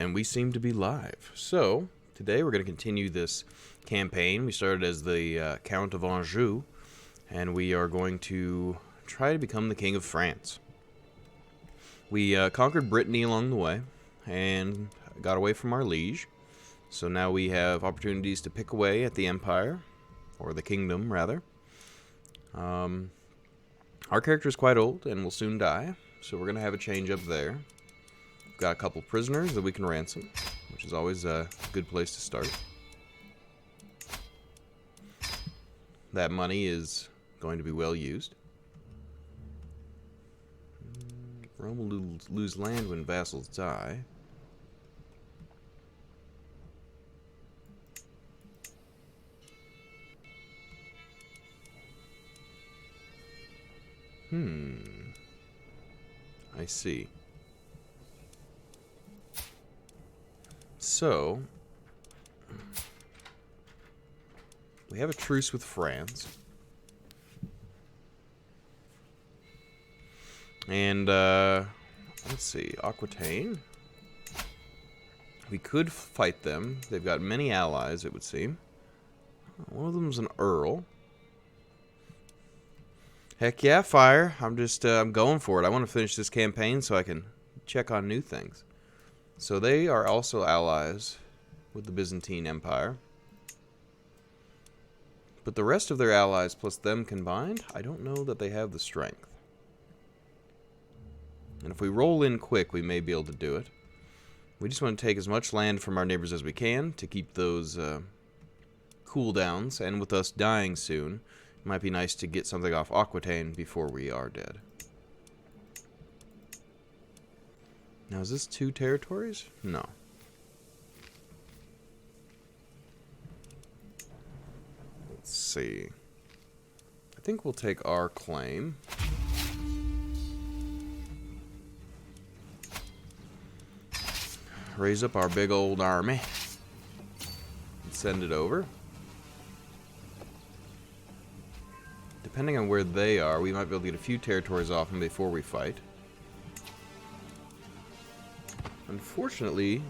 And we seem to be live. So, today we're going to continue this campaign. We started as the Count of Anjou, and we are going to try to become the King of France. We conquered Brittany along the way, and got away from our liege. So now we have opportunities to pick away at the empire, or the kingdom, rather. Our character is quite old, and will soon die, so we're going to have a change up there. Got a couple prisoners that we can ransom, which is always a good place to start. That money is going to be well used. Rome will lose land when vassals die. I see. So, we have a truce with France. And, let's see, Aquitaine. We could fight them. They've got many allies, it would seem. One of them's an earl. Heck yeah, fire. I'm going for it. I want to finish this campaign so I can check on new things. So they are also allies with the Byzantine Empire. But the rest of their allies plus them combined, I don't know that they have the strength. And if we roll in quick, we may be able to do it. We just want to take as much land from our neighbors as we can to keep those cooldowns. And with us dying soon, it might be nice to get something off Aquitaine before we are dead. Now, is this 2 territories? No. Let's see. I think we'll take our claim. Raise up our big old army. And send it over. Depending on where they are, we might be able to get a few territories off them before we fight. Unfortunately,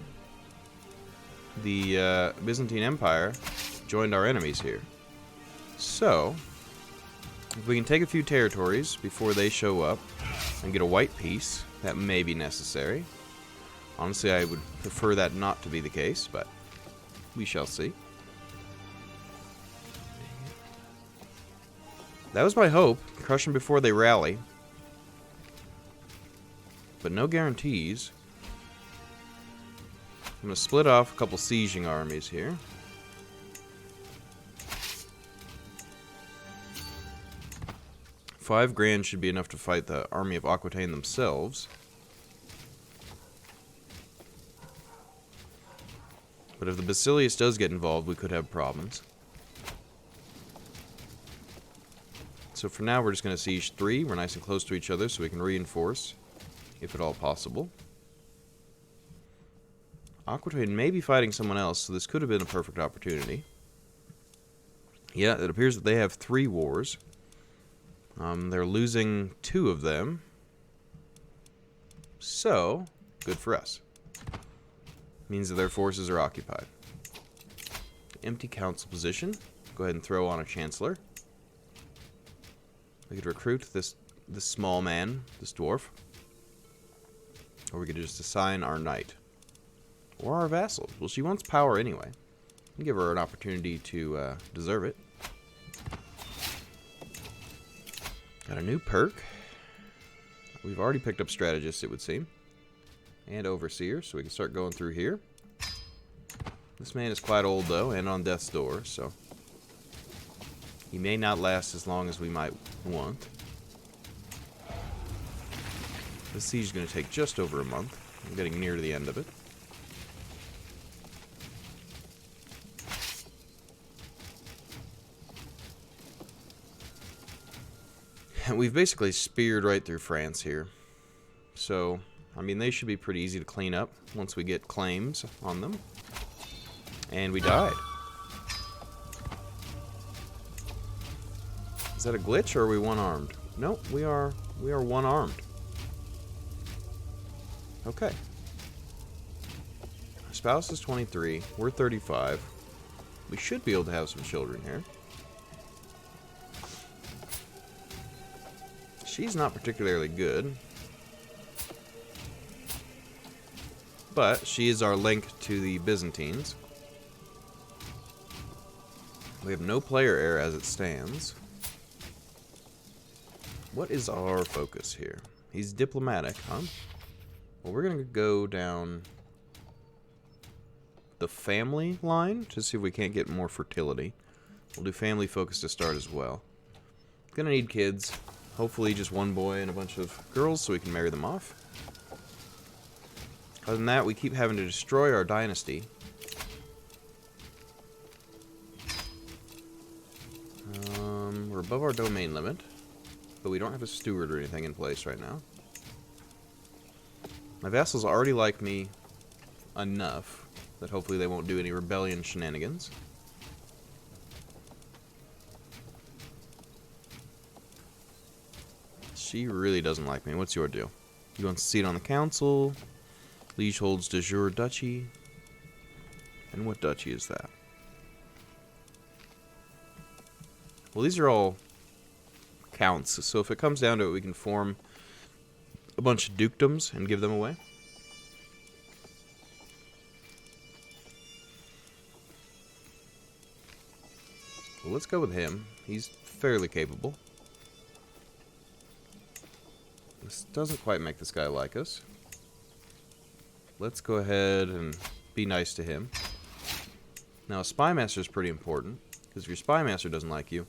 the Byzantine Empire joined our enemies here. So, if we can take a few territories before they show up and get a white peace, that may be necessary. Honestly, I would prefer that not to be the case, but we shall see. That was my hope, crush them before they rally. But no guarantees. I'm going to split off a couple sieging armies here. $5,000 should be enough to fight the army of Aquitaine themselves. But if the Basilius does get involved, we could have problems. So for now, we're just going to siege 3. We're nice and close to each other, so we can reinforce, if at all possible. Aquitaine may be fighting someone else, so this could have been a perfect opportunity. Yeah, it appears that they have 3 wars. They're losing 2 of them. So, good for us. Means that their forces are occupied. Empty council position. Go ahead and throw on a chancellor. We could recruit this small man, this dwarf. Or we could just assign our knight. Or our vassal. Well, she wants power anyway. We'll give her an opportunity to deserve it. Got a new perk. We've already picked up strategists, it would seem. And overseer, so we can start going through here. This man is quite old, though, and on death's door, so he may not last as long as we might want. This siege is going to take just over a month. I'm getting near to the end of it. We've basically speared right through France here. So, I mean, they should be pretty easy to clean up once we get claims on them. And we died. Is that a glitch or are we one-armed? Nope, we are one-armed. Okay. spouse is 23. We're 35. We should be able to have some children here. She's not particularly good. But she is our link to the Byzantines. We have no player heir as it stands. What is our focus here? He's diplomatic, huh? Well, we're going to go down the family line to see if we can't get more fertility. We'll do family focus to start as well. Gonna need kids. Hopefully just one boy and a bunch of girls so we can marry them off. Other than that, we keep having to destroy our dynasty. We're above our domain limit, but we don't have a steward or anything in place right now. My vassals already like me enough that hopefully they won't do any rebellion shenanigans. She really doesn't like me. What's your deal? You want a seat on the council? Liege holds de jure duchy. And what duchy is that? Well, these are all counts, so if it comes down to it, we can form a bunch of dukedoms and give them away. Well, let's go with him. He's fairly capable. This doesn't quite make this guy like us. Let's go ahead and be nice to him. Now, a spy master is pretty important, because if your spy master doesn't like you,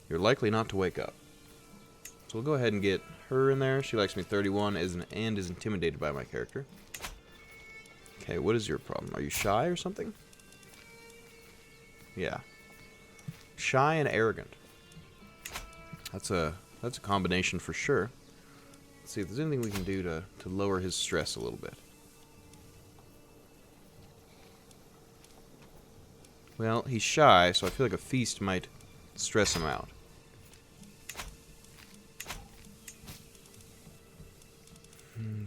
you're likely not to wake up. So we'll go ahead and get her in there. She likes me 31 and is intimidated by my character. Okay, what is your problem? Are you shy or something? Yeah. Shy and arrogant. That's a combination for sure. Let's see if there's anything we can do to lower his stress a little bit. Well, he's shy, so I feel like a feast might stress him out.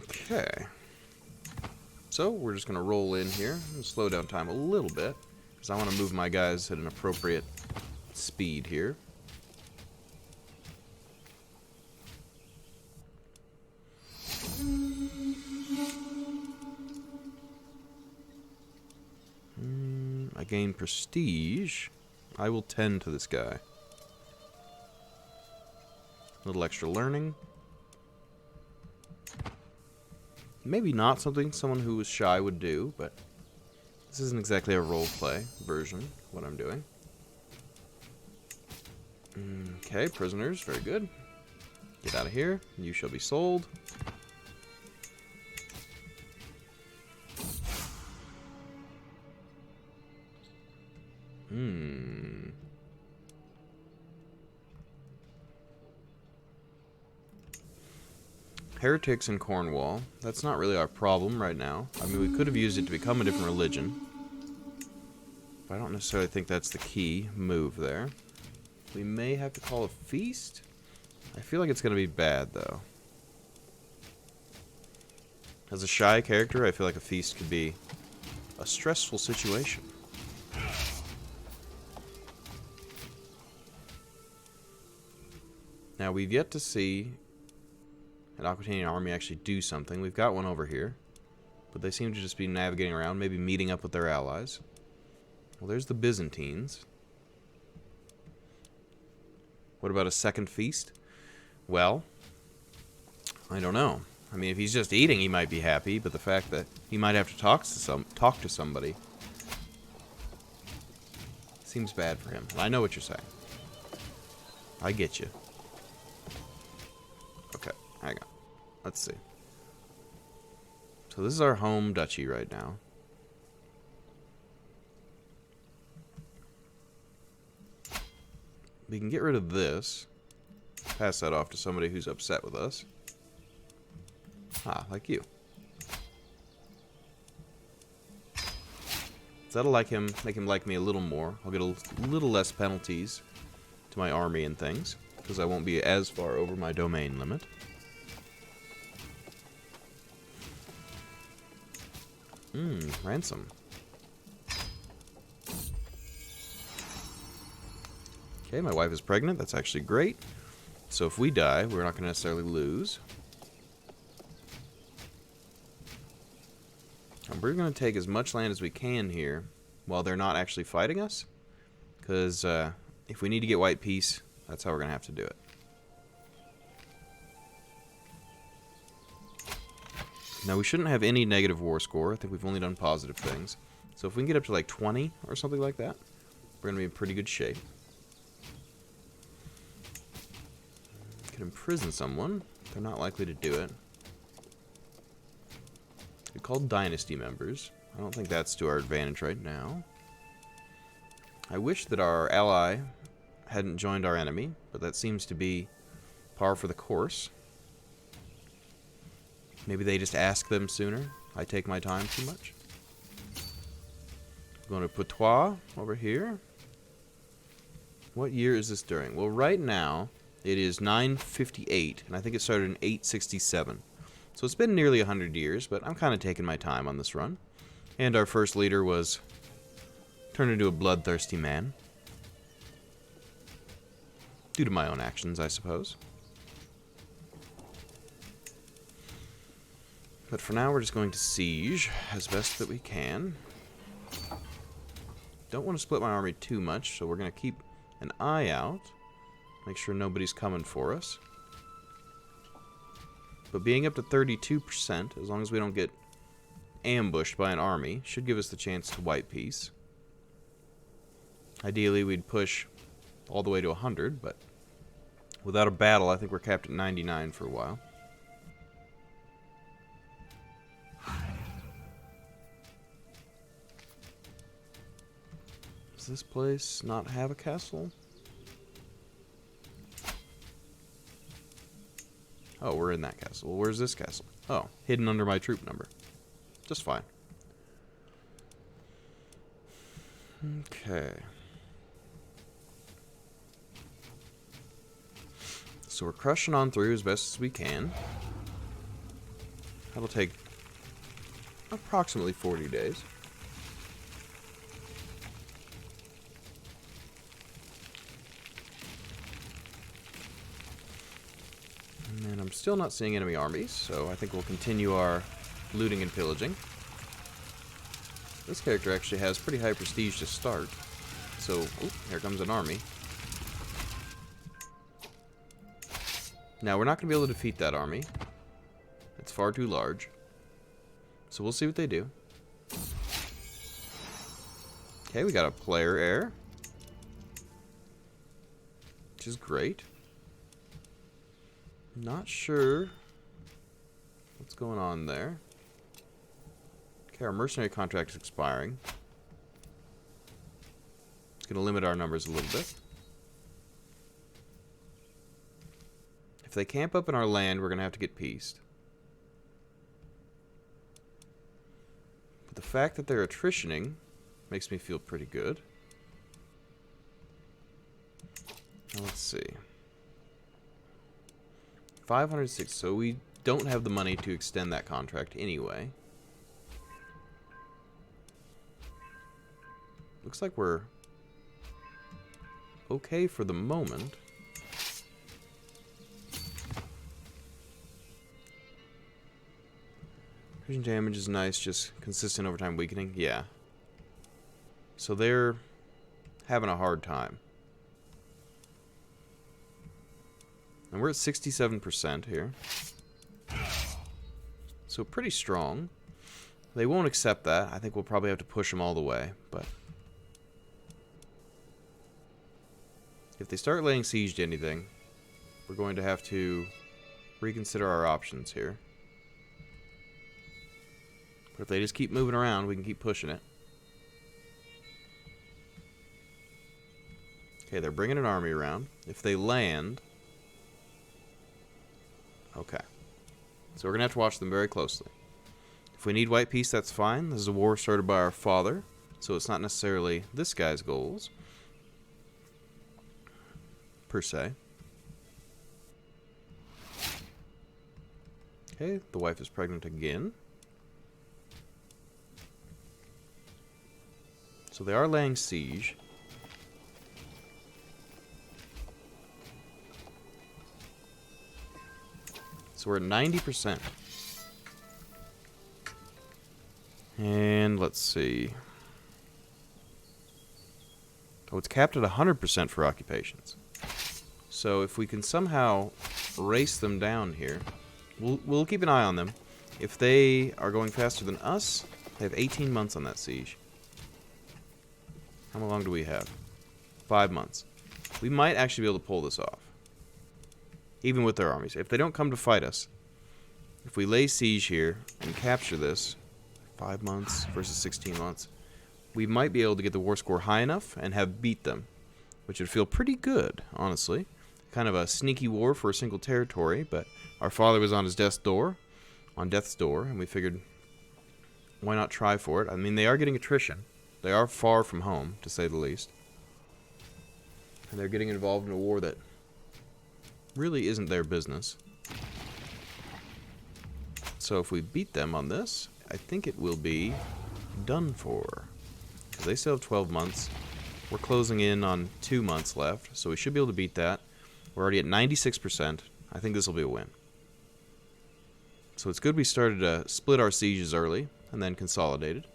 Okay. So, we're just going to roll in here and slow down time a little bit, because I want to move my guys at an appropriate speed here. I gain prestige. I will tend to this guy. A little extra learning. Maybe not something someone who was shy would do, but this isn't exactly a roleplay version of what I'm doing. Okay, prisoners, very good. Get out of here. You shall be sold. Heretics in Cornwall. That's not really our problem right now. I mean, we could have used it to become a different religion. But I don't necessarily think that's the key move there. We may have to call a feast. I feel like it's going to be bad, though. As a shy character, I feel like a feast could be a stressful situation. Now, we've yet to see an Aquitanian army actually do something. We've got one over here, but they seem to just be navigating around, maybe meeting up with their allies. Well, there's the Byzantines. What about a second feast? Well, I don't know. I mean, if he's just eating, he might be happy, but the fact that he might have to talk to somebody seems bad for him. I know what you're saying. I get you. Okay, hang on. Let's see. So this is our home duchy right now. We can get rid of this. Pass that off to somebody who's upset with us. Ah, like you. So that'll make him like me a little more. I'll get a little less penalties to my army and things, because I won't be as far over my domain limit. Ransom. Okay, my wife is pregnant. That's actually great. So if we die, we're not going to necessarily lose. And we're going to take as much land as we can here while they're not actually fighting us. Because if we need to get white peace, that's how we're going to have to do it. Now, we shouldn't have any negative war score. I think we've only done positive things. So if we can get up to like 20 or something like that, we're going to be in pretty good shape. Could imprison someone. They're not likely to do it. They're called dynasty members. I don't think that's to our advantage right now. I wish that our ally hadn't joined our enemy, but that seems to be par for the course. Maybe they just ask them sooner. I take my time too much. I'm going to Poitou over here. What year is this during? Well, right now it is 958, and I think it started in 867. So it's been nearly 100 years, but I'm kind of taking my time on this run. And our first leader was turned into a bloodthirsty man. Due to my own actions, I suppose. But for now, we're just going to siege as best that we can. Don't want to split my army too much, so we're going to keep an eye out. Make sure nobody's coming for us. But being up to 32%, as long as we don't get ambushed by an army, should give us the chance to white peace. Ideally, we'd push all the way to 100, but without a battle, I think we're capped at 99 for a while. Does this place not have a castle? Oh, we're in that castle. Well, where's this castle? Oh, hidden under my troop number. Just fine. Okay. So we're crushing on through as best as we can. That'll take approximately 40 days. And I'm still not seeing enemy armies, so I think we'll continue our looting and pillaging. This character actually has pretty high prestige to start. So, here comes an army. Now, we're not going to be able to defeat that army. It's far too large. So we'll see what they do. Okay, we got a player heir, which is great. Not sure what's going on there. Okay, our mercenary contract is expiring. It's going to limit our numbers a little bit. If they camp up in our land, we're going to have to get peaced. But the fact that they're attritioning makes me feel pretty good. Now, let's see. 506, so we don't have the money to extend that contract anyway. Looks like we're okay for the moment. Vision damage is nice, just consistent overtime weakening. Yeah. So they're having a hard time. And we're at 67% here. So pretty strong. They won't accept that. I think we'll probably have to push them all the way. But if they start laying siege to anything, we're going to have to reconsider our options here. But if they just keep moving around, we can keep pushing it. Okay, they're bringing an army around. If they land... Okay. So we're going to have to watch them very closely. If we need white peace, that's fine. This is a war started by our father, so it's not necessarily this guy's goals, per se. Okay, the wife is pregnant again. So they are laying siege. So we're at 90%. And let's see. Oh, it's capped at 100% for occupations. So if we can somehow race them down here, we'll keep an eye on them. If they are going faster than us, they have 18 months on that siege. How long do we have? 5 months. We might actually be able to pull this off. Even with their armies. If they don't come to fight us, if we lay siege here and capture this, 5 months versus 16 months, we might be able to get the war score high enough and have beat them, which would feel pretty good, honestly. Kind of a sneaky war for a single territory, but our father was on death's door, and we figured, why not try for it? I mean, they are getting attrition. They are far from home, to say the least. And they're getting involved in a war that really isn't their business. So if we beat them on this, I think it will be done for. Because they still have 12 months. We're closing in on 2 months left, so we should be able to beat that. We're already at 96%. I think this will be a win. So it's good we started to split our sieges early and then consolidated.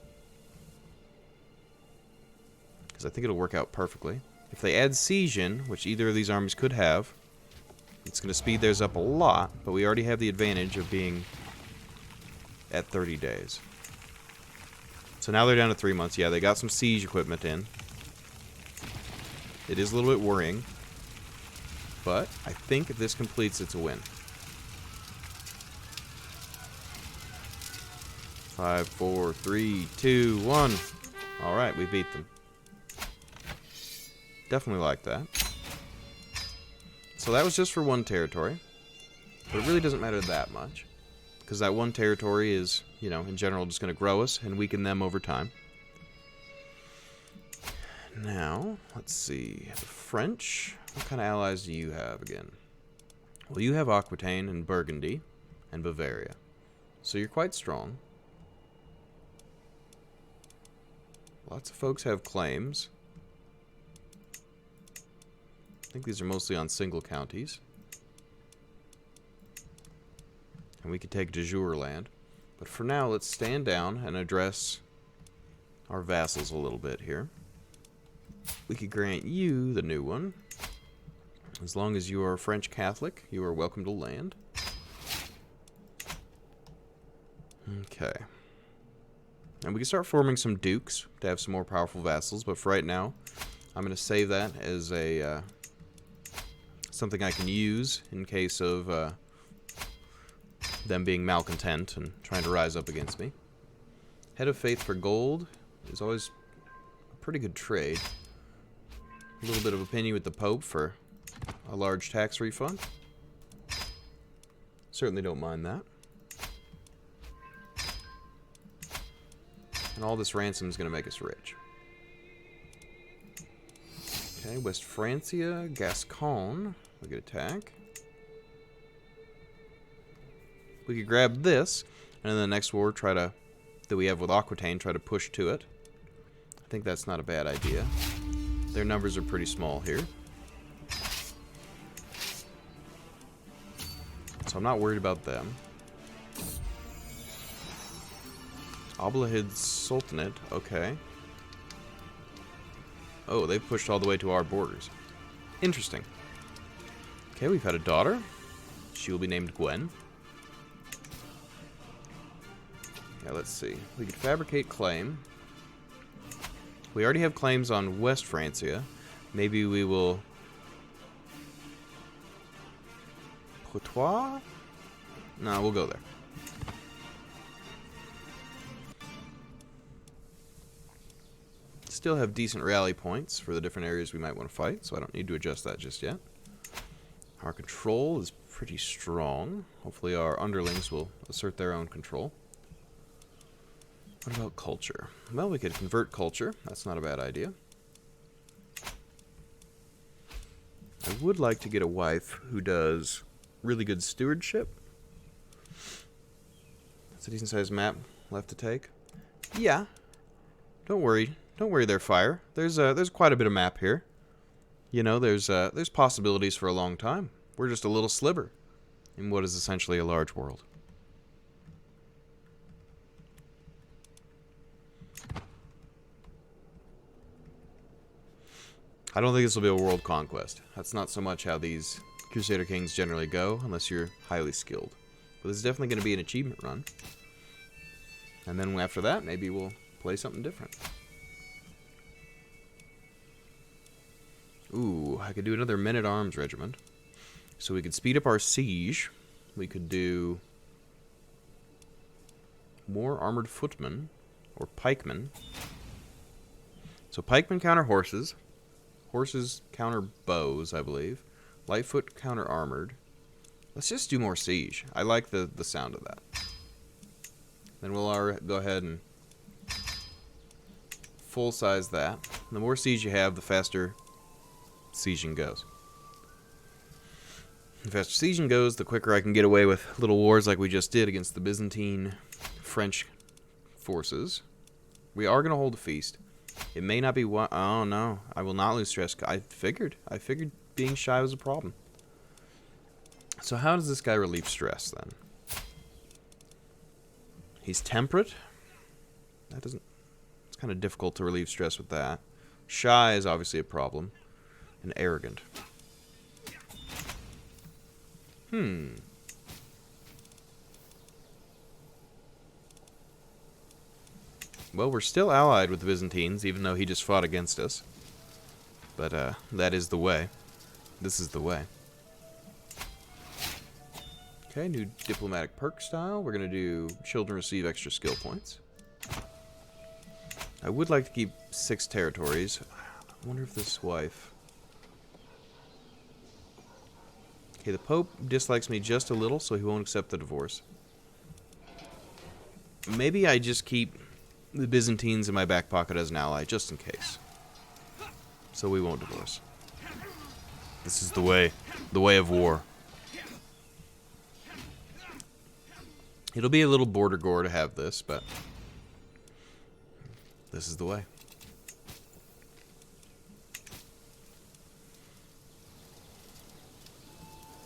Because I think it'll work out perfectly. If they add siege in, which either of these armies could have, it's going to speed theirs up a lot, but we already have the advantage of being at 30 days. So now they're down to 3 months. Yeah, they got some siege equipment in. It is a little bit worrying, but I think if this completes, it's a win. 5, 4, 3, 2, 1. Alright, we beat them. Definitely like that. So that was just for one territory. But it really doesn't matter that much. Because that one territory is, you know, in general just going to grow us and weaken them over time. Now, let's see. The French. What kind of allies do you have again? Well, you have Aquitaine and Burgundy and Bavaria. So you're quite strong. Lots of folks have claims. I think these are mostly on single counties. And we could take de jure land. But for now, let's stand down and address our vassals a little bit here. We could grant you the new one. As long as you are French Catholic, you are welcome to land. Okay. And we can start forming some dukes to have some more powerful vassals, but for right now, I'm going to save that as a something I can use in case of them being malcontent and trying to rise up against me. Head of Faith for gold is always a pretty good trade. A little bit of opinion with the Pope for a large tax refund. Certainly don't mind that. And all this ransom is going to make us rich. Okay, West Francia, Gascon. We could attack. We could grab this, and in the next war, that we have with Aquitaine, try to push to it. I think that's not a bad idea. Their numbers are pretty small here. So I'm not worried about them. Abdelahid Sultanate, okay. Oh, they've pushed all the way to our borders. Interesting. Okay, we've had a daughter. She will be named Gwen. Yeah, let's see. We could fabricate claim. We already have claims on West Francia. Maybe we will... Poitou? No, we'll go there. Still have decent rally points for the different areas we might want to fight, so I don't need to adjust that just yet. Our control is pretty strong. Hopefully our underlings will assert their own control. What about culture? Well, we could convert culture. That's not a bad idea. I would like to get a wife who does really good stewardship. That's a decent sized map left to take. Yeah. Don't worry. Don't worry there, Fire. There's quite a bit of map here. You know, there's possibilities for a long time. We're just a little sliver. in what is essentially a large world. I don't think this will be a world conquest. That's not so much how these Crusader Kings generally go, unless you're highly skilled. But this is definitely going to be an achievement run. And then after that, maybe we'll play something different. Ooh, I could do another men-at-arms regiment. So we could speed up our siege. We could do more armored footmen, or pikemen. So pikemen counter horses. Horses counter bows, I believe. Lightfoot counter armored. Let's just do more siege. I like the sound of that. Then we'll go ahead and full size that. The more siege you have, the faster sieging goes. The faster sieging goes, the quicker I can get away with little wars like we just did against the Byzantine French forces. We are going to hold a feast. It may not be what... Oh, no. I will not lose stress. I figured being shy was a problem. So how does this guy relieve stress, then? He's temperate. That doesn't... It's kind of difficult to relieve stress with that. Shy is obviously a problem. And arrogant. Well, we're still allied with the Byzantines, even though he just fought against us. But, that is the way. This is the way. Okay, new diplomatic perk style. We're going to do children receive extra skill points. I would like to keep 6 territories. I wonder if this wife... Okay, the Pope dislikes me just a little, so he won't accept the divorce. Maybe I just keep the Byzantines in my back pocket as an ally, just in case. So we won't divorce. This is the way of war. It'll be a little border gore to have this, but this is the way.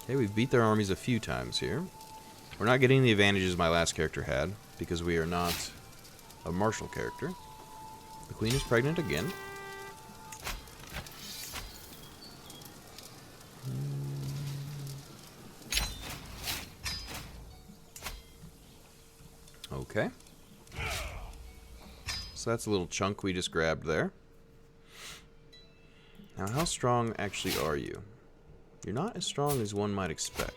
Okay, we've beat their armies a few times here. We're not getting the advantages my last character had, because we are not a martial character. The queen is pregnant again. Okay. So that's a little chunk we just grabbed there. Now, how strong actually are you? You're not as strong as one might expect.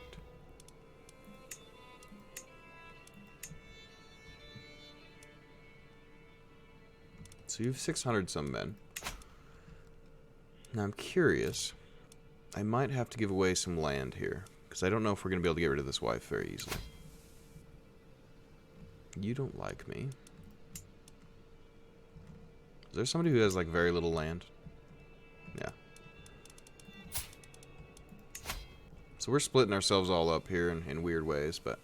So you have 600 some men. Now I'm curious. I might have to give away some land here, because I don't know if we're going to be able to get rid of this wife very easily. You don't like me. Is there somebody who has like very little land? Yeah. So we're splitting ourselves all up here in weird ways, but...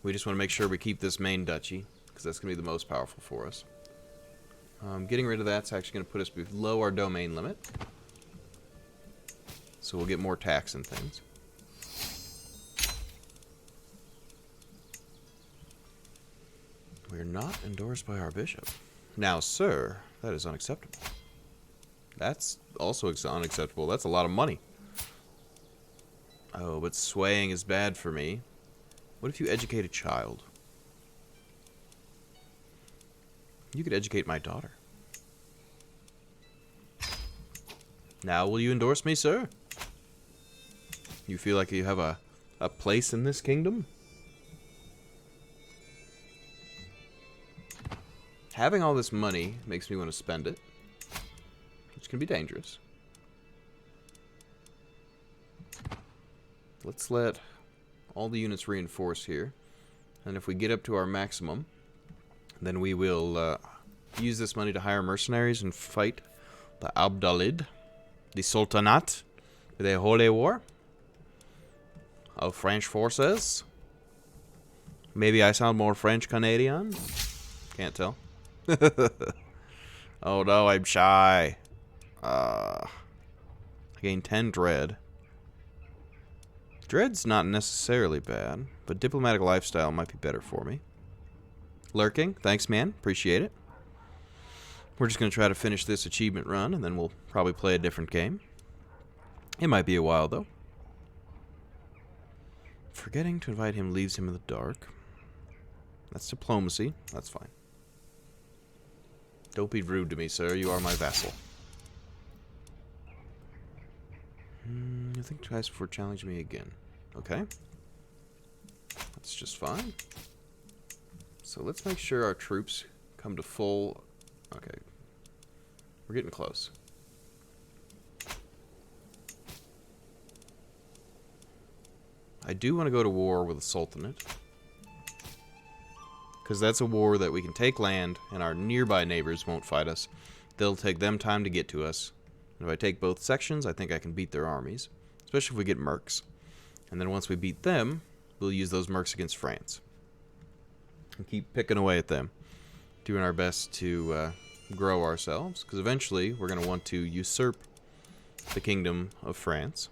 we just want to make sure we keep this main duchy, because that's going to be the most powerful for us. Getting rid of that's actually going to put us below our domain limit. So we'll get more tax and things. We're not endorsed by our bishop. Now, sir, that is unacceptable. That's also unacceptable. That's a lot of money. Oh, but swaying is bad for me. What if you educate a child? You could educate my daughter. Now, will you endorse me, sir? You feel like you have a place in this kingdom? Having all this money makes me want to spend it, which can be dangerous. Let's let all the units reinforce here, and if we get up to our maximum, then we will use this money to hire mercenaries and fight the Abdalid, the Sultanate, the Holy War of French forces. Maybe I sound more French Canadian. Can't tell. Oh no, I'm shy. I gain 10 dread. Dread's not necessarily bad, but diplomatic lifestyle might be better for me. Lurking, thanks man, appreciate it. We're just going to try to finish this achievement run, and then we'll probably play a different game. It might be a while, though. Forgetting to invite him leaves him in the dark. That's diplomacy. That's fine. Don't be rude to me, sir. You are my vassal. I think twice before challenging me again. Okay. That's just fine. So let's make sure our troops come to full... Okay. We're getting close. I do want to go to war with the Sultanate. Because that's a war that we can take land, and our nearby neighbors won't fight us. They'll take them time to get to us. And if I take both sections, I think I can beat their armies. Especially if we get mercs. And then once we beat them, we'll use those mercs against France. And keep picking away at them. Doing our best to grow ourselves. Because eventually, we're going to want to usurp the Kingdom of France.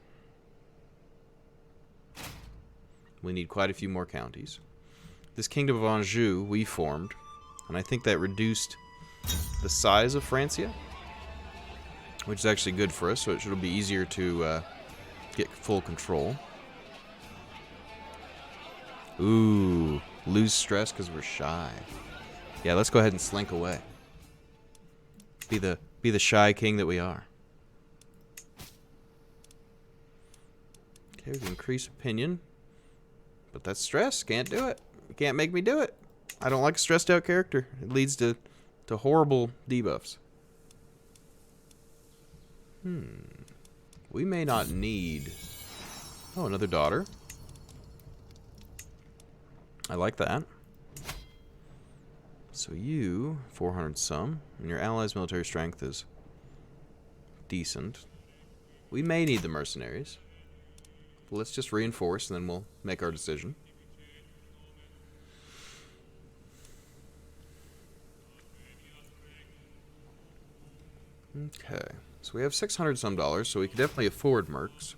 We need quite a few more counties. This Kingdom of Anjou we formed, and I think that reduced the size of Francia, which is actually good for us, so it should be easier to get full control. Ooh, lose stress because we're shy. Yeah, let's go ahead and slink away. Be the shy king that we are. Okay, we can increase opinion. But that's stress. Can't do it. You can't make me do it. I don't like a stressed out character. It leads to horrible debuffs. We may not need... Oh, another daughter. I like that. So you, 400 some, and your allies' military strength is decent. We may need the mercenaries. Let's just reinforce, and then we'll make our decision. Okay, so we have $600 some, so we could definitely afford mercs.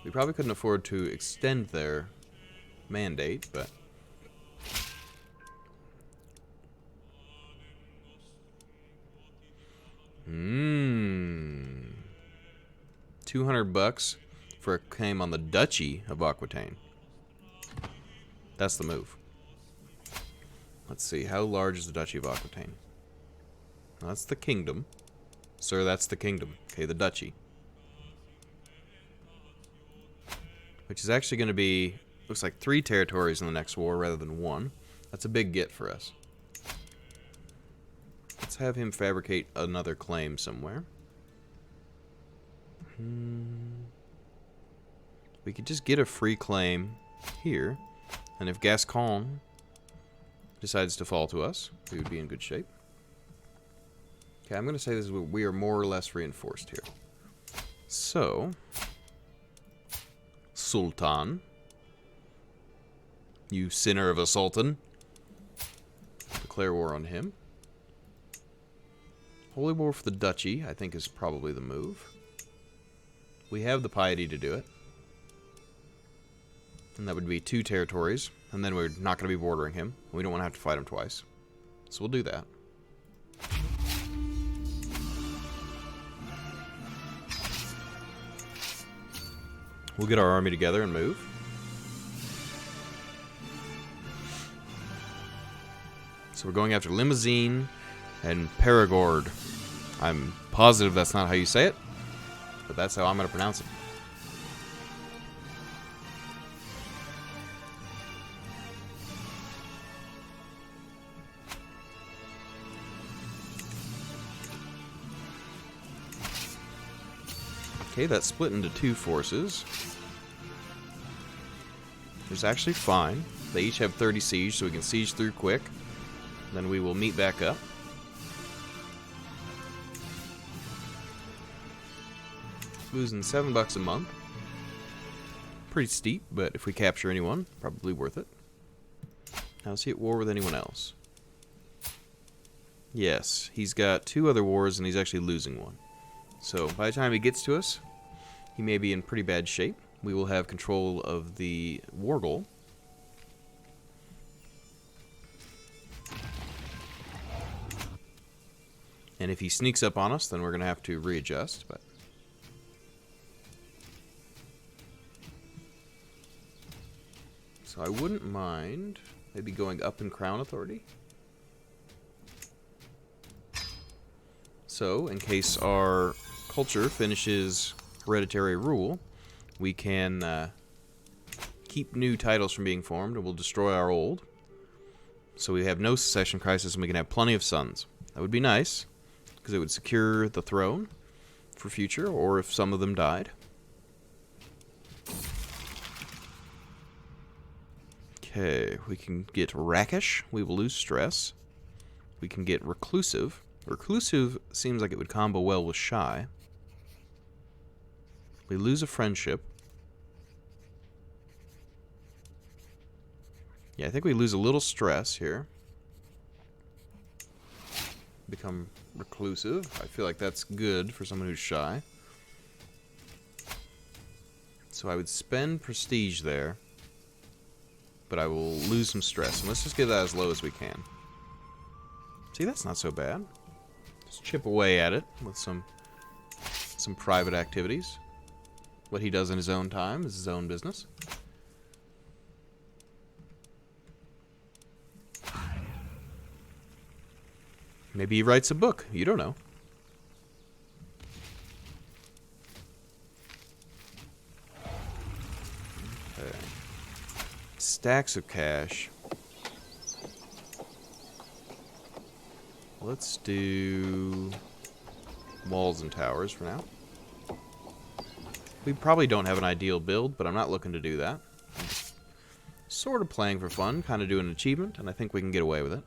We probably couldn't afford to extend their mandate, but... $200 for a claim on the Duchy of Aquitaine. That's the move. Let's see, how large is the Duchy of Aquitaine? That's the kingdom. Sir, that's the kingdom. Okay, the Duchy. Which is actually going to be, looks like 3 territories in the next war rather than 1. That's a big get for us. Let's have him fabricate another claim somewhere. We could just get a free claim here, and if Gascon decides to fall to us, we would be in good shape. Okay, I'm going to say this is we are more or less reinforced here. So, Sultan, you sinner of a sultan, declare war on him. Holy war for the Duchy, I think, is probably the move. We have the piety to do it. And that would be 2 territories. And then we're not going to be bordering him. We don't want to have to fight him twice. So we'll do that. We'll get our army together and move. So we're going after Limousine and Perigord. I'm positive that's not how you say it, but that's how I'm going to pronounce it. Okay, that's split into 2 forces. It's actually fine. They each have 30 siege, so we can siege through quick. Then we will meet back up. Losing $7 a month. Pretty steep, but if we capture anyone, probably worth it. Now, is he at war with anyone else? Yes, he's got 2 other wars, and he's actually losing one. So by the time he gets to us, he may be in pretty bad shape. We will have control of the Wargle. And if he sneaks up on us, then we're going to have to readjust. But so I wouldn't mind maybe going up in Crown Authority. So, in case our culture finishes hereditary rule, we can keep new titles from being formed, and we'll destroy our old. So we have no succession crisis, and we can have plenty of sons. That would be nice, because it would secure the throne for future, or if some of them died. Okay, we can get rakish. We will lose stress. We can get reclusive. Reclusive seems like it would combo well with shy. We lose a friendship. Yeah, I think we lose a little stress here. Become reclusive. I feel like that's good for someone who's shy. So I would spend prestige there. But I will lose some stress. And let's just get that as low as we can. See, that's not so bad. Just chip away at it with some private activities. What he does in his own time is his own business. Maybe he writes a book. You don't know. Okay. Stacks of cash. Let's do walls and towers for now. We probably don't have an ideal build, but I'm not looking to do that. I'm just sort of playing for fun, kind of doing an achievement, and I think we can get away with it.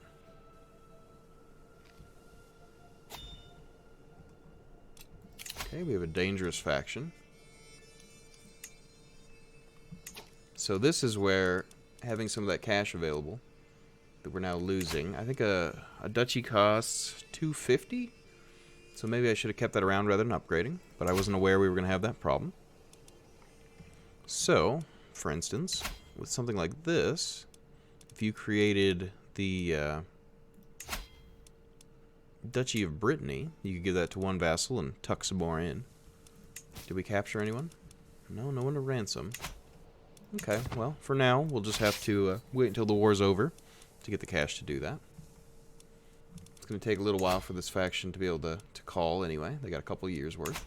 Okay, we have a dangerous faction. So this is where having some of that cash available that we're now losing. I think a duchy costs 250. So maybe I should have kept that around rather than upgrading, but I wasn't aware we were going to have that problem. So, for instance, with something like this, if you created the Duchy of Brittany, you could give that to one vassal and tuck some more in. Did we capture anyone? No, no one to ransom. Okay, well, for now, we'll just have to wait until the war's over to get the cash to do that. It's going to take a little while for this faction to be able to call anyway. They got a couple years worth.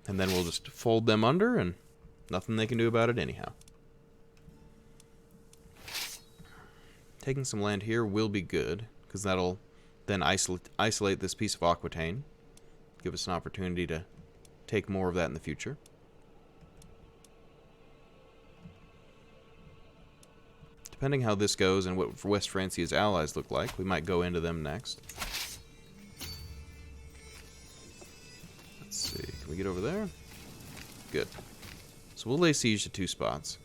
And then we'll just fold them under and nothing they can do about it anyhow. Taking some land here will be good, because that'll then isolate this piece of Aquitaine. Give us an opportunity to take more of that in the future. Depending how this goes and what West Francia's allies look like, we might go into them next. Let's see, can we get over there? Good. So we'll lay siege to 2 spots.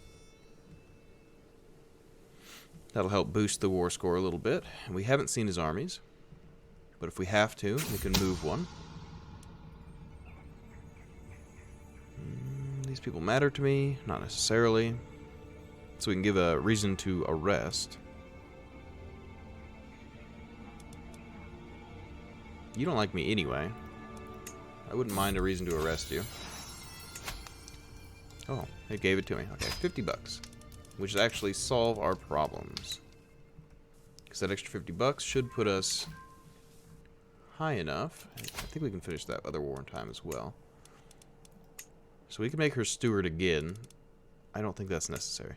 That'll help boost the war score a little bit. And we haven't seen his armies, but if we have to, we can move one. These people matter to me, not necessarily. So we can give a reason to arrest. You don't like me anyway. I wouldn't mind a reason to arrest you. Oh, it gave it to me. Okay, 50 bucks. Which would actually solve our problems. Because that extra 50 bucks should put us high enough. I think we can finish that other war in time as well. So we can make her steward again. I don't think that's necessary.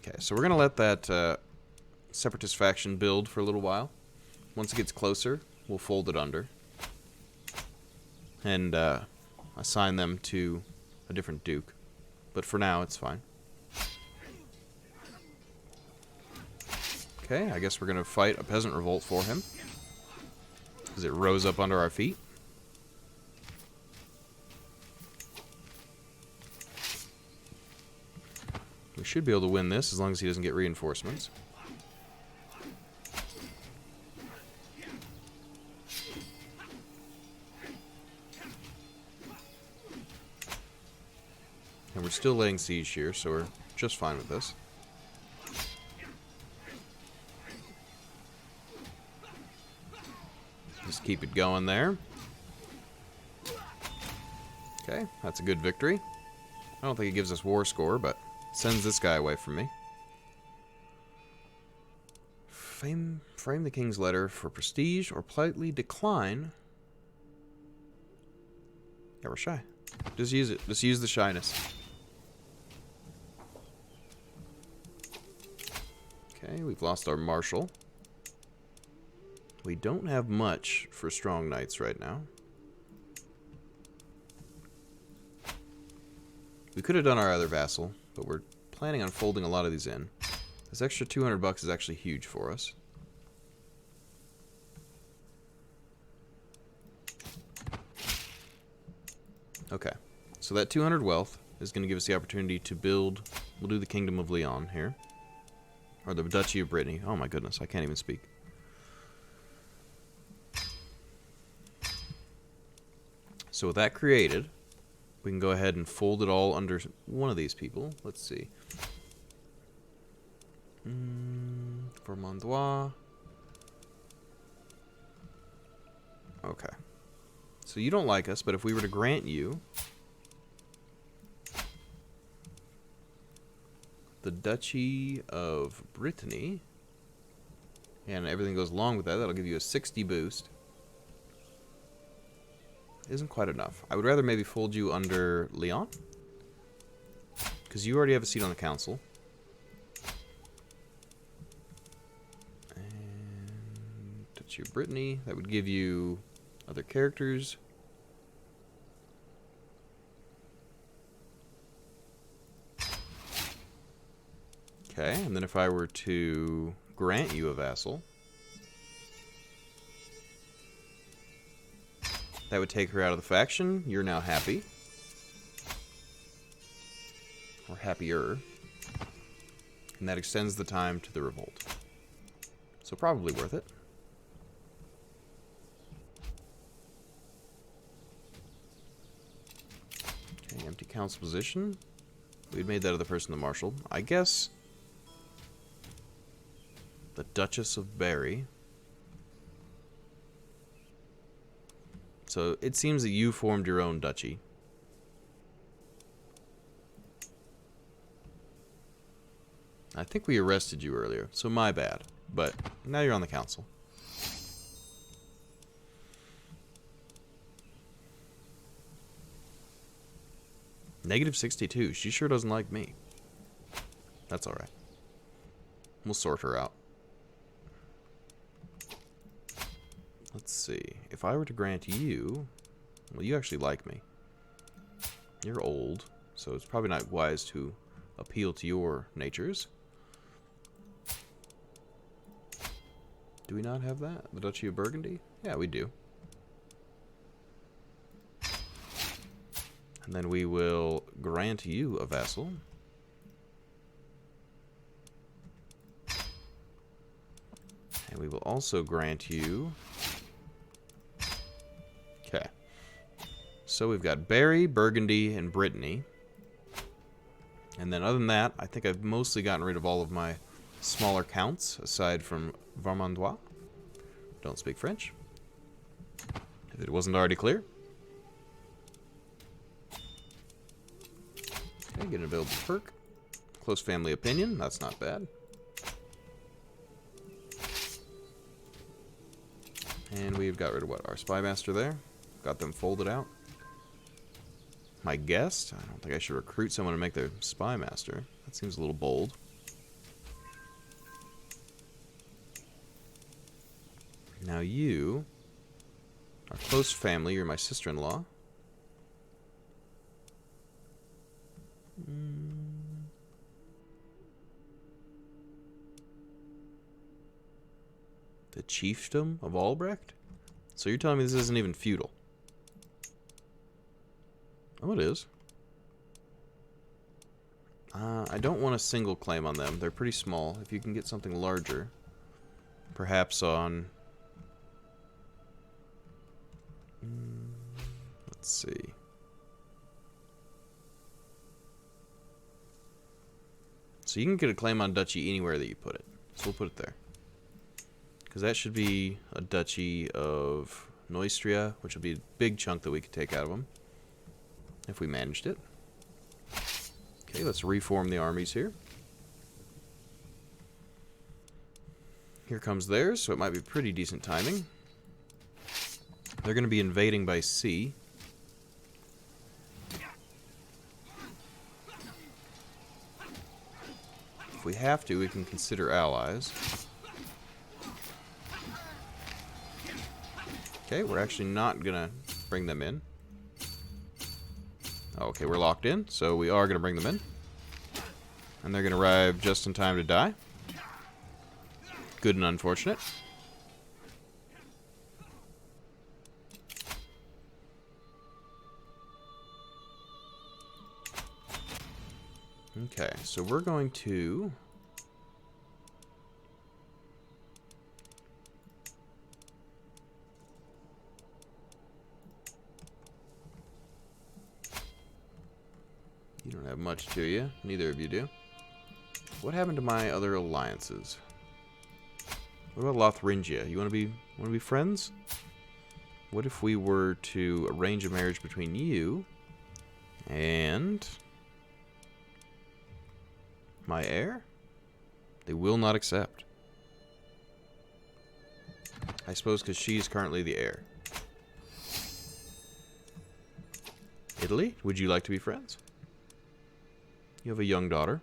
Okay, so we're going to let that separatist faction build for a little while. Once it gets closer, we'll fold it under. And assign them to a different duke. But for now, it's fine. Okay, I guess we're going to fight a peasant revolt for him. Because it rose up under our feet. We should be able to win this as long as he doesn't get reinforcements. And we're still laying siege here, so we're just fine with this. Just keep it going there. Okay, that's a good victory. I don't think it gives us war score, but sends this guy away from me. Frame the king's letter for prestige or politely decline. Yeah, we're shy. Just use it. Just use the shyness. Okay, we've lost our marshal. We don't have much for strong knights right now. We could have done our other vassal, but we're planning on folding a lot of these in. This extra 200 bucks is actually huge for us. Okay, so that 200 wealth is going to give us the opportunity to build. We'll do the Kingdom of Leon here. Or the Duchy of Brittany. Oh my goodness, I can't even speak. So with that created, we can go ahead and fold it all under one of these people. Let's see. Vermandois. Okay. So you don't like us, but if we were to grant you the Duchy of Brittany, and everything goes along with that, that'll give you a 60 boost. Isn't quite enough. I would rather maybe fold you under Leon, because you already have a seat on the council. And Duchy of Brittany, that would give you other characters. Okay, and then if I were to grant you a vassal, that would take her out of the faction. You're now happy. Or happier. And that extends the time to the revolt. So probably worth it. Okay, empty council position. We'd made that other person the marshal. I guess the Duchess of Berry. So it seems that you formed your own duchy. I think we arrested you earlier, so my bad. But now you're on the council. Negative 62. She sure doesn't like me. That's alright. We'll sort her out. Let's see. If I were to grant you... Well, you actually like me. You're old, so it's probably not wise to appeal to your natures. Do we not have that? The Duchy of Burgundy? Yeah, we do. And then we will grant you a vassal. And we will also grant you... Okay. So we've got Berry, Burgundy, and Brittany. And then other than that, I think I've mostly gotten rid of all of my smaller counts, aside from Vermandois. Don't speak French. If it wasn't already clear. Okay, get an available perk. Close family opinion, that's not bad. And we've got rid of what? Our spy master there. Got them folded out. My guest? I don't think I should recruit someone to make their spy master. That seems a little bold. Now you are close family. You're my sister-in-law. The chiefdom of Albrecht? So you're telling me this isn't even feudal? Oh, it is. I don't want a single claim on them. They're pretty small. If you can get something larger, perhaps on... let's see. So you can get a claim on duchy anywhere that you put it. So we'll put it there. Because that should be a duchy of Neustria, which would be a big chunk that we could take out of them. If we managed it. Okay, let's reform the armies here. Here comes theirs, so it might be pretty decent timing. They're going to be invading by sea. If we have to, we can consider allies. Okay, we're actually not going to bring them in. Okay, we're locked in, so we are going to bring them in. And they're going to arrive just in time to die. Good and unfortunate. Okay, so we're going to... You don't have much, do you? Neither of you do. What happened to my other alliances? What about Lotharingia? You want to be friends? What if we were to arrange a marriage between you and my heir? They will not accept. I suppose because she's currently the heir. Italy, would you like to be friends? You have a young daughter.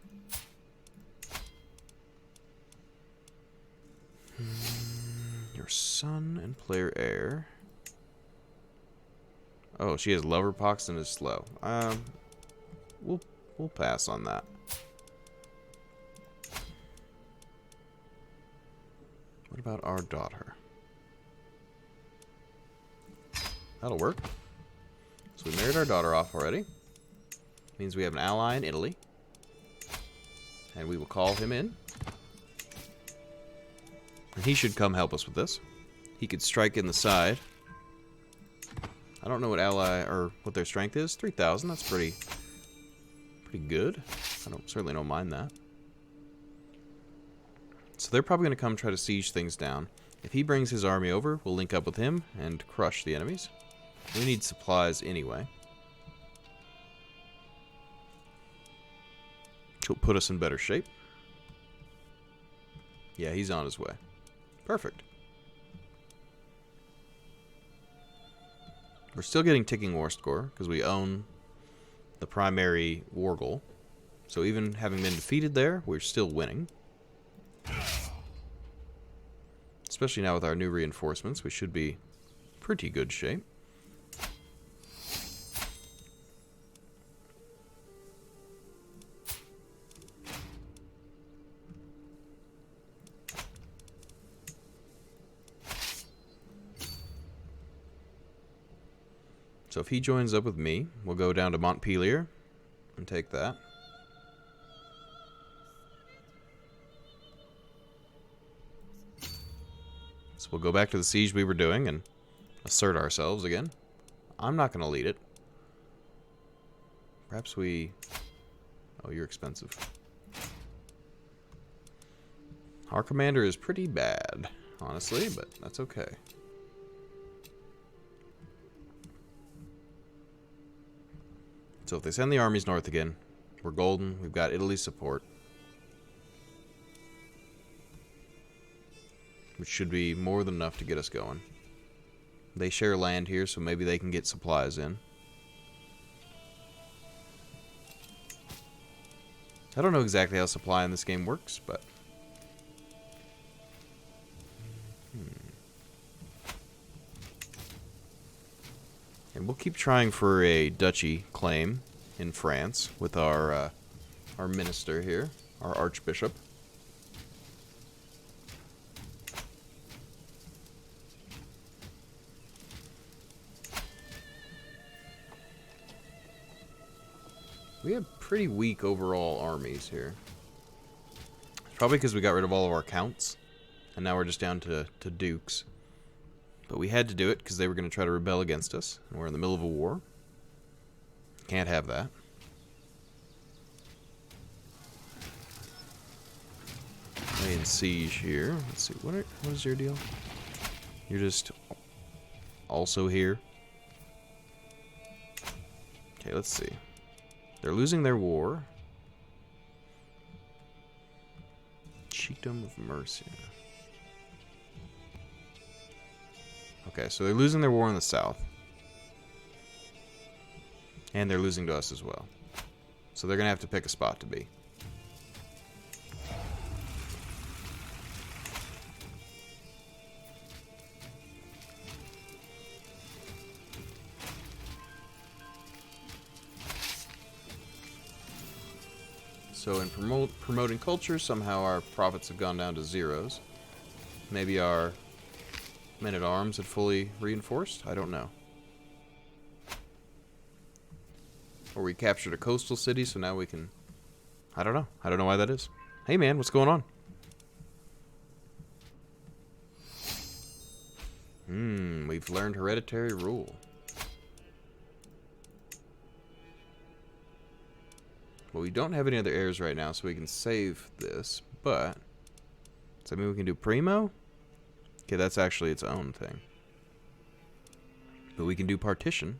Your son and player heir. Oh, she has lover pox and is slow. We'll pass on that. What about our daughter? That'll work. So we married our daughter off already. Means we have an ally in Italy. And we will call him in. And he should come help us with this. He could strike in the side. I don't know what ally or what their strength is. 3,000. That's pretty good. I certainly don't mind that. So they're probably going to come try to siege things down. If he brings his army over, we'll link up with him and crush the enemies. We need supplies anyway. Which will put us in better shape. Yeah, he's on his way. Perfect. We're still getting ticking war score because we own the primary war goal. So even having been defeated there, we're still winning. Especially now with our new reinforcements, we should be pretty good shape. So if he joins up with me, we'll go down to Montpellier and take that. So we'll go back to the siege we were doing and assert ourselves again. I'm not going to lead it. Perhaps we... Oh, you're expensive. Our commander is pretty bad, honestly, but that's okay. So if they send the armies north again, we're golden. We've got Italy's support. Which should be more than enough to get us going. They share land here, so maybe they can get supplies in. I don't know exactly how supply in this game works, but... And we'll keep trying for a duchy claim in France with our minister here, our archbishop. We have pretty weak overall armies here. It's probably because we got rid of all of our counts, and now we're just down to dukes. But we had to do it because they were going to try to rebel against us, and we're in the middle of a war. Can't have that. laying siege here. Let's see, what is your deal? You're just also here. Okay, let's see. They're losing their war. Chiefdom of Mercia. Okay, so they're losing their war in the south. And they're losing to us as well. So they're going to have to pick a spot to be. So in promoting culture, somehow our profits have gone down to zeros. Maybe our men-at-arms had fully reinforced? I don't know. Or we captured a coastal city, so now we can... I don't know. I don't know why that is. Hey man, what's going on? We've learned hereditary rule. Well, we don't have any other heirs right now, so we can save this, but... Does that mean we can do Primo? Okay, that's actually its own thing. But we can do Partition.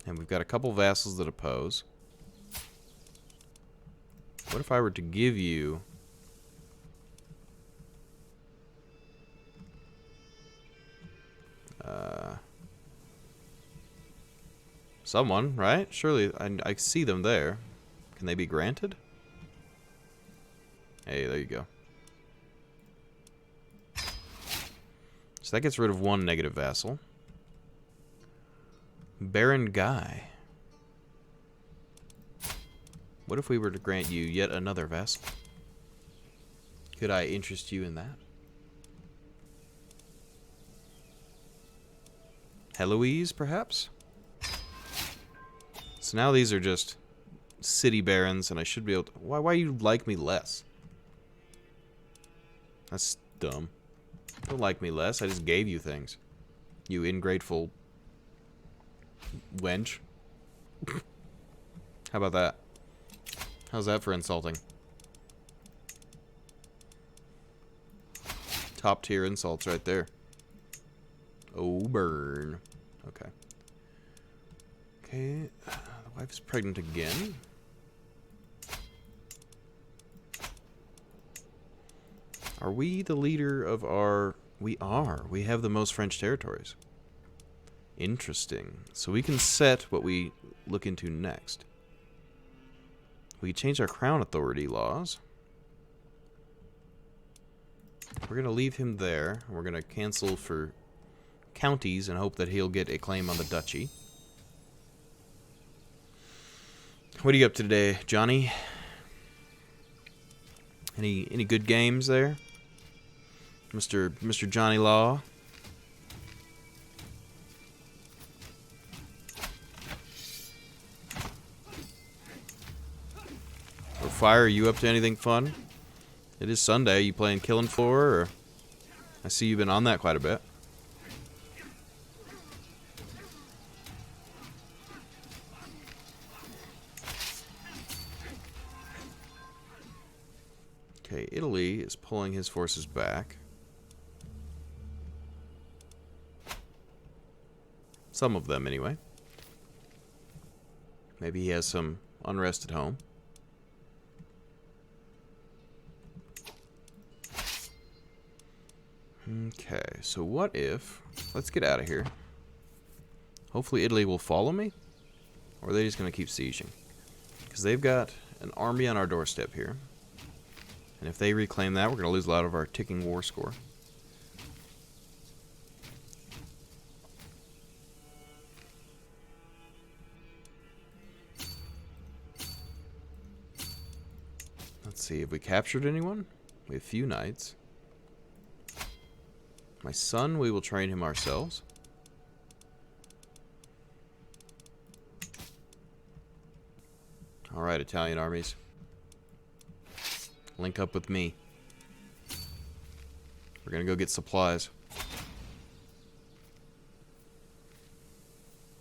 And we've got a couple vassals that oppose. What if I were to give you... someone, right? Surely, I see them there. Can they be granted? Hey, there you go. So that gets rid of one negative vassal. Baron Guy. What if we were to grant you yet another vassal? Could I interest you in that? Heloise, perhaps? So now these are just city barons, and I should be able to... Why you like me less? That's dumb. Don't like me less, I just gave you things. You ingrateful... wench. How about that? How's that for insulting? Top tier insults right there. Oh, burn. Okay. Okay, the wife is pregnant again. Are we the leader of our... We are. We have the most French territories. Interesting. So we can set what we look into next. We change our crown authority laws. We're going to leave him there. We're going to cancel for counties and hope that he'll get a claim on the duchy. What are you up to today, Johnny? Any good games there? Mr. Johnny Law? Or Fire, are you up to anything fun? It is Sunday. You playing Killing Floor? Or I see you've been on that quite a bit. Okay, Italy is pulling his forces back. Some of them, anyway. Maybe he has some unrest at home. Okay, so what if... Let's get out of here. Hopefully Italy will follow me. Or are they just going to keep sieging? Because they've got an army on our doorstep here. And if they reclaim that, we're going to lose a lot of our ticking war score. Let's see, have we captured anyone? We have few knights. My son, we will train him ourselves. Alright, Italian armies. Link up with me. We're gonna go get supplies.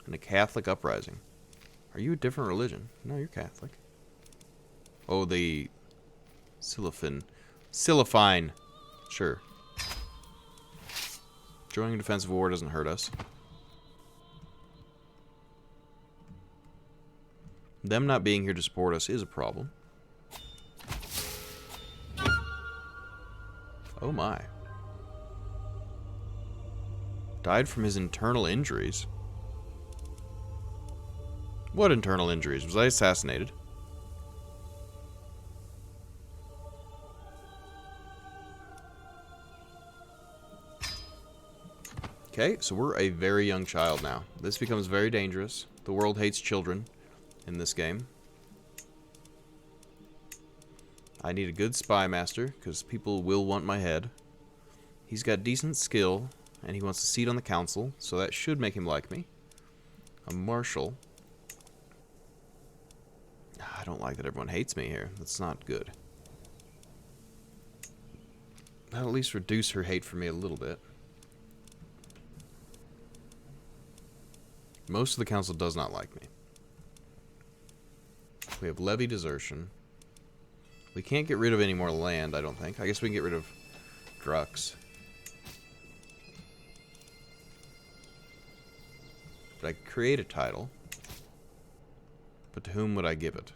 And a Catholic uprising. Are you a different religion? No, you're Catholic. Oh, the Silifine. Sure. Joining a defensive war doesn't hurt us. Them not being here to support us is a problem. Oh my. Died from his internal injuries. What internal injuries? Was I assassinated? Okay, so we're a very young child now. This becomes very dangerous. The world hates children in this game. I need a good spy master, because people will want my head. He's got decent skill, and he wants a seat on the council, so that should make him like me. A marshal. I don't like that everyone hates me here. That's not good. That'll at least reduce her hate for me a little bit. Most of the council does not like me. We have levy desertion. We can't get rid of any more land, I don't think. I guess we can get rid of Drux. But I create a title. But to whom would I give it?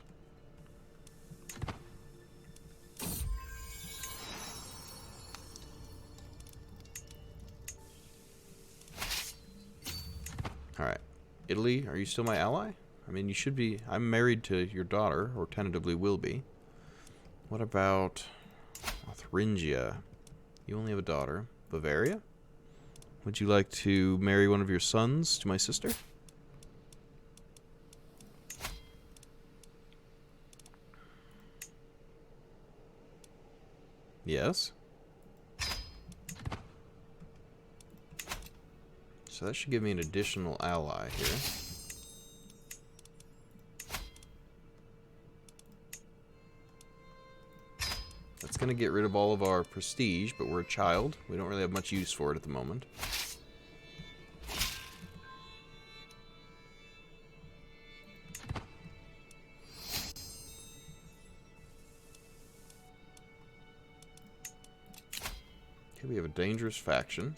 Alright. Italy, are you still my ally? I mean, you should be. I'm married to your daughter, or tentatively will be. What about Thuringia? You only have a daughter. Bavaria? Would you like to marry one of your sons to my sister? Yes. So that should give me an additional ally here. That's going to get rid of all of our prestige, but we're a child. We don't really have much use for it at the moment. Okay, we have a dangerous faction.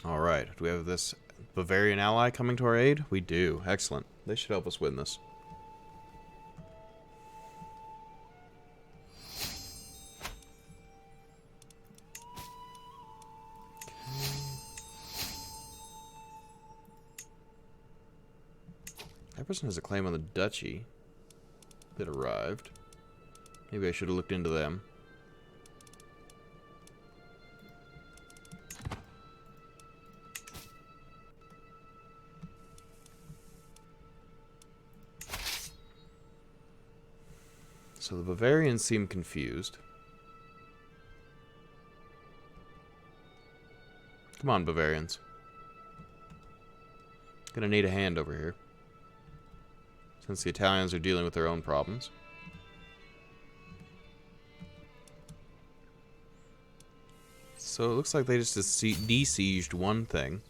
Alright, do we have this Bavarian ally coming to our aid? We do. Excellent. They should help us win this. That person has a claim on the duchy that arrived. Maybe I should have looked into them. So the Bavarians seem confused. Come on, Bavarians. Gonna need a hand over here. Since the Italians are dealing with their own problems. So it looks like they just de-sieged one thing.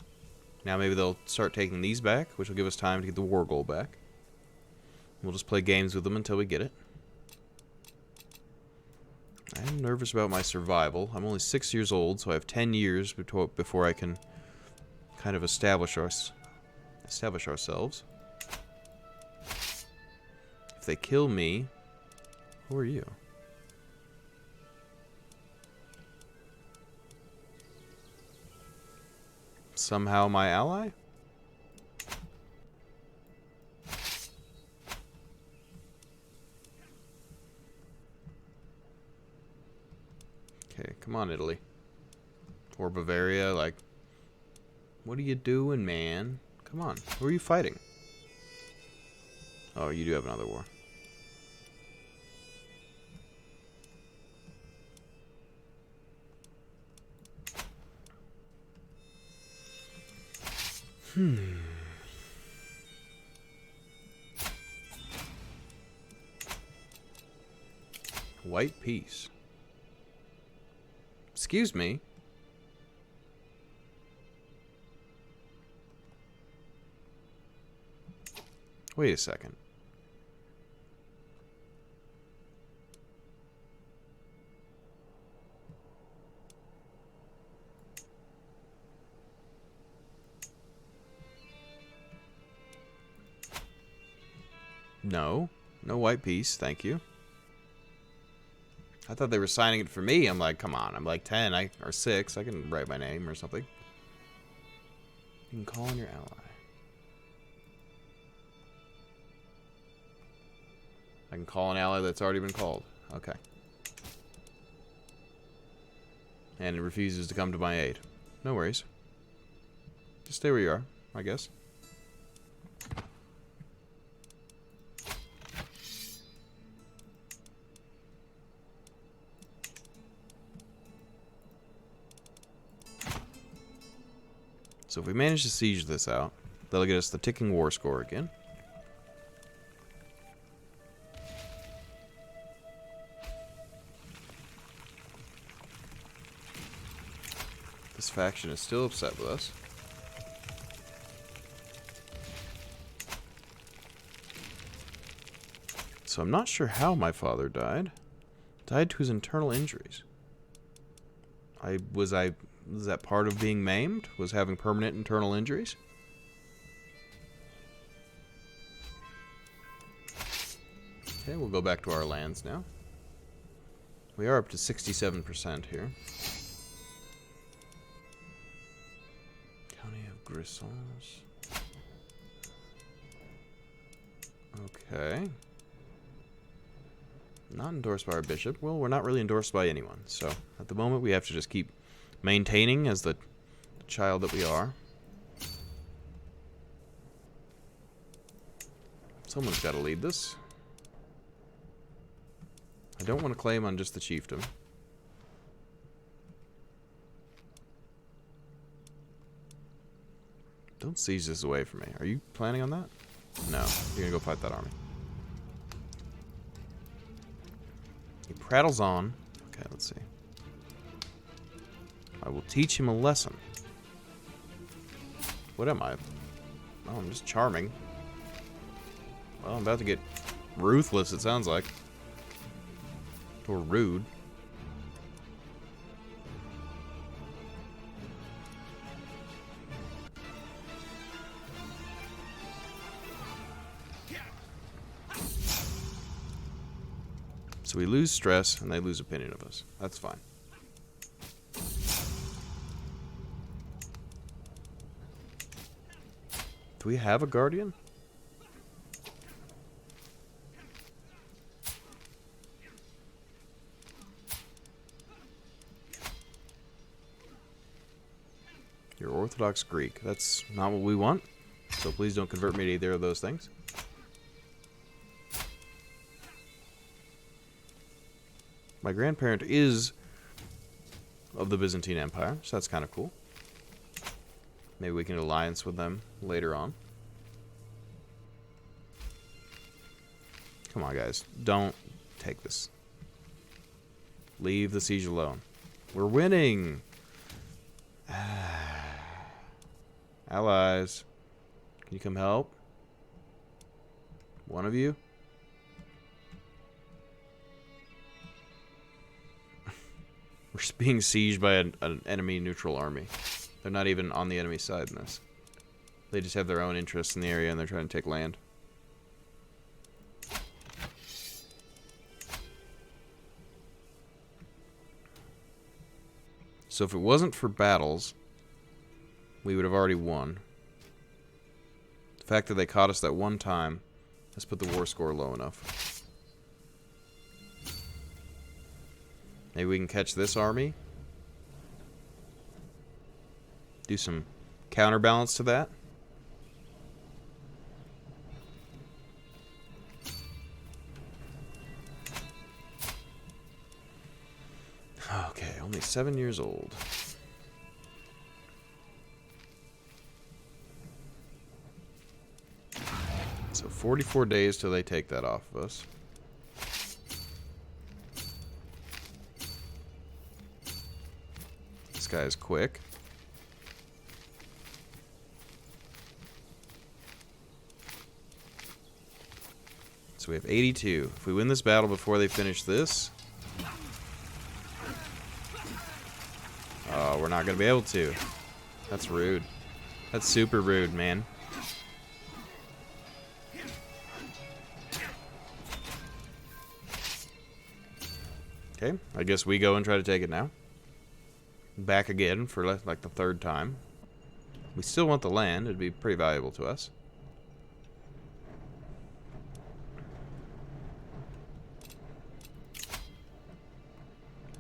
Now maybe they'll start taking these back, which will give us time to get the war goal back. We'll just play games with them until we get it. I am nervous about my survival. I'm only 6 years old, so I have 10 years before I can kind of establish ourselves. If they kill me, who are you? Somehow my ally? Okay, come on, Italy. Or Bavaria, like... What are you doing, man? Come on, who are you fighting? Oh, you do have another war. White peace. Excuse me. Wait a second. No. No white piece, thank you. I thought they were signing it for me. I'm like, come on. I'm like 10 or 6. I can write my name or something. You can call on your ally. I can call an ally that's already been called. Okay. And it refuses to come to my aid. No worries. Just stay where you are, I guess. So if we manage to siege this out, that'll get us the ticking war score again. This faction is still upset with us. So I'm not sure how my father died. Died to his internal injuries. Was that part of being maimed? Was having permanent internal injuries? Okay, we'll go back to our lands now. We are up to 67% here. County of Grissons. Okay. Not endorsed by our bishop. Well, we're not really endorsed by anyone. So, at the moment, we have to just keep maintaining as the child that we are. Someone's got to lead this. I don't want to claim on just the chiefdom. Don't siege this away from me. Are you planning on that? No. You're going to go fight that army. He prattles on. Okay, let's see. I will teach him a lesson. What am I? Oh, I'm just charming. Well, I'm about to get ruthless, it sounds like. Or rude. So we lose stress, and they lose opinion of us. That's fine. Do we have a guardian? You're Orthodox Greek. That's not what we want. So please don't convert me to either of those things. My grandparent is of the Byzantine Empire, so that's kind of cool. Maybe we can alliance with them later on. Come on, guys. Don't take this. Leave the siege alone. We're winning! Allies. Can you come help? One of you? We're being sieged by an enemy neutral army. They're not even on the enemy side in this. They just have their own interests in the area and they're trying to take land. So if it wasn't for battles, we would have already won. The fact that they caught us that one time has put the war score low enough. Maybe we can catch this army. Do some counterbalance to that. Okay, only 7 years old. So 44 days till they take that off of us. This guy is quick. So we have 82. If we win this battle before they finish this... Oh, we're not going to be able to. That's rude. That's super rude, man. Okay, I guess we go and try to take it now. Back again for like the third time. We still want the land. It'd be pretty valuable to us.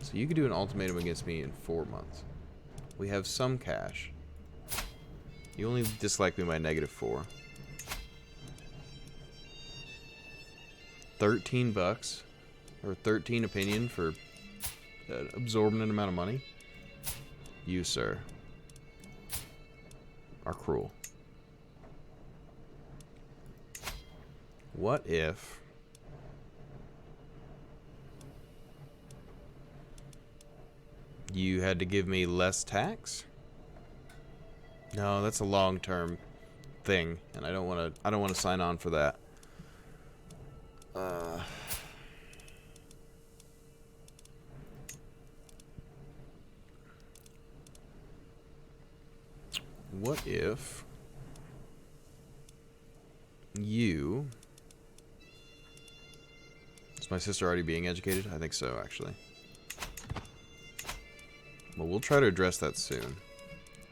So you could do an ultimatum against me in 4 months. We have some cash. You only dislike me by -4. 13 bucks. Or 13 opinion for an absorbent amount of money. You, sir, are cruel. What if... you had to give me less tax? No, that's a long-term thing, and I don't want to sign on for that. What if you... Is my sister already being educated? I think so, actually. Well, we'll try to address that soon.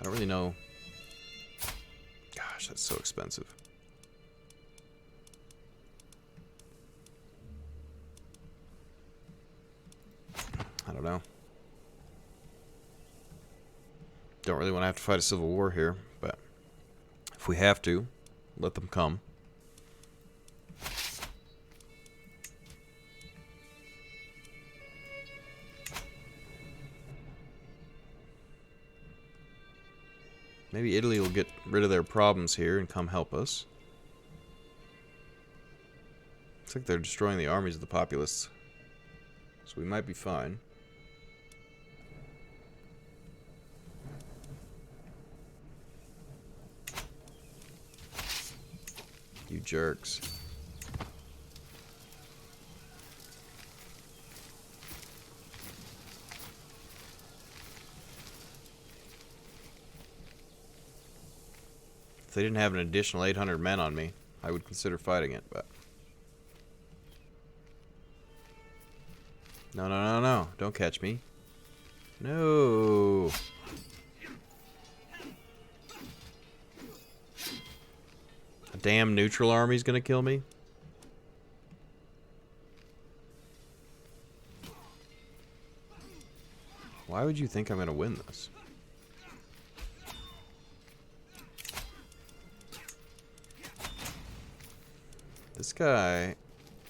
I don't really know. Gosh, that's so expensive. I don't know. Don't really want to have to fight a civil war here, but if we have to, let them come. Maybe Italy will get rid of their problems here and come help us. Looks like they're destroying the armies of the populace, so we might be fine. You jerks. If they didn't have an additional 800 men on me, I would consider fighting it, but... No, no, no, no. Don't catch me. No. A damn neutral army's gonna kill me? Why would you think I'm gonna win this? This guy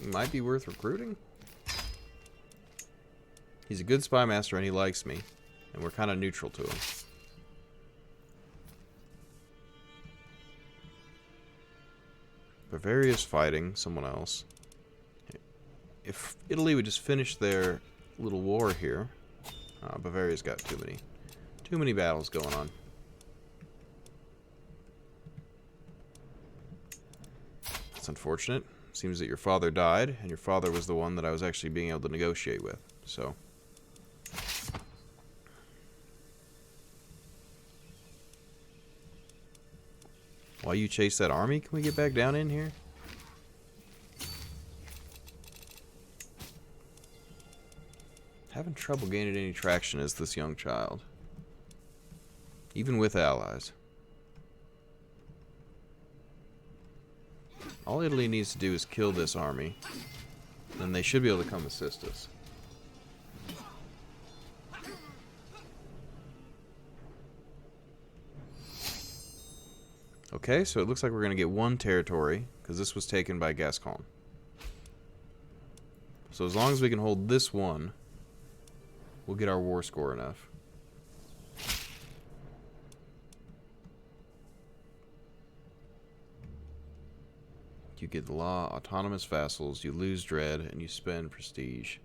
might be worth recruiting. He's a good spy master and he likes me. And we're kind of neutral to him. Bavaria's fighting someone else. If Italy would just finish their little war here. Bavaria's got too many battles going on. That's unfortunate. Seems that your father died, and your father was the one that I was actually being able to negotiate with. So... while you chase that army, can we get back down in here? Having trouble gaining any traction as this young child. Even with allies. All Italy needs to do is kill this army. Then they should be able to come assist us. Okay, so it looks like we're going to get one territory, because this was taken by Gascon. So as long as we can hold this one, we'll get our war score enough. You get the law, autonomous vassals, you lose dread, and you spend prestige.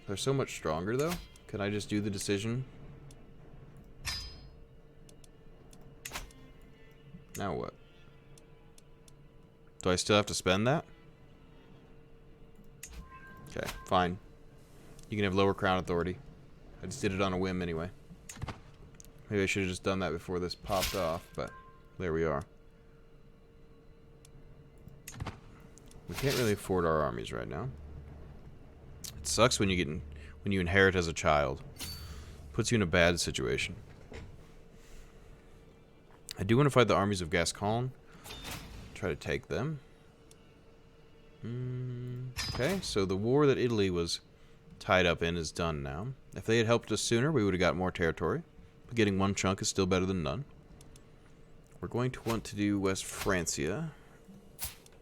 They're so much stronger, though. Can I just do the decision? Now what? Do I still have to spend that? Okay, fine. You can have lower crown authority. I just did it on a whim anyway. Maybe I should have just done that before this popped off, but there we are. We can't really afford our armies right now. It sucks when you inherit as a child. Puts you in a bad situation. I do want to fight the armies of Gascon. Try to take them. Okay, so the war that Italy was tied up in is done now. If they had helped us sooner, we would have got more territory. But getting one chunk is still better than none. We're going to want to do West Francia.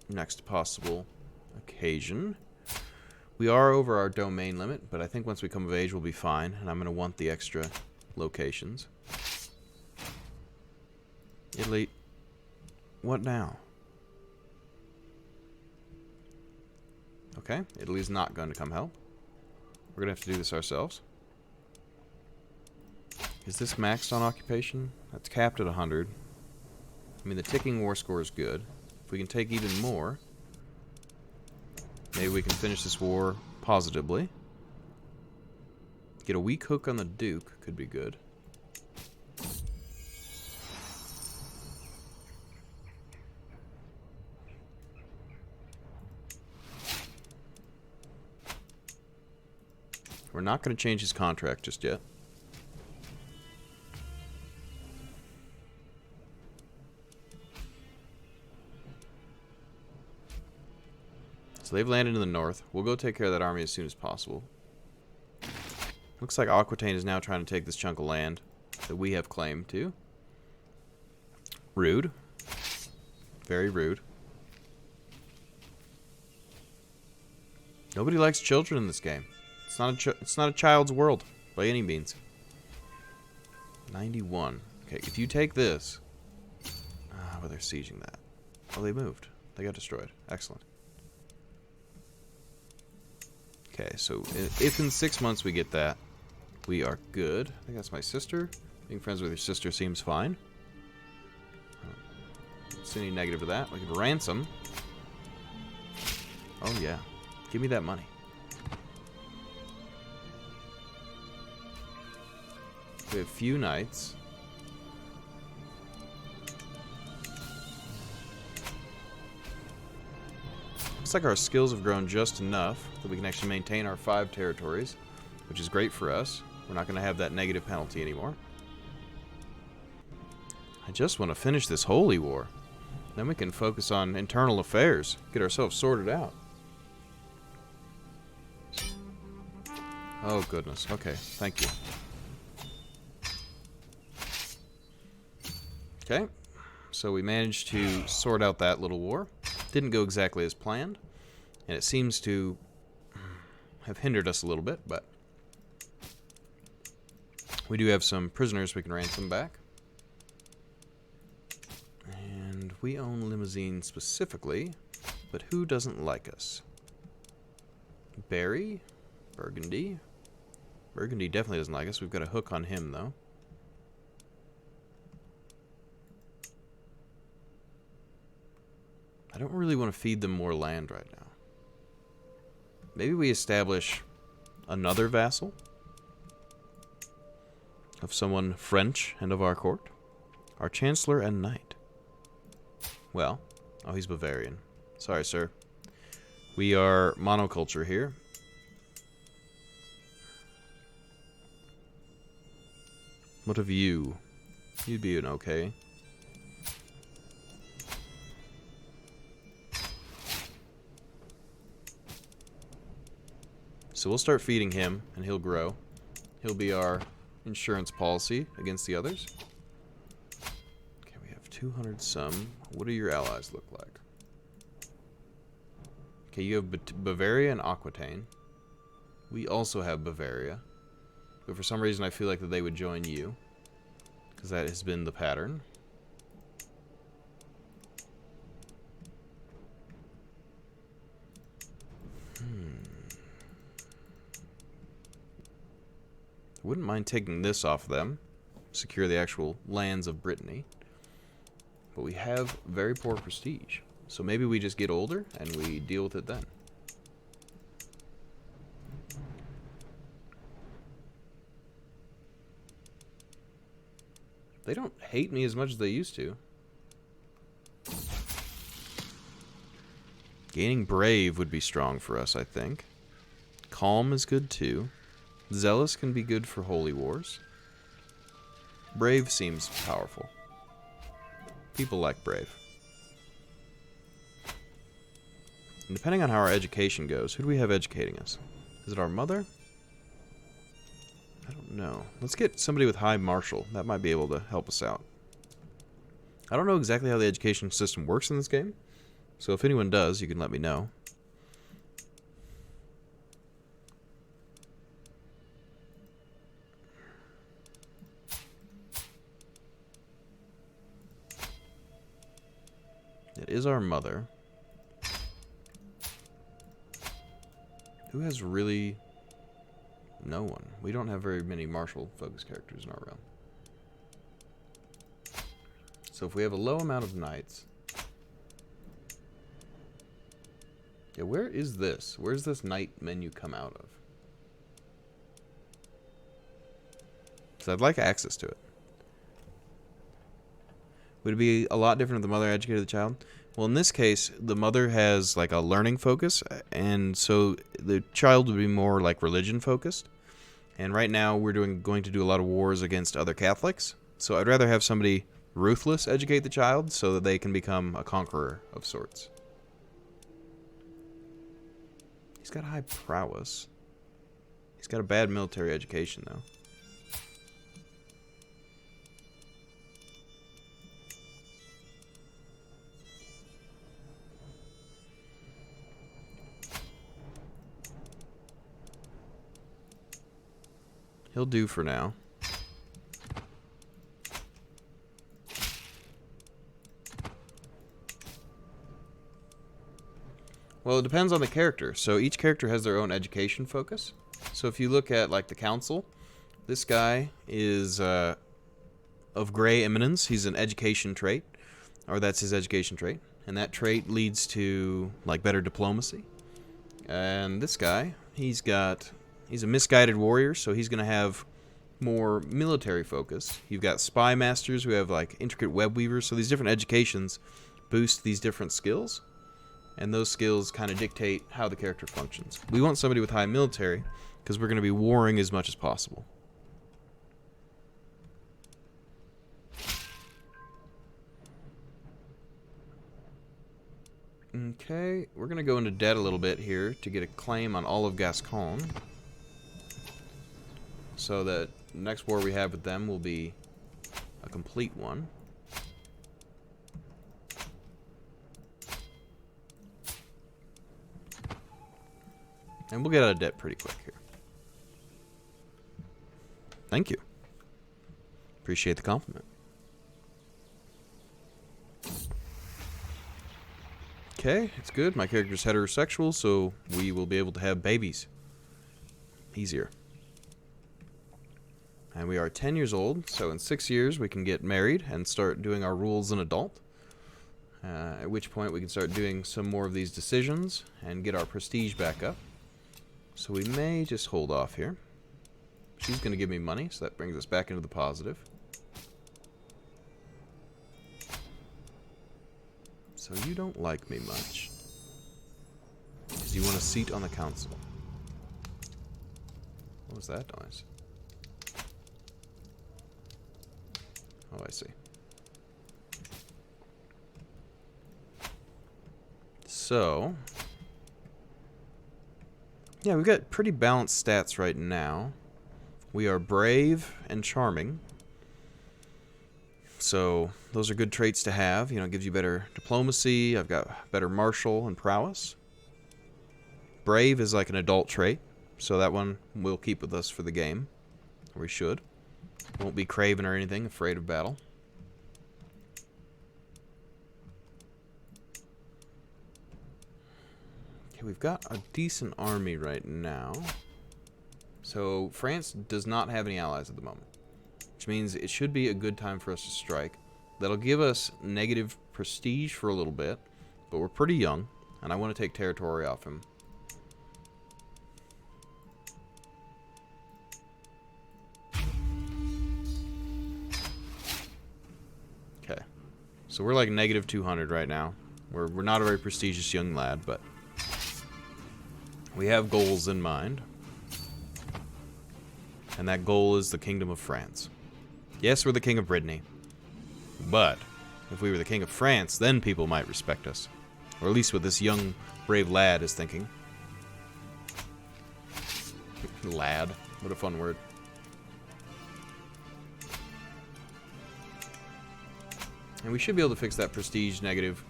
Next possible occasion. We are over our domain limit, but I think once we come of age we'll be fine, and I'm going to want the extra locations. Italy. What now? Okay, Italy's not going to come help. We're going to have to do this ourselves. Is this maxed on occupation? That's capped at 100. I mean, the ticking war score is good. If we can take even more, maybe we can finish this war positively. Get a weak hook on the Duke could be good. We're not going to change his contract just yet. So they've landed in the north. We'll go take care of that army as soon as possible. Looks like Aquitaine is now trying to take this chunk of land that we have claimed to. Rude. Very rude. Nobody likes children in this game. It's not a child's world by any means. 91. Okay, if you take this, well, they're sieging that. Oh, they moved. They got destroyed. Excellent. Okay, so if in 6 months we get that, we are good. I think that's my sister. Being friends with your sister seems fine. Don't see any negative to that. We can ransom. Oh yeah, give me that money. We have few knights. Looks like our skills have grown just enough that we can actually maintain our 5 territories, which is great for us. We're not going to have that negative penalty anymore. I just want to finish this holy war. Then we can focus on internal affairs, get ourselves sorted out. Oh goodness, okay, thank you. Okay, so we managed to sort out that little war. Didn't go exactly as planned, and it seems to have hindered us a little bit, but we do have some prisoners we can ransom back. And we own Limousine specifically, but who doesn't like us? Berry? Burgundy? Burgundy definitely doesn't like us. We've got a hook on him, though. I don't really want to feed them more land right now. Maybe we establish another vassal of someone French and of our court. Our chancellor and knight. Well, oh, he's Bavarian. Sorry, sir. We are monoculture here. What of you? You'd be an okay. So we'll start feeding him, and he'll grow. He'll be our insurance policy against the others. Okay, we have 200 some. What do your allies look like? Okay, you have Bavaria and Aquitaine. We also have Bavaria. But for some reason I feel like that they would join you, because that has been the pattern. Wouldn't mind taking this off them. Secure the actual lands of Brittany. But we have very poor prestige. So maybe we just get older and we deal with it then. They don't hate me as much as they used to. Gaining brave would be strong for us, I think. Calm is good too. Zealous can be good for holy wars. Brave seems powerful. People like brave. And depending on how our education goes, who do we have educating us? Is it our mother? I don't know. Let's get somebody with high martial. That might be able to help us out. I don't know exactly how the education system works in this game, so if anyone does, you can let me know. It is our mother. Who has really... No one. We don't have very many martial focus characters in our realm. So if we have a low amount of knights... Yeah, where is this? Where's this knight menu come out of? So I'd like access to it. Would it be a lot different if the mother educated the child? Well, in this case, the mother has like a learning focus, and so the child would be more like religion focused. And right now, we're going to do a lot of wars against other Catholics. So I'd rather have somebody ruthless educate the child so that they can become a conqueror of sorts. He's got high prowess. He's got a bad military education, though. He'll do for now. Well, it depends on the character. So each character has their own education focus. So if you look at like the council, this guy is of gray eminence. He's an education trait, or that's his education trait, and that trait leads to like better diplomacy. And this guy, he's a misguided warrior, so he's going to have more military focus. You've got spy masters who have like intricate web weavers, so these different educations boost these different skills, and those skills kind of dictate how the character functions. We want somebody with high military because we're going to be warring as much as possible. Okay, we're going to go into debt a little bit here to get a claim on all of Gascon, so that the next war we have with them will be a complete one. And we'll get out of debt pretty quick here. Thank you. Appreciate the compliment. Okay, it's good. My character's heterosexual, so we will be able to have babies easier. And we are 10 years old, so in 6 years we can get married and start doing our rules as an adult. At which point we can start doing some more of these decisions and get our prestige back up. So we may just hold off here. She's going to give me money, so that brings us back into the positive. So you don't like me much, because you want a seat on the council. What was that noise? Oh, I see. So, yeah, we've got pretty balanced stats right now. We are brave and charming. So, those are good traits to have. You know, it gives you better diplomacy. I've got better martial and prowess. Brave is like an adult trait, so that one we'll keep with us for the game. Or we should. Won't be craven or anything, afraid of battle. Okay, we've got a decent army right now. So France does not have any allies at the moment, which means it should be a good time for us to strike. That'll give us negative prestige for a little bit, but we're pretty young, and I want to take territory off him. Okay. So we're like negative 200 right now. We're not a very prestigious young lad, but we have goals in mind. And that goal is the Kingdom of France. Yes, we're the King of Brittany. But if we were the King of France, then people might respect us. Or at least what this young, brave lad is thinking. Lad. What a fun word. And we should be able to fix that prestige negative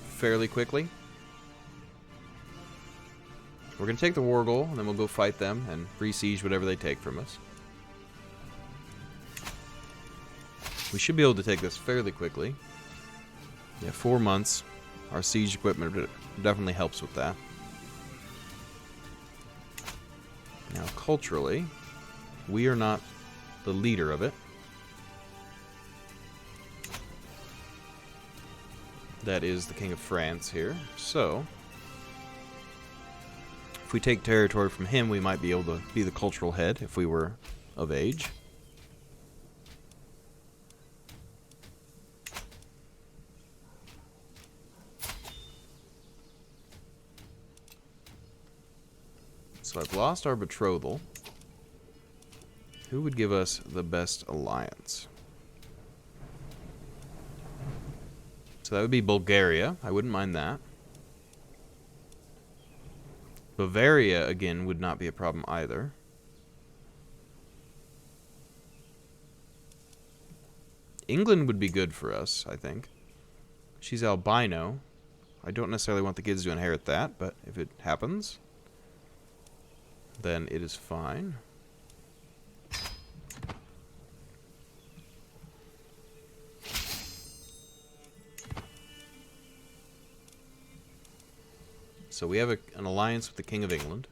fairly quickly. We're going to take the war goal, and then we'll go fight them and re-siege whatever they take from us. We should be able to take this fairly quickly. Yeah, 4 months. Our siege equipment definitely helps with that. Now, culturally, we are not the leader of it. That is the King of France here. So, if we take territory from him, we might be able to be the cultural head if we were of age. So I've lost our betrothal. Who would give us the best alliance? So that would be Bulgaria. I wouldn't mind that. Bavaria, again, would not be a problem either. England would be good for us, I think. She's albino. I don't necessarily want the kids to inherit that, but if it happens, then it is fine. So we have an alliance with the King of England.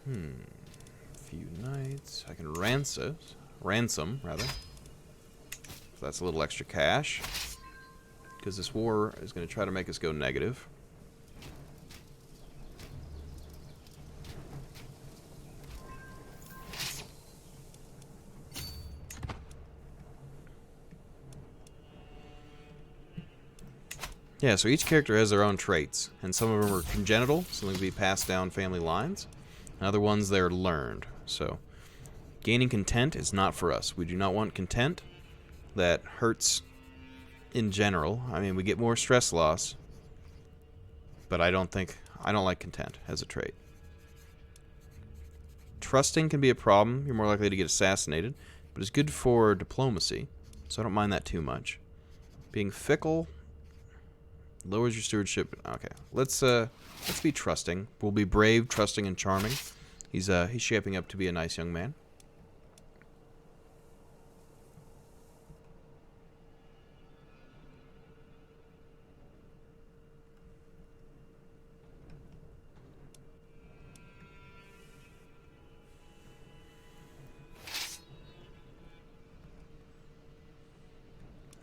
A few knights. I can ransom, rather. So that's a little extra cash. Because this war is going to try to make us go negative. Yeah, so each character has their own traits, and some of them are congenital, so they can be passed down family lines, and other ones they're learned. So, gaining content is not for us. We do not want content. That hurts in general. I mean, we get more stress loss, but I don't like content as a trait. Trusting can be a problem. You're more likely to get assassinated, but it's good for diplomacy, so I don't mind that too much. Being fickle lowers your stewardship. Okay, let's be trusting. We'll be brave, trusting, and charming. He's shaping up to be a nice young man.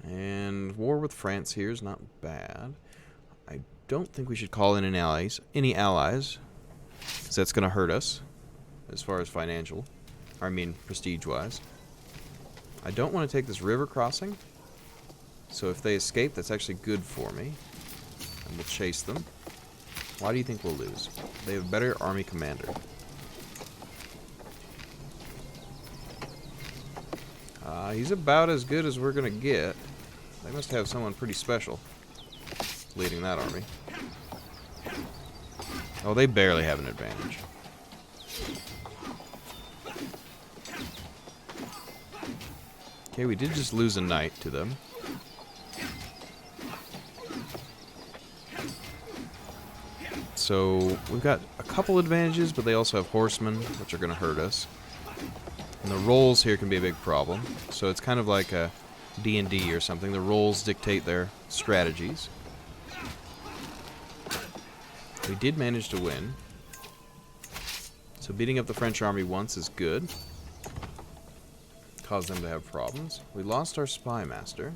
And war with France here is not bad. I don't think we should call in any allies, because that's going to hurt us as far as prestige-wise. I don't want to take this river crossing, so if they escape, that's actually good for me. And we'll chase them. Why do you think we'll lose? They have a better army commander. He's about as good as we're going to get. They must have someone pretty special leading that army. Oh, they barely have an advantage. Okay, we did just lose a knight to them. So, we've got a couple advantages, but they also have horsemen, which are going to hurt us. And the rolls here can be a big problem. So it's kind of like a D&D or something. The rolls dictate their strategies. We did manage to win. So beating up the French army once is good. cause them to have problems. We lost our spy master.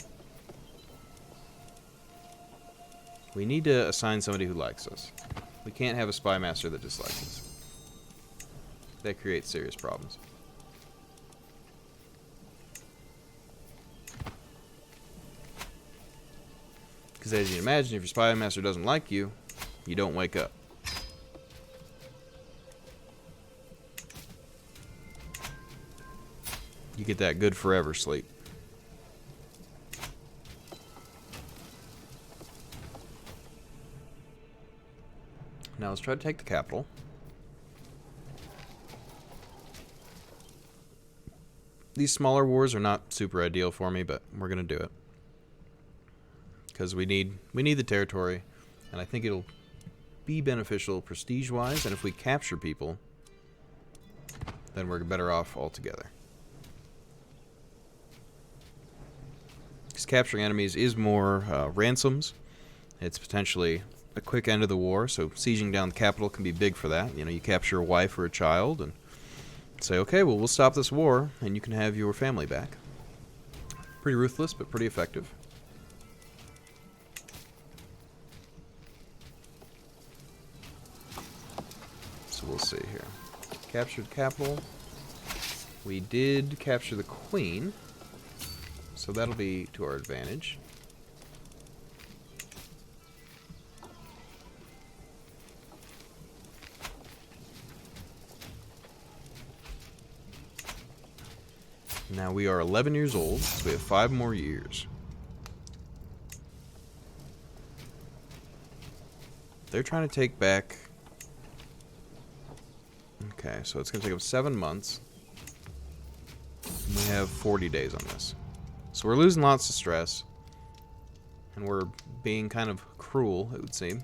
We need to assign somebody who likes us. We can't have a spy master that dislikes us. That creates serious problems. Because as you can imagine, if your spy master doesn't like you, you don't wake up. You get that good forever sleep. Now let's try to take the capital. These smaller wars are not super ideal for me, but we're gonna do it. Because we need the territory, and I think it'll be beneficial prestige-wise, and if we capture people, then we're better off altogether. Because capturing enemies is more ransoms. It's potentially a quick end of the war, so sieging down the capital can be big for that. You know, you capture a wife or a child and say, okay, well, we'll stop this war, and you can have your family back. Pretty ruthless, but pretty effective. So we'll see here. Captured capital. We did capture the queen, so that'll be to our advantage. Now we are 11 years old, so we have 5 more years. They're trying to take back... Okay, so it's going to take them 7 months. And we have 40 days on this. So we're losing lots of stress. And we're being kind of cruel, it would seem.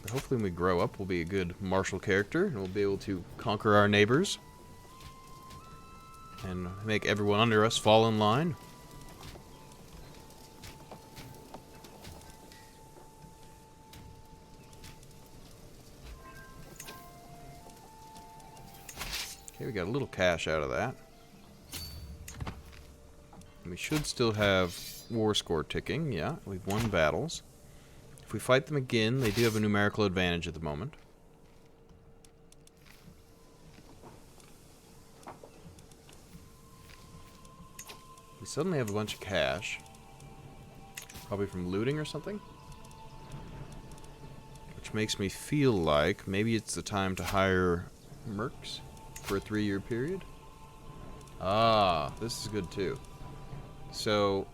But hopefully when we grow up, we'll be a good martial character. And we'll be able to conquer our neighbors. And make everyone under us fall in line. Okay, we got a little cash out of that. And we should still have war score ticking. Yeah, we've won battles. If we fight them again, they do have a numerical advantage at the moment. We suddenly have a bunch of cash. Probably from looting or something. Which makes me feel like maybe it's the time to hire mercs for a 3-year period. Ah, this is good too. So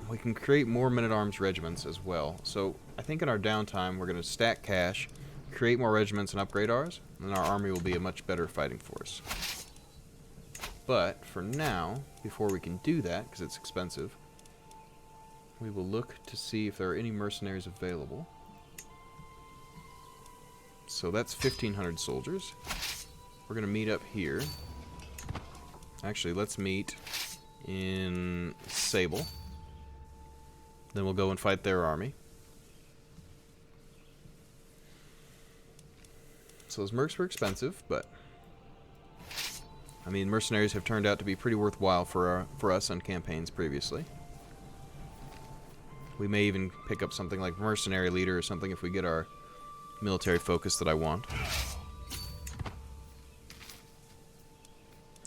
we can create more men-at-arms regiments as well. So I think in our downtime we're going to stack cash, create more regiments and upgrade ours, and our army will be a much better fighting force. But for now, before we can do that, because it's expensive, we will look to see if there are any mercenaries available. So that's 1,500 soldiers. We're going to meet up here. Actually, let's meet in Sable. Then we'll go and fight their army. So those mercs were expensive, but I mean, mercenaries have turned out to be pretty worthwhile for us on campaigns previously. We may even pick up something like mercenary leader or something if we get our military focus that I want.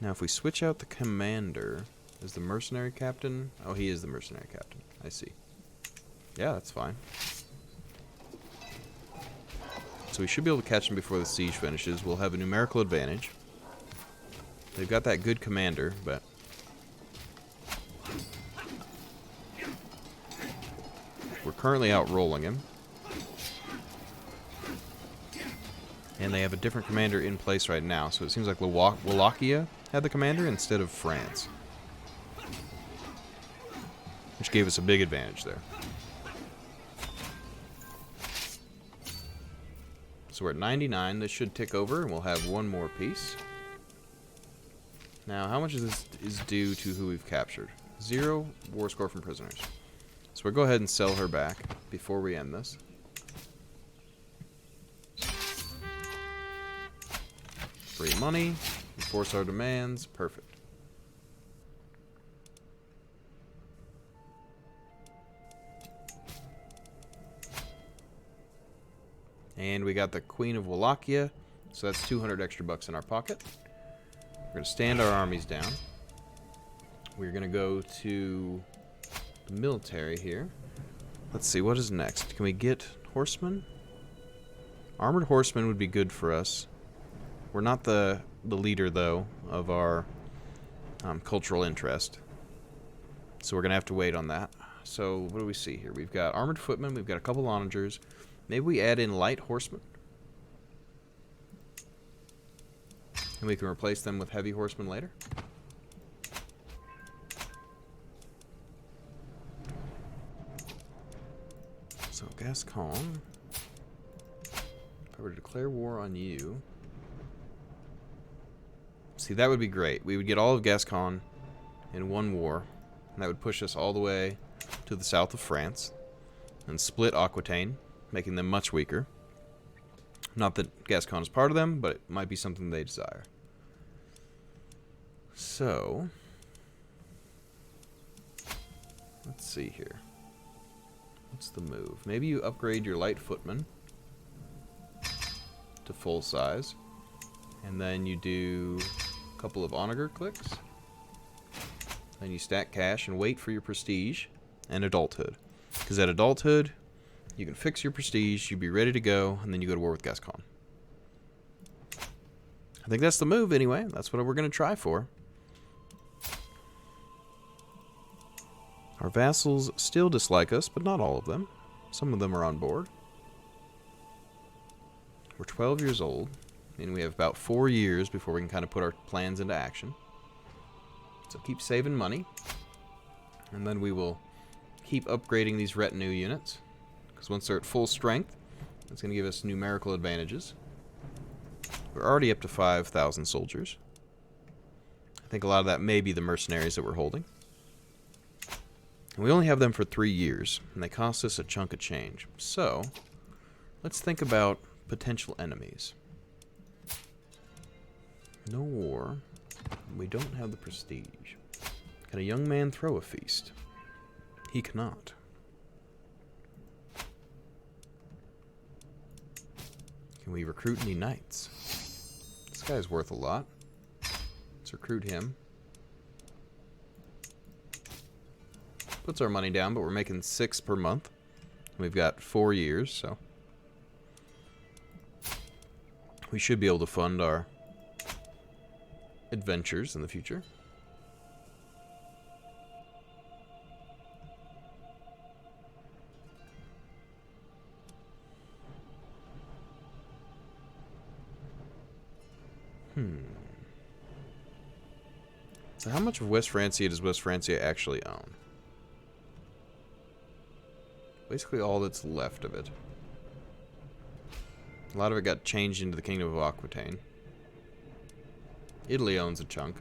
Now, if we switch out the commander, is the mercenary captain? Oh, he is the mercenary captain. I see. Yeah, that's fine. So we should be able to catch them before the siege finishes. We'll have a numerical advantage. They've got that good commander, but we're currently outrolling him. And they have a different commander in place right now, so it seems like Wallachia had the commander instead of France. Which gave us a big advantage there. So we're at 99. This should tick over, and we'll have one more piece. Now, how much of this is due to who we've captured? 0 war score from prisoners. So we'll go ahead and sell her back before we end this. Free money. Enforce our demands. Perfect. And we got the Queen of Wallachia. So that's 200 extra bucks in our pocket. We're going to stand our armies down. We're going to go to the military here. Let's see, what is next? Can we get horsemen? Armored horsemen would be good for us. We're not the leader, though, of our cultural interest. So we're going to have to wait on that. So what do we see here? We've got armored footmen. We've got a couple onagers. Maybe we add in light horsemen. And we can replace them with heavy horsemen later. So Gascon. If I were to declare war on you... See, that would be great. We would get all of Gascon in one war. And that would push us all the way to the south of France. And split Aquitaine, making them much weaker. Not that Gascon is part of them, but it might be something they desire. So... let's see here. What's the move? Maybe you upgrade your light footman to full size. And then you do a couple of onager clicks. Then you stack cash and wait for your prestige and adulthood. Because at adulthood, you can fix your prestige, you'd be ready to go, and then you go to war with Gascon. I think that's the move anyway. That's what we're going to try for. Our vassals still dislike us, but not all of them. Some of them are on board. We're 12 years old, and we have about 4 years before we can kind of put our plans into action. So keep saving money, and then we will keep upgrading these retinue units, because once they're at full strength, it's going to give us numerical advantages. We're already up to 5,000 soldiers. I think a lot of that may be the mercenaries that we're holding. And we only have them for 3 years, and they cost us a chunk of change. So, let's think about potential enemies. No war. We don't have the prestige. Can a young man throw a feast? He cannot. Can we recruit any knights? This guy's worth a lot. Let's recruit him. Puts our money down, but we're making 6 per month. We've got 4 years, so we should be able to fund our adventures in the future. So how much of West Francia does West Francia actually own? Basically all that's left of it. A lot of it got changed into the Kingdom of Aquitaine. Italy owns a chunk.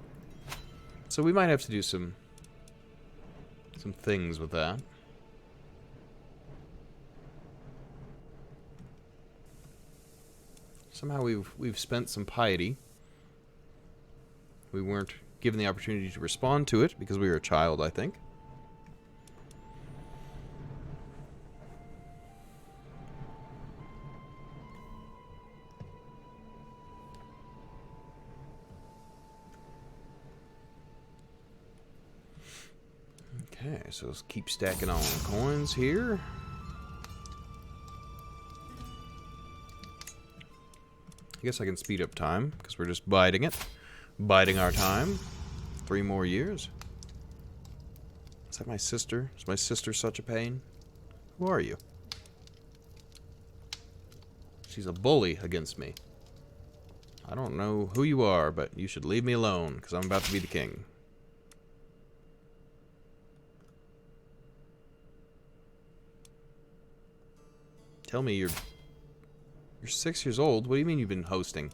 So we might have to do some things with that. Somehow we've spent some piety. We weren't given the opportunity to respond to it because we were a child, I think. Okay, so let's keep stacking on coins here. I guess I can speed up time because we're just biding it. Biding our time. 3 more years. Is that my sister? Is my sister such a pain? Who are you? She's a bully against me. I don't know who you are, but you should leave me alone because I'm about to be the king. Tell me you're 6 years old. What do you mean you've been hosting?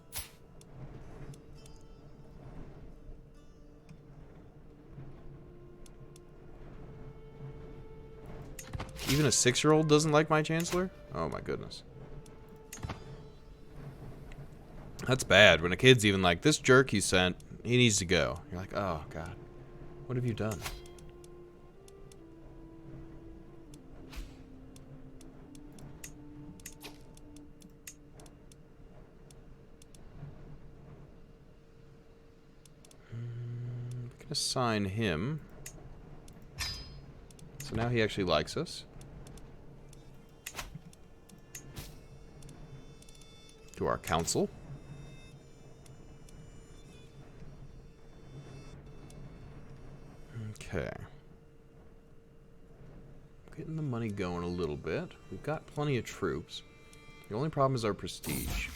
Even a 6-year-old doesn't like my chancellor? Oh my goodness. That's bad. When a kid's even like, this jerk you sent, he needs to go. You're like, oh, God. What have you done? We can assign him. So now he actually likes us. To our council. Okay. Getting the money going a little bit. We've got plenty of troops. The only problem is our prestige.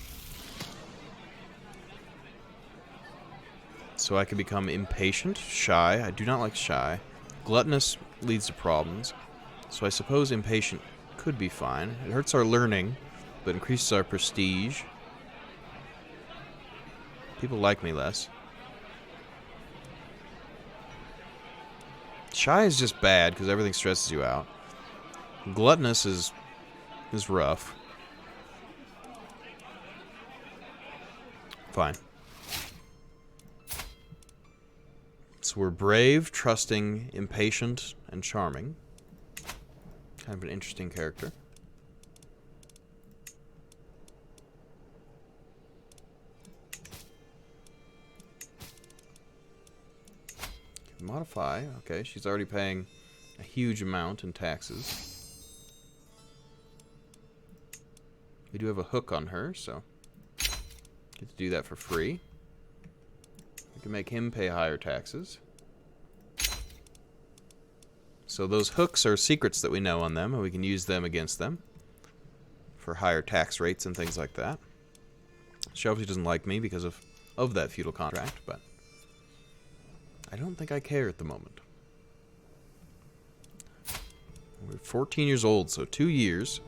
So I could become impatient, shy. I do not like shy. Gluttonous leads to problems. So I suppose impatient could be fine. It hurts our learning, but increases our prestige. People like me less. Shy is just bad because everything stresses you out. Gluttonous is rough. Fine. So we're brave, trusting, impatient, and charming. Kind of an interesting character. Modify. Okay, she's already paying a huge amount in taxes. We do have a hook on her, so get to do that for free. We can make him pay higher taxes. So those hooks are secrets that we know on them, and we can use them against them for higher tax rates and things like that. She obviously doesn't like me because of that feudal contract, but I don't think I care at the moment. We're 14 years old, so 2 years.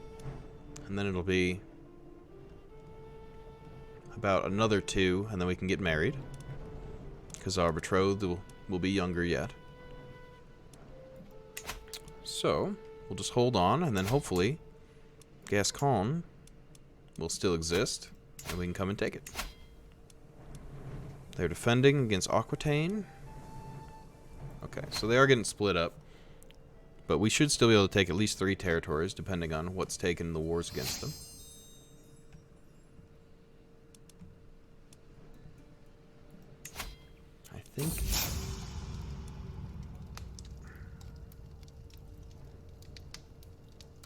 And then it'll be about another 2, and then we can get married. Because our betrothed will be younger yet. So, we'll just hold on, and then hopefully Gascon will still exist, and we can come and take it. They're defending against Aquitaine. Okay, so they are getting split up. But we should still be able to take at least 3 territories, depending on what's taken in the wars against them. I think...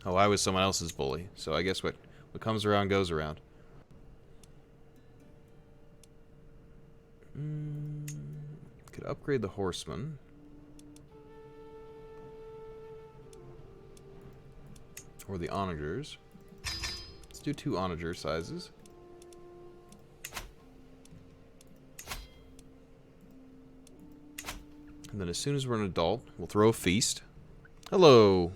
Oh, I was someone else's bully, so I guess what comes around goes around. Could upgrade the horseman. Or the onagers. Let's do 2 onager sizes. And then as soon as we're an adult, we'll throw a feast. Hello!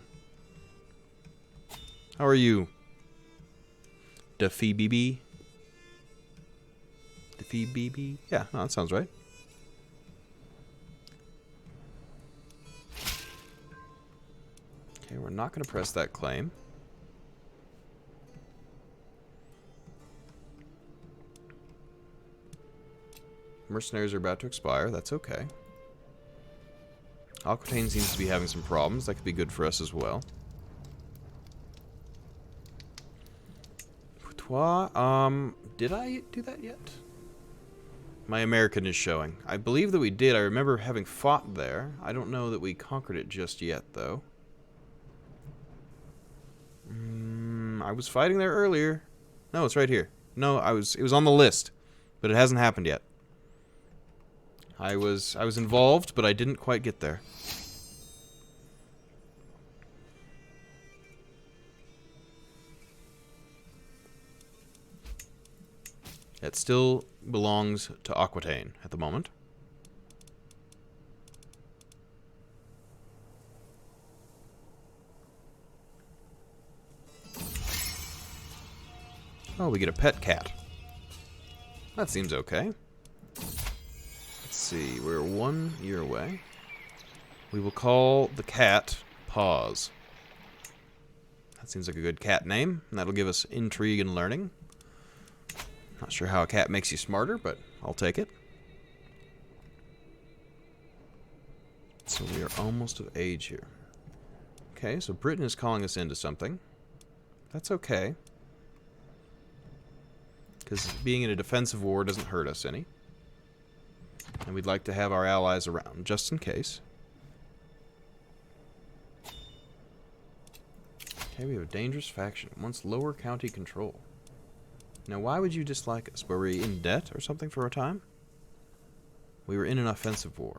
How are you? Duffy BB? Duffy BB? Yeah, no, that sounds right. Okay, we're not going to press that claim. Mercenaries are about to expire. That's okay. Aquitaine seems to be having some problems. That could be good for us as well. Poutois, did I do that yet? My American is showing. I believe that we did. I remember having fought there. I don't know that we conquered it just yet, though. I was fighting there earlier. No, it's right here. No, it was on the list, but it hasn't happened yet. I was involved, but I didn't quite get there. It still belongs to Aquitaine at the moment. Oh, we get a pet cat. That seems okay. Let's see, we're 1 year away. We will call the cat Paws. That seems like a good cat name, and that'll give us intrigue and learning. Not sure how a cat makes you smarter, but I'll take it. So we are almost of age here. Okay, so Britain is calling us into something. That's okay. Because being in a defensive war doesn't hurt us any. And we'd like to have our allies around, just in case. Okay, we have a dangerous faction. Wants lower county control. Now, why would you dislike us? Were we in debt or something for a time? We were in an offensive war.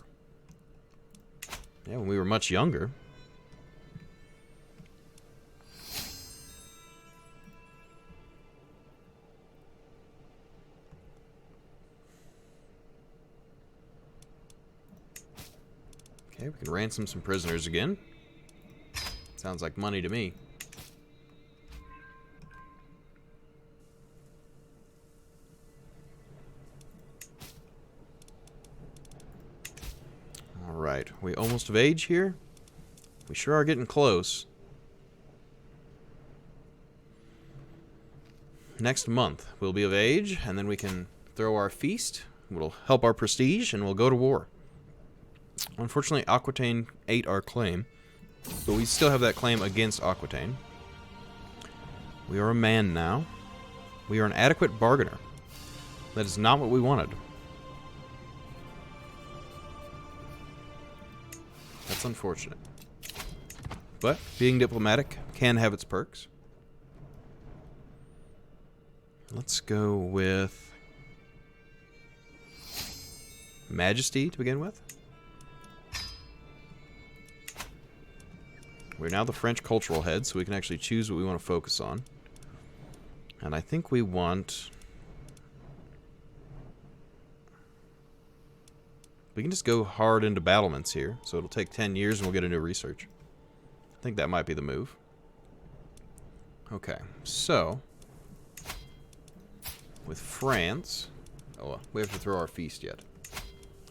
Yeah, when we were much younger. Okay, we can ransom some prisoners again. Sounds like money to me. Alright, we almost of age here? We sure are getting close. Next month we'll be of age, and then we can throw our feast. It'll help our prestige, and we'll go to war. Unfortunately, Aquitaine ate our claim, but we still have that claim against Aquitaine. We are a man now. We are an adequate bargainer. That is not what we wanted. That's unfortunate. But being diplomatic can have its perks. Let's go with Majesty to begin with. We're now the French cultural head, so we can actually choose what we want to focus on. And I think we want... We can just go hard into battlements here, so it'll take 10 years and we'll get into research. I think that might be the move. Okay, so... With France... Oh, well, we have to throw our feast yet.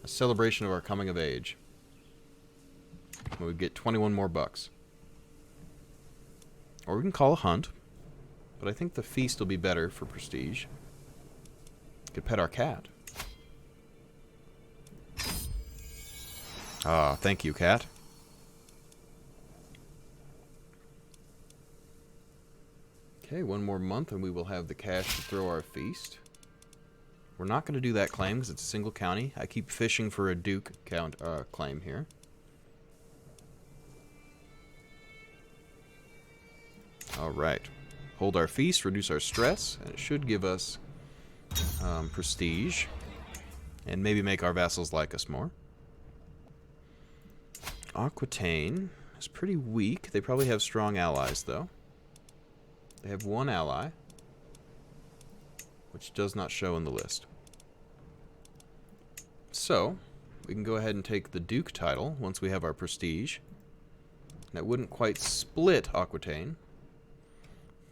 A celebration of our coming of age. We would get 21 more bucks. Or we can call a hunt. But I think the feast will be better for prestige. Could pet our cat. Ah, thank you, cat. Okay, one more month and we will have the cash to throw our feast. We're not going to do that claim because it's a single county. I keep fishing for a duke claim here. Alright. Hold our feast, reduce our stress, and it should give us prestige. And maybe make our vassals like us more. Aquitaine is pretty weak. They probably have strong allies, though. They have one ally, which does not show in the list. So, we can go ahead and take the Duke title once we have our prestige. That wouldn't quite split Aquitaine,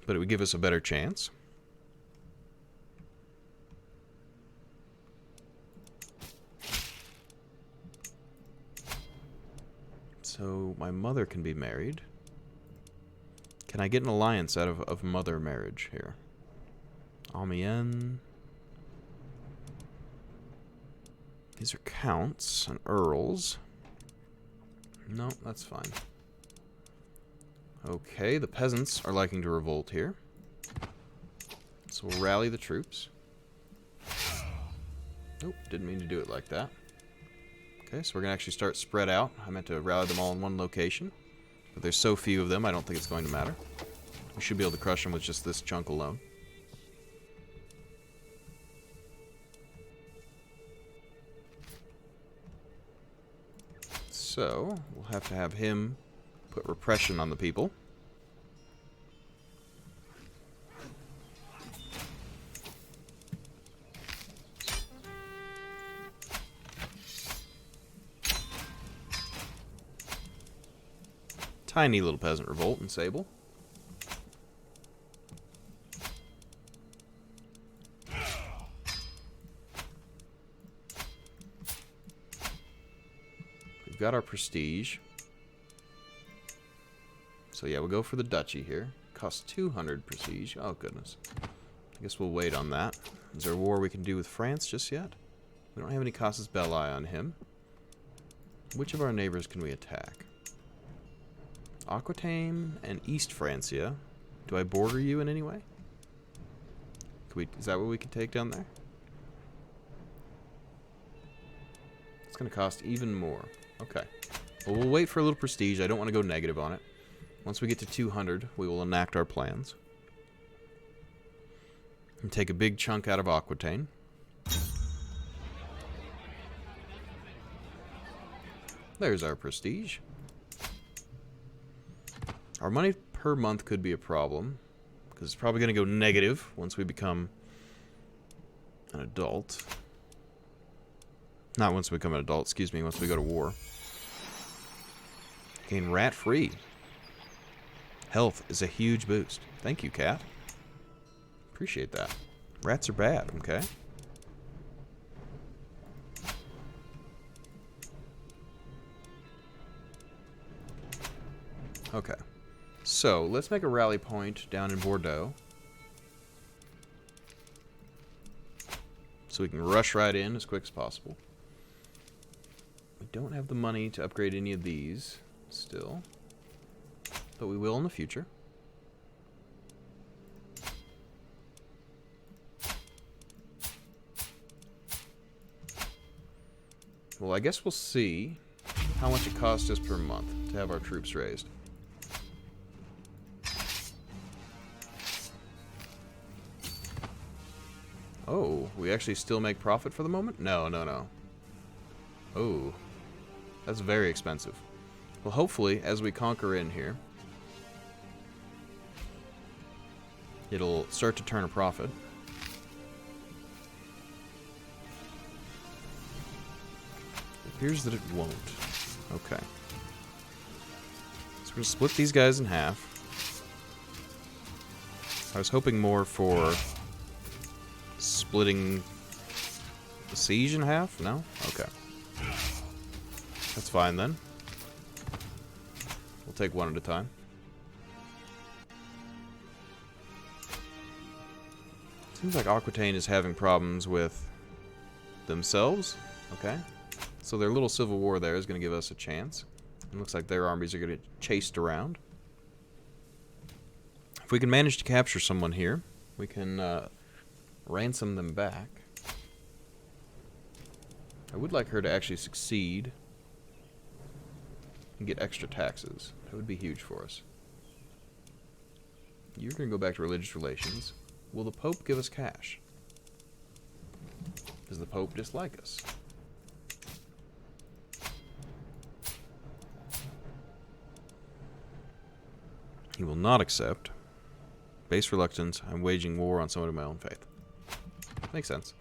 but it would give us a better chance. So, my mother can be married. Can I get an alliance out of mother marriage here? Amiens. These are counts and earls. No, that's fine. Okay, the peasants are liking to revolt here. So we'll rally the troops. Nope, didn't mean to do it like that. Okay, so we're going to actually start spread out. I meant to rally them all in one location. But there's so few of them, I don't think it's going to matter. We should be able to crush them with just this chunk alone. So, we'll have to have him put repression on the people. Tiny little peasant revolt in Sable. We've got our prestige. So yeah, we'll go for the duchy here. Costs 200 prestige. Oh goodness. I guess we'll wait on that. Is there a war we can do with France just yet? We don't have any casus belli on him. Which of our neighbors can we attack? Aquitaine and East Francia. Do I border you in any way? Is that what we could take down there? It's going to cost even more. Okay. Well, we'll wait for a little prestige. I don't want to go negative on it. Once we get to 200, we will enact our plans. And take a big chunk out of Aquitaine. There's our prestige. Our money per month could be a problem, because it's probably going to go negative once we become an adult. Not once we become an adult, excuse me, once we go to war. Gain rat-free. Health is a huge boost. Thank you, cat. Appreciate that. Rats are bad, okay? Okay. So, let's make a rally point down in Bordeaux. So we can rush right in as quick as possible. We don't have the money to upgrade any of these still. But we will in the future. Well, I guess we'll see how much it costs us per month to have our troops raised. Oh, we actually still make profit for the moment? No, no, no. Oh, that's very expensive. Well, hopefully, as we conquer in here, it'll start to turn a profit. It appears that it won't. Okay. So we're going to split these guys in half. I was hoping more for splitting the siege in half? No? Okay. That's fine then. We'll take one at a time. Seems like Aquitaine is having problems with themselves. Okay. So their little civil war there is going to give us a chance. It looks like their armies are going to get chased around. If we can manage to capture someone here, we can ransom them back. I would like her to actually succeed and get extra taxes. That would be huge for us. You're going to go back to religious relations. Will the Pope give us cash? Does the Pope dislike us? He will not accept. Base reluctance. I'm waging war on someone of my own faith. Makes sense.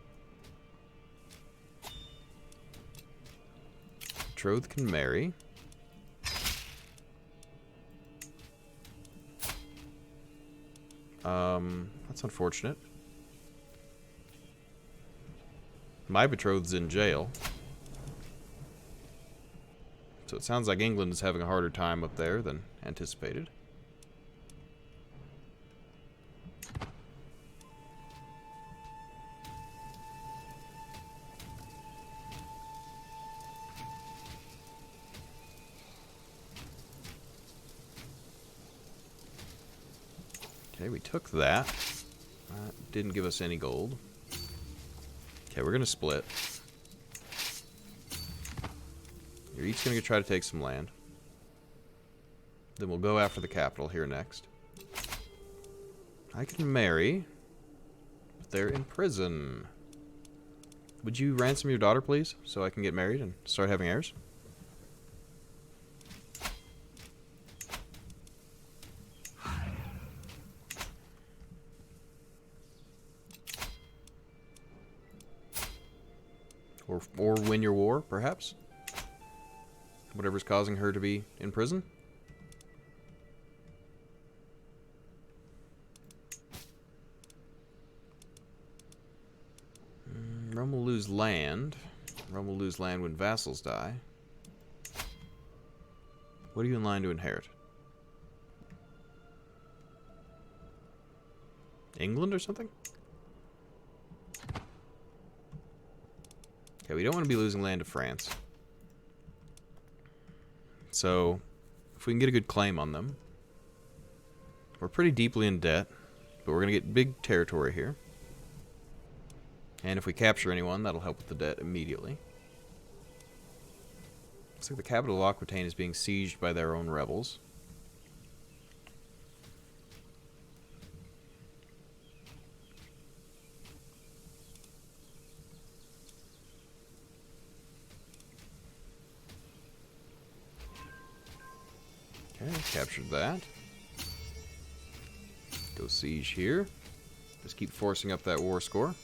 Betrothed can marry. That's unfortunate. My betrothed's in jail. So it sounds like England is having a harder time up there than anticipated. Okay, we took that. That didn't give us any gold. Okay, we're going to split. You're each going to try to take some land. Then we'll go after the capital here next. I can marry, but they're in prison. Would you ransom your daughter, please, so I can get married and start having heirs? Or win your war, perhaps? Whatever's causing her to be in prison? Rome will lose land. Rome will lose land when vassals die. What are you in line to inherit? England or something? Okay, we don't want to be losing land to France. So, if we can get a good claim on them. We're pretty deeply in debt, but we're going to get big territory here. And if we capture anyone, that'll help with the debt immediately. Looks like the capital of Aquitaine is being sieged by their own rebels. Okay, captured that. Go siege here. Just keep forcing up that war score.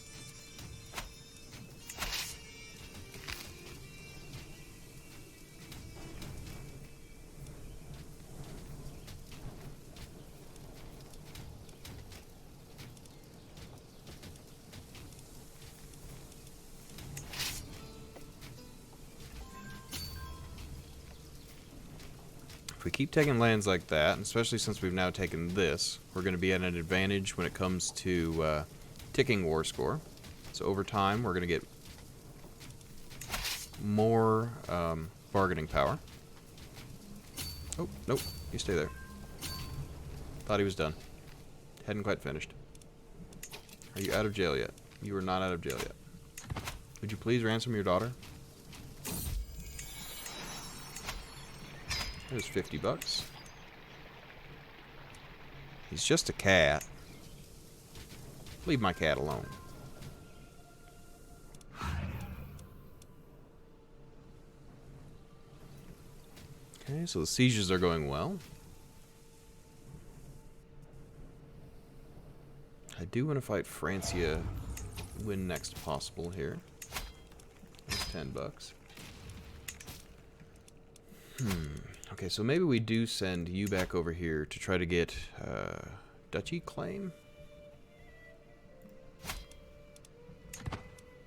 If we keep taking lands like that, and especially since we've now taken this, we're going to be at an advantage when it comes to ticking war score. So over time, we're going to get more bargaining power. Oh, nope. You stay there. Thought he was done. Hadn't quite finished. Are you out of jail yet? You are not out of jail yet. Would you please ransom your daughter? There's 50 bucks. He's just a cat. Leave my cat alone. Okay, so the sieges are going well. I do want to fight Francia. Win next possible here. There's 10 bucks. Okay, so maybe we do send you back over here to try to get duchy claim.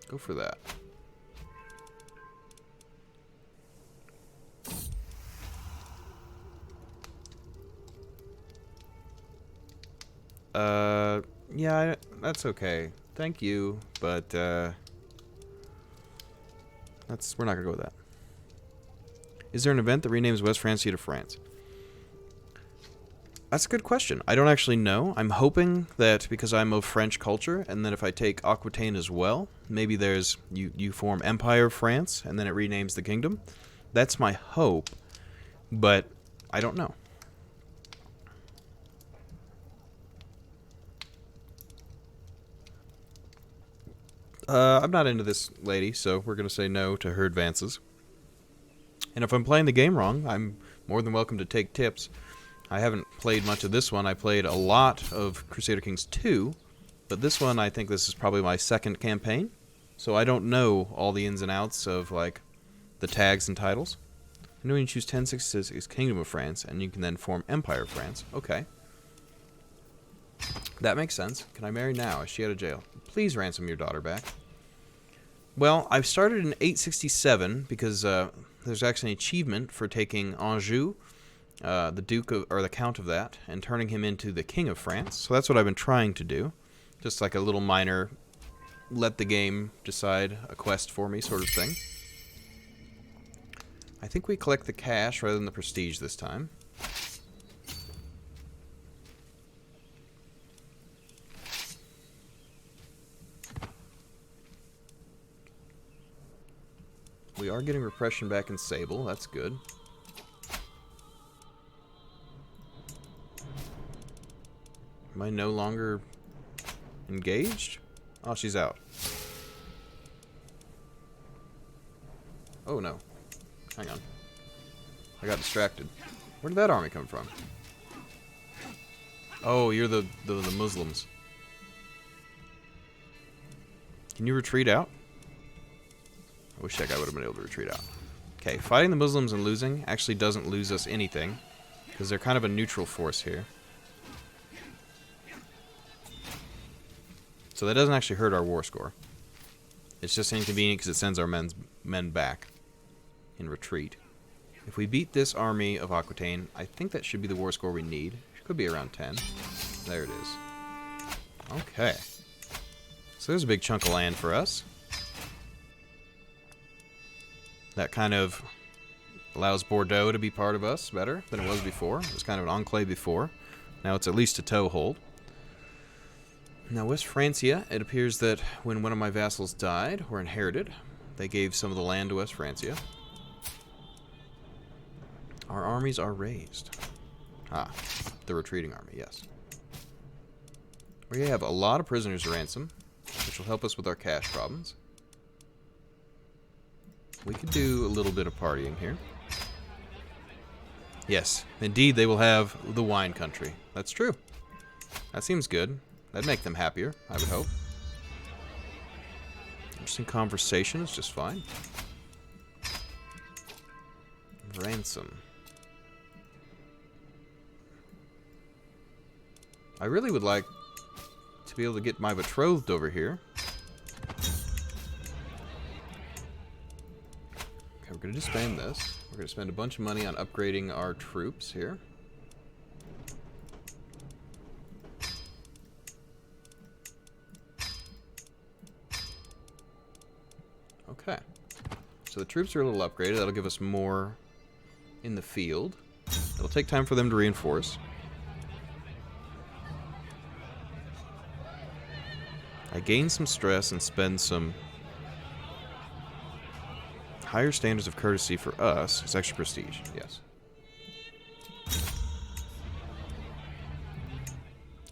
Go for that. Yeah, that's okay. Thank you, but we're not gonna go with that. Is there an event that renames West Francia to France? That's a good question. I don't actually know. I'm hoping that because I'm of French culture, and then if I take Aquitaine as well, maybe there's you form Empire of France, and then it renames the kingdom. That's my hope, but I don't know. I'm not into this lady, so we're going to say no to her advances. And if I'm playing the game wrong, I'm more than welcome to take tips. I haven't played much of this one. I played a lot of Crusader Kings 2, but this one, I think this is probably my second campaign. So I don't know all the ins and outs of, like, the tags and titles. I know when you choose 1066 is Kingdom of France, and you can then form Empire of France. Okay. That makes sense. Can I marry now? Is she out of jail? Please ransom your daughter back. Well, I've started in 867 because there's actually an achievement for taking Anjou, the Duke of, or the Count of that, and turning him into the King of France. So that's what I've been trying to do. Just like a little minor, let the game decide a quest for me sort of thing. I think we collect the cash rather than the prestige this time. We are getting repression back in Sable. That's good. Am I no longer engaged? Oh, she's out. Oh, no. Hang on. I got distracted. Where did that army come from? Oh, you're the Muslims. Can you retreat out? I wish that guy would have been able to retreat out. Okay, fighting the Muslims and losing actually doesn't lose us anything, because they're kind of a neutral force here. So that doesn't actually hurt our war score. It's just inconvenient because it sends our men back in retreat. If we beat this army of Aquitaine, I think that should be the war score we need. It could be around 10. There it is. Okay. So there's a big chunk of land for us. That kind of allows Bordeaux to be part of us better than it was before. It was kind of an enclave before. Now it's at least a toehold. Now, West Francia, it appears that when one of my vassals died or inherited, they gave some of the land to West Francia. Our armies are raised. Ah, the retreating army, yes. We have a lot of prisoners to ransom, which will help us with our cash problems. We could do a little bit of partying here. Yes, indeed they will have the wine country. That's true. That seems good. That'd make them happier, I would hope. Interesting conversation is just fine. Ransom. I really would like to be able to get my betrothed over here. Okay, we're going to disband this. We're going to spend a bunch of money on upgrading our troops here. Okay. So the troops are a little upgraded. That'll give us more in the field. It'll take time for them to reinforce. I gain some stress and spend some higher standards of courtesy for us. It's extra prestige, yes.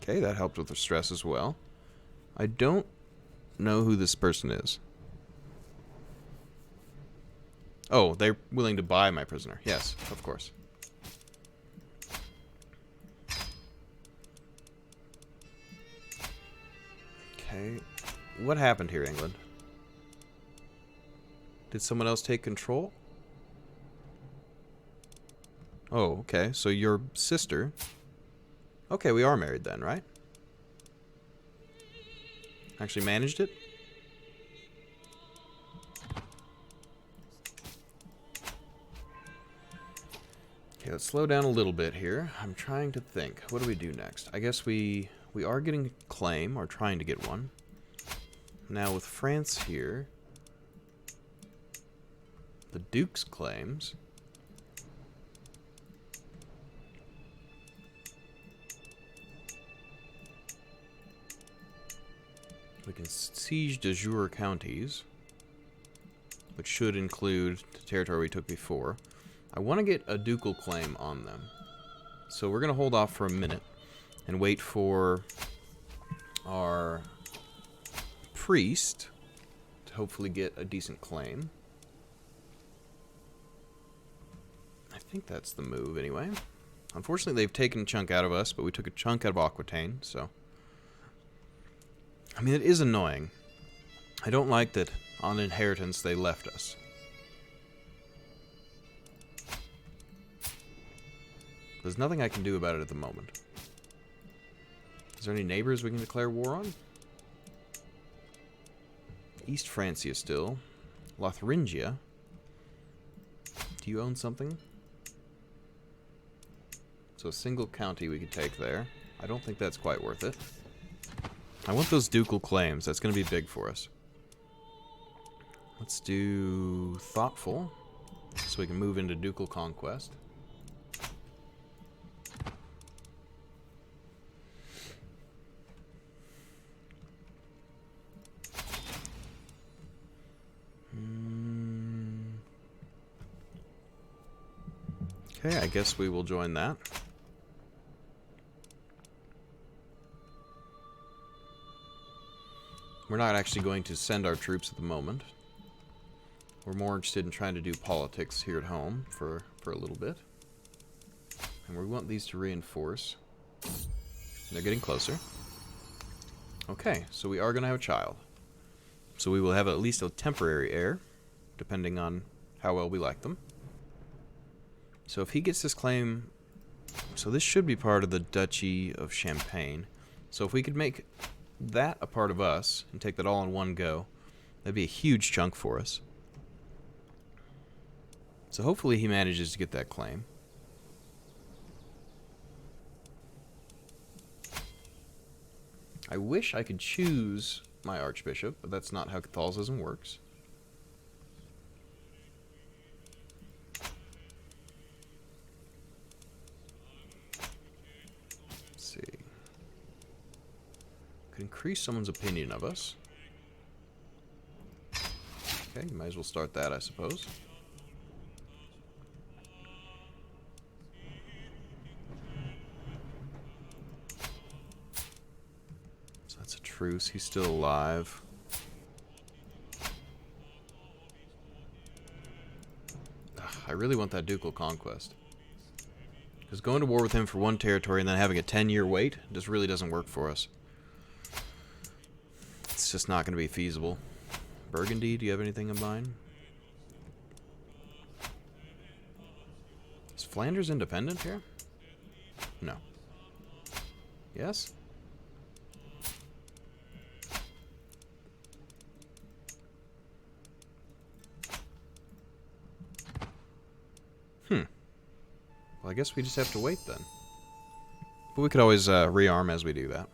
Okay, that helped with the stress as well. I don't know who this person is. Oh, they're willing to buy my prisoner. Yes, of course. Okay. What happened here, England? Did someone else take control? Oh, okay. So your sister... Okay, we are married then, right? Actually managed it? Okay, let's slow down a little bit here. I'm trying to think. What do we do next? I guess we are getting a claim, or trying to get one. Now with France here, the Duke's claims. We can siege de jure counties, which should include the territory we took before. I want to get a ducal claim on them. So we're going to hold off for a minute and wait for our priest to hopefully get a decent claim. I think that's the move anyway. Unfortunately, they've taken a chunk out of us, but we took a chunk out of Aquitaine, so... I mean, it is annoying. I don't like that on inheritance they left us. There's nothing I can do about it at the moment. Is there any neighbors we can declare war on? East Francia still. Lotharingia. Do you own something? So a single county we could take there. I don't think that's quite worth it. I want those ducal claims. That's going to be big for us. Let's do thoughtful, so we can move into ducal conquest. Okay, I guess we will join that. We're not actually going to send our troops at the moment. We're more interested in trying to do politics here at home for a little bit. And we want these to reinforce. They're getting closer. Okay, so we are going to have a child. So we will have at least a temporary heir, depending on how well we like them. So if he gets this claim... So this should be part of the Duchy of Champagne. So if we could make that a part of us and take that all in one go, that'd be a huge chunk for us. So hopefully he manages to get that claim. I wish I could choose my archbishop, but that's not how Catholicism works. increase someone's opinion of us. Okay, you might as well start that, I suppose. So that's a truce. He's still alive. Ugh, I really want that ducal conquest. Because going to war with him for one territory and then having a 10-year wait just really doesn't work for us. It's just not going to be feasible. Burgundy, do you have anything in mind? Is Flanders independent here? No. Yes? Well, I guess we just have to wait then. But we could always rearm as we do that.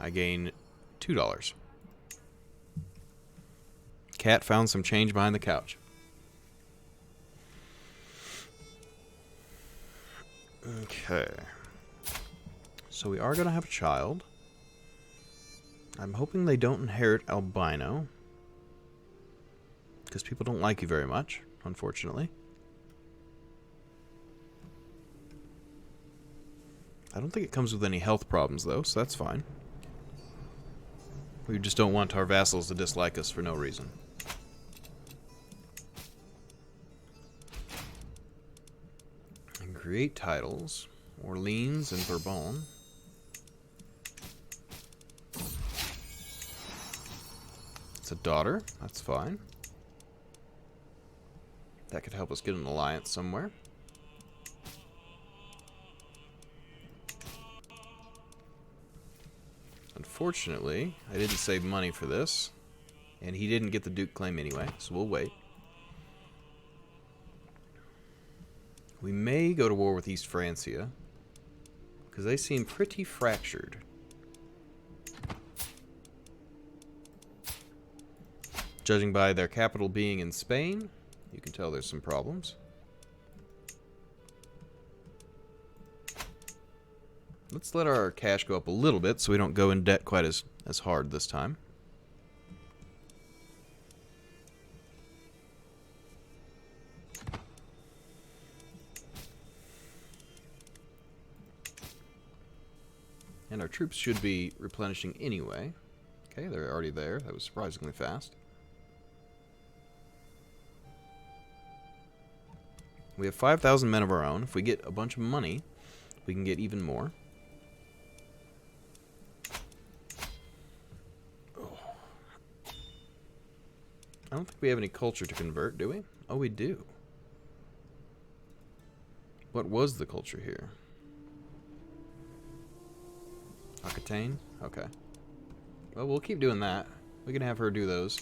I gain $2. Cat found some change behind the couch. Okay. So we are going to have a child. I'm hoping they don't inherit albino. Because people don't like you very much, unfortunately. I don't think it comes with any health problems, though, so that's fine. We just don't want our vassals to dislike us for no reason. And create titles. Orleans and Bourbon. It's a daughter. That's fine. That could help us get an alliance somewhere. Unfortunately, I didn't save money for this. And he didn't get the Duke claim anyway, so we'll wait. We may go to war with East Francia, because they seem pretty fractured. Judging by their capital being in Spain, you can tell there's some problems. Let's let our cash go up a little bit so we don't go in debt quite as hard this time. And our troops should be replenishing anyway. Okay, they're already there. That was surprisingly fast. We have 5,000 men of our own. If we get a bunch of money, we can get even more. I don't think we have any culture to convert, do we? Oh, we do. What was the culture here? Aquitaine? Okay. Well, we'll keep doing that. We can have her do those.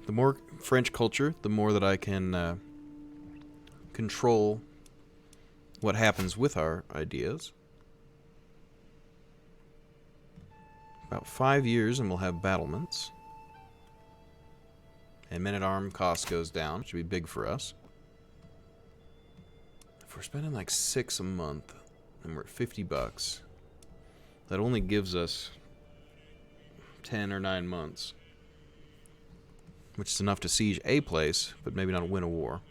The more French culture, the more that I can control what happens with our ideas. About 5 years and we'll have battlements. And men-at-arm cost goes down, which would be big for us. If we're spending like 6 a month, and we're at $50, that only gives us 10 or 9 months. Which is enough to siege a place, but maybe not win a war.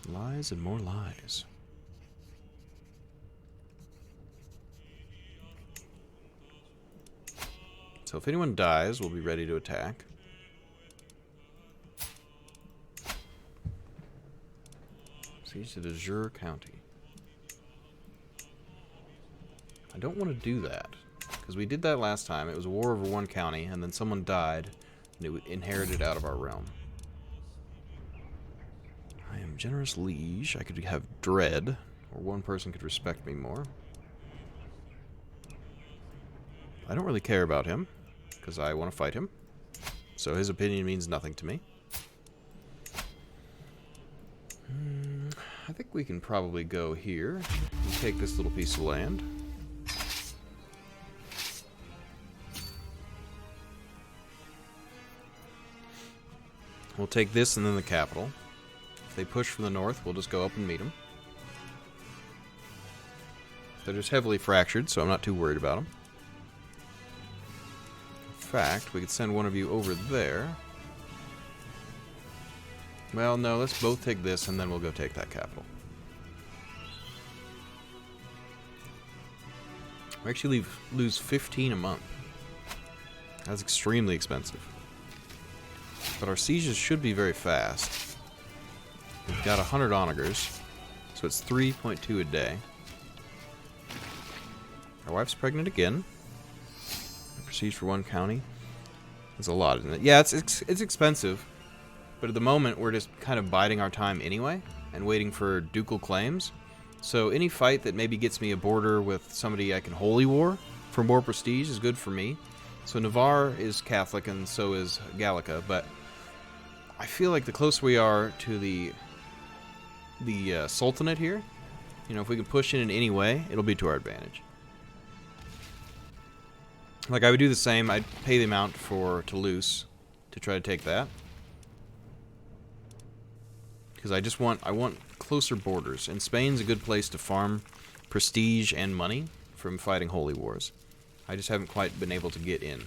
Lies and more lies. So if anyone dies, we'll be ready to attack. Siege to Anjou County. I don't want to do that, because we did that last time. It was a war over one county, and then someone died, and it inherited out of our realm. I am generous liege. I could have dread, or one person could respect me more. I don't really care about him, because I want to fight him. So his opinion means nothing to me. I think we can probably go here and take this little piece of land. We'll take this and then the capital. If they push from the north, we'll just go up and meet them. They're just heavily fractured, so I'm not too worried about them. In fact, we could send one of you over there. Well, no, let's both take this and then we'll go take that capital. We actually lose 15 a month. That's extremely expensive. But our sieges should be very fast. We've got 100 onagers, so it's 3.2 a day. Our wife's pregnant again. Prestige for one county. That's a lot, isn't it? Yeah, it's expensive. But at the moment, we're just kind of biding our time anyway and waiting for ducal claims. So any fight that maybe gets me a border with somebody I can holy war for more prestige is good for me. So Navarre is Catholic and so is Gallica, but I feel like the closer we are to the Sultanate here, you know, if we can push in any way, it'll be to our advantage. Like, I would do the same. I'd pay the amount for Toulouse to try to take that. Because I want closer borders. And Spain's a good place to farm prestige and money from fighting holy wars. I just haven't quite been able to get in.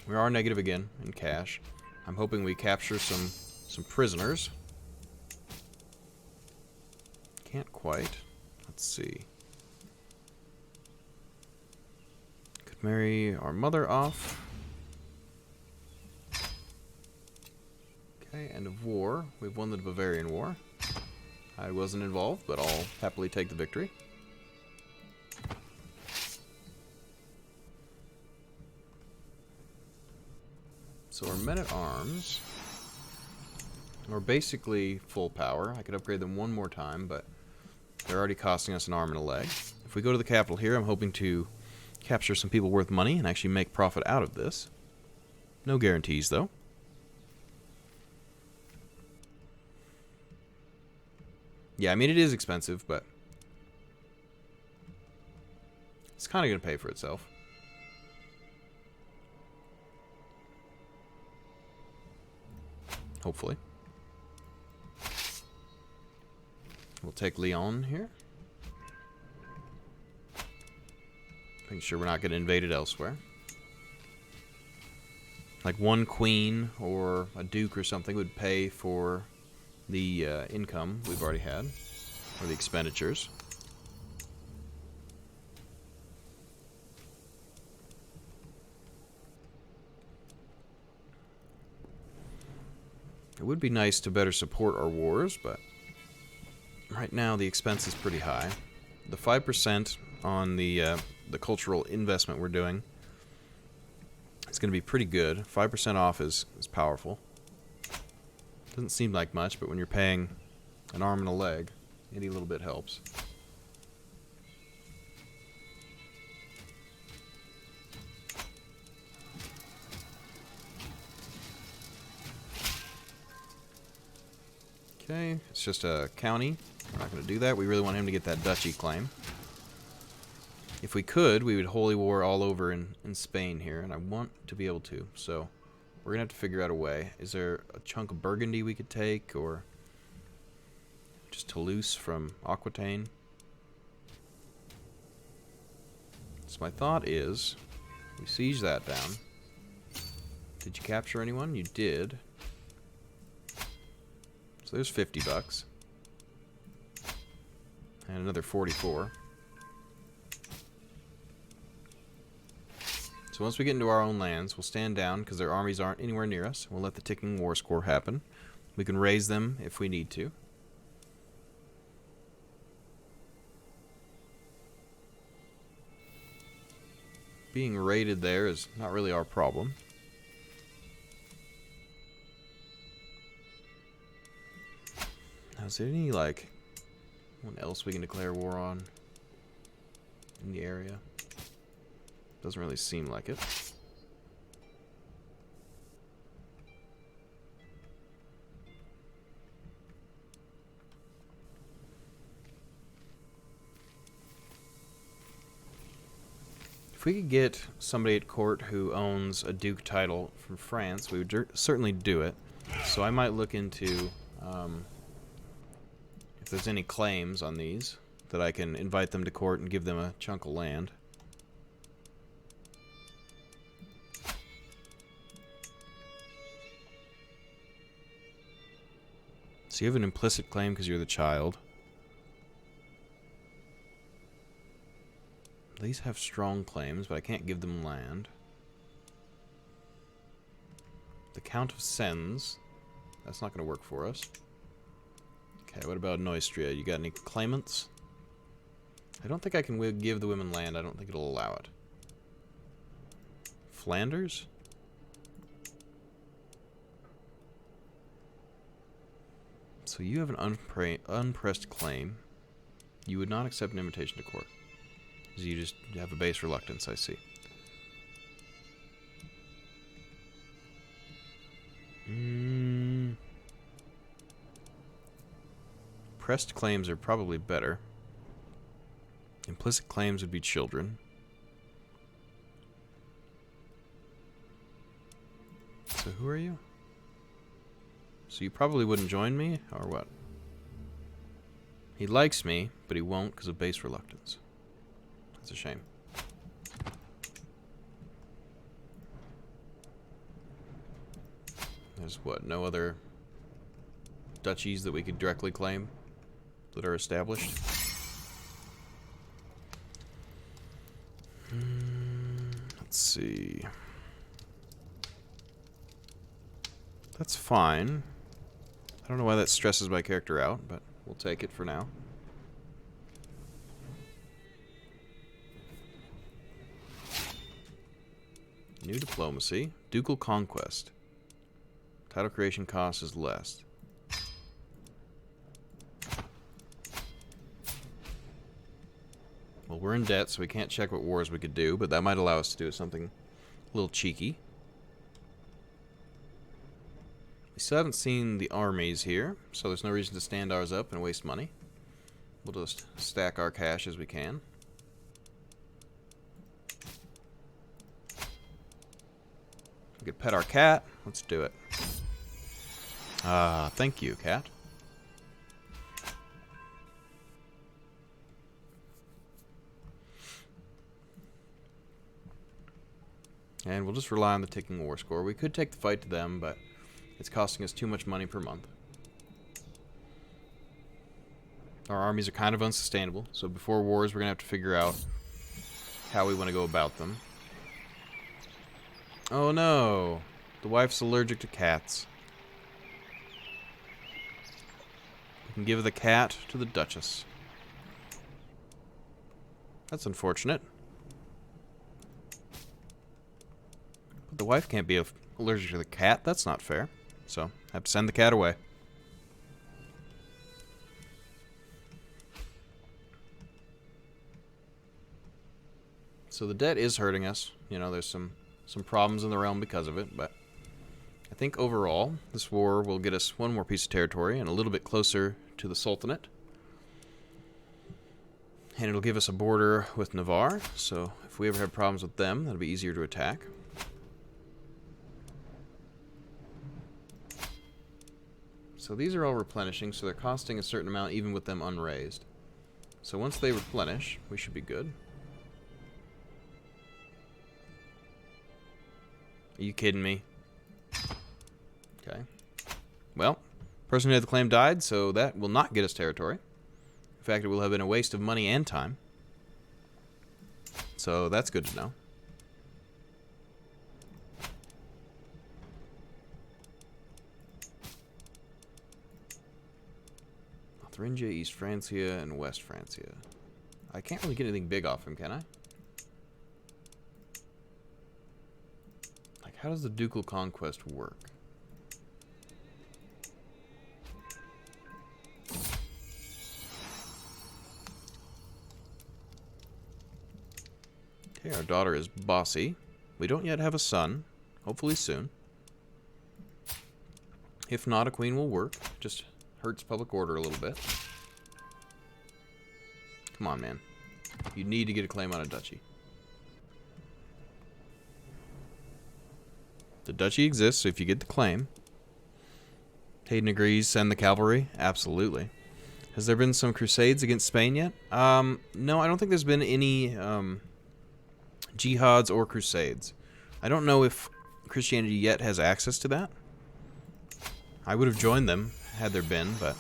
We are negative again in cash. I'm hoping we capture some prisoners. Can't quite. Let's see. Could marry our mother off. Okay, end of war. We've won the Bavarian War. I wasn't involved, but I'll happily take the victory. So our men-at-arms are basically full power. I could upgrade them one more time, but they're already costing us an arm and a leg. If we go to the capital here, I'm hoping to capture some people worth money and actually make profit out of this. No guarantees, though. Yeah, I mean, it is expensive, but it's kind of going to pay for itself. Hopefully. We'll take Lyon here. Making sure we're not getting invaded elsewhere. Like one queen or a duke or something would pay for the income we've already had, or the expenditures. It would be nice to better support our wars, but right now the expense is pretty high. The 5% on the cultural investment we're doing is going to be pretty good. 5% off is powerful. Doesn't seem like much, but when you're paying an arm and a leg, any little bit helps. Okay, it's just a county. We're not going to do that. We really want him to get that duchy claim. If we could, we would holy war all over in Spain here, and I want to be able to. So we're going to have to figure out a way. Is there a chunk of Burgundy we could take, or just Toulouse from Aquitaine? So my thought is, we siege that down. Did you capture anyone? You did. So there's 50 bucks. And another 44. So once we get into our own lands, we'll stand down because their armies aren't anywhere near us. We'll let the ticking war score happen. We can raise them if we need to. Being raided there is not really our problem. Now, is there any, like, one else we can declare war on in the area? Doesn't really seem like it. If we could get somebody at court who owns a duke title from France, we would certainly do it. So I might look into if there's any claims on these that I can invite them to court and give them a chunk of land. So you have an implicit claim because you're the child. These have strong claims, but I can't give them land. The Count of Sens. That's not going to work for us. Okay, what about Neustria? You got any claimants? I don't think I can give the women land. I don't think it'll allow it. Flanders? So you have an unpressed claim. You would not accept an invitation to court. Because you just have a base reluctance, I see. Pressed claims are probably better. Implicit claims would be children. So who are you? So you probably wouldn't join me, or what? He likes me, but he won't because of base reluctance. That's a shame. There's what, no other duchies that we could directly claim that are established? Let's see. That's fine. I don't know why that stresses my character out, but we'll take it for now. New diplomacy. Ducal conquest. Title creation cost is less. Well, we're in debt, so we can't check what wars we could do, but that might allow us to do something a little cheeky. We still haven't seen the armies here, so there's no reason to stand ours up and waste money. We'll just stack our cash as we can. We could pet our cat. Let's do it. Thank you, cat. And we'll just rely on the ticking war score. We could take the fight to them, but it's costing us too much money per month. Our armies are kind of unsustainable, so before wars we're going to have to figure out how we want to go about them. Oh no! The wife's allergic to cats. We can give the cat to the Duchess. That's unfortunate. But the wife can't be allergic to the cat. That's not fair. So, I have to send the cat away. So the debt is hurting us. You know, there's some problems in the realm because of it, but I think overall this war will get us one more piece of territory and a little bit closer to the Sultanate. And it'll give us a border with Navarre, so if we ever have problems with them, that'll be easier to attack. So these are all replenishing, so they're costing a certain amount even with them unraised. So once they replenish, we should be good. Are you kidding me? Okay. Well, person who had the claim died, so that will not get us territory. In fact, it will have been a waste of money and time. So that's good to know. Thuringia, East Francia, and West Francia. I can't really get anything big off him, can I? Like, how does the ducal conquest work? Okay, our daughter is bossy. We don't yet have a son. Hopefully soon. If not, a queen will work. Just hurts public order a little bit. Come on, man. You need to get a claim on a duchy. The duchy exists, so if you get the claim. Hayden agrees, send the cavalry. Absolutely. Has there been some crusades against Spain yet? No, I don't think there's been any jihads or crusades. I don't know if Christianity yet has access to that. I would have joined them had there been, but...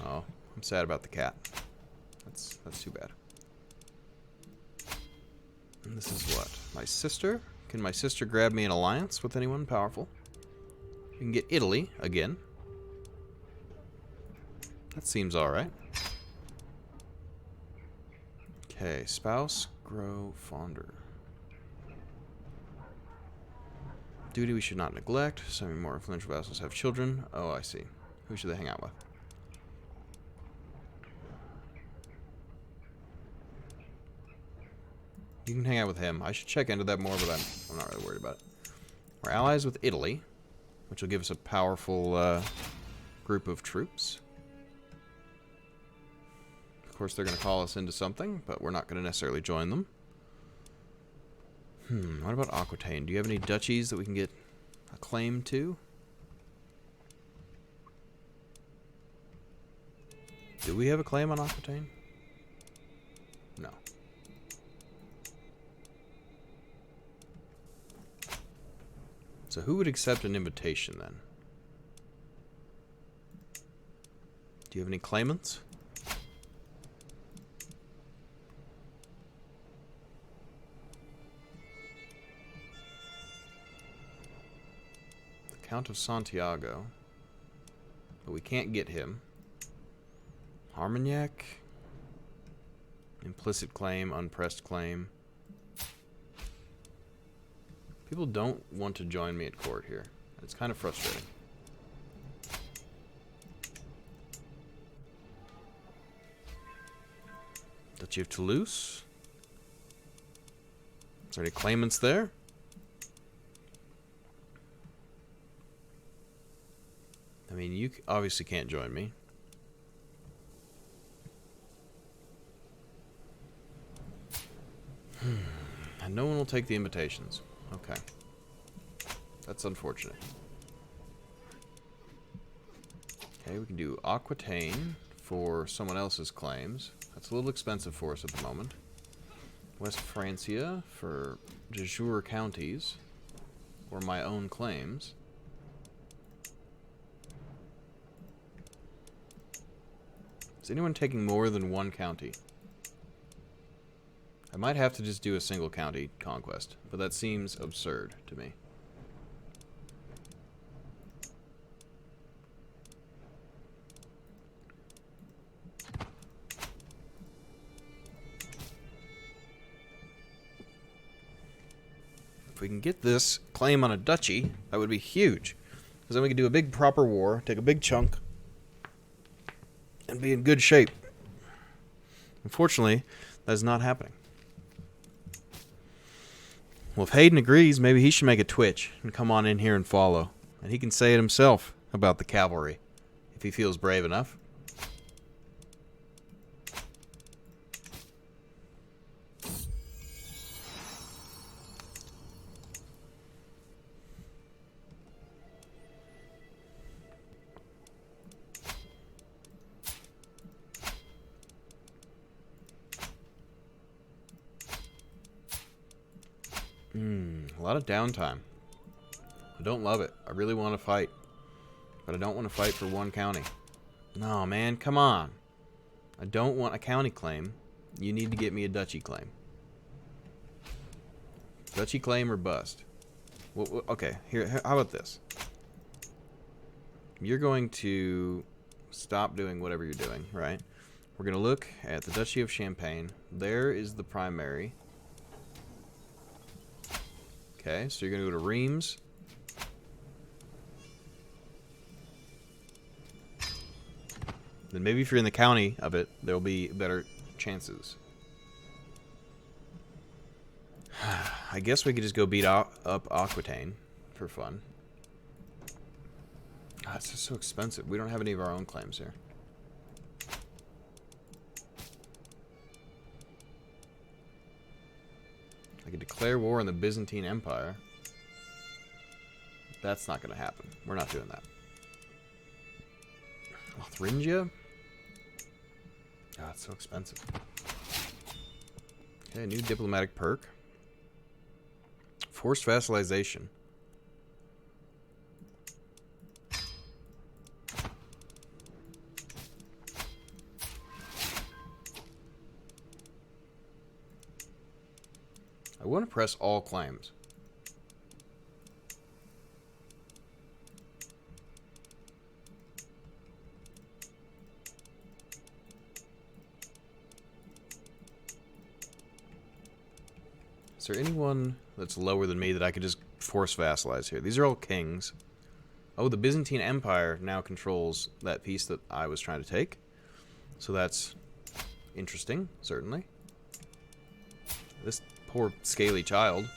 Oh, I'm sad about the cat. That's too bad. And this is what? My sister? Can my sister grab me an alliance with anyone powerful? You can get Italy again. That seems alright. Okay, spouse, grow fonder. Duty we should not neglect. Some more influential vassals have children. Oh, I see. Who should they hang out with? You can hang out with him. I should check into that more, but I'm not really worried about it. We're allies with Italy, which will give us a powerful group of troops. Of course, they're going to call us into something, but we're not going to necessarily join them. What about Aquitaine? Do you have any duchies that we can get a claim to? Do we have a claim on Aquitaine? No. So who would accept an invitation then? Do you have any claimants? The Count of Santiago. But we can't get him. Armagnac. Implicit claim, unpressed claim. People don't want to join me at court here. It's kind of frustrating. Duchy of Toulouse. Is there any claimants there? I mean, you obviously can't join me. And no one will take the invitations. Okay. That's unfortunate. Okay, we can do Aquitaine for someone else's claims. That's a little expensive for us at the moment. West Francia for de jure counties, or my own claims. Is anyone taking more than one county? I might have to just do a single county conquest, but that seems absurd to me. If we can get this claim on a duchy, that would be huge. Because then we can do a big proper war, take a big chunk, and be in good shape. Unfortunately, that's not happening. Well, if Hayden agrees, maybe he should make a Twitch and come on in here and follow. And he can say it himself about the cavalry, if he feels brave enough. A lot of downtime. I don't love it. I really want to fight. But I don't want to fight for one county. No, man, come on. I don't want a county claim. You need to get me a duchy claim. Duchy claim or bust. Well, okay, here. How about this? You're going to stop doing whatever you're doing, right? We're going to look at the Duchy of Champagne. There is the primary. Okay, so you're going to go to Reims. Then maybe if you're in the county of it, there'll be better chances. I guess we could just go beat up Aquitaine for fun. God, it's just so expensive. We don't have any of our own claims here. I could declare war on the Byzantine Empire. That's not going to happen. We're not doing that. Thuringia? God, it's so expensive. Okay, new diplomatic perk. Forced vassalization. I want to press all claims. Is there anyone that's lower than me that I could just force vassalize here? These are all kings. Oh, the Byzantine Empire now controls that piece that I was trying to take. So that's interesting, certainly. This poor scaly child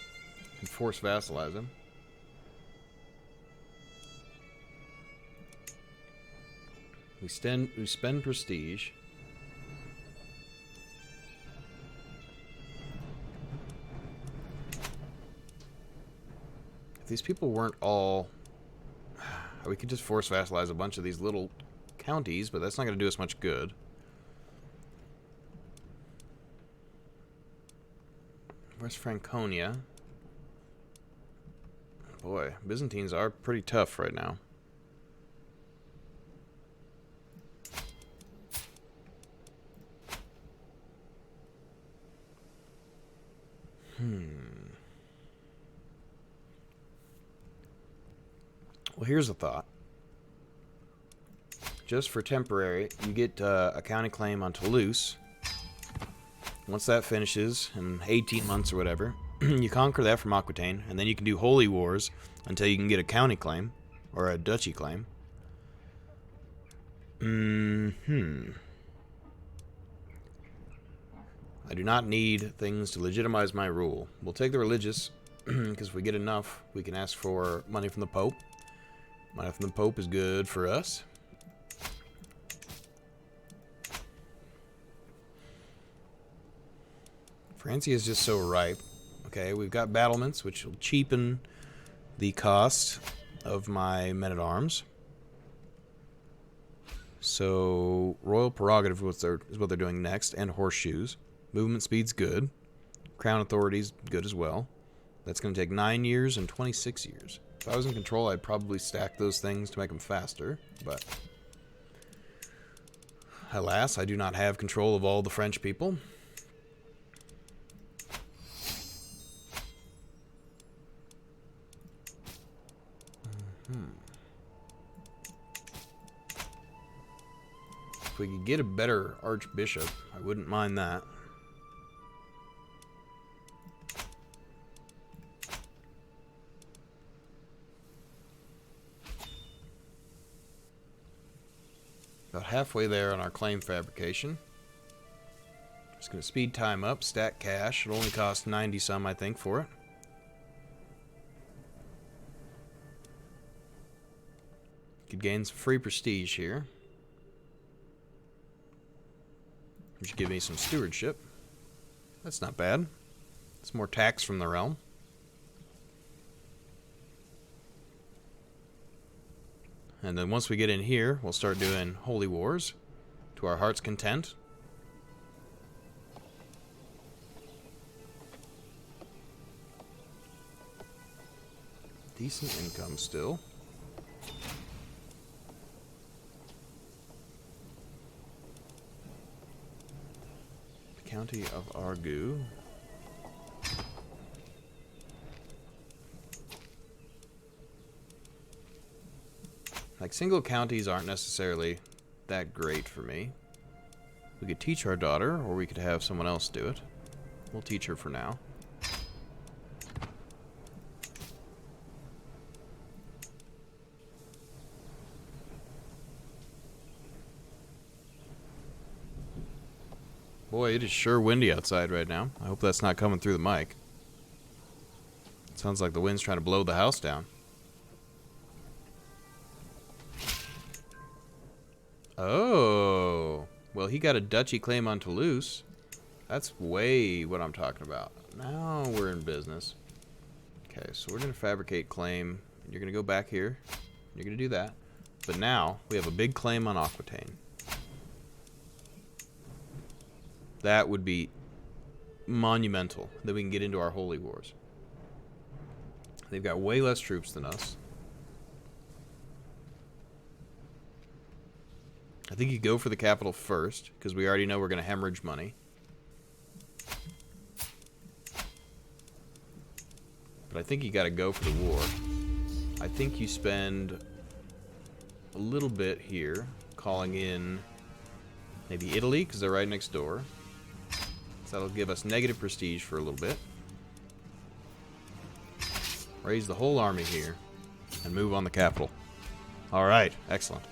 can force vassalize him. We spend prestige. If these people weren't all... We could just force vassalize a bunch of these little counties, but that's not going to do us much good. Where's Franconia? Boy, Byzantines are pretty tough right now. Well, here's a thought. Just for temporary, you get a county claim on Toulouse. Once that finishes, in 18 months or whatever, you conquer that from Aquitaine, and then you can do holy wars until you can get a county claim, or a duchy claim. I do not need things to legitimize my rule. We'll take the religious, because if we get enough, we can ask for money from the Pope. Money from the Pope is good for us. Francia is just so ripe. Okay, we've got battlements, which will cheapen the cost of my men-at-arms. So, royal prerogative is what they're doing next, and horseshoes. Movement speed's good. Crown authority's good as well. That's going to take 9 years and 26 years. If I was in control, I'd probably stack those things to make them faster, but alas, I do not have control of all the French people. If we could get a better archbishop, I wouldn't mind that. About halfway there on our claim fabrication. Just going to speed time up, stack cash. It'll only cost 90 some, I think, for it. Could gain some free prestige here. Which should give me some stewardship. That's not bad. It's more tax from the realm. And then once we get in here, we'll start doing holy wars to our heart's content. Decent income still. The County of Anjou. Like, single counties aren't necessarily that great for me. We could teach our daughter, or we could have someone else do it. We'll teach her for now. Boy, it is sure windy outside right now. I hope that's not coming through the mic. It sounds like the wind's trying to blow the house down. Oh, well, he got a duchy claim on Toulouse. That's way what I'm talking about. Now we're in business. Okay, so we're going to fabricate claim You're going to go back here. You're going to do that. But now, we have a big claim on Aquitaine. That would be monumental, that we can get into our holy wars. They've got way less troops than us. I think you go for the capital first, because we already know we're going to hemorrhage money. But I think you got to go for the war. I think you spend a little bit here calling in maybe Italy, because they're right next door. So that'll give us negative prestige for a little bit. Raise the whole army here and move on the capital. Alright, excellent.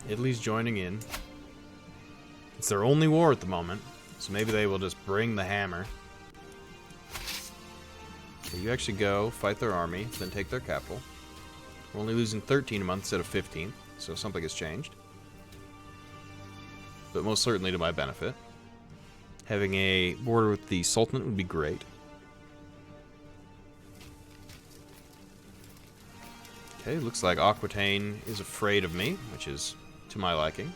Italy's joining in. It's their only war at the moment, so maybe they will just bring the hammer. Okay, you actually go, fight their army, then take their capital. We're only losing 13 a month instead of 15, so something has changed. But most certainly to my benefit. Having a border with the Sultanate would be great. Okay, looks like Aquitaine is afraid of me, which is to my liking.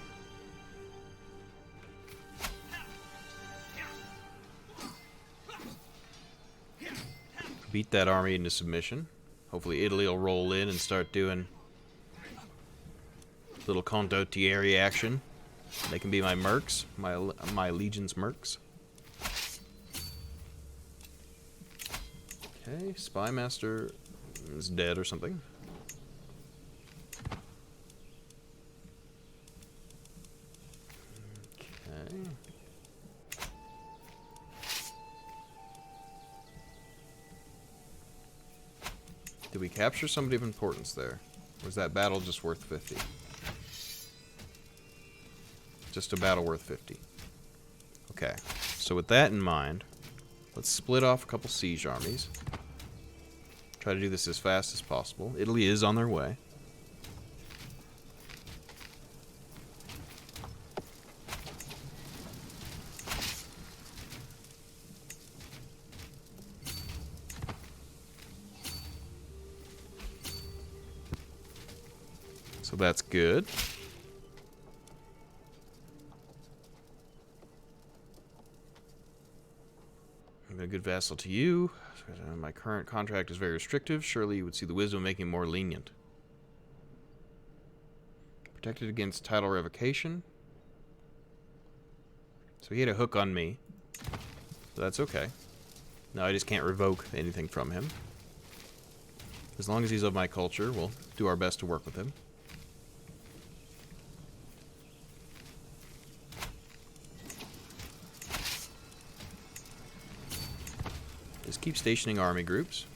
Beat that army into submission. Hopefully Italy will roll in and start doing little condottieri action. They can be my mercs, my legion's mercs. Okay, Spy Master is dead or something. Okay. Did we capture somebody of importance there? Or was that battle just worth 50? Just a battle worth 50. Okay, so with that in mind, let's split off a couple siege armies. Try to do this as fast as possible. Italy is on their way. So that's good. I'm a good vassal to you. My current contract is very restrictive. Surely you would see the wisdom of making it more lenient. Protected against title revocation. So he had a hook on me. But that's okay. Now I just can't revoke anything from him. As long as he's of my culture, we'll do our best to work with him. Just keep stationing army groups.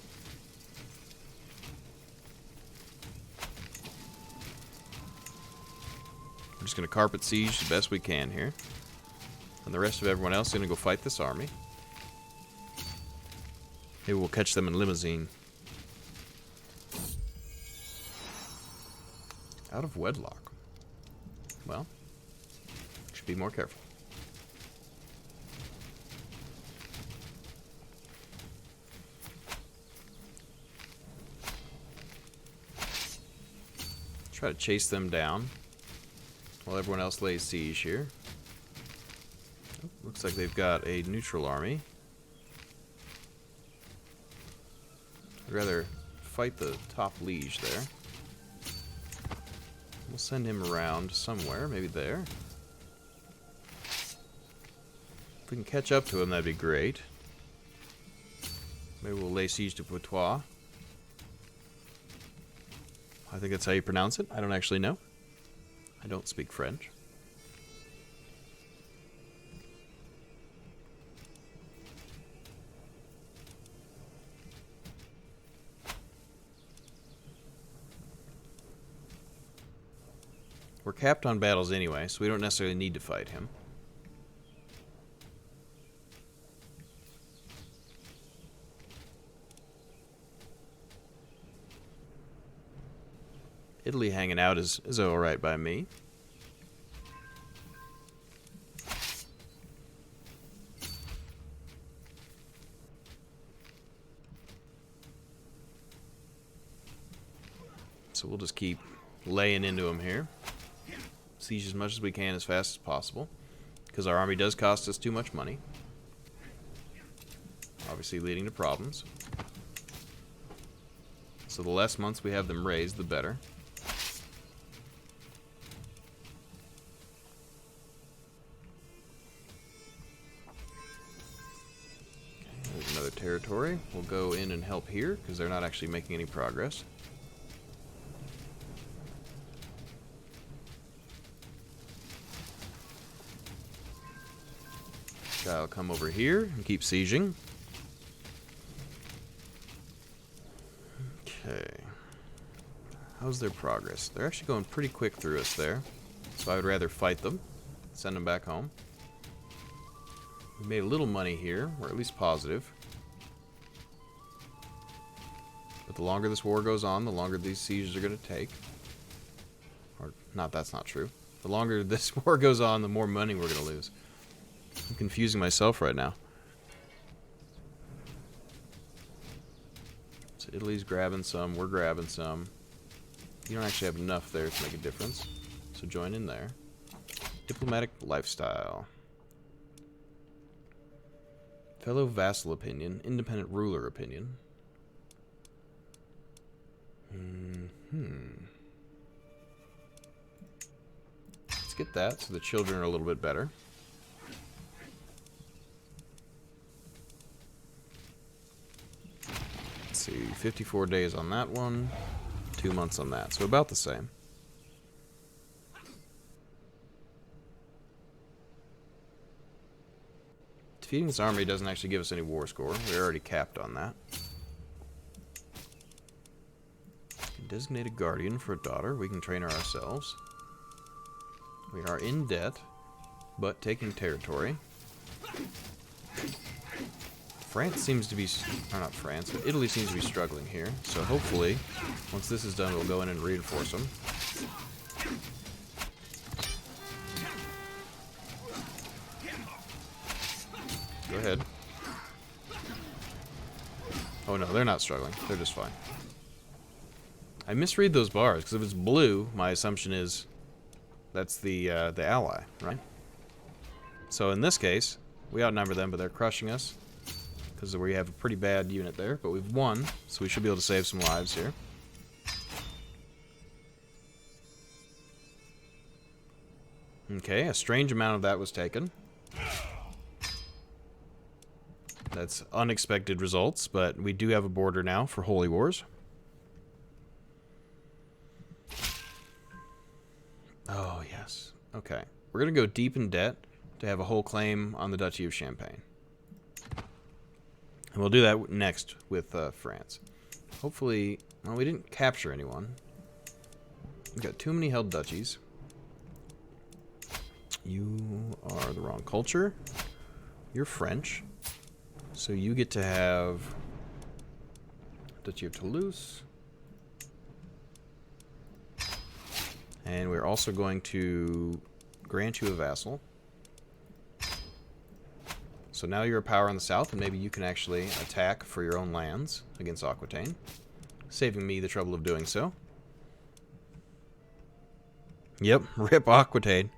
We're just going to carpet siege the best we can here. And the rest of everyone else is going to go fight this army. Maybe we'll catch them in limousine. Out of wedlock. Well, should be more careful. Try to chase them down while everyone else lays siege here. Oh, looks like they've got a neutral army. I'd rather fight the top liege there. We'll send him around somewhere, maybe there. If we can catch up to him, that'd be great. Maybe we'll lay siege to Poitiers. I think that's how you pronounce it. I don't actually know. I don't speak French. We're capped on battles anyway, so we don't necessarily need to fight him. Italy hanging out is alright by me. So we'll just keep laying into them here. Siege as much as we can as fast as possible, because our army does cost us too much money. Obviously leading to problems. So the less months we have them raised, the better. Okay, there's another territory. We'll go in and help here, because they're not actually making any progress. I'll come over here and keep sieging. Okay. How's their progress? They're actually going pretty quick through us there. So I would rather fight them. Send them back home. We made a little money here, or at least positive. But the longer this war goes on, the longer these sieges are going to take. Or, not, that's not true. The longer this war goes on, the more money we're going to lose. I'm confusing myself right now. So Italy's grabbing some, we're grabbing some. You don't actually have enough there to make a difference. So join in there. Diplomatic lifestyle. Fellow vassal opinion. Independent ruler opinion. Let's get that so the children are a little bit better. See, 54 days on that one, 2 months on that, so about the same. Defeating this army doesn't actually give us any war score. We're already capped on that. Designate a guardian for a daughter. We can train her ourselves. We are in debt, but taking territory. France seems to be, or not France, but Italy seems to be struggling here. So hopefully, once this is done, we'll go in and reinforce them. Go ahead. Oh no, they're not struggling. They're just fine. I misread those bars, because if it's blue, my assumption is that's the ally, right? So in this case, we outnumber them, but they're crushing us. Because we have a pretty bad unit there, but we've won, so we should be able to save some lives here. Okay, a strange amount of that was taken. That's unexpected results, but we do have a border now for Holy Wars. Oh, yes. Okay. We're going to go deep in debt to have a whole claim on the Duchy of Champagne. And we'll do that next with France. Hopefully, well, we didn't capture anyone. We've got too many held duchies. You are the wrong culture. You're French. So you get to have Duchy of Toulouse. And we're also going to grant you a vassal. So now you're a power on the south, and maybe you can actually attack for your own lands against Aquitaine, saving me the trouble of doing so. Yep, rip Aquitaine.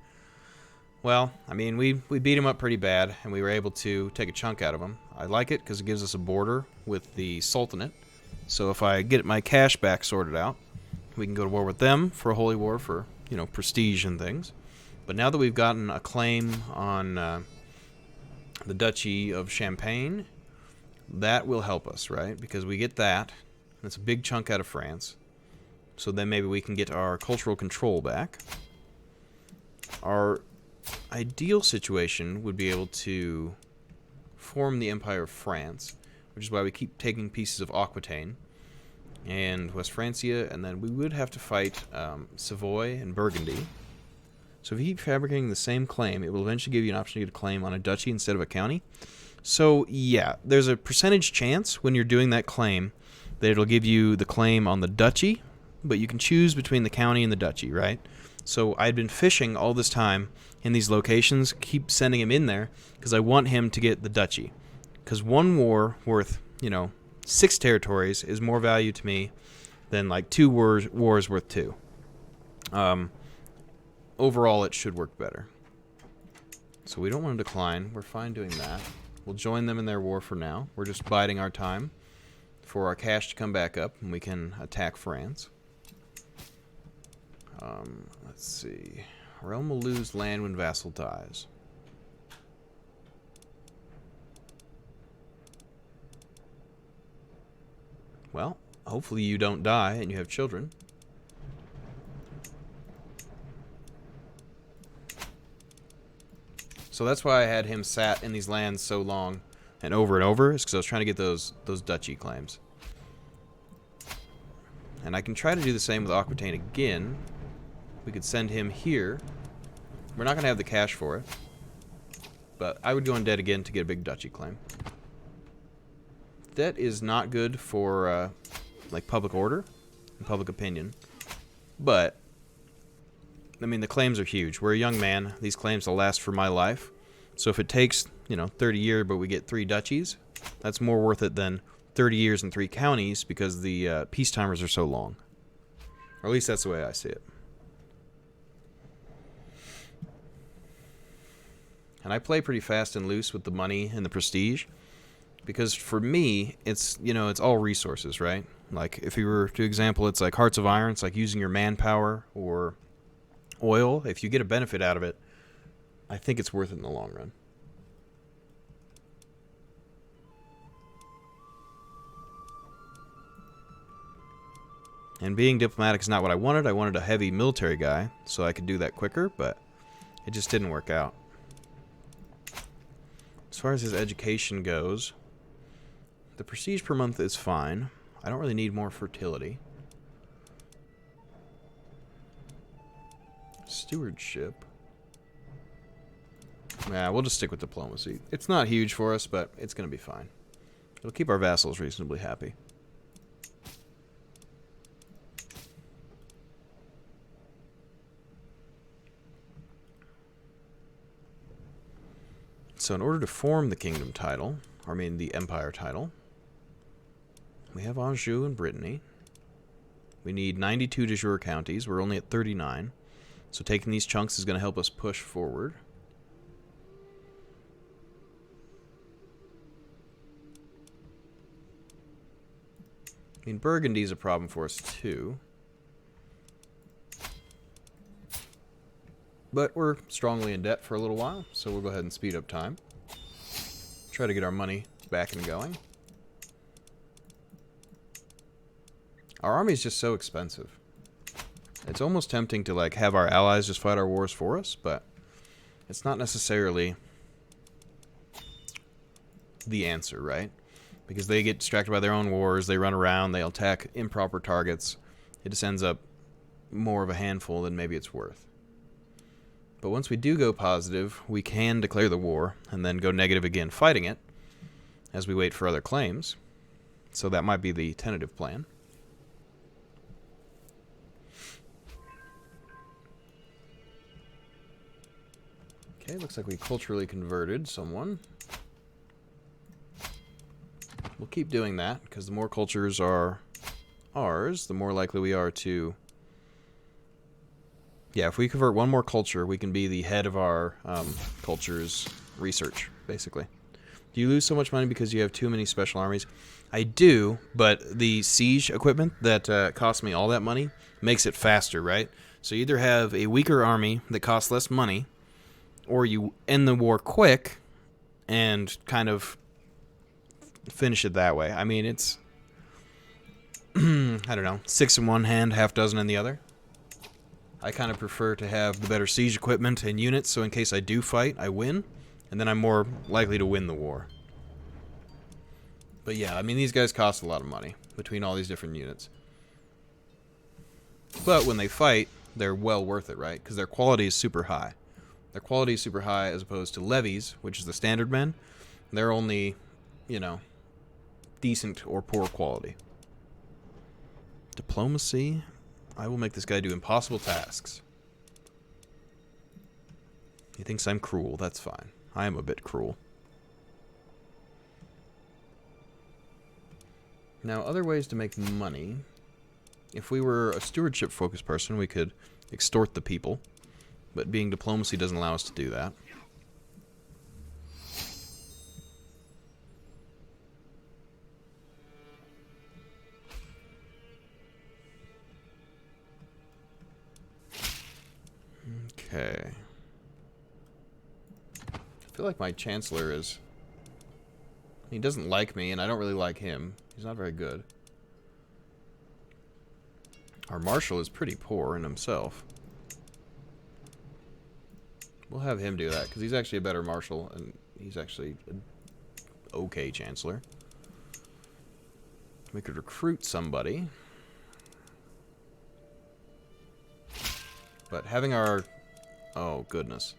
Well, I mean, we beat him up pretty bad, and we were able to take a chunk out of him. I like it because it gives us a border with the Sultanate. So if I get my cash back sorted out, we can go to war with them for a holy war for, you know, prestige and things. But now that we've gotten a claim on the Duchy of Champagne, that will help us, right? Because we get that. That's a big chunk out of France. So then maybe we can get our cultural control back. Our ideal situation would be able to form the Empire of France, which is why we keep taking pieces of Aquitaine and West Francia, and then we would have to fight Savoy and Burgundy. So if you keep fabricating the same claim, it will eventually give you an option to get a claim on a duchy instead of a county. So yeah, there's a percentage chance when you're doing that claim that it'll give you the claim on the duchy, but you can choose between the county and the duchy, right? So I'd been fishing all this time in these locations, keep sending him in there, because I want him to get the duchy. Because one war worth, you know, 6 territories is more value to me then like 2 wars worth 2. Overall, it should work better. So we don't want to decline. We're fine doing that. We'll join them in their war for now. We're just biding our time for our cash to come back up, and we can attack France. Let's see. Realm will lose land when vassal dies. Well, hopefully you don't die and you have children. So that's why I had him sat in these lands so long and over, is because I was trying to get those duchy claims. And I can try to do the same with Aquitaine again. We could send him here. We're not going to have the cash for it. But I would go undead again to get a big duchy claim. That is not good for like public order and public opinion. But I mean, the claims are huge. We're a young man. These claims will last for my life. So if it takes, 30 years, but we get 3 duchies, that's more worth it than 30 years and 3 counties because the peace timers are so long. Or at least that's the way I see it. And I play pretty fast and loose with the money and the prestige. Because for me, it's, it's all resources, right? Like, if you were to example, it's like Hearts of Iron. It's like using your manpower or oil. If you get a benefit out of it, I think it's worth it in the long run. And being diplomatic is not what I wanted. I wanted a heavy military guy so I could do that quicker, but it just didn't work out. As far as his education goes, the prestige per month is fine. I don't really need more fertility. Stewardship. Nah, we'll just stick with diplomacy. It's not huge for us, but it's going to be fine. It'll keep our vassals reasonably happy. So in order to form the kingdom title, or I mean the empire title, we have Anjou and Brittany. We need 92 de jure counties. We're only at 39. So taking these chunks is going to help us push forward. I mean, Burgundy's a problem for us too. But we're strongly in debt for a little while, so we'll go ahead and speed up time. Try to get our money back and going. Our army is just so expensive. It's almost tempting to like have our allies just fight our wars for us, but it's not necessarily the answer, right? Because they get distracted by their own wars, they run around, they attack improper targets. It just ends up more of a handful than maybe it's worth. But once we do go positive, we can declare the war and then go negative again fighting it as we wait for other claims. So that might be the tentative plan. Okay, looks like we culturally converted someone. We'll keep doing that, because the more cultures are ours, the more likely we are to... Yeah, if we convert one more culture, we can be the head of our culture's research, basically. Do you lose so much money because you have too many special armies? I do, but the siege equipment that costs me all that money makes it faster, right? So you either have a weaker army that costs less money, or you end the war quick and kind of finish it that way. I mean, it's, I don't know, 6 in one hand, half dozen in the other. I kind of prefer to have the better siege equipment and units, so in case I do fight, I win, and then I'm more likely to win the war. But yeah, I mean, these guys cost a lot of money between all these different units. But when they fight, they're well worth it, right? Because their quality is super high. Their quality is super high as opposed to levies, which is the standard men. They're only, decent or poor quality. Diplomacy... I will make this guy do impossible tasks. He thinks I'm cruel. That's fine. I am a bit cruel. Now, other ways to make money. If we were a stewardship-focused person, we could extort the people. But being diplomacy doesn't allow us to do that. Okay. I feel like my chancellor is... He doesn't like me, and I don't really like him. He's not very good. Our marshal is pretty poor in himself. We'll have him do that, because he's actually a better marshal, and he's actually an okay chancellor. We could recruit somebody. But having our... Oh, goodness.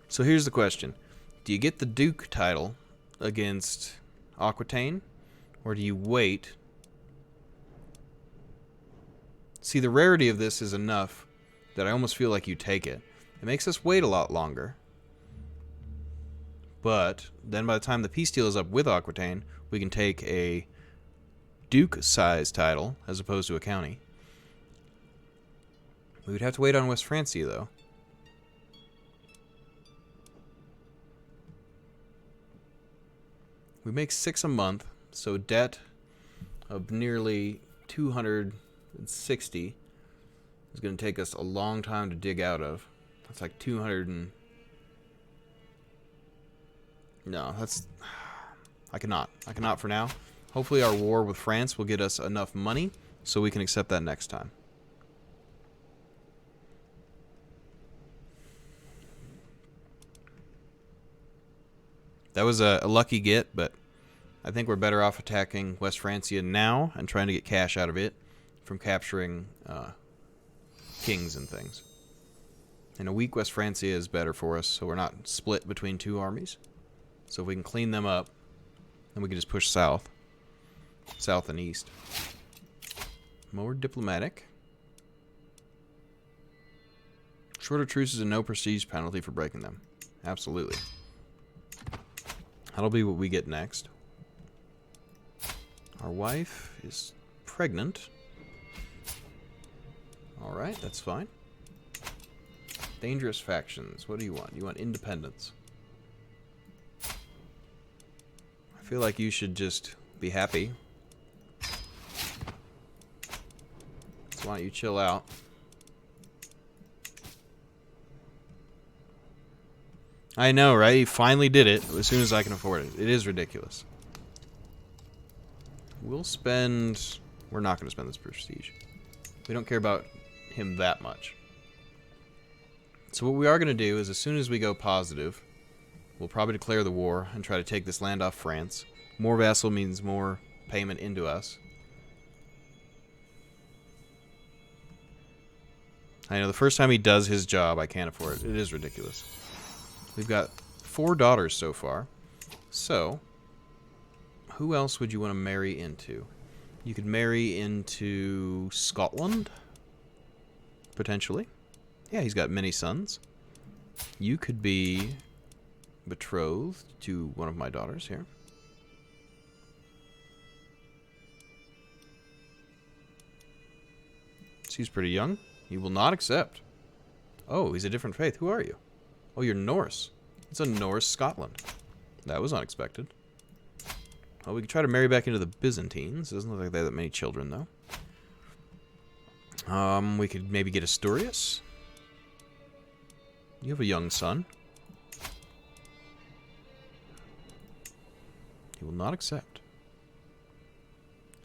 So here's the question. Do you get the Duke title against Aquitaine? Or do you wait? See, the rarity of this is enough that I almost feel like you take it. It makes us wait a lot longer. But then by the time the peace deal is up with Aquitaine, we can take a Duke-sized title as opposed to a county. We would have to wait on West Francia, though. We make 6 a month, so debt of nearly 260 is going to take us a long time to dig out of. That's like 200 and... No, that's... I cannot. I cannot for now. Hopefully our war with France will get us enough money so we can accept that next time. That was a lucky get, but I think we're better off attacking West Francia now and trying to get cash out of it from capturing kings and things. And a weak West Francia is better for us, so we're not split between two armies. So if we can clean them up, then we can just push south. South and east. More diplomatic. Shorter truces and no prestige penalty for breaking them. Absolutely. That'll be what we get next. Our wife is pregnant. Alright, that's fine. Dangerous factions. What do you want? You want independence. I feel like you should just be happy. So why don't you chill out? I know, right? He finally did it as soon as I can afford it. It is ridiculous. We'll spend... We're not going to spend this prestige. We don't care about him that much. So what we are going to do is as soon as we go positive, we'll probably declare the war and try to take this land off France. More vassal means more payment into us. I know, the first time he does his job, I can't afford it. It is ridiculous. We've got 4 daughters so far. So, who else would you want to marry into? You could marry into Scotland, potentially. Yeah, he's got many sons. You could be betrothed to one of my daughters here. She's pretty young. You will not accept. Oh, he's a different faith. Who are you? Oh, you're Norse. It's a Norse Scotland. That was unexpected. Well, we could try to marry back into the Byzantines. It doesn't look like they have that many children, though. We could maybe get Asturias. You have a young son. He will not accept.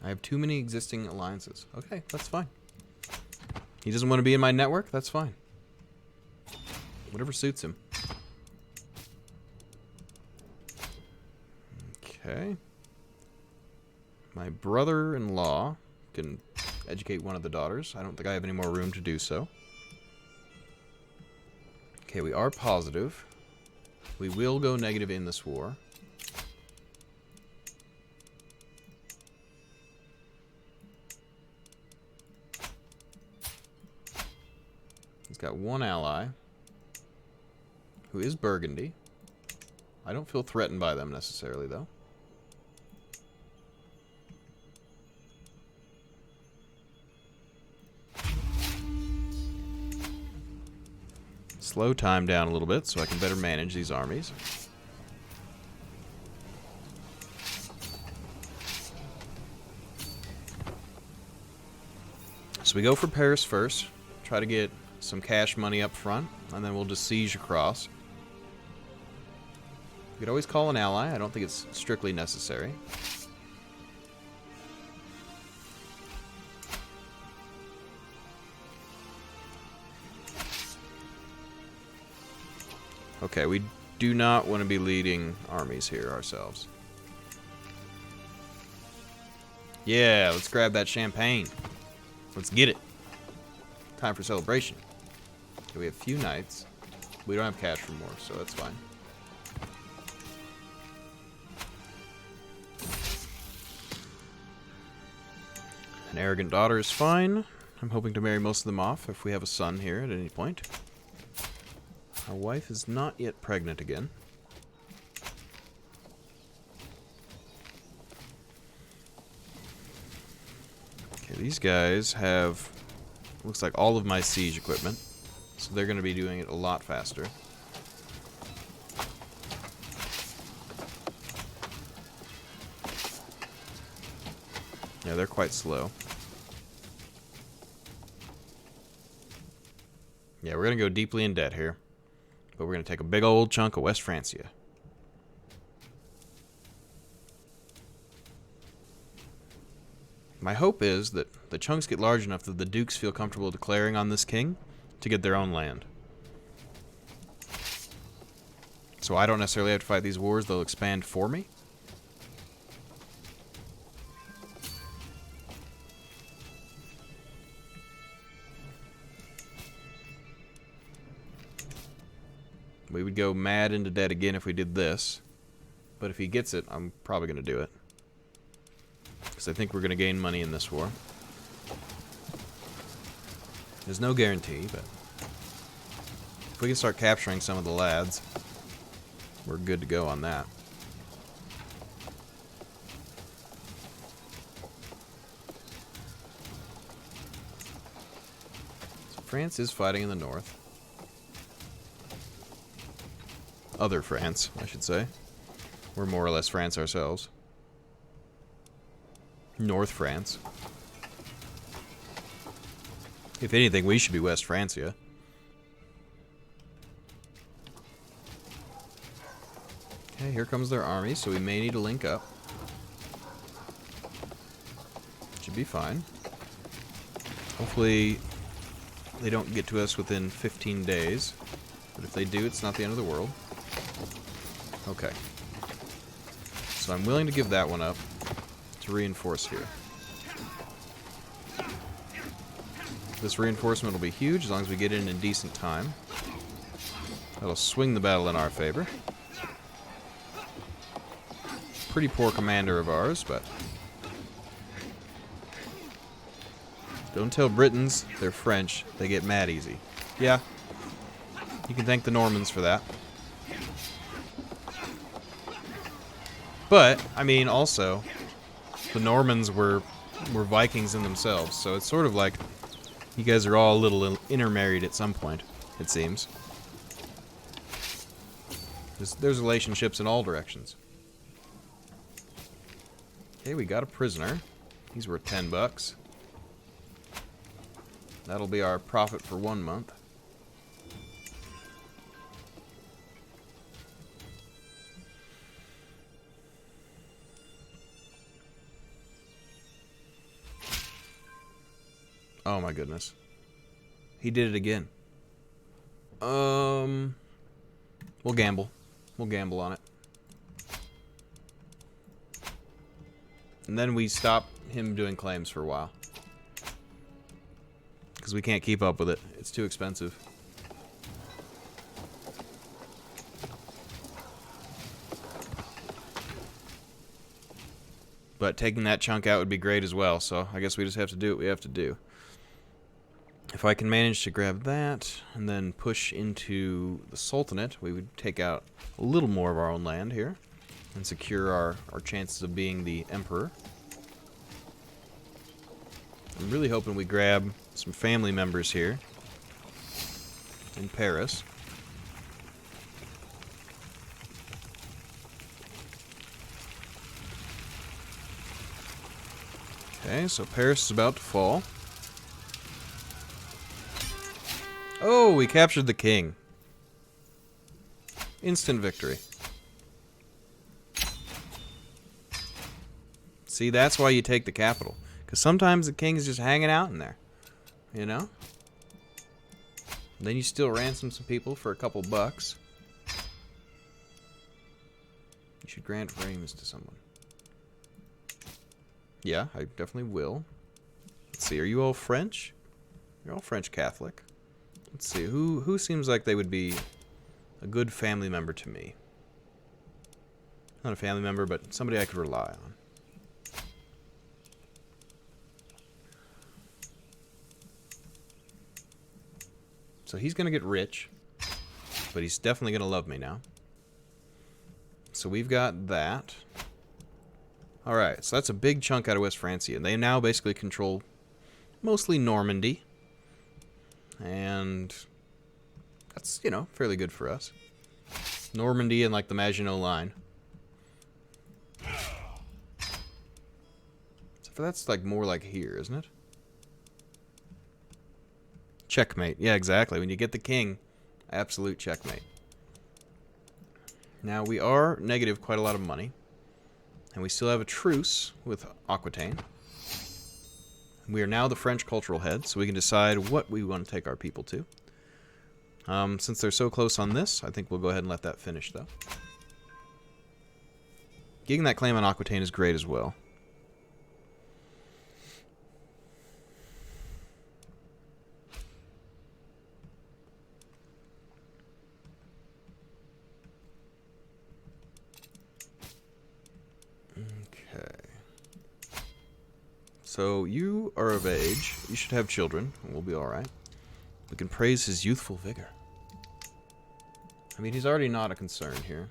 I have too many existing alliances. Okay, that's fine. He doesn't want to be in my network? That's fine. Whatever suits him. Okay. My brother-in-law can educate one of the daughters. I don't think I have any more room to do so. Okay, we are positive. We will go negative in this war. He's got one ally, who is Burgundy. I don't feel threatened by them necessarily, though. slow time down a little bit so I can better manage these armies. So we go for Paris first, try to get some cash money up front, and then we'll just siege across. We could always call an ally. I don't think it's strictly necessary. Okay, we do not want to be leading armies here ourselves. Yeah, let's grab that champagne. Let's get it. Time for celebration. Okay, we have few knights. We don't have cash for more, so that's fine. An arrogant daughter is fine. I'm hoping to marry most of them off if we have a son here at any point. Our wife is not yet pregnant again. Okay, these guys have, looks like all of my siege equipment, so they're going to be doing it a lot faster. Yeah, they're quite slow. Yeah, we're going to go deeply in debt here, but we're going to take a big old chunk of West Francia. My hope is that the chunks get large enough that the dukes feel comfortable declaring on this king to get their own land. So I don't necessarily have to fight these wars, they'll expand for me. We would go mad into debt again if we did this, but if he gets it, I'm probably going to do it. Because I think we're going to gain money in this war. There's no guarantee, but if we can start capturing some of the lads, we're good to go on that. So France is fighting in the north. Other France, I should say. We're more or less France ourselves. North France. If anything, we should be West Francia. Okay, here comes their army, so we may need to link up. Should be fine. Hopefully, they don't get to us within 15 days. But if they do, it's not the end of the world. Okay. So I'm willing to give that one up to reinforce here. This reinforcement will be huge as long as we get in decent time. That'll swing the battle in our favor. Pretty poor commander of ours, but don't tell Britons they're French. They get mad easy. Yeah, you can thank the Normans for that. But, I mean, also, the Normans were Vikings in themselves, so it's sort of like you guys are all a little intermarried at some point, it seems. There's relationships in all directions. Okay, we got a prisoner. He's worth $10. That'll be our profit for 1 month. Oh my goodness. He did it again. We'll gamble. We'll gamble on it. And then we stop him doing claims for a while. Because we can't keep up with it. It's too expensive. But taking that chunk out would be great as well, so I guess we just have to do what we have to do. If I can manage to grab that and then push into the Sultanate, we would take out a little more of our own land here and secure our chances of being the Emperor. I'm really hoping we grab some family members here in Paris. Okay, so Paris is about to fall. Oh, we captured the king. Instant victory. See, that's why you take the capital. Because sometimes the king is just hanging out in there. You know? Then you still ransom some people for a couple bucks. You should grant frames to someone. Yeah, I definitely will. Let's see, are you all French? You're all French Catholic. Let's see, who seems like they would be a good family member to me? Not a family member, but somebody I could rely on. So he's going to get rich, but he's definitely going to love me now. So we've got that. Alright, so that's a big chunk out of West Francia. And they now basically control mostly Normandy. And that's, you know, fairly good for us. Normandy and like the Maginot Line. So that's like more like here, isn't it? Checkmate. Yeah, exactly. When you get the king, absolute checkmate. Now, we are negative quite a lot of money. And we still have a truce with Aquitaine. We are now the French cultural head, so we can decide what we want to take our people to. Since they're so close on this, I think we'll go ahead and let that finish, though. Getting that claim on Aquitaine is great as well. So, you are of age. You should have children, and we'll be alright. We can praise his youthful vigor. I mean, he's already not a concern here.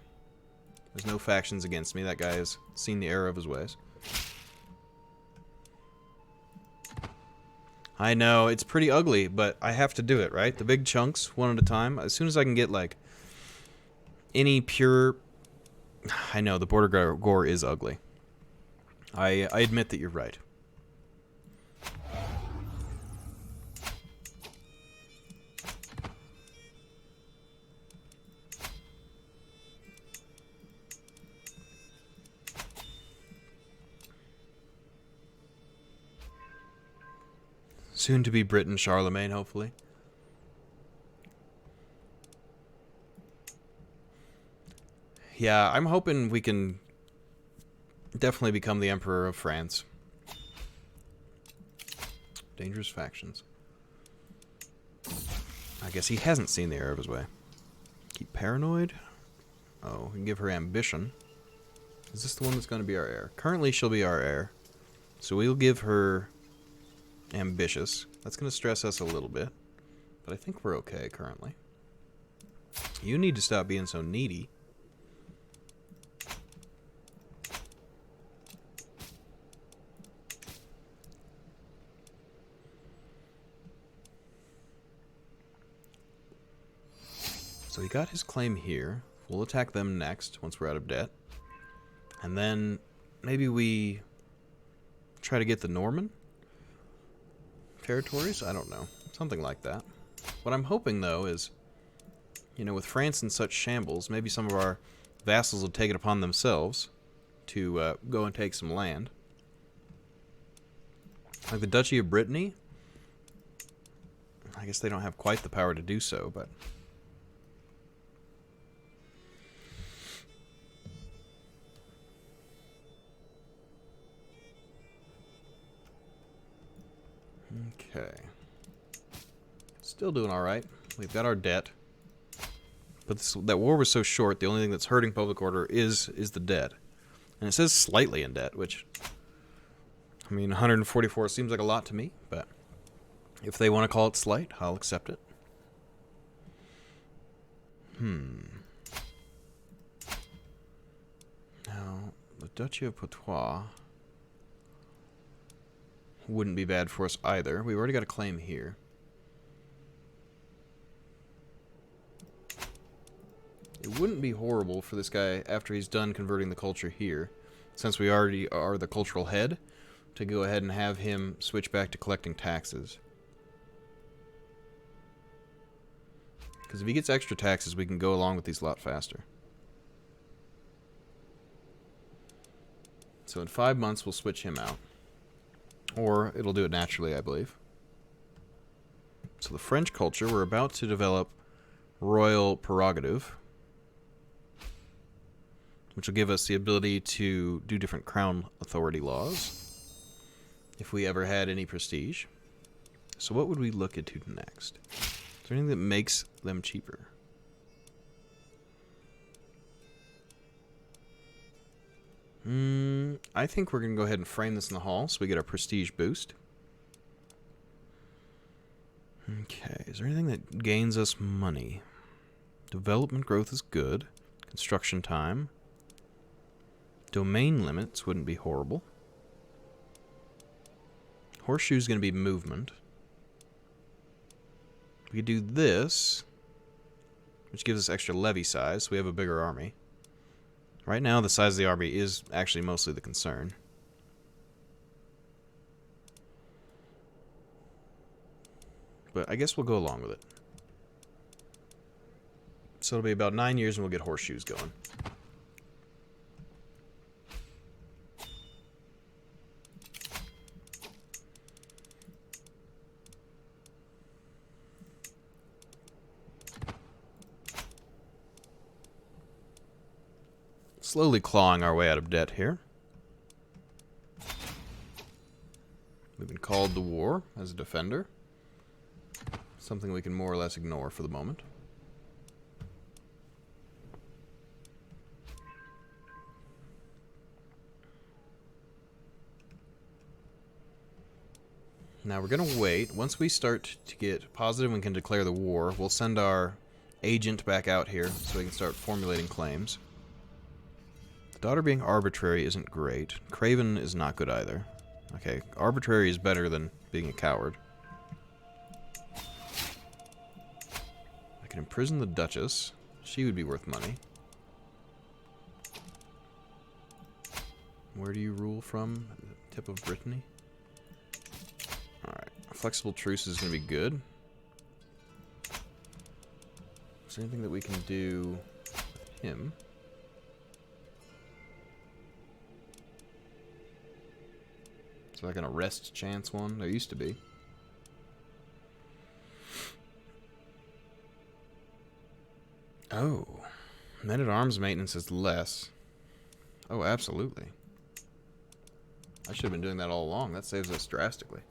There's no factions against me. That guy has seen the error of his ways. I know, it's pretty ugly, but I have to do it, right? The big chunks, one at a time. As soon as I can get, like, any pure... I know, the border gore is ugly. I admit that you're right. Soon to be Britain, Charlemagne, hopefully. Yeah, I'm hoping we can definitely become the Emperor of France. Dangerous factions. I guess he hasn't seen the error of his way. Keep paranoid. Oh, we can give her ambition. Is this the one that's going to be our heir? Currently, she'll be our heir. So we'll give her ambitious. That's going to stress us a little bit. But I think we're okay currently. You need to stop being so needy. So he got his claim here. We'll attack them next, once we're out of debt. And then maybe we try to get the Norman territories? I don't know. Something like that. What I'm hoping, though, is, you know, with France in such shambles, maybe some of our vassals will take it upon themselves to go and take some land. Like the Duchy of Brittany? I guess they don't have quite the power to do so, but... Okay. Still doing alright. We've got our debt. But that war was so short, the only thing that's hurting public order is the debt. And it says slightly in debt, which... I mean, 144 seems like a lot to me, but... if they want to call it slight, I'll accept it. Now, the Duchy of Poitou... wouldn't be bad for us either. We've already got a claim here. It wouldn't be horrible for this guy after he's done converting the culture here, since we already are the cultural head, to go ahead and have him switch back to collecting taxes. Because if he gets extra taxes, we can go along with these a lot faster. So in 5 months, we'll switch him out. Or it'll do it naturally, I believe. So the French culture, we're about to develop royal prerogative, which will give us the ability to do different crown authority laws, if we ever had any prestige. So what would we look into next? Is there anything that makes them cheaper? I think we're going to go ahead and frame this in the hall so we get our prestige boost. Okay, is there anything that gains us money? Development growth is good. Construction time. Domain limits wouldn't be horrible. Horseshoe's going to be movement. We could do this, which gives us extra levy size, so we have a bigger army. Right now, the size of the army is actually mostly the concern. But I guess we'll go along with it. So it'll be about 9 years and we'll get horseshoes going. Slowly clawing our way out of debt here. We've been called to war as a defender. Something we can more or less ignore for the moment. Now we're going to wait. Once we start to get positive and can declare the war, we'll send our agent back out here so we can start formulating claims. The daughter being arbitrary isn't great. Craven is not good either. Okay, arbitrary is better than being a coward. I can imprison the Duchess. She would be worth money. Where do you rule from? Tip of Brittany? Alright. A flexible truce is going to be good. Is there anything that we can do with him? Is there like an arrest chance one? There used to be. Oh. Men-at-arms maintenance is less. Oh, absolutely. I should have been doing that all along. That saves us drastically.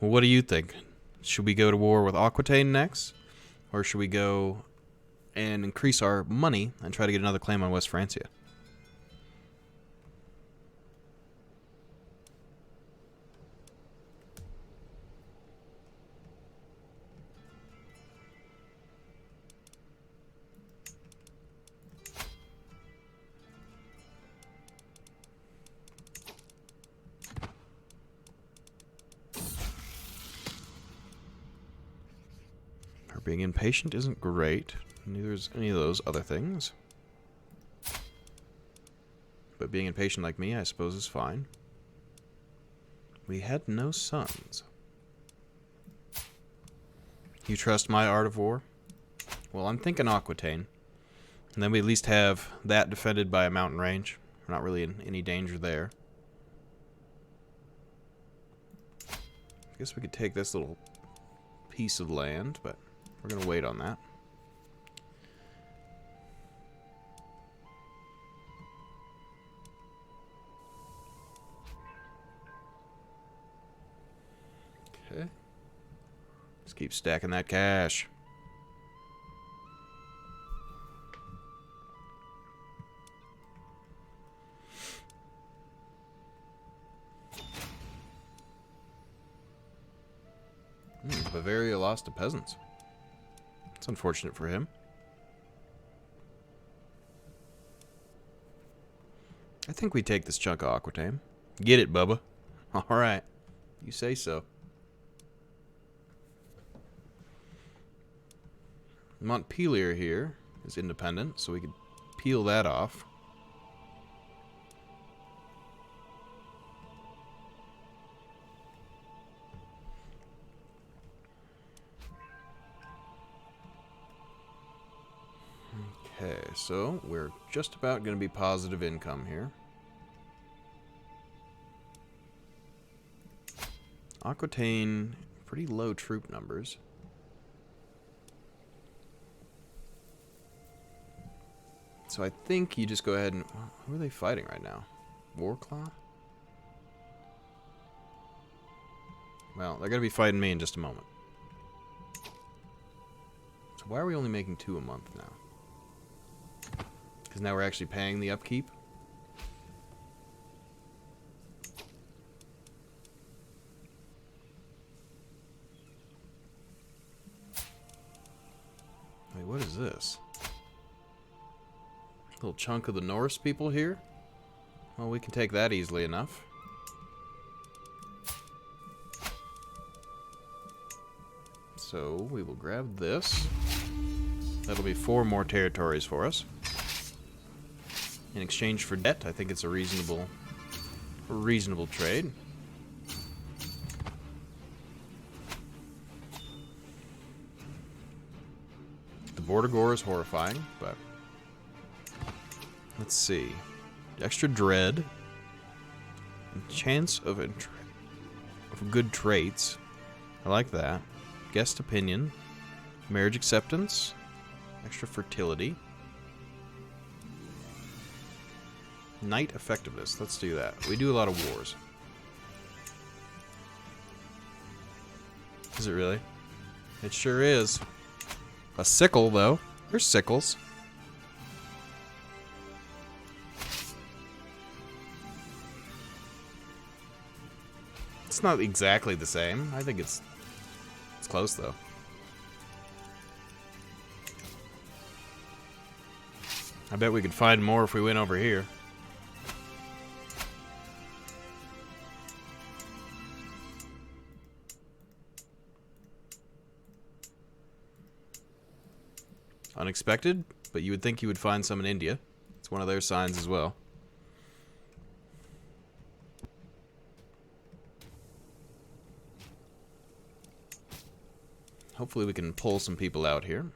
Well, what do you think? Should we go to war with Aquitaine next? Or should we go and increase our money and try to get another claim on West Francia? Being impatient isn't great. Neither is any of those other things. But being impatient like me, I suppose, is fine. We had no sons. You trust my art of war? Well, I'm thinking Aquitaine. And then we at least have that defended by a mountain range. We're not really in any danger there. I guess we could take this little piece of land, but we're going to wait on that. Okay. Let's keep stacking that cash. Bavaria lost to peasants. It's unfortunate for him. I think we take this chunk of Aquitaine. Get it, Bubba. Alright. You say so. Montpelier here is independent, so we could peel that off. Okay, so we're just about going to be positive income here. Aquitaine, pretty low troop numbers. So I think you just go ahead and... Who are they fighting right now? Warclaw? Well, they're going to be fighting me in just a moment. So why are we only making 2 a month now? Because now we're actually paying the upkeep? Wait, what is this? Little chunk of the Norse people here? Well, we can take that easily enough. So, we will grab this. That'll be 4 more territories for us. In exchange for debt, I think it's a reasonable trade. The border gore is horrifying, but let's see. Extra dread. Chance of good traits. I like that. Guest opinion. Marriage acceptance. Extra fertility. Knight effectiveness. Let's do that. We do a lot of wars. Is it really? It sure is. A sickle, though. There's sickles. It's not exactly the same. I think it's close, though. I bet we could find more if we went over here. Unexpected, but you would think you would find some in India. It's one of their signs as well. Hopefully we can pull some people out here.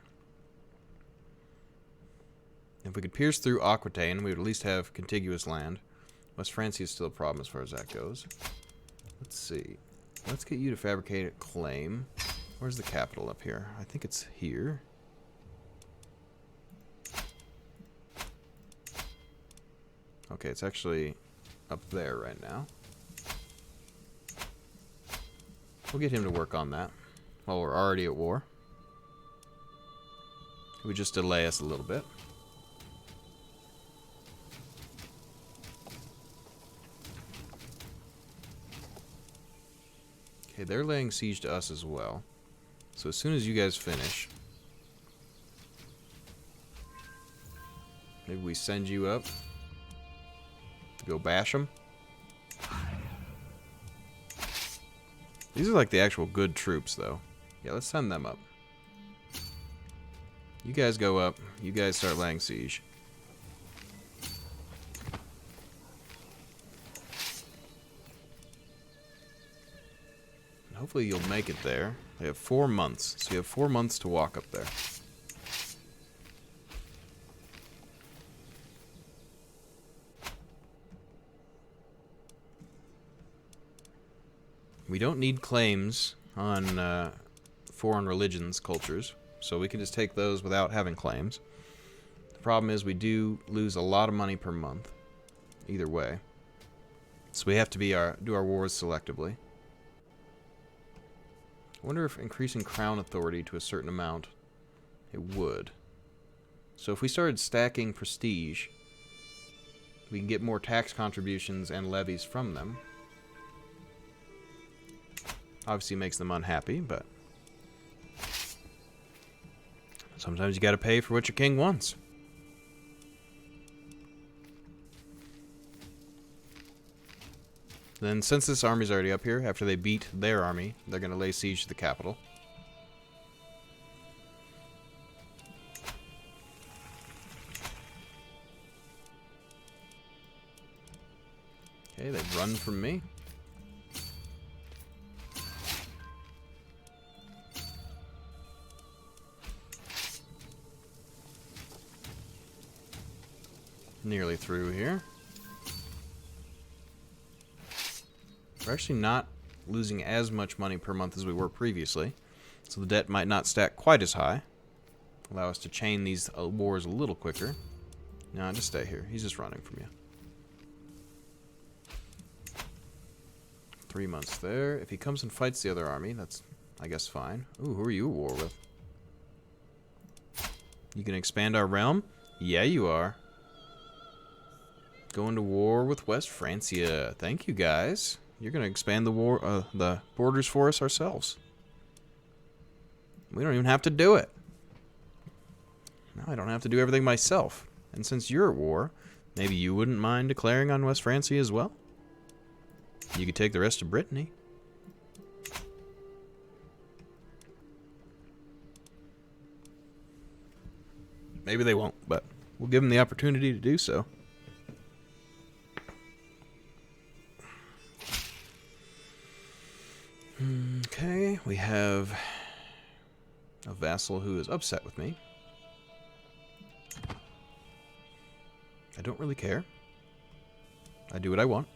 If we could pierce through Aquitaine, we would at least have contiguous land. West Francia is still a problem as far as that goes. Let's see. Let's get you to fabricate a claim. Where's the capital up here? I think it's here. Okay, it's actually up there right now. We'll get him to work on that while we're already at war. It would just delay us a little bit. Okay, they're laying siege to us as well. So as soon as you guys finish, maybe we send you up to go bash them. These are like the actual good troops, though. Yeah, let's send them up. You guys go up. You guys start laying siege. And hopefully you'll make it there. They have 4 months, so you have 4 months to walk up there. We don't need claims on foreign religions, cultures, so we can just take those without having claims. The problem is we do lose a lot of money per month, either way. So we have to do our wars selectively. I wonder if increasing crown authority to a certain amount, it would. So if we started stacking prestige, we can get more tax contributions and levies from them. Obviously makes them unhappy, but sometimes you gotta pay for what your king wants. Then since this army's already up here, after they beat their army, they're gonna lay siege to the capital. Okay, they've run from me. Nearly through here. We're actually not losing as much money per month as we were previously, so the debt might not stack quite as high. Allow us to chain these wars a little quicker. No, just stay here. He's just running from you. 3 months there. If he comes and fights the other army, that's, I guess, fine. Ooh, who are you at war with? You can expand our realm? Yeah, you are. Going to war with West Francia. Thank you, guys. You're going to expand the borders for us ourselves. We don't even have to do it. Now I don't have to do everything myself. And since you're at war, maybe you wouldn't mind declaring on West Francia as well? You could take the rest of Brittany. Maybe they won't, but we'll give them the opportunity to do so. Okay, we have a vassal who is upset with me. I don't really care. I do what I want.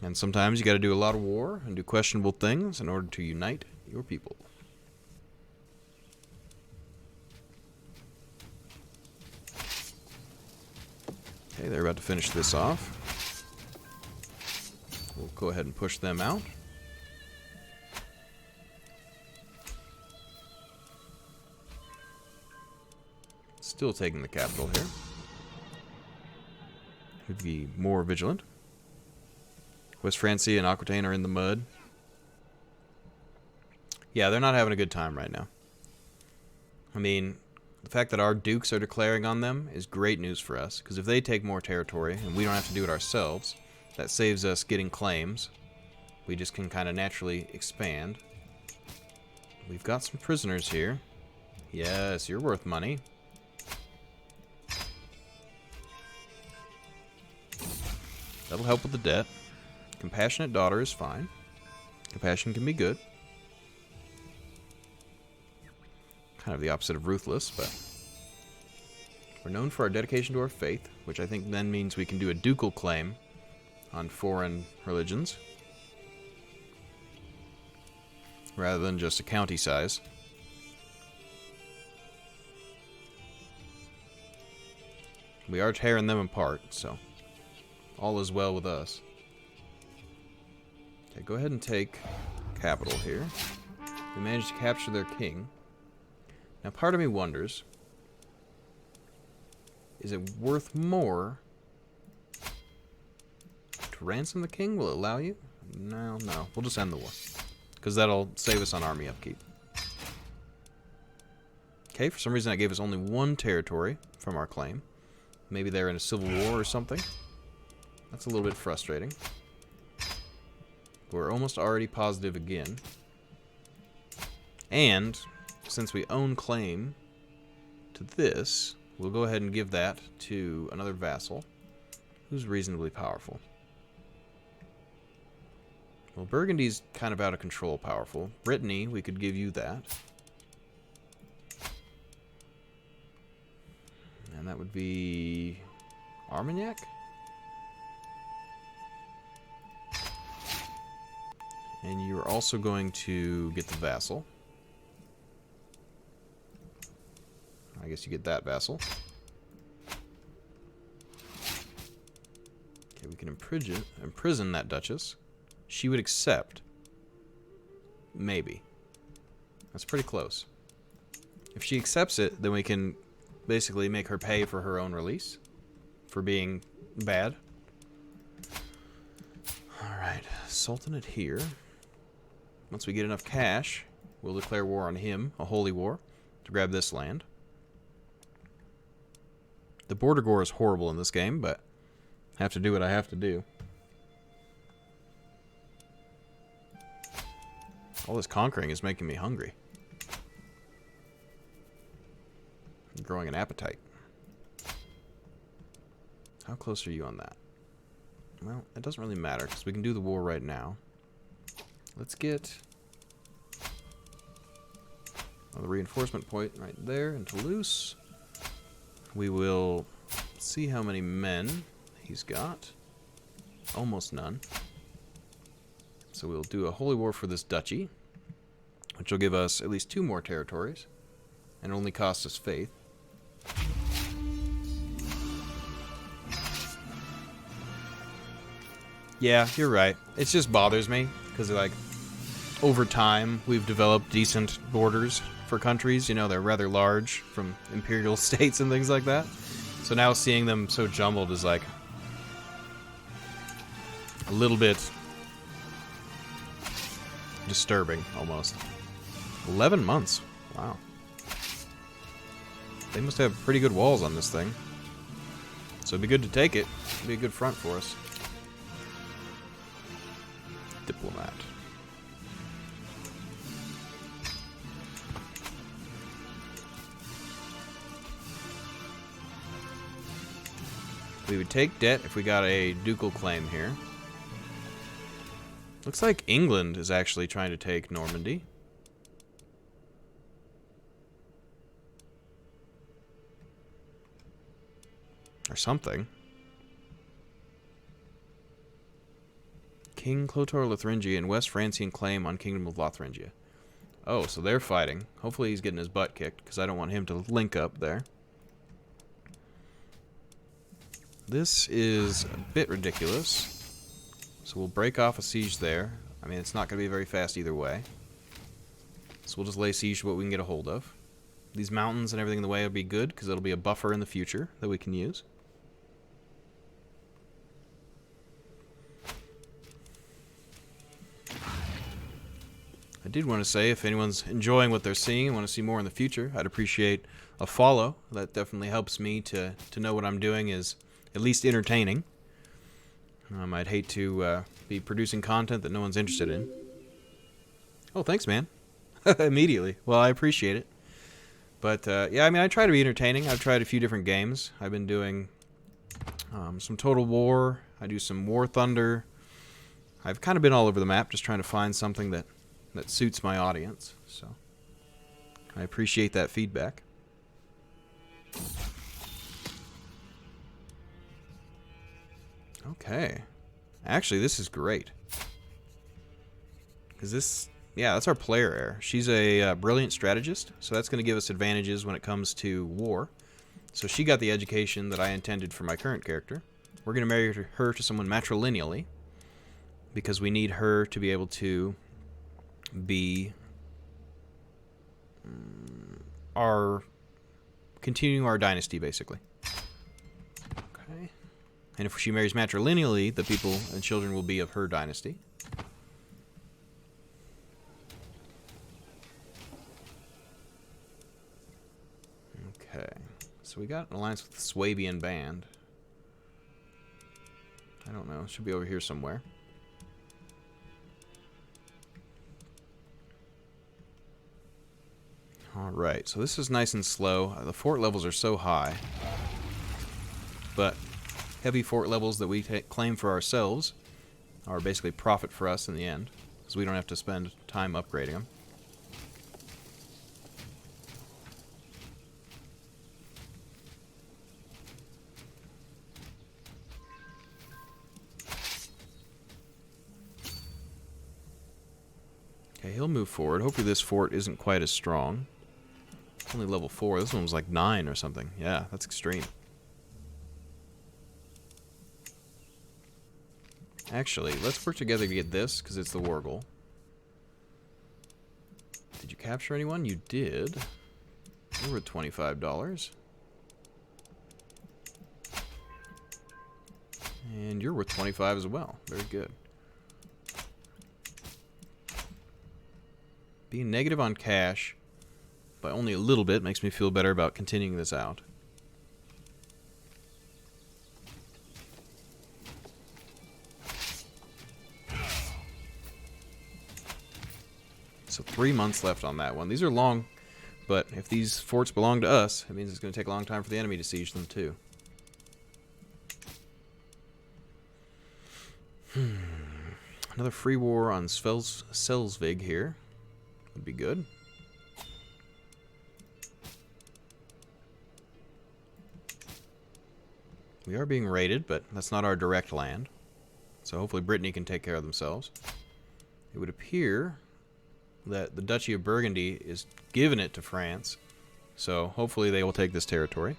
And sometimes you gotta do a lot of war and do questionable things in order to unite your people. Okay, they're about to finish this off. We'll go ahead and push them out. Still taking the capital here. Could be more vigilant. West Francia and Aquitaine are in the mud. Yeah, they're not having a good time right now. I mean, the fact that our dukes are declaring on them is great news for us, because if they take more territory and we don't have to do it ourselves, that saves us getting claims. We just can kind of naturally expand. We've got some prisoners here. Yes, you're worth money. That'll help with the debt. Compassionate daughter is fine. Compassion can be good. Kind of the opposite of ruthless, but we're known for our dedication to our faith, which I think then means we can do a ducal claim on foreign religions rather than just a county size. We are tearing them apart, so all is well with us. Okay, go ahead and take capital here. We managed to capture their king. Now, part of me wonders, is it worth more to ransom the king? Will it allow you? No. We'll just end the war, because that'll save us on army upkeep. Okay, for some reason that gave us only one territory from our claim. Maybe they're in a civil war or something. That's a little bit frustrating. We're almost already positive again. And since we own claim to this, we'll go ahead and give that to another vassal who's reasonably powerful. Well, Burgundy's kind of out of control powerful. Brittany, we could give you that. And that would be Armagnac? And you're also going to get the vassal. I guess you get that vassal. Okay, we can imprison that duchess. She would accept. Maybe. That's pretty close. If she accepts it, then we can basically make her pay for her own release. For being bad. Alright, Sultanate here. Once we get enough cash, we'll declare war on him, a holy war, to grab this land. The border gore is horrible in this game, but I have to do what I have to do. All this conquering is making me hungry. I'm growing an appetite. How close are you on that? Well, it doesn't really matter, because we can do the war right now. Let's get the reinforcement point right there in Toulouse. We will see how many men he's got. Almost none. So we'll do a holy war for this duchy, which will give us at least 2 more territories, and only cost us faith. Yeah, you're right. It just bothers me, because like, over time, we've developed decent borders for countries. You know, they're rather large from imperial states and things like that. So now seeing them so jumbled is like a little bit disturbing, almost. 11 months. Wow. They must have pretty good walls on this thing. So it'd be good to take it. It'd be a good front for us. Diplomat. We would take debt if we got a ducal claim here. Looks like England is actually trying to take Normandy. Or something. King Clotaire Lotharingia and West Francian claim on Kingdom of Lotharingia. Oh, so they're fighting. Hopefully he's getting his butt kicked, because I don't want him to link up there. This is a bit ridiculous. So we'll break off a siege there. I mean, it's not going to be very fast either way. So we'll just lay siege to what we can get a hold of. These mountains and everything in the way will be good, because it'll be a buffer in the future that we can use. I did want to say, if anyone's enjoying what they're seeing and want to see more in the future, I'd appreciate a follow. That definitely helps me to know what I'm doing is at least entertaining. I'd hate to be producing content that no one's interested in. Oh, thanks, man. Immediately. Well, I appreciate it. But, yeah, I mean, I try to be entertaining. I've tried a few different games. I've been doing some Total War. I do some War Thunder. I've kind of been all over the map, just trying to find something that suits my audience. So, I appreciate that feedback. Okay. Actually, this is great. Because this... Yeah, that's our player heir. She's a brilliant strategist, so that's going to give us advantages when it comes to war. So she got the education that I intended for my current character. We're going to marry her to someone matrilineally, because we need her to be able to be continuing our dynasty, basically. Okay. And if she marries matrilineally, the people and children will be of her dynasty. Okay, so we got an alliance with the Swabian band. I don't know, it should be over here somewhere. Alright, so this is nice and slow. The fort levels are so high. But heavy fort levels that we claim for ourselves are basically profit for us in the end, because we don't have to spend time upgrading them. Okay, he'll move forward. Hopefully this fort isn't quite as strong. It's only level 4. This one was like 9 or something. Yeah, that's extreme. Actually, let's work together to get this, because it's the war goal. Did you capture anyone? You did. You were $25. And you're worth 25 as well. Very good. Being negative on cash by only a little bit makes me feel better about continuing this out. So 3 months left on that one. These are long, but if these forts belong to us, it means it's going to take a long time for the enemy to siege them too. Another free war on Selsvig here would be good. We are being raided, but that's not our direct land. So hopefully Brittany can take care of themselves. It would appear that the Duchy of Burgundy is giving it to France. So hopefully they will take this territory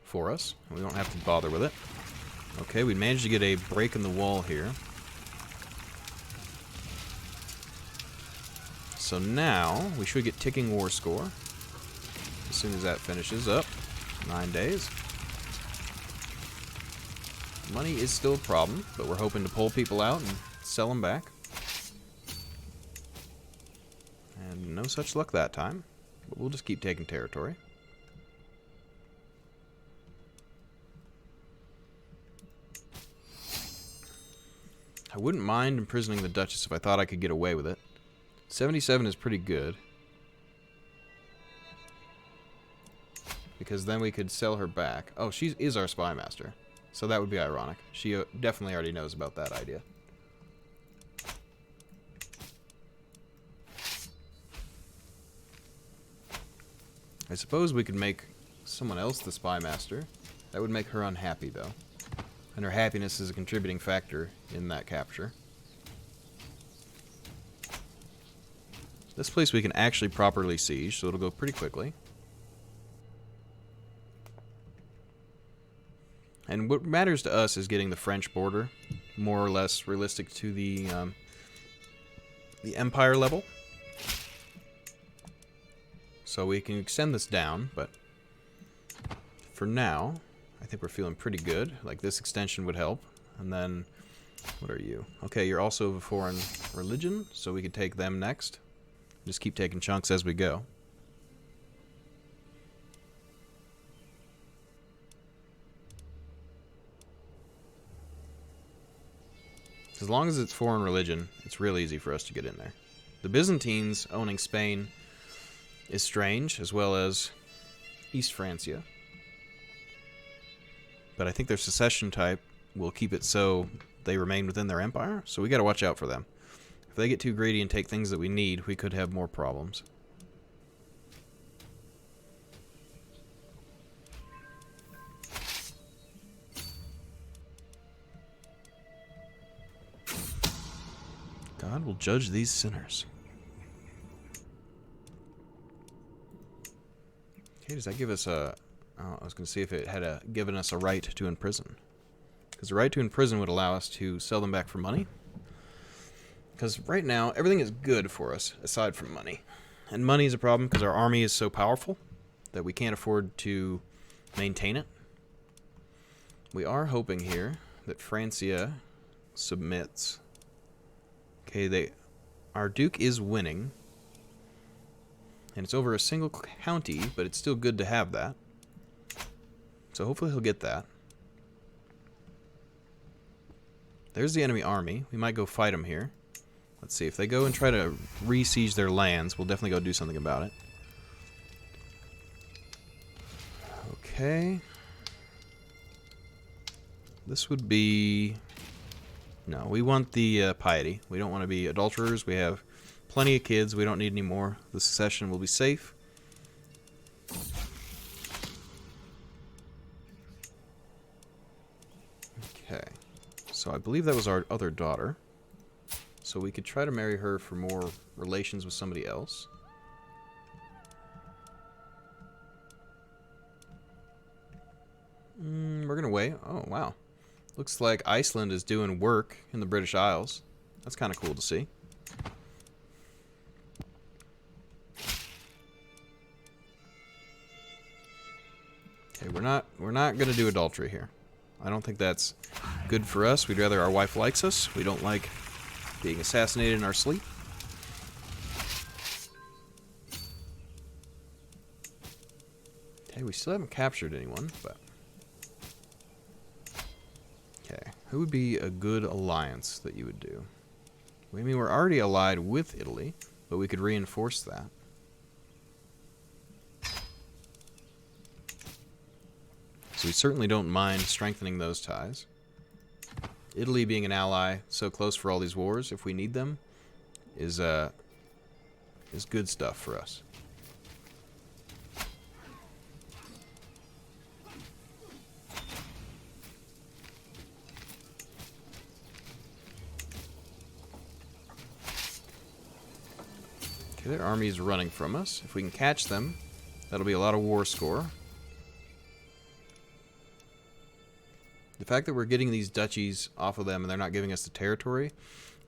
for us. And we don't have to bother with it. Okay, we managed to get a break in the wall here. So now we should get ticking war score as soon as that finishes up. 9 days. Money is still a problem, but we're hoping to pull people out and sell them back. And no such luck that time, but we'll just keep taking territory. I wouldn't mind imprisoning the Duchess if I thought I could get away with it. 77 is pretty good, because then we could sell her back. Oh, she is our spy master. So that would be ironic. She definitely already knows about that idea. I suppose we could make someone else the spy master. That would make her unhappy, though. And her happiness is a contributing factor in that capture. This place we can actually properly siege, so it'll go pretty quickly. And what matters to us is getting the French border more or less realistic to the empire level. So we can extend this down, but for now, I think we're feeling pretty good. Like, this extension would help. And then, what are you? Okay, you're also of a foreign religion, so we could take them next. Just keep taking chunks as we go. As long as it's foreign religion, it's real easy for us to get in there. The Byzantines owning Spain is strange, as well as East Francia. But I think their secession type will keep it so they remain within their empire, so we gotta watch out for them. If they get too greedy and take things that we need, we could have more problems. God will judge these sinners. Okay, does that give us a... Oh, I was going to see if it had given us a right to imprison. Because the right to imprison would allow us to sell them back for money. Because right now, everything is good for us, aside from money. And money is a problem because our army is so powerful that we can't afford to maintain it. We are hoping here that Francia submits. Okay, our Duke is winning. And it's over a single county, but it's still good to have that. So hopefully he'll get that. There's the enemy army. We might go fight them here. Let's see. If they go and try to re-siege their lands, we'll definitely go do something about it. Okay. This would be... No, we want the piety. We don't want to be adulterers. We have plenty of kids. We don't need any more. The succession will be safe. Okay. So I believe that was our other daughter. So we could try to marry her for more relations with somebody else. We're going to wait. Oh, wow. Looks like Iceland is doing work in the British Isles. That's kind of cool to see. Okay, we're not going to do adultery here. I don't think that's good for us. We'd rather our wife likes us. We don't like being assassinated in our sleep. Okay, we still haven't captured anyone, but... Okay, who would be a good alliance that you would do? I mean, we're already allied with Italy, but we could reinforce that. So we certainly don't mind strengthening those ties. Italy being an ally so close for all these wars, if we need them, is good stuff for us. Okay, their army is running from us. If we can catch them, that'll be a lot of war score. The fact that we're getting these duchies off of them and they're not giving us the territory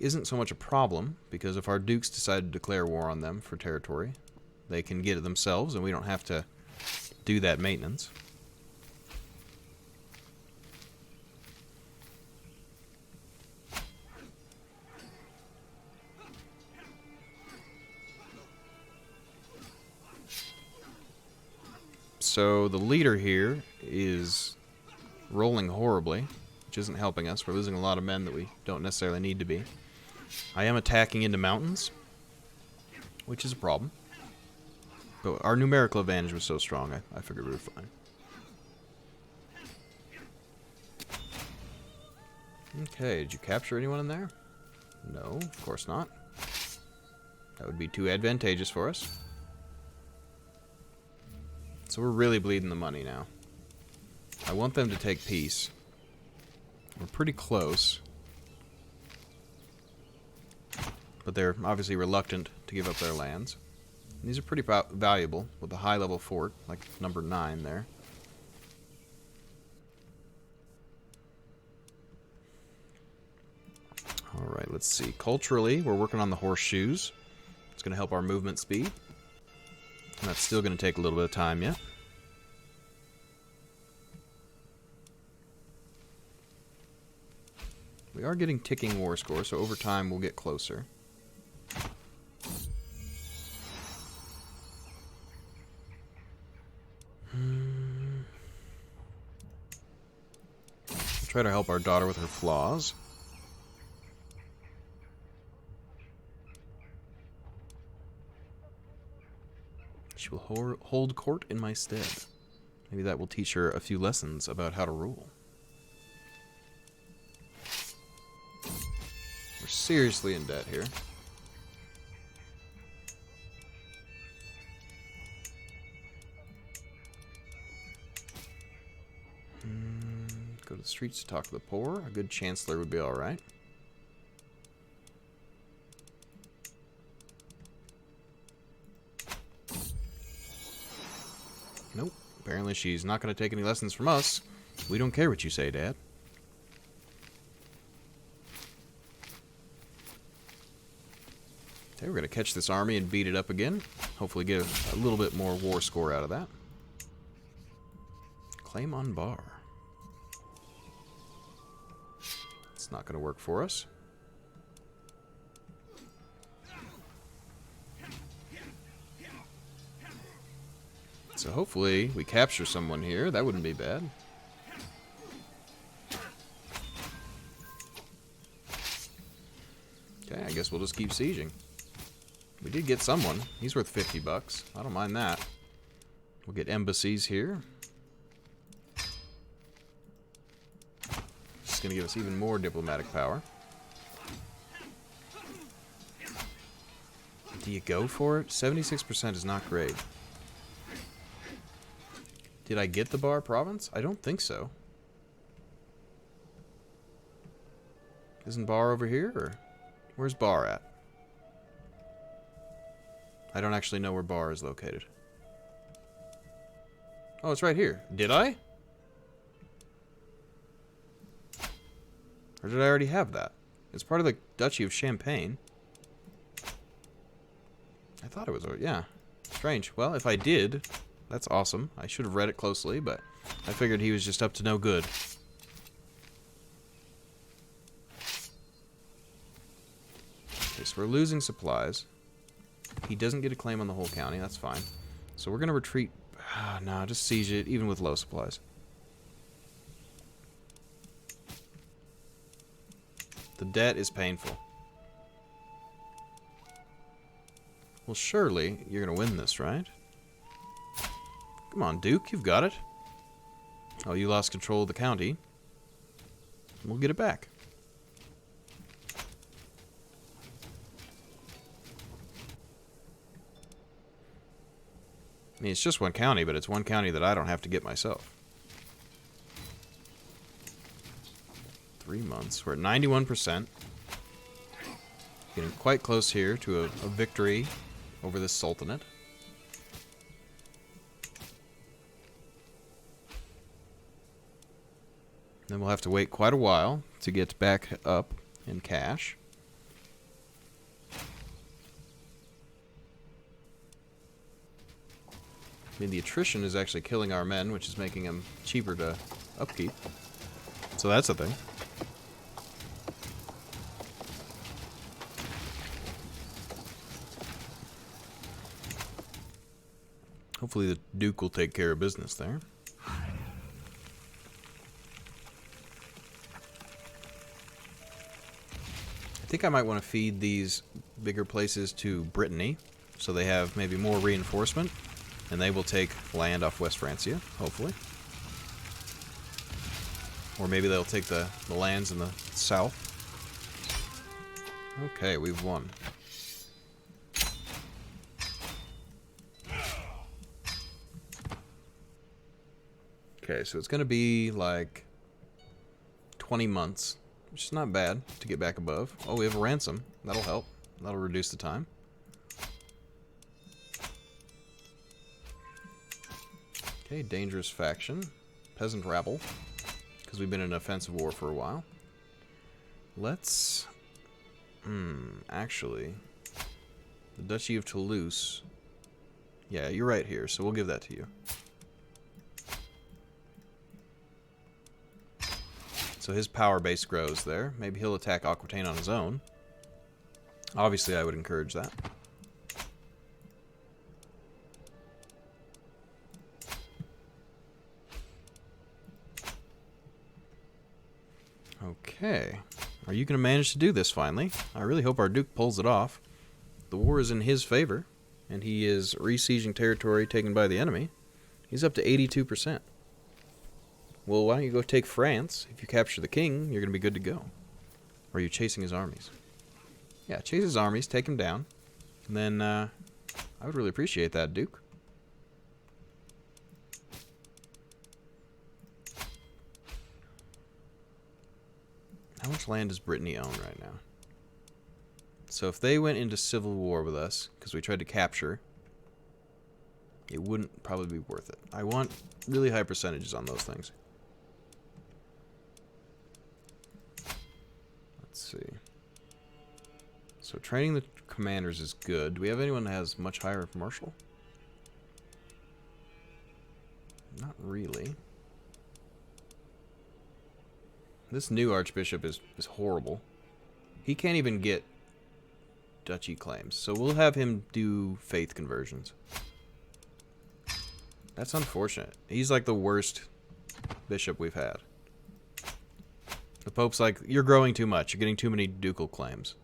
isn't so much a problem, because if our dukes decide to declare war on them for territory, they can get it themselves and we don't have to do that maintenance. So the leader here is rolling horribly, which isn't helping us. We're losing a lot of men that we don't necessarily need to be. I am attacking into mountains, which is a problem. But our numerical advantage was so strong, I figured we were fine. Okay, did you capture anyone in there? No, of course not. That would be too advantageous for us. So we're really bleeding the money now. I want them to take peace. We're pretty close. But they're obviously reluctant to give up their lands. And these are pretty valuable with a high-level fort, like number 9 there. Alright, let's see. Culturally, we're working on the horseshoes. It's going to help our movement speed. And that's still going to take a little bit of time yet. We are getting ticking war score, so over time we'll get closer. Try to help our daughter with her flaws. She will hold court in my stead. Maybe that will teach her a few lessons about how to rule. We're seriously in debt here. Go to the streets to talk to the poor. A good chancellor would be alright. Nope. Apparently she's not going to take any lessons from us. We don't care what you say, Dad. Okay, we're going to catch this army and beat it up again. Hopefully get a little bit more war score out of that. Claim on bar. It's not going to work for us. So hopefully we capture someone here. That wouldn't be bad. Okay, I guess we'll just keep sieging. We did get someone. He's worth 50 bucks. I don't mind that. We'll get embassies here. It's going to give us even more diplomatic power. Do you go for it? 76% is not great. Did I get the Bar province? I don't think so. Isn't Bar over here, or where's Bar at? I don't actually know where Bar is located. Oh, it's right here. Did I? Or did I already have that? It's part of the Duchy of Champagne. I thought it was, yeah. Strange. Well, if I did, that's awesome. I should have read it closely, but I figured he was just up to no good. Okay, so we're losing supplies. He doesn't get a claim on the whole county. That's fine. So we're going to retreat. No, just siege it, even with low supplies. The debt is painful. Well, surely you're going to win this, right? Come on, Duke, you've got it. Oh, you lost control of the county. We'll get it back. mean, it's just one county, but it's one county that I don't have to get myself. 3 months. We're at 91%. Getting quite close here to a victory over this sultanate. Then we'll have to wait quite a while to get back up in cash. I mean, the attrition is actually killing our men, which is making them cheaper to upkeep. So that's a thing. Hopefully the Duke will take care of business there. I think I might want to feed these bigger places to Brittany, so they have maybe more reinforcement, and they will take land off West Francia, hopefully. Or maybe they'll take the lands in the south. Okay, we've won. Okay, so it's going to be like 20 months, which is not bad to get back above. Oh, we have a ransom. That'll help. That'll reduce the time. Okay, dangerous faction. Peasant rabble. Because we've been in an offensive war for a while. Let's... actually... The Duchy of Toulouse... Yeah, you're right here, so we'll give that to you. So his power base grows there. Maybe he'll attack Aquitaine on his own. Obviously, I would encourage that. Okay. Are you going to manage to do this finally? I really hope our Duke pulls it off. The war is in his favor, and he is re-sieging territory taken by the enemy. He's up to 82%. Well, why don't you go take France? If you capture the king, you're going to be good to go. Or are you chasing his armies? Yeah, chase his armies, take him down. And then, I would really appreciate that, Duke. How much land does Brittany own right now? So if they went into civil war with us, because we tried to capture, it wouldn't probably be worth it. I want really high percentages on those things. Let's see. So training the commanders is good. Do we have anyone that has much higher commercial? Not really. This new archbishop is horrible. He can't even get duchy claims. So we'll have him do faith conversions. That's unfortunate. He's like the worst bishop we've had. The Pope's like, you're growing too much. You're getting too many ducal claims.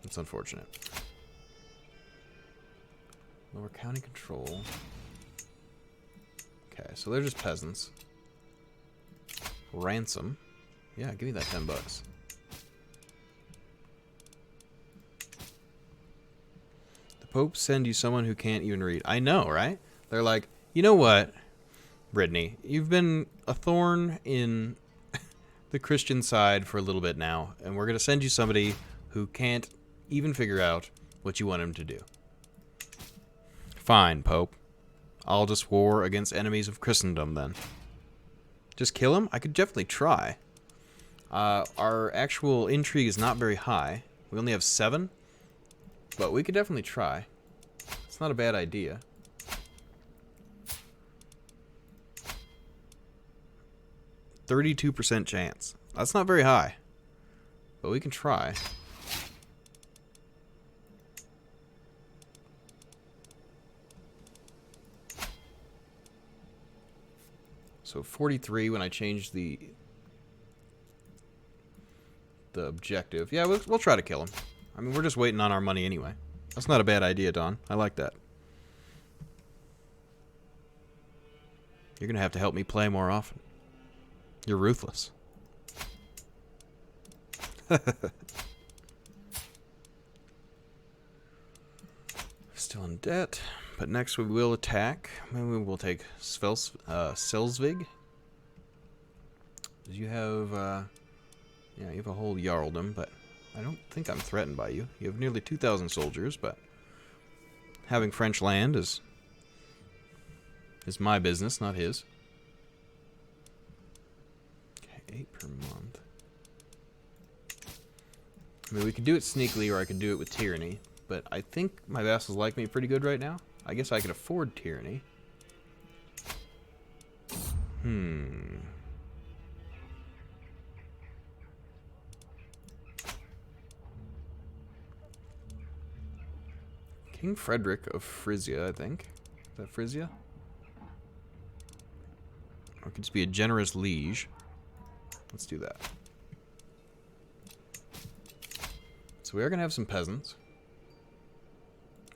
That's unfortunate. Lower county control. Okay, so they're just peasants. Ransom. Yeah, give me that 10 bucks. The Pope send you someone who can't even read. I know, right? They're like, you know what, Brittany? You've been a thorn in the Christian side for a little bit now, and we're going to send you somebody who can't even figure out what you want him to do. Fine, Pope. I'll just war against enemies of Christendom then. Just kill him? I could definitely try. Our actual intrigue is not very high. We only have 7, but we could definitely try. It's not a bad idea. %32% chance. That's not very high, but we can try. So 43 when I change the objective. Yeah, we'll try to kill him. I mean, we're just waiting on our money anyway. That's not a bad idea, Don. I like that. You're going to have to help me play more often. You're ruthless. Still in debt. But next we will attack. Maybe we will take Selsvig. You have, yeah, you have a whole Jarldom, but I don't think I'm threatened by you. You have nearly 2,000 soldiers, but having French land is my business, not his. Okay, 8 per month. I mean, we could do it sneakily, or I could do it with tyranny, but I think my vassals like me pretty good right now. I guess I could afford tyranny. King Frederick of Frisia, I think. Is that Frisia? Or it could just be a generous liege. Let's do that. So we are going to have some peasants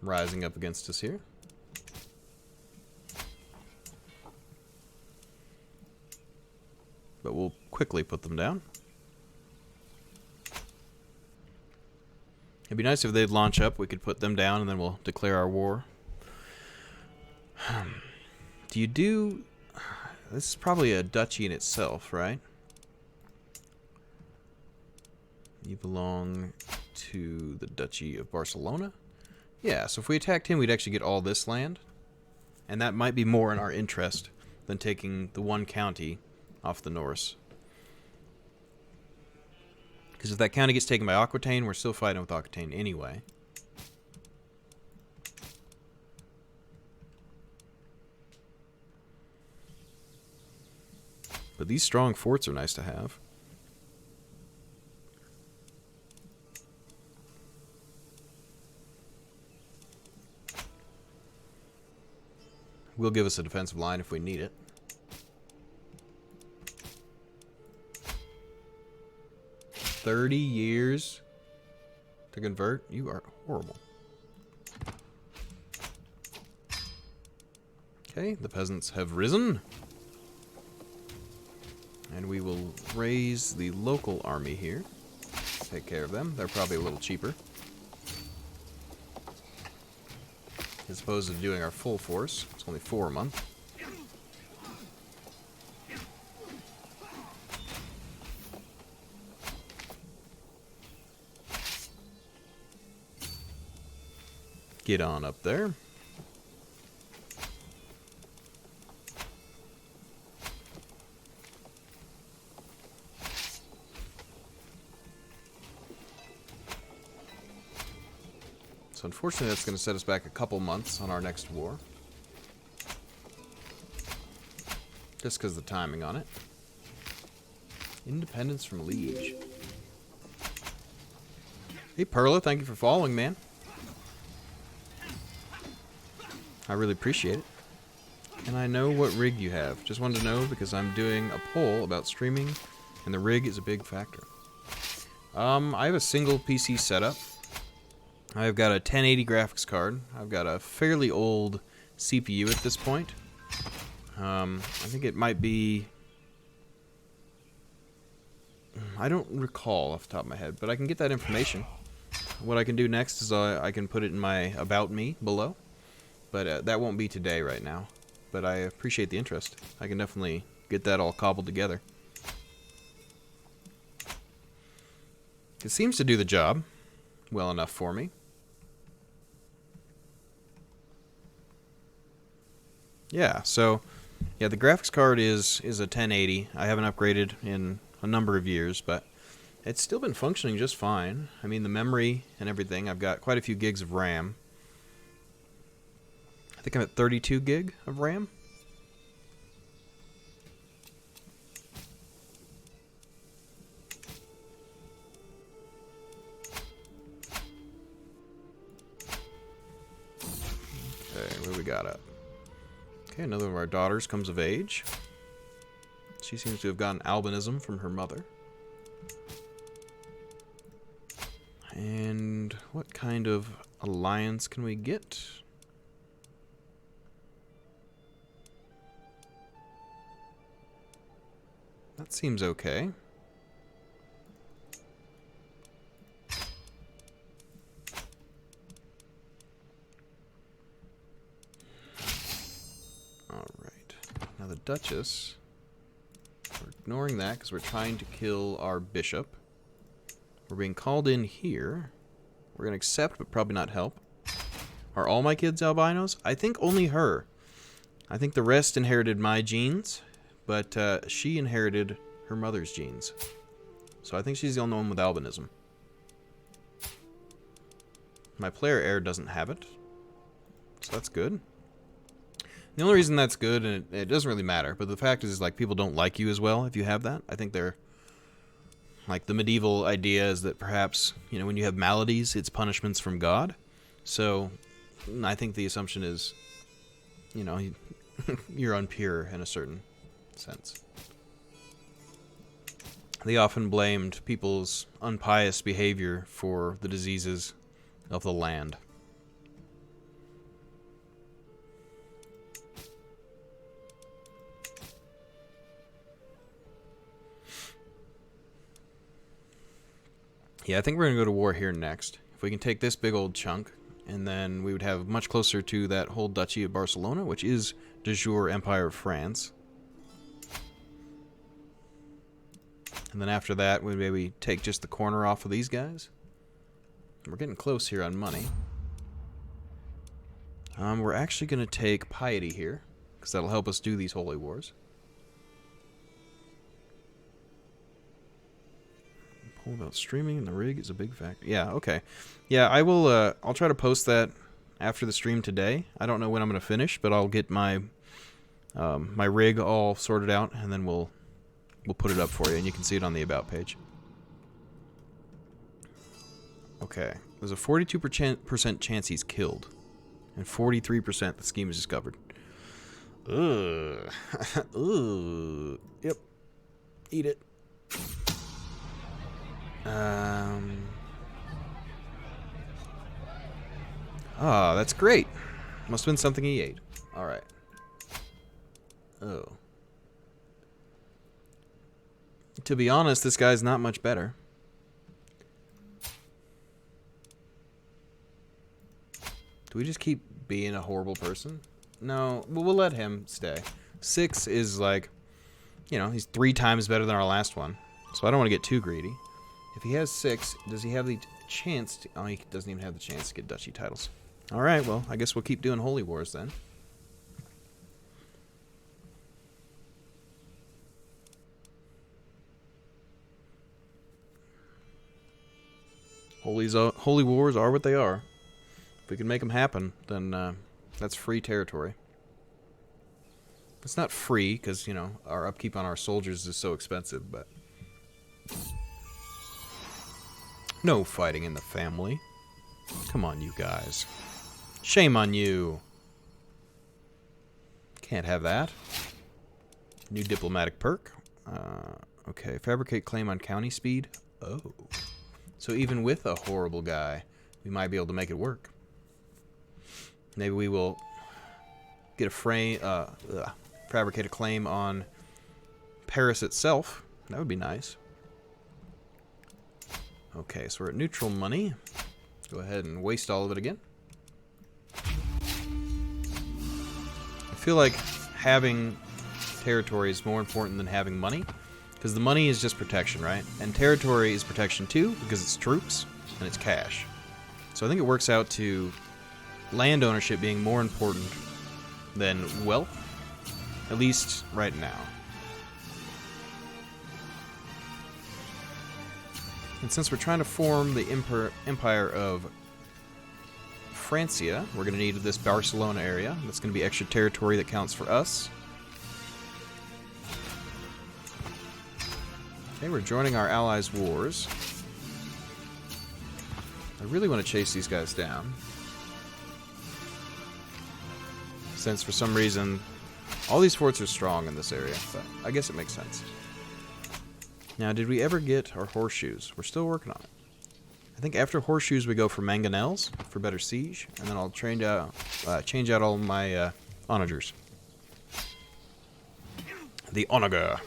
rising up against us here. But we'll quickly put them down. It'd be nice if they'd launch up, we could put them down, and then we'll declare our war. Do you do... This is probably a duchy in itself, right? You belong to the Duchy of Barcelona? Yeah, so if we attacked him, we'd actually get all this land. And that might be more in our interest than taking the one county off the Norse. Because if that county gets taken by Aquitaine, we're still fighting with Aquitaine anyway. But these strong forts are nice to have. Will give us a defensive line if we need it. $30 years to convert? You are horrible. Okay, the peasants have risen. And we will raise the local army here. Take care of them. They're probably a little cheaper. As opposed to doing our full force. It's only 4 a month. Get on up there. So unfortunately that's going to set us back a couple months on our next war. Just because of the timing on it. Independence from Liege. Hey Perla, thank you for following, man. I really appreciate it. And I know what rig you have. Just wanted to know because I'm doing a poll about streaming, and the rig is a big factor. I have a single PC setup. I've got a 1080 graphics card. I've got a fairly old CPU at this point. I think it might be... I don't recall off the top of my head, but I can get that information. What I can do next is I can put it in my About Me below. But that won't be today right now. But I appreciate the interest. I can definitely get that all cobbled together. It seems to do the job well enough for me. Yeah, so yeah, the graphics card is a 1080. I haven't upgraded in a number of years, but it's still been functioning just fine. I mean, the memory and everything, I've got quite a few gigs of RAM. I think I'm at 32 gig of RAM. Okay, what do we got up? Okay, another of our daughters comes of age. She seems to have gotten albinism from her mother. And what kind of alliance can we get? That seems okay. Duchess. We're ignoring that because we're trying to kill our bishop. We're being called in here. We're going to accept, but probably not help. Are all my kids albinos? I think only her. I think the rest inherited my genes, but she inherited her mother's genes. So I think she's the only one with albinism. My player heir doesn't have it, so that's good. The only reason that's good, and it doesn't really matter, but the fact is like people don't like you as well if you have that. I think they're like the medieval idea is that perhaps, you know, when you have maladies, it's punishments from God. So I think the assumption is, you know, you're unpure in a certain sense. They often blamed people's unpious behavior for the diseases of the land. Yeah, I think we're going to go to war here next. If we can take this big old chunk, and then we would have much closer to that whole Duchy of Barcelona, which is de jure Empire of France. And then after that, we maybe take just the corner off of these guys. We're getting close here on money. We're actually going to take piety here, because that'll help us do these holy wars. Pull about streaming and the rig is a big factor. Yeah, okay. Yeah, I will. I'll try to post that after the stream today. I don't know when I'm going to finish, but I'll get my my rig all sorted out, and then we'll put it up for you, and you can see it on the About page. Okay. There's a 42% chance he's killed. And 43% the scheme is discovered. Ugh. Ugh. Yep. Eat it. Ah, that's great. Must have been something he ate. Alright. Oh. To be honest, this guy's not much better. Do we just keep being a horrible person? No, we'll let him stay. 6 is like, you know, he's 3 times better than our last one. So I don't want to get too greedy. If he has 6, does he have the chance to... Oh, he doesn't even have the chance to get duchy titles. Alright, well, I guess we'll keep doing holy wars then. Holy wars are what they are. If we can make them happen, then that's free territory. It's not free, because, you know, our upkeep on our soldiers is so expensive, but... No fighting in the family. Come on, you guys. Shame on you. Can't have that. New diplomatic perk. Okay, fabricate claim on county speed. Oh. So even with a horrible guy, we might be able to make it work. Maybe we will get a fabricate a claim on Paris itself. That would be nice. Okay, so we're at neutral money. Go ahead and waste all of it again. I feel like having territory is more important than having money, because the money is just protection, right? And territory is protection too, because it's troops and it's cash. So I think it works out to land ownership being more important than wealth, at least right now. And since we're trying to form the Empire of Francia, we're going to need this Barcelona area. That's going to be extra territory that counts for us. Okay, we're joining our allies' wars. I really want to chase these guys down. Since for some reason, all these forts are strong in this area, but I guess it makes sense. Now, did we ever get our horseshoes? We're still working on it. I think after horseshoes we go for mangonels for better siege, and then I'll change out all my onagers. The onager.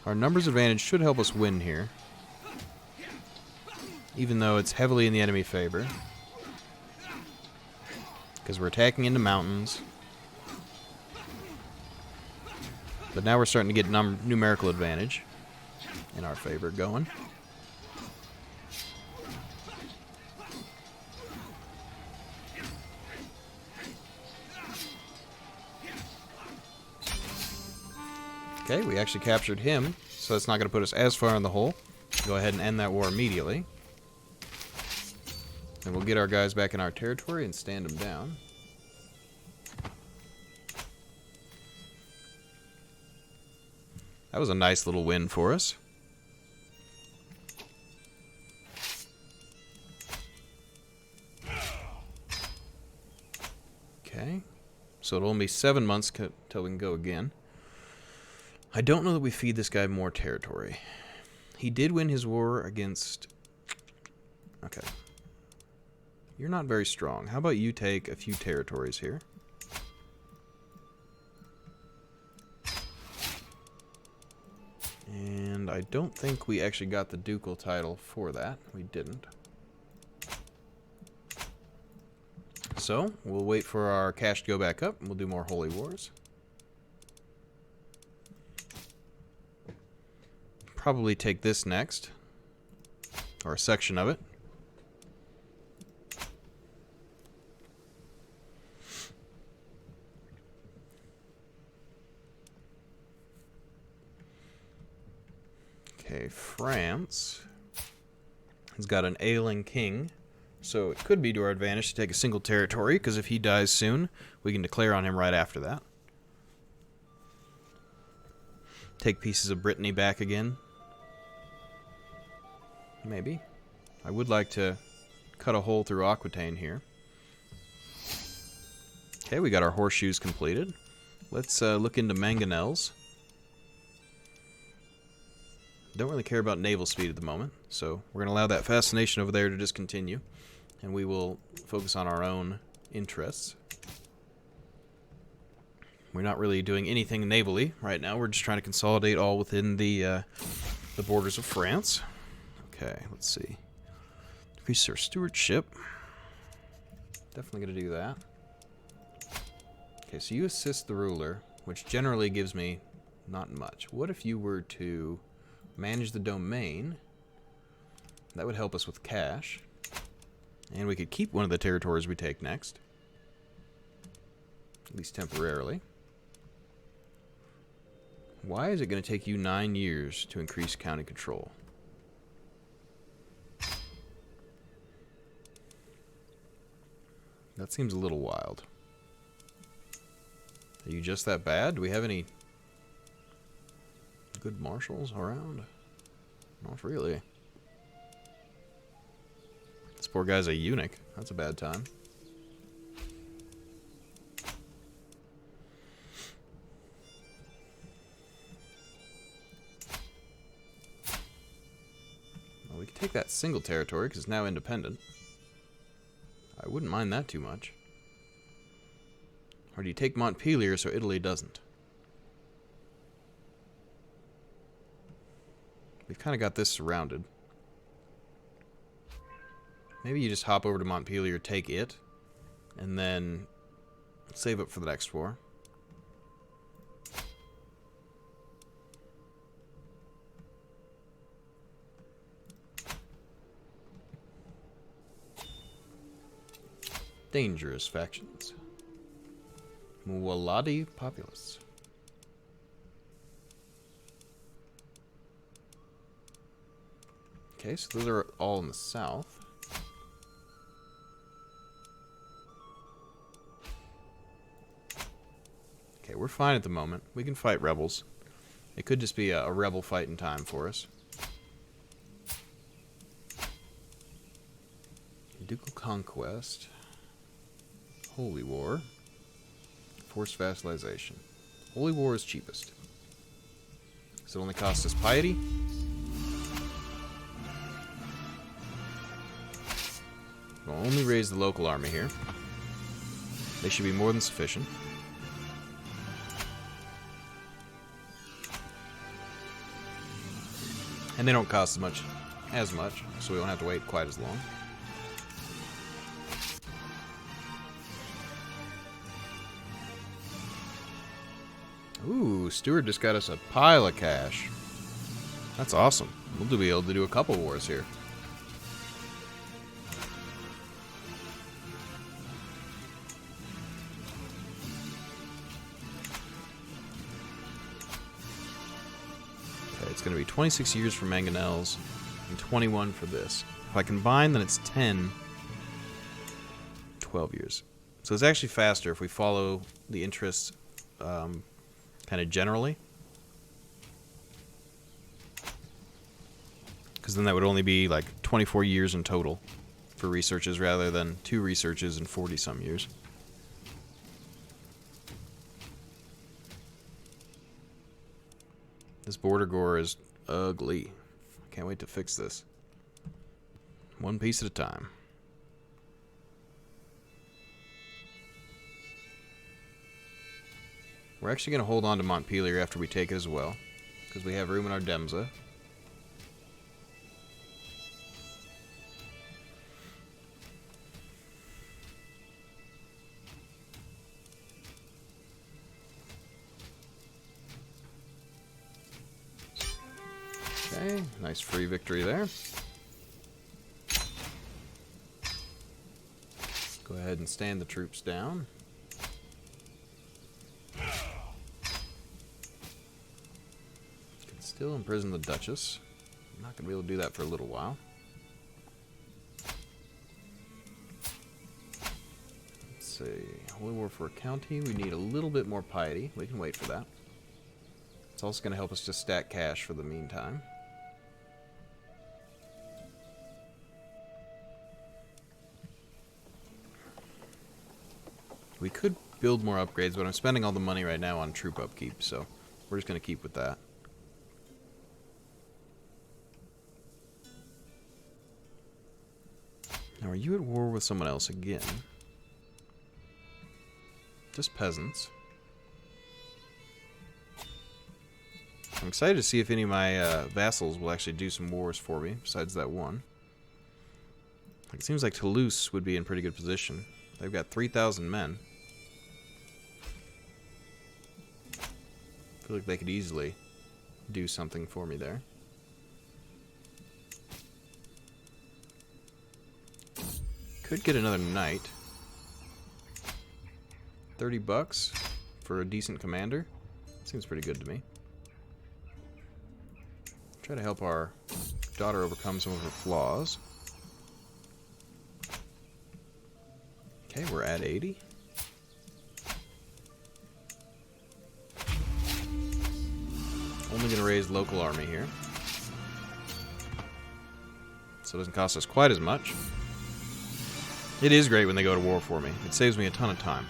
Our numbers advantage should help us win here, even though it's heavily in the enemy favor. Because we're attacking into mountains. But now we're starting to get numerical advantage in our favor going. Okay, we actually captured him, so that's not going to put us as far in the hole. Go ahead and end that war immediately. And we'll get our guys back in our territory and stand them down. That was a nice little win for us. Okay, so it'll only be 7 months till we can go again. I don't know that we feed this guy more territory. He did win his war against... Okay. You're not very strong. How about you take a few territories here? And I don't think we actually got the ducal title for that. We didn't. So, we'll wait for our cash to go back up, and we'll do more holy wars. Probably take this next, or a section of it. Okay, France has got an ailing king, so it could be to our advantage to take a single territory, because if he dies soon, we can declare on him right after that. Take pieces of Brittany back again. Maybe. I would like to cut a hole through Aquitaine here. Okay, we got our horseshoes completed. Let's look into mangonels. Don't really care about naval speed at the moment, so we're going to allow that fascination over there to just continue, and we will focus on our own interests. We're not really doing anything navally right now. We're just trying to consolidate all within the borders of France. Okay, let's see. Decrease our stewardship. Definitely going to do that. Okay, so you assist the ruler, which generally gives me not much. What if you were to manage the domain? That would help us with cash. And we could keep one of the territories we take next. At least temporarily. Why is it going to take you 9 years to increase county control? That seems a little wild. Are you just that bad? Do we have any good marshals around? Not really. This poor guy's a eunuch. That's a bad time. Well, we can take that single territory because it's now independent. I wouldn't mind that too much. Or do you take Montpellier so Italy doesn't? We've kind of got this surrounded. Maybe you just hop over to Montpellier, take it, and then save up for the next war. Dangerous factions. Muwaladi populace. Okay, so those are all in the south. Okay, we're fine at the moment. We can fight rebels. It could just be a rebel fight in time for us. Ducal conquest. Holy war. Forced vassalization. Holy war is cheapest. Does it only cost us piety? We'll only raise the local army here. They should be more than sufficient. And they don't cost as much, so we don't have to wait quite as long. Ooh, Ooh, Stuart just got us a pile of cash. That's awesome. We'll be able to do a couple wars here. Okay, it's going to be 26 years for mangonels and 21 for this. If I combine, then it's 10, 12 years. So it's actually faster if we follow the interests kind of generally. Because then that would only be like 24 years in total for researches rather than 2 researches in 40-some years. This border gore is ugly. I can't wait to fix this. One piece at a time. We're actually going to hold on to Montpelier after we take it as well, because we have room in our Demza. Okay, nice free victory there. Go ahead and stand the troops down. Can still imprison the Duchess. I'm not going to be able to do that for a little while. Let's see. Holy War for a county. We need a little bit more piety. We can wait for that. It's also going to help us to stack cash for the meantime. We could build more upgrades, but I'm spending all the money right now on troop upkeep, so we're just going to keep with that. Now, are you at war with someone else again? Just peasants. I'm excited to see if any of my vassals will actually do some wars for me, besides that one. It seems like Toulouse would be in pretty good position. They've got 3,000 men. I feel like they could easily do something for me there. Could get another knight. 30 bucks for a decent commander. Seems pretty good to me. Try to help our daughter overcome some of her flaws. Okay, we're at 80. Only going to raise local army here. So it doesn't cost us quite as much. It is great when they go to war for me. It saves me a ton of time.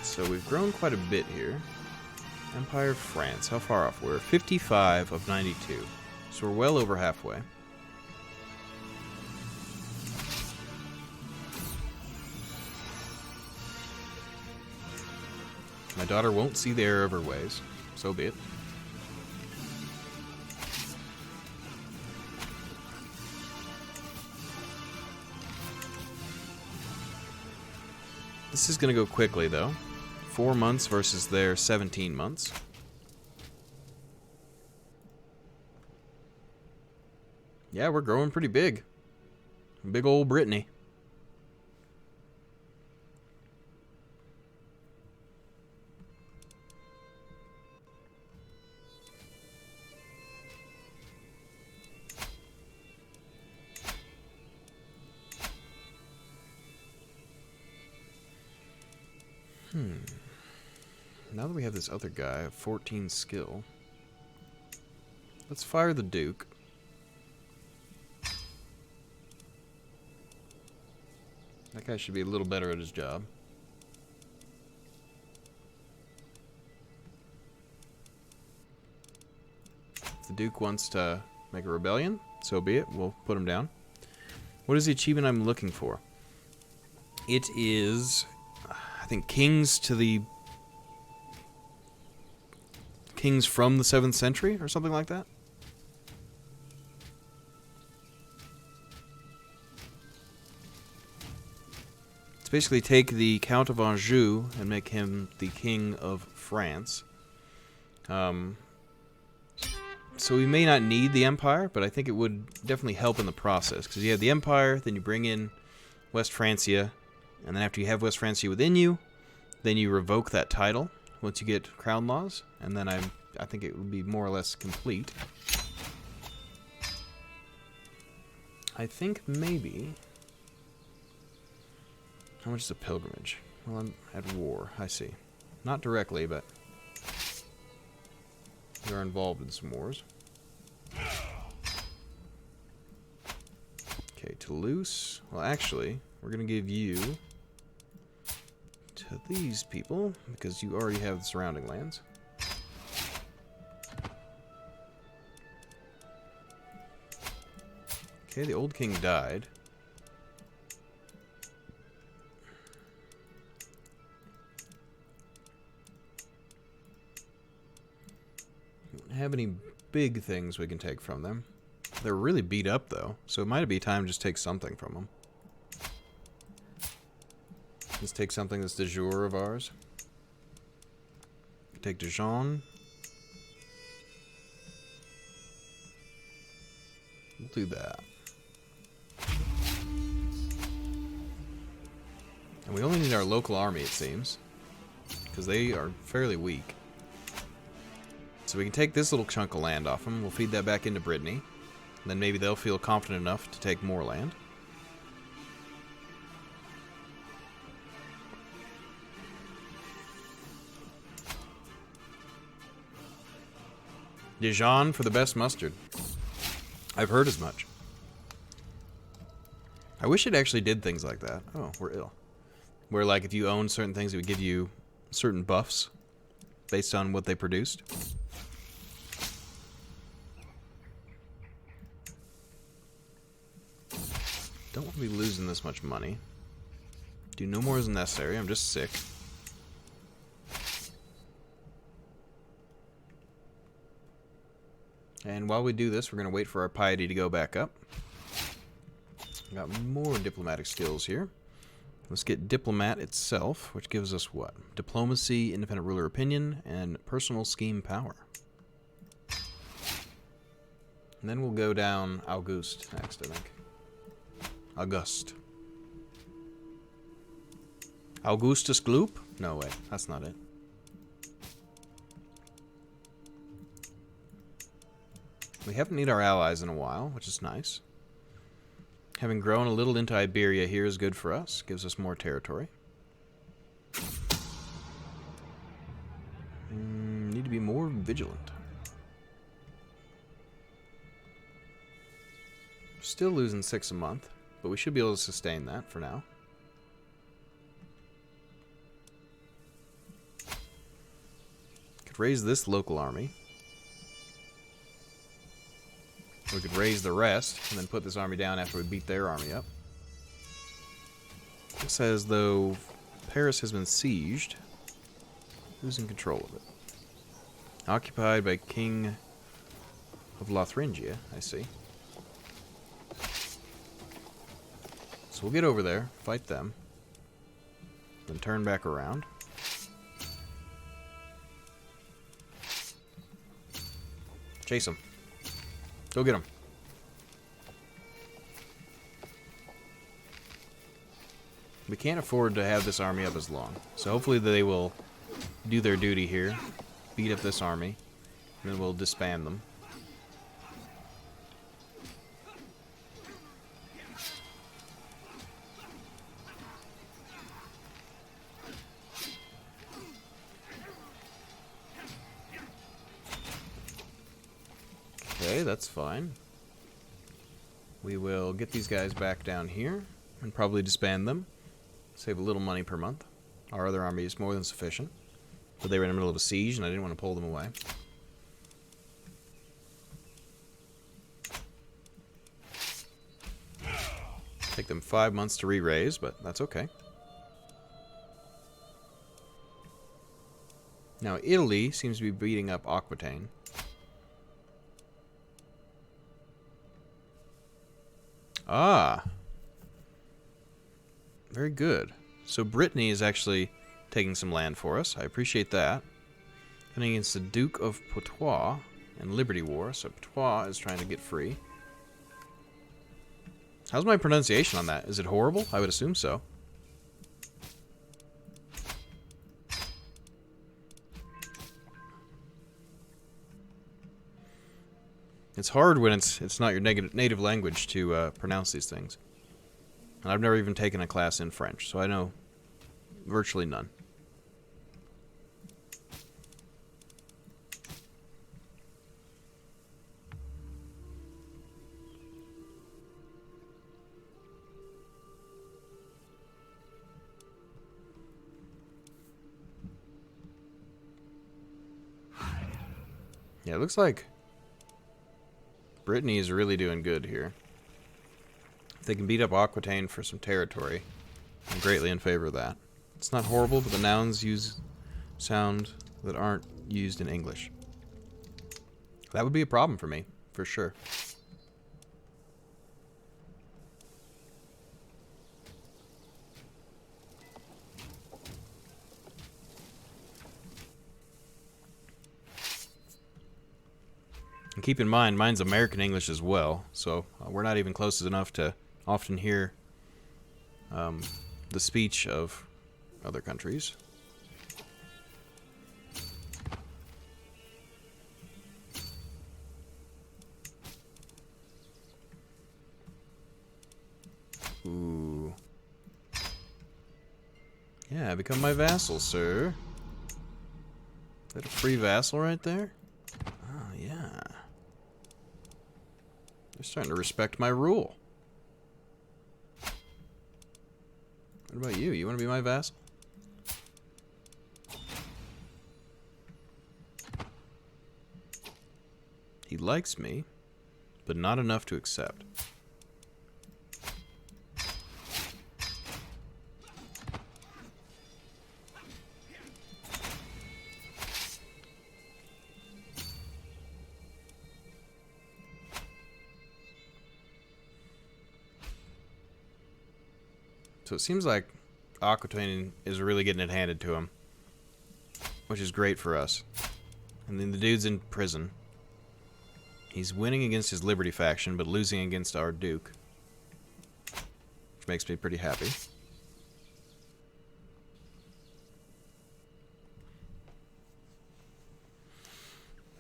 So we've grown quite a bit here. Empire of France. How far off? We're 55 of 92. So we're well over halfway. My daughter won't see the error of her ways. So be it. This is going to go quickly, though. 4 months versus their 17 months. Yeah, we're growing pretty big. Big old Brittany. Now that we have this other guy of 14 skill, let's fire the Duke. That guy should be a little better at his job. If the Duke wants to make a rebellion, so be it. We'll put him down. What is the achievement I'm looking for? It is, I think, kings to the... Kings from the 7th century, or something like that? Let's basically take the Count of Anjou and make him the King of France. So we may not need the Empire, but I think it would definitely help in the process. Because you have the Empire, then you bring in West Francia, and then after you have West Francia within you, then you revoke that title once you get crown laws, and then I think it would be more or less complete. I think maybe... How much is a pilgrimage? Well, I'm at war, I see. Not directly, but... we are involved in some wars. Okay, Toulouse. Well, actually, we're going to give you to these people, because you already have the surrounding lands. Okay, the old king died. We don't have any big things we can take from them. They're really beat up, though, so it might be time to just take something from them. Let's take something that's de jure of ours. Take Dijon. We'll do that. And we only need our local army, it seems, because they are fairly weak. So we can take this little chunk of land off them. We'll feed that back into Brittany. And then maybe they'll feel confident enough to take more land. Dijon for the best mustard. I've heard as much. I wish it actually did things like that. Oh, we're ill. Where, like, if you own certain things, it would give you certain buffs based on what they produced. Don't want to be losing this much money. Do no more is necessary. I'm just sick. And while we do this, we're going to wait for our piety to go back up. Got more diplomatic skills here. Let's get diplomat itself, which gives us what? Diplomacy, independent ruler opinion, and personal scheme power. And then we'll go down Auguste next, I think. Auguste. Augustus Gloop? No, wait, that's not it. We haven't need our allies in a while, which is nice. Having grown a little into Iberia here is good for us. Gives us more territory. Need to be more vigilant. Still losing 6 a month, but we should be able to sustain that for now. Could raise this local army. We could raise the rest, and then put this army down after we beat their army up. It says, though, Paris has been sieged. Who's in control of it? Occupied by King of Lothringia, I see. So we'll get over there, fight them, then turn back around. Chase them. Go get them. We can't afford to have this army up as long. So hopefully they will do their duty here. Beat up this army. And then we'll disband them. Okay, that's fine. We will get these guys back down here and probably disband them. Save a little money per month. Our other army is more than sufficient. But they were in the middle of a siege and I didn't want to pull them away. Take them 5 months to re-raise, but that's okay. Now Italy seems to be beating up Aquitaine. Ah. Very good. So Brittany is actually taking some land for us. I appreciate that. Fighting against the Duke of Poitou in Liberty War. So Poitou is trying to get free. How's my pronunciation on that? Is it horrible? I would assume so. It's hard when it's not your native language to pronounce these things. And I've never even taken a class in French, so I know virtually none. Yeah, it looks like Brittany is really doing good here. If they can beat up Aquitaine for some territory, I'm greatly in favor of that. It's not horrible, but the nouns use sound that aren't used in English. That would be a problem for me, for sure. And keep in mind, mine's American English as well, so we're not even close enough to often hear the speech of other countries. Ooh. Yeah, become my vassal, sir. Is that a free vassal right there? Oh, yeah. They're starting to respect my rule. What about you? You want to be my vassal? He likes me, but not enough to accept. So it seems like Aquitaine is really getting it handed to him, which is great for us. And then the dude's in prison. He's winning against his Liberty faction, but losing against our Duke, which makes me pretty happy.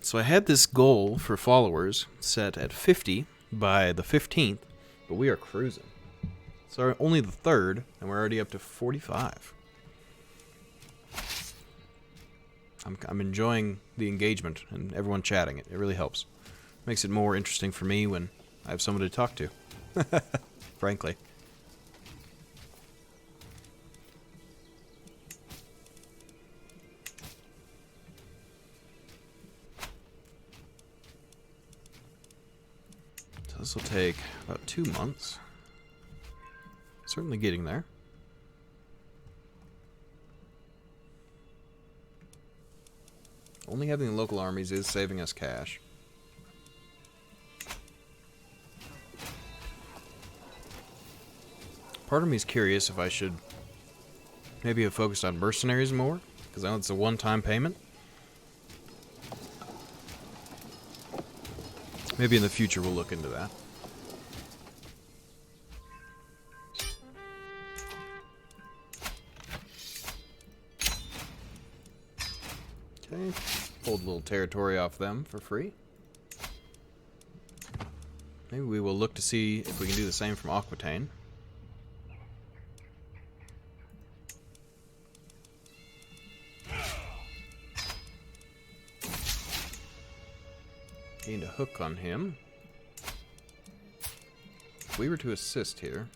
So I had this goal for followers set at 50 by the 15th, but we are cruising. So only the 3rd, and we're already up to 45. I'm enjoying the engagement and everyone chatting. It really helps. Makes it more interesting for me when I have someone to talk to. Frankly. So this will take about 2 months. Certainly getting there. Only having the local armies is saving us cash. Part of me is curious if I should maybe have focused on mercenaries more, because I know it's a one-time payment. Maybe in the future we'll look into that. Okay, pulled a little territory off them for free. Maybe we will look to see if we can do the same from Aquitaine. Gained a hook on him. If we were to assist here.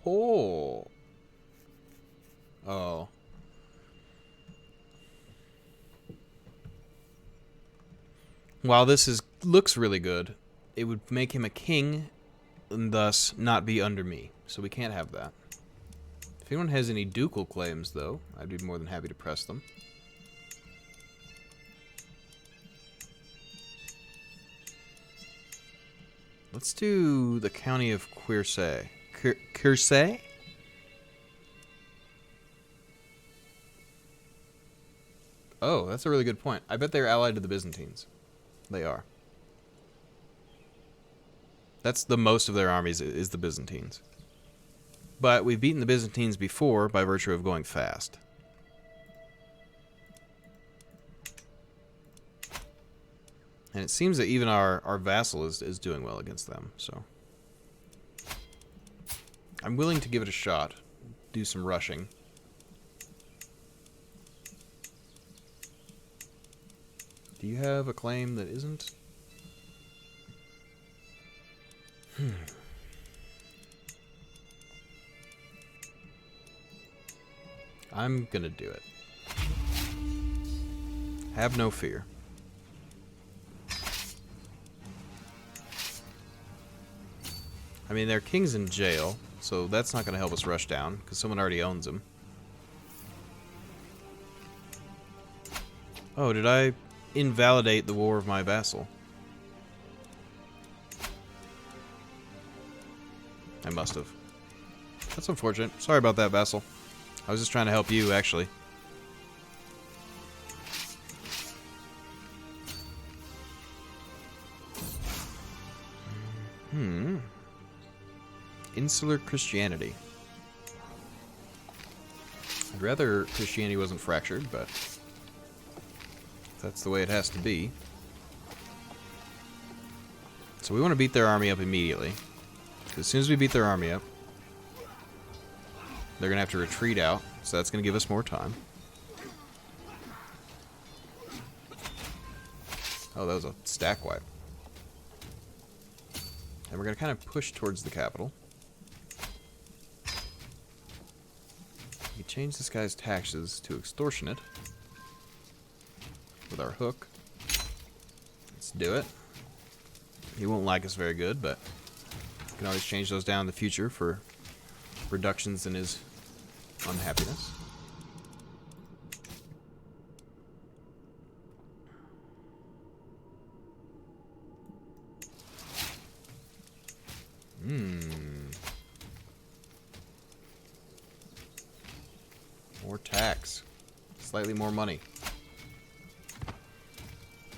Oh. Oh. While this looks really good, it would make him a king and thus not be under me. So we can't have that. If anyone has any ducal claims, though, I'd be more than happy to press them. Let's do the county of Quercy. Quercy? Oh, that's a really good point. I bet they're allied to the Byzantines. They are. That's the most of their armies is the Byzantines. But we've beaten the Byzantines before by virtue of going fast. And it seems that even our vassal is doing well against them, so. I'm willing to give it a shot. Do some rushing. Do you have a claim that isn't? I'm gonna do it. Have no fear. I mean, their king's in jail, so that's not gonna help us rush down, because someone already owns him. Oh, did I invalidate the war of my vassal? I must have. That's unfortunate. Sorry about that, vassal. I was just trying to help you, actually. Insular Christianity. I'd rather Christianity wasn't fractured, but that's the way it has to be. So we want to beat their army up immediately. As soon as we beat their army up, they're going to have to retreat out, so that's going to give us more time. Oh, that was a stack wipe. And we're going to kind of push towards the capital. We change this guy's taxes to extortionate with our hook. Let's do it. He won't like us very good, but we can always change those down in the future for reductions in his unhappiness. More tax. Slightly more money.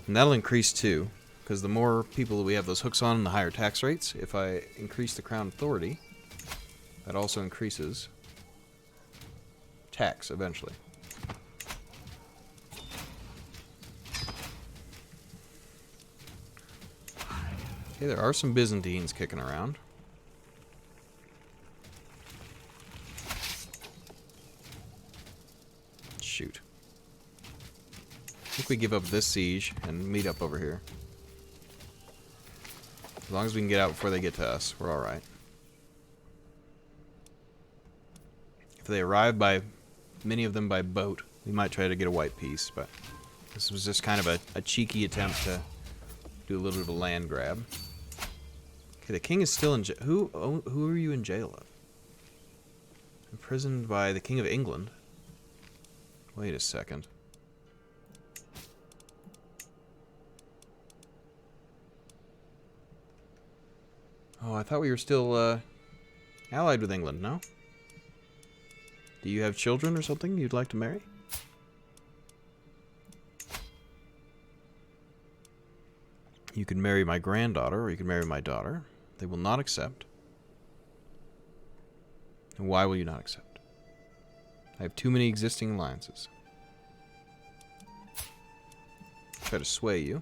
And that'll increase too, because the more people that we have those hooks on, the higher tax rates. If I increase the crown authority, that also increases tax eventually. Okay, there are some Byzantines kicking around. Shoot. I think we give up this siege and meet up over here. As long as we can get out before they get to us, we're alright. If they arrive by, many of them by boat, we might try to get a white peace, but this was just kind of a cheeky attempt to do a little bit of a land grab. Okay, the king is still in jail. Who are you in jail of? Imprisoned by the King of England. Wait a second. Oh, I thought we were still allied with England, no? Do you have children or something you'd like to marry? You can marry my granddaughter, or you can marry my daughter. They will not accept. And why will you not accept? I have too many existing alliances. Try to sway you.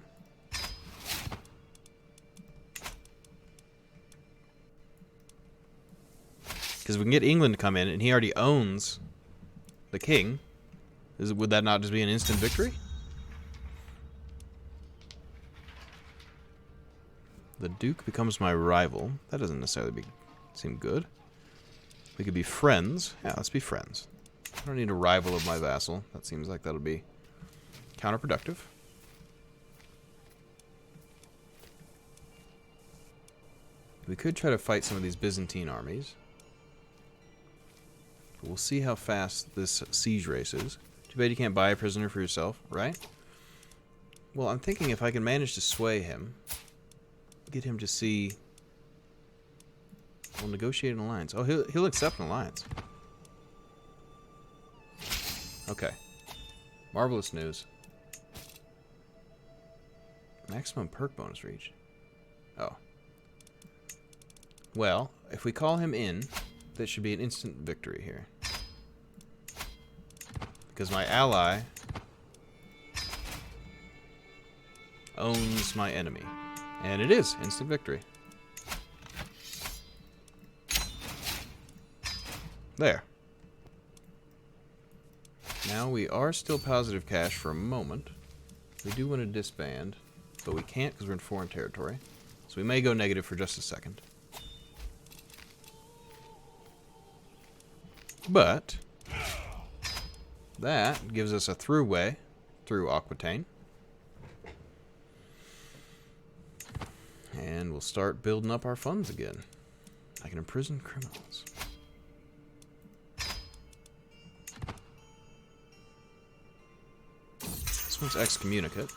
Because we can get England to come in, and he already owns the king. Would that not just be an instant victory? The Duke becomes my rival. That doesn't necessarily seem good. We could be friends. Yeah, let's be friends. I don't need a rival of my vassal. That seems like that'll be counterproductive. We could try to fight some of these Byzantine armies. But we'll see how fast this siege race is. Too bad you can't buy a prisoner for yourself, right? Well, I'm thinking if I can manage to sway him, get him to see... We'll negotiate an alliance. Oh, he'll accept an alliance. Okay. Marvelous news. Maximum perk bonus reached. Oh. Well, if we call him in, that should be an instant victory here. Because my ally owns my enemy. And it is instant victory. There. Now we are still positive cash for a moment. We do want to disband, but we can't because we're in foreign territory. So we may go negative for just a second. But that gives us a throughway through Aquitaine. And we'll start building up our funds again. I can imprison criminals. This one's excommunicate,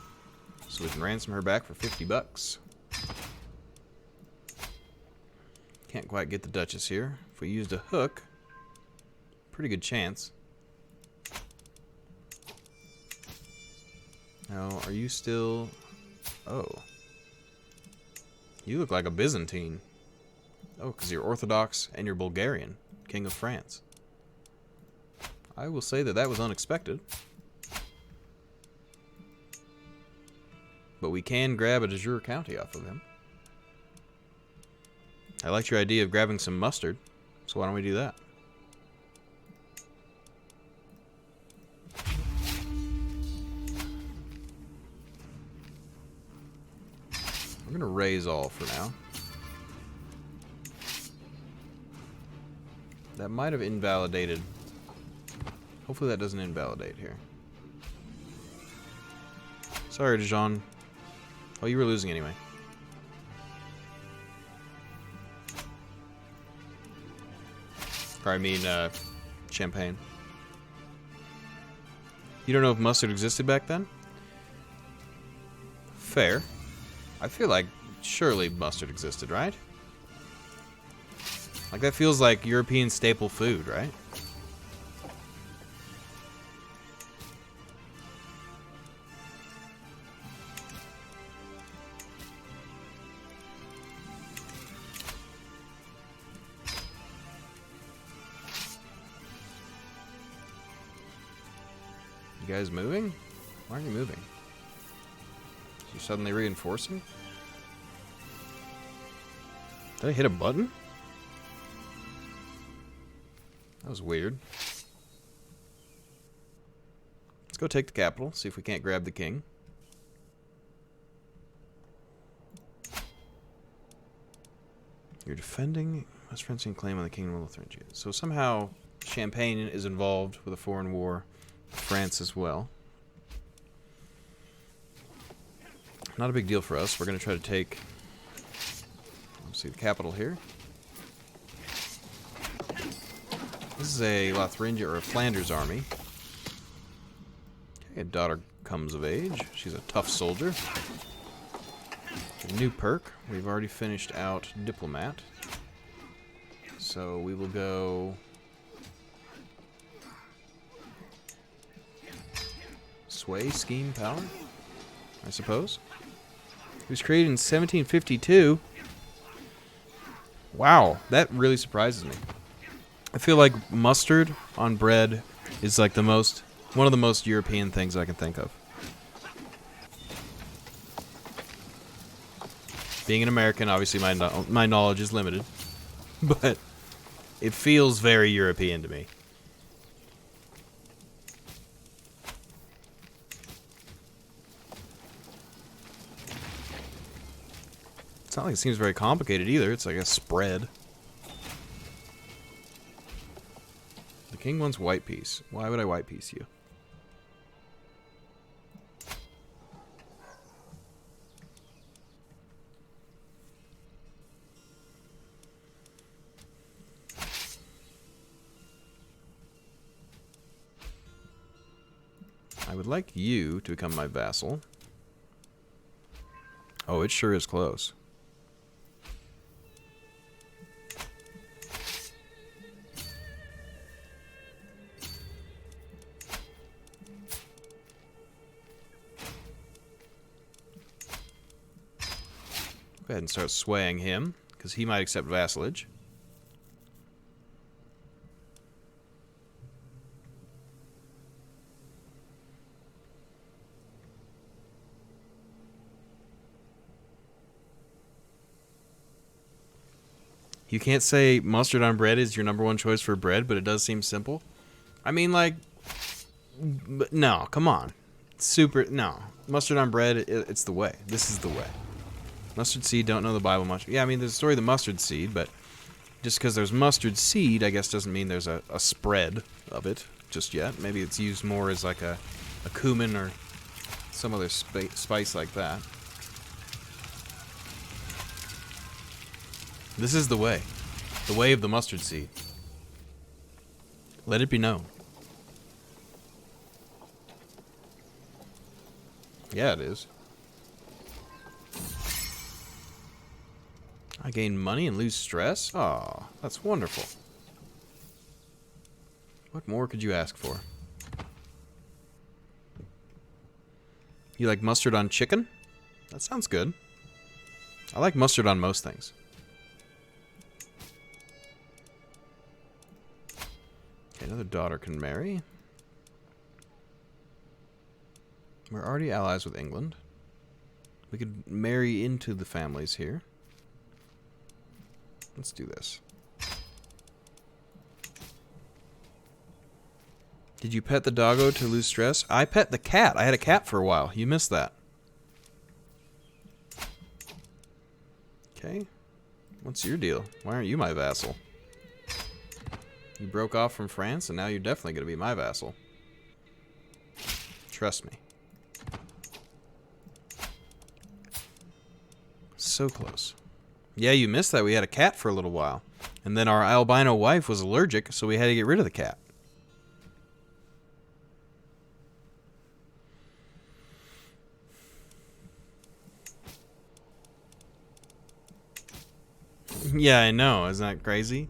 so we can ransom her back for 50 bucks. Can't quite get the Duchess here. If we used a hook, pretty good chance. Now, are you still... Oh. You look like a Byzantine. Oh, because you're Orthodox and you're Bulgarian, King of France. I will say that that was unexpected. But we can grab a de jure county off of him. I liked your idea of grabbing some mustard, so why don't we do that? We're going to raise all for now. That might have invalidated. Hopefully that doesn't invalidate here. Sorry, Dijon. Oh, you were losing anyway. Or I mean, champagne. You don't know if mustard existed back then? Fair. I feel like surely mustard existed, right? Like that feels like European staple food, right? You guys moving? Why aren't you moving? You suddenly reinforcing? Did I hit a button? That was weird. Let's go take the capital, see if we can't grab the king. You're defending West Francian claim on the kingdom of Thuringia. So somehow Champagne is involved with a foreign war. France as well. Not a big deal for us. We're going to try to take, let's see, the capital here. This is a Lotharingia or a Flanders army. Okay, a daughter comes of age. She's a tough soldier. A new perk. We've already finished out diplomat. So we will go sway, scheme, power, I suppose. It was created in 1752. Wow, that really surprises me. I feel like mustard on bread is like one of the most European things I can think of. Being an American, obviously my knowledge is limited, but it feels very European to me. It's not like it seems very complicated either. It's like a spread. The king wants white piece. Why would I white piece you? I would like you to become my vassal. Oh, it sure is close. ahead and start swaying him, because he might accept vassalage. You can't say mustard on bread is your number one choice for bread, but it does seem simple. I mean, like, no, come on. No. Mustard on bread, it's the way. This is the way. Mustard seed, don't know the Bible much. Yeah, I mean, there's a story of the mustard seed, but just because there's mustard seed, I guess doesn't mean there's a spread of it just yet. Maybe it's used more as like a cumin or some other spice like that. This is the way of the mustard seed. Let it be known. Yeah, it is. I gain money and lose stress? Aw, that's wonderful. What more could you ask for? You like mustard on chicken? That sounds good. I like mustard on most things. Okay, another daughter can marry. We're already allies with England. We could marry into the families here. Let's do this. Did you pet the doggo to lose stress? I pet the cat. I had a cat for a while. You missed that. Okay. What's your deal? Why aren't you my vassal? You broke off from France, and now you're definitely going to be my vassal. Trust me. So close. Yeah, you missed that. We had a cat for a little while. And then our albino wife was allergic, so we had to get rid of the cat. Yeah, I know. Isn't that crazy?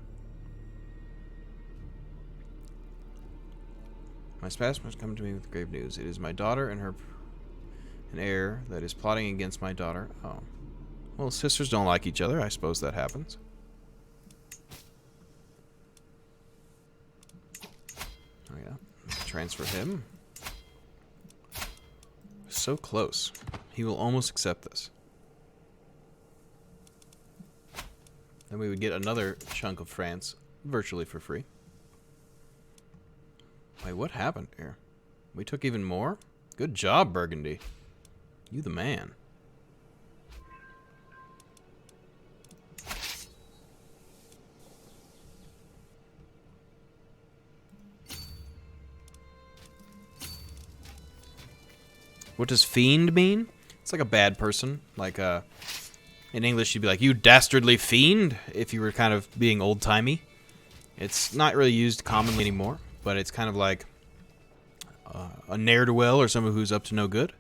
My spouse must come to me with grave news. It is my daughter and an heir that is plotting against my daughter. Oh. Well, sisters don't like each other. I suppose that happens. Oh, yeah. Transfer him. So close. He will almost accept this. Then we would get another chunk of France virtually for free. Wait, what happened here? We took even more? Good job, Burgundy. You the man. What does fiend mean? It's like a bad person. Like, in English, you'd be like, you dastardly fiend, if you were kind of being old-timey. It's not really used commonly anymore, but it's kind of like a ne'er-do-well or someone who's up to no good.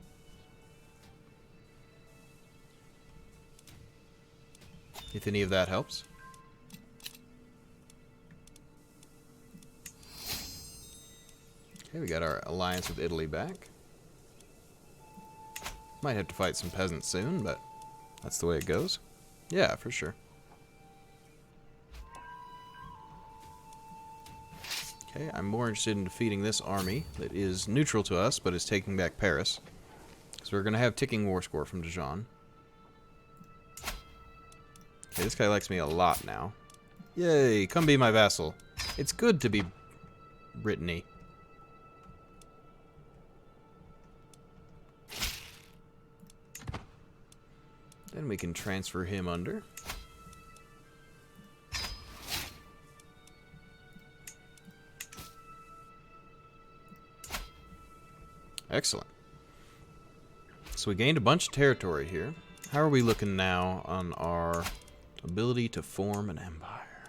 If any of that helps. Okay, we got our alliance with Italy back. Might have to fight some peasants soon, but that's the way it goes. Yeah, for sure. Okay, I'm more interested in defeating this army that is neutral to us, but is taking back Paris. So we're going to have ticking war score from Dijon. Okay, this guy likes me a lot now. Yay, come be my vassal. It's good to be Brittany. Then we can transfer him under. Excellent. So we gained a bunch of territory here. How are we looking now on our ability to form an empire?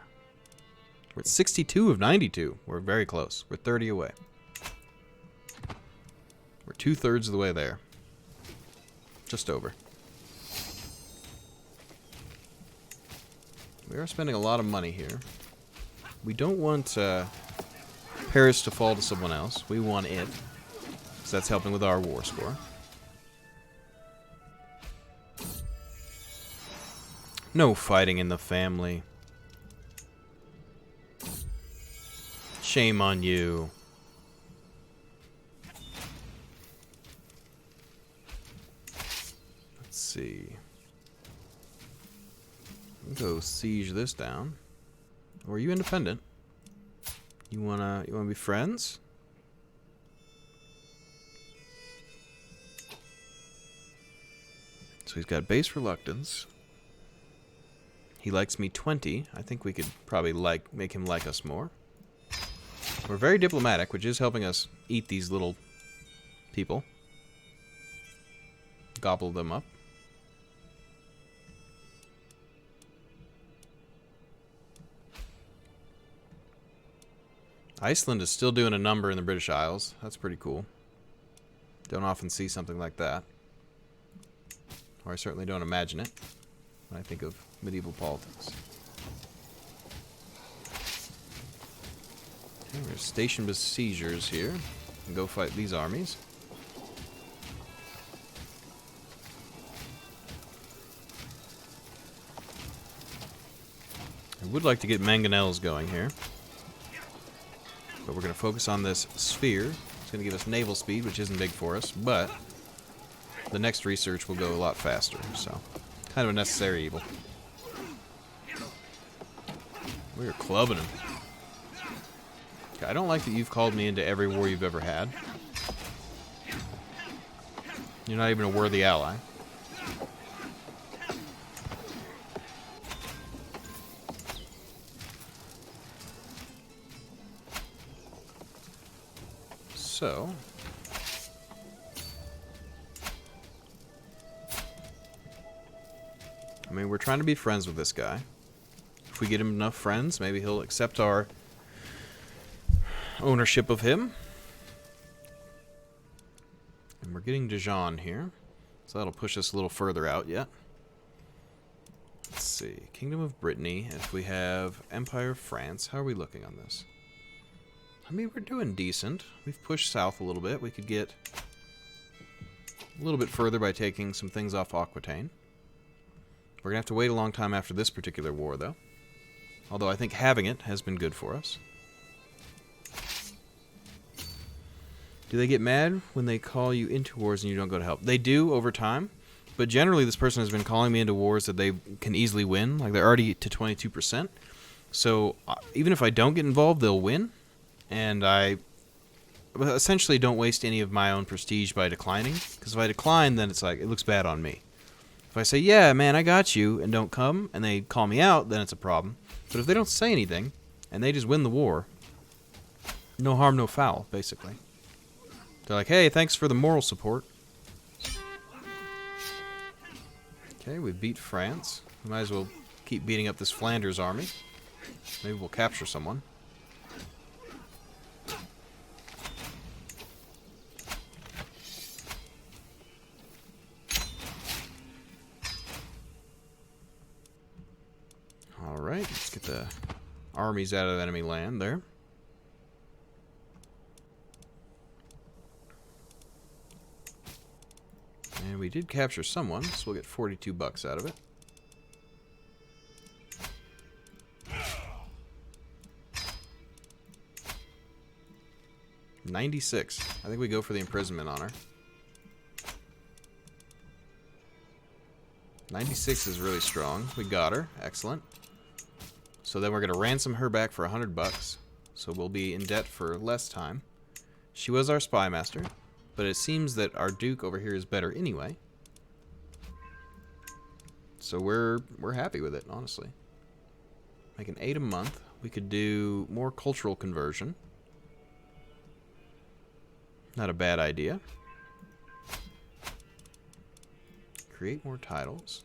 We're at 62 of 92. We're very close. We're 30 away. We're 2/3 of the way there. Just over. We are spending a lot of money here. We don't want Paris to fall to someone else. We want it. So that's helping with our war score. No fighting in the family. Shame on you. Let's see. We'll go siege this down. Or are you independent? You wanna be friends? So he's got base reluctance. He likes me 20. I think we could probably make him like us more. We're very diplomatic, which is helping us eat these little people. Gobble them up. Iceland is still doing a number in the British Isles. That's pretty cool. Don't often see something like that. Or I certainly don't imagine it when I think of medieval politics. Okay, we're station besiegers here. And go fight these armies. I would like to get mangonels going here. But we're going to focus on this sphere. It's going to give us naval speed, which isn't big for us, but the next research will go a lot faster, so kind of a necessary evil. We're clubbing him. Okay, I don't like that you've called me into every war you've ever had. You're not even a worthy ally. So, I mean, we're trying to be friends with this guy. If we get him enough friends, maybe he'll accept our ownership of him. And we're getting Dijon here, so that'll push us a little further out yet. Let's see, Kingdom of Brittany. If we have Empire of France, how are we looking on this? I mean, we're doing decent. We've pushed south a little bit. We could get a little bit further by taking some things off Aquitaine. We're going to have to wait a long time after this particular war, though. Although I think having it has been good for us. Do they get mad when they call you into wars and you don't go to help? They do over time, but generally this person has been calling me into wars that they can easily win. Like, they're already to 22%. So even if I don't get involved, they'll win. And I essentially don't waste any of my own prestige by declining. Because if I decline, then it's like, it looks bad on me. If I say, yeah, man, I got you, and don't come, and they call me out, then it's a problem. But if they don't say anything, and they just win the war, no harm, no foul, basically. They're like, hey, thanks for the moral support. Okay, we beat France. We might as well keep beating up this Flanders army. Maybe we'll capture someone. Alright, let's get the armies out of enemy land there. And we did capture someone, so we'll get 42 bucks out of it. $96. I think we go for the imprisonment honor. 96 is really strong. We got her. Excellent. So then we're going to ransom her back for 100 bucks. So we'll be in debt for less time. She was our spy master, but it seems that our duke over here is better anyway. So we're happy with it, honestly. Making 8 a month. We could do more cultural conversion. Not a bad idea. Create more titles.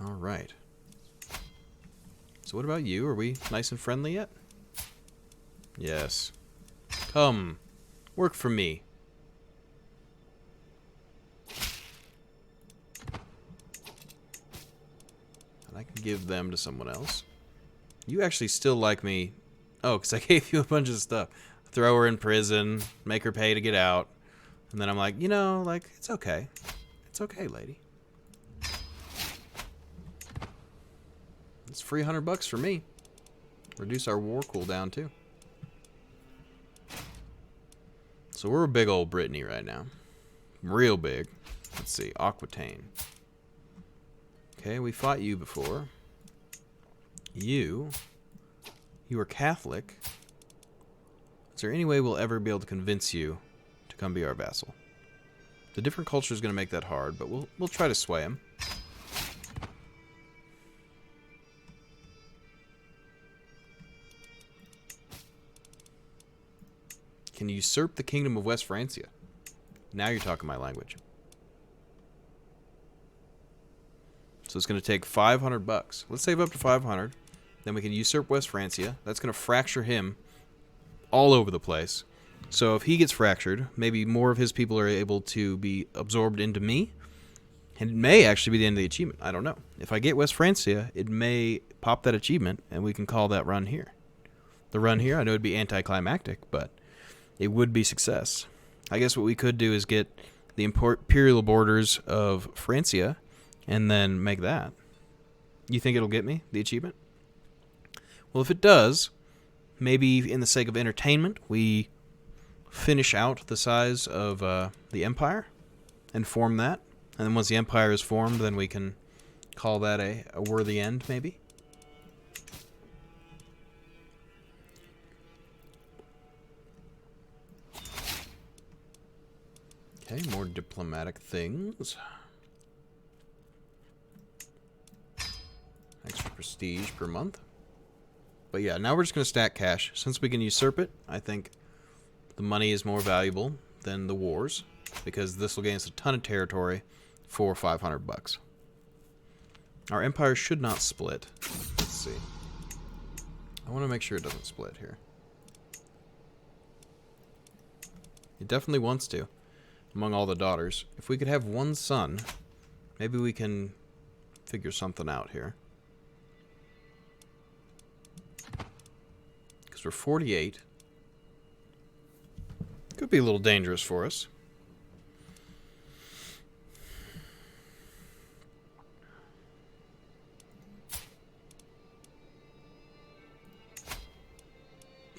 All right. So what about you? Are we nice and friendly yet? Yes. Come, work for me. And I can give them to someone else. You actually still like me. Oh, because I gave you a bunch of stuff. Throw her in prison, make her pay to get out. And then I'm like, you know, like, it's okay. It's okay, lady. It's free $100 for me. Reduce our war cooldown too. So we're a big old Brittany right now. Real big. Let's see. Aquitaine. Okay, we fought you before. You are Catholic. Is there any way we'll ever be able to convince you to come be our vassal? The different culture is going to make that hard, but we'll try to sway him. Can usurp the kingdom of West Francia. Now you're talking my language. So it's going to take $500. Let's save up to 500. Then we can usurp West Francia. That's going to fracture him all over the place. So if he gets fractured, maybe more of his people are able to be absorbed into me. And it may actually be the end of the achievement. I don't know. If I get West Francia, it may pop that achievement, and we can call that run here. The run here, I know it'd be anticlimactic, but it would be success. I guess what we could do is get the imperial borders of Francia and then make that. You think it'll get me the achievement? Well, if it does, maybe in the sake of entertainment, we finish out the size of the empire and form that. And then once the empire is formed, then we can call that a worthy end, maybe. Okay, more diplomatic things. Extra prestige per month. But yeah, now we're just going to stack cash. Since we can usurp it, I think the money is more valuable than the wars, because this will gain us a ton of territory for $500. Our empire should not split. Let's see. I want to make sure it doesn't split here. It definitely wants to, among all the daughters. If we could have one son, maybe we can figure something out here. Because we're 48. Could be a little dangerous for us.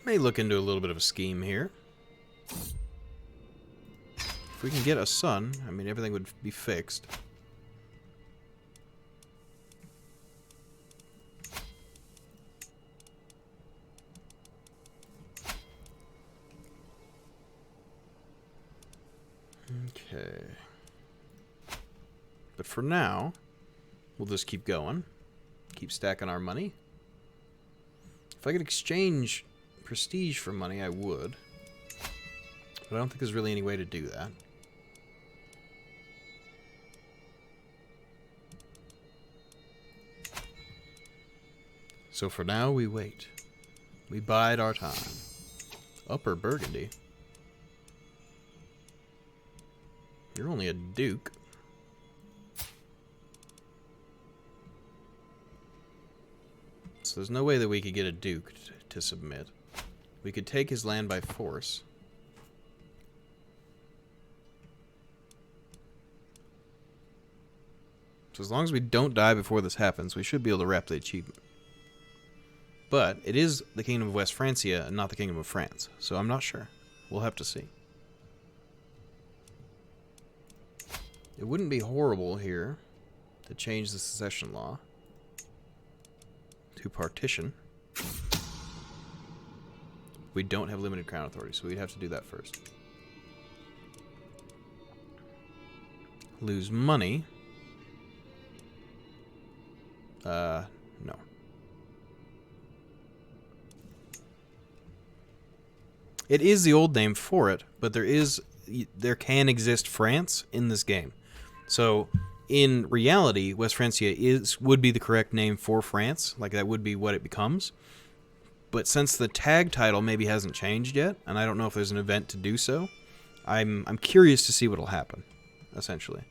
May look into a little bit of a scheme here. If we can get a son, I mean, everything would be fixed. Okay. But for now, we'll just keep going. Keep stacking our money. If I could exchange prestige for money, I would. But I don't think there's really any way to do that. So for now, we wait. We bide our time. Upper Burgundy. You're only a duke. So there's no way that we could get a duke to submit. We could take his land by force. So as long as we don't die before this happens, we should be able to wrap the achievement. But it is the Kingdom of West Francia and not the Kingdom of France. So I'm not sure. We'll have to see. It wouldn't be horrible here to change the succession law to partition. We don't have limited crown authority, so we'd have to do that first. Lose money. No. It is the old name for it, but there can exist France in this game. So, in reality, West Francia would be the correct name for France. Like, that would be what it becomes. But since the tag title maybe hasn't changed yet, and I don't know if there's an event to do so, I'm curious to see what'll happen, essentially.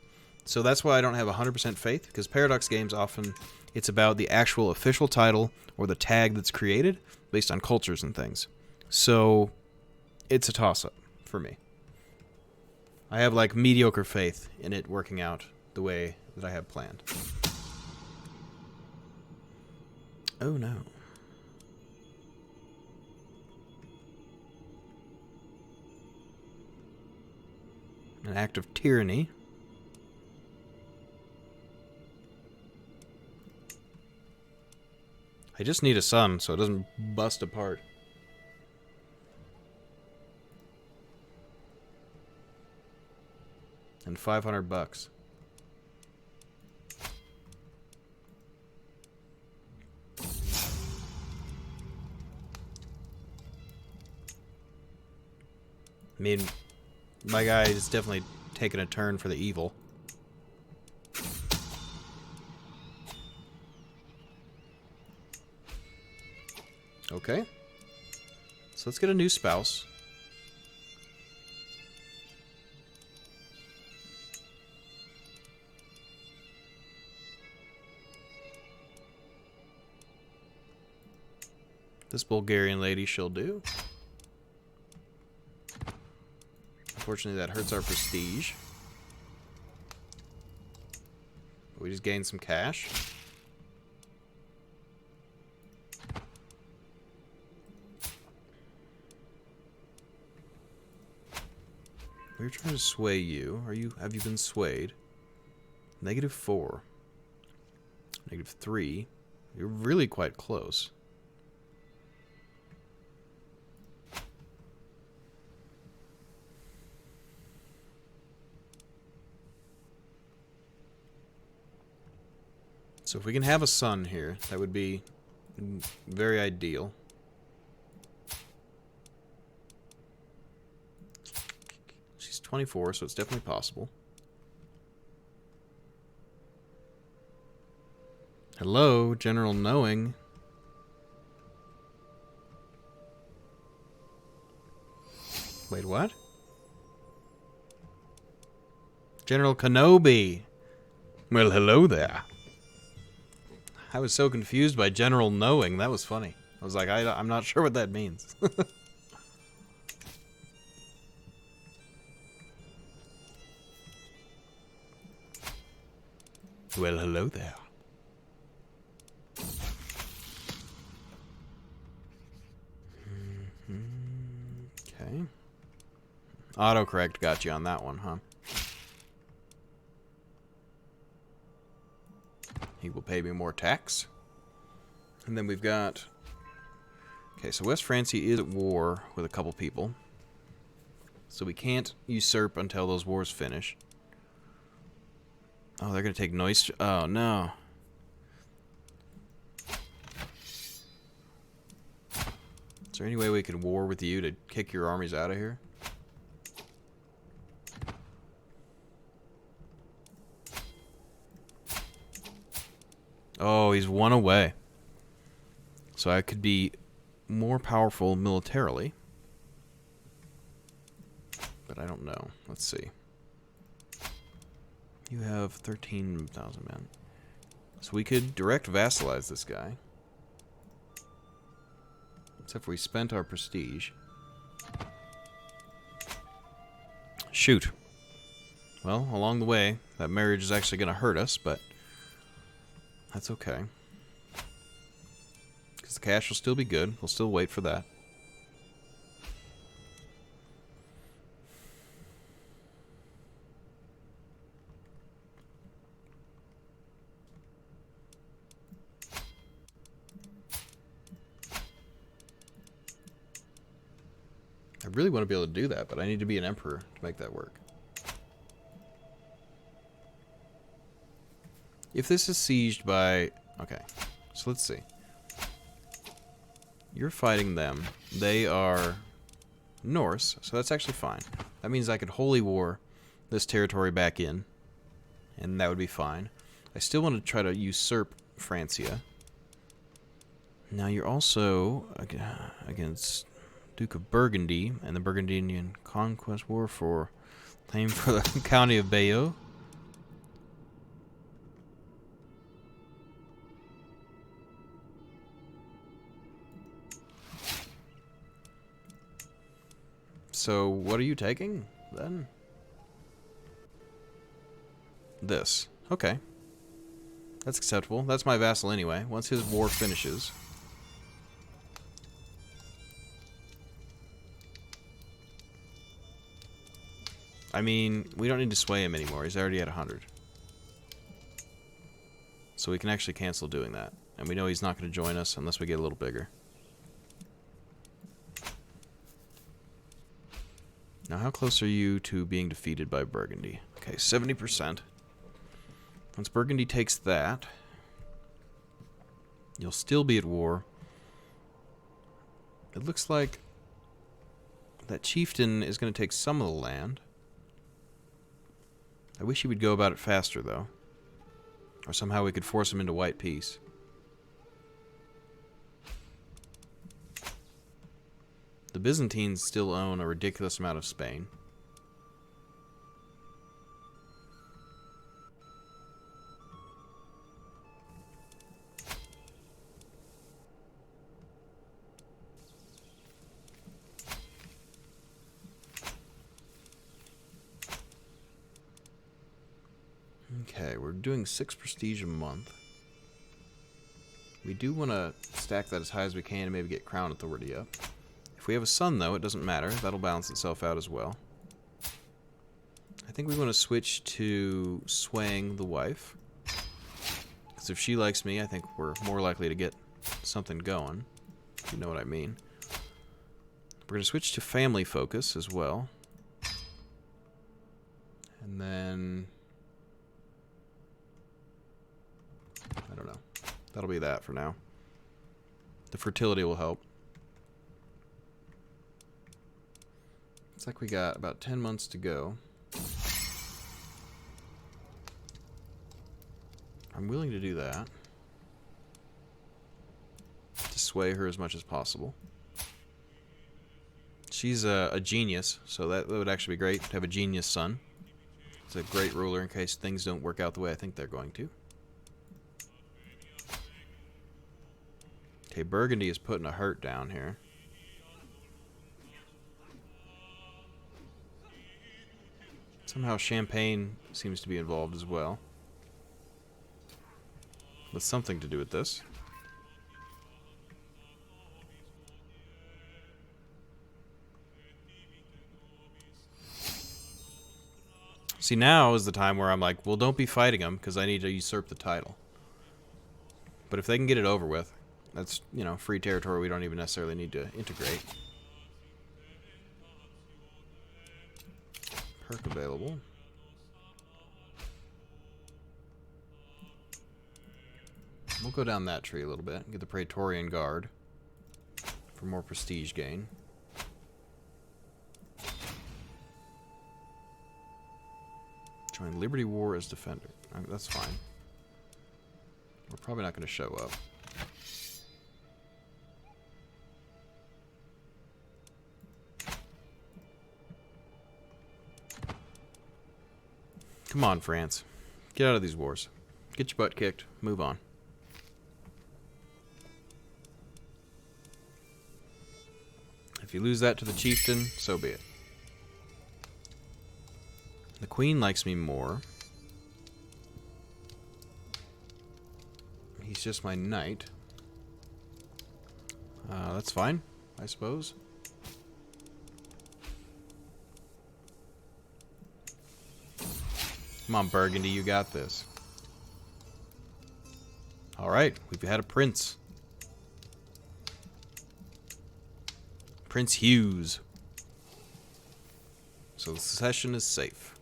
So that's why I don't have 100% faith, because Paradox games often, it's about the actual official title or the tag that's created based on cultures and things. So it's a toss-up for me. I have like mediocre faith in it working out the way that I have planned. Oh no. An act of tyranny. I just need a son so it doesn't bust apart. And $500. I mean, my guy is definitely taking a turn for the evil. Okay. So let's get a new spouse. This Bulgarian lady she'll do. Unfortunately, that hurts our prestige. We just gained some cash. We're trying to sway you. Have you been swayed? -4. -3. You're really quite close. So if we can have a son here, that would be very ideal. She's 24, so it's definitely possible. Hello, General Knowing. Wait, what? General Kenobi. Well, hello there. I was so confused by General Knowing. That was funny. I was like, I'm not sure what that means. Well, hello there. Okay. Autocorrect got you on that one, huh? He will pay me more tax. And then we've got... Okay, so West Francia is at war with a couple people. So we can't usurp until those wars finish. Oh, they're going to take Neuster... Oh, no. Is there any way we can war with you to kick your armies out of here? Oh, he's one away. So I could be more powerful militarily. But I don't know. Let's see. You have 13,000 men. So we could direct vassalize this guy. Except for we spent our prestige. Shoot. Well, along the way, that marriage is actually going to hurt us, but that's okay. Because the cash will still be good. We'll still wait for that. I really want to be able to do that, but I need to be an emperor to make that work. If this is sieged by... Okay, so let's see. You're fighting them. They are Norse, so that's actually fine. That means I could holy war this territory back in, and that would be fine. I still want to try to usurp Francia. Now you're also against Duke of Burgundy and the Burgundian Conquest War for claim for the county of Bayeux. So, what are you taking, then? This. Okay. That's acceptable. That's my vassal anyway. Once his war finishes. I mean, we don't need to sway him anymore. He's already at 100. So we can actually cancel doing that. And we know he's not going to join us unless we get a little bigger. Now, how close are you to being defeated by Burgundy? Okay, 70%. Once Burgundy takes that, you'll still be at war. It looks like that chieftain is going to take some of the land. I wish he would go about it faster, though. Or somehow we could force him into white peace. The Byzantines still own a ridiculous amount of Spain. Okay, we're doing 6 prestige a month. We do want to stack that as high as we can and maybe get crown authority up. If we have a son, though, it doesn't matter. That'll balance itself out as well. I think we want to switch to swaying the wife. Because if she likes me, I think we're more likely to get something going. If you know what I mean. We're going to switch to family focus as well. And then... I don't know. That'll be that for now. The fertility will help. Looks like we got about 10 months to go. I'm willing to do that. To sway her as much as possible. She's a genius, so that would actually be great to have a genius son. It's a great ruler in case things don't work out the way I think they're going to. Okay, Burgundy is putting a hurt down here. Somehow Champagne seems to be involved as well. With something to do with this. See, now is the time where I'm like, well, don't be fighting them because I need to usurp the title. But if they can get it over with, that's, you know, free territory we don't even necessarily need to integrate. Perk available. We'll go down that tree a little bit and get the Praetorian Guard for more prestige gain. Join Liberty War as defender. I mean, that's fine. We're probably not going to show up. Come on, France. Get out of these wars. Get your butt kicked. Move on. If you lose that to the chieftain, so be it. The queen likes me more. He's just my knight. That's fine, I suppose. Come on, Burgundy, you got this. Alright, we've had a prince. Prince Hughes. So the succession is safe.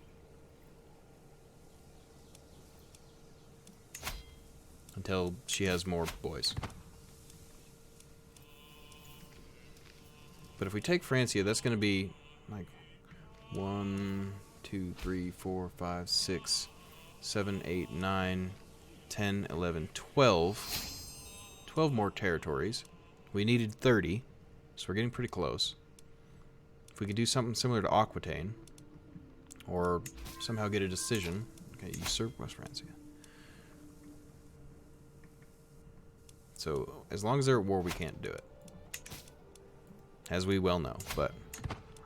Until she has more boys. But if we take Francia, that's going to be like 1, 2, 3, 4, 5, 6, 7, 8, 9, 10, 11, 12. 12 more territories. We needed 30, so we're getting pretty close. If we could do something similar to Aquitaine, or somehow get a decision. Okay, usurp West Francia. So, as long as they're at war, we can't do it. As we well know, but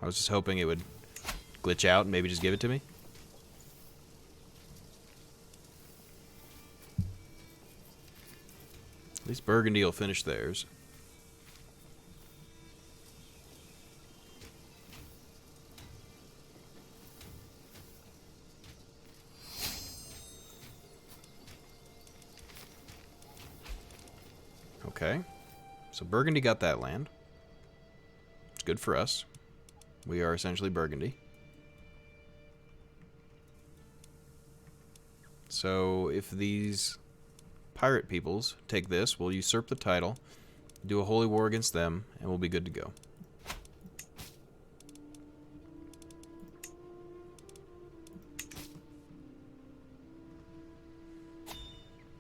I was just hoping it would glitch out and maybe just give it to me. least Burgundy will finish theirs. Okay. So Burgundy got that land. It's good for us. We are essentially Burgundy. So if these pirate peoples take this, we'll usurp the title, do a holy war against them, and we'll be good to go.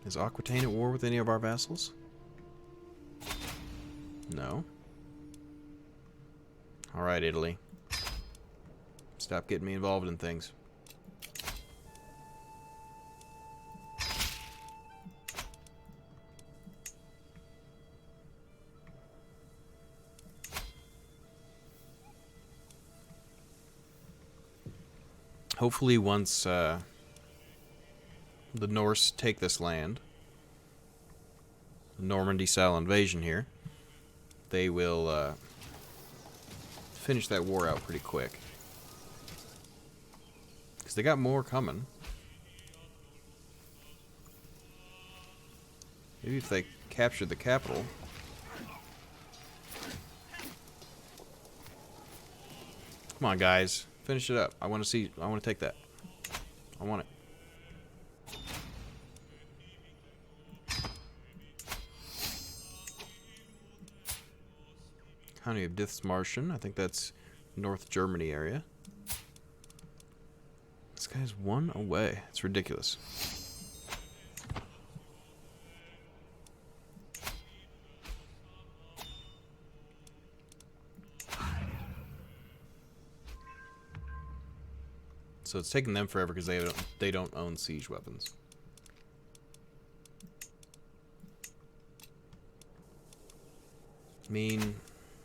Is Aquitaine at war with any of our vassals? No. Alright, Italy. Stop getting me involved in things. Hopefully once the Norse take this land, the Normandy-style invasion here, they will finish that war out pretty quick. Because they got more coming. Maybe if they captured the capital. Come on, guys. Finish it up. I want to see. I want to take that. I want it. County of Dithmarschen. I think that's North Germany area. This guy's one away. It's ridiculous. So it's taking them forever because they don't own siege weapons. I mean,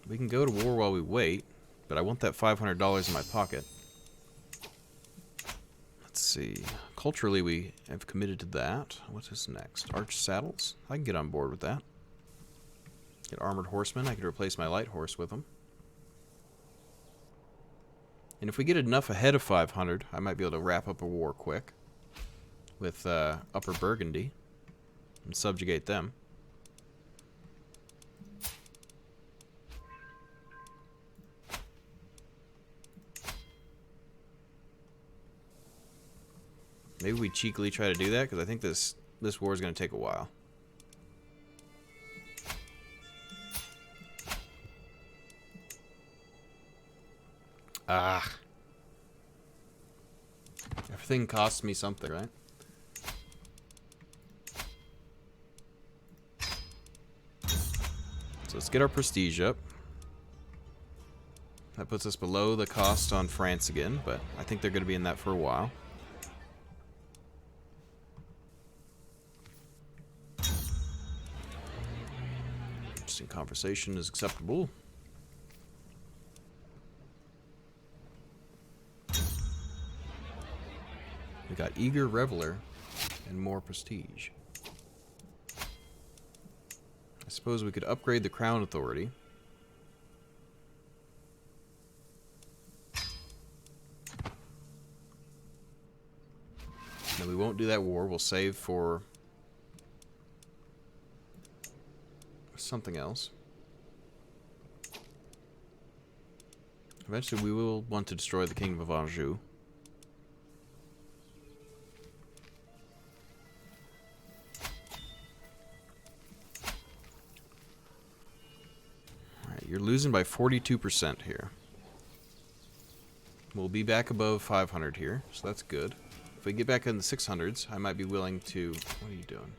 we can go to war while we wait, but I want that $500 in my pocket. Let's see. Culturally, we have committed to that. What is next? Arch saddles? I can get on board with that. Get armored horsemen. I could replace my light horse with them. And if we get enough ahead of 500, I might be able to wrap up a war quick with Upper Burgundy and subjugate them. Maybe we cheekily try to do that, because I think this war is going to take a while. Ah. Everything costs me something, right? So let's get our prestige up. That puts us below the cost on France again, but I think they're going to be in that for a while. Interesting conversation is acceptable. We got Eager Reveler and more prestige. I suppose we could upgrade the Crown Authority. No, we won't do that war. We'll save for something else. Eventually we will want to destroy the Kingdom of Anjou. You're losing by 42% here. We'll be back above 500 here, so that's good. If we get back in the 600s, I might be willing to... What are you doing?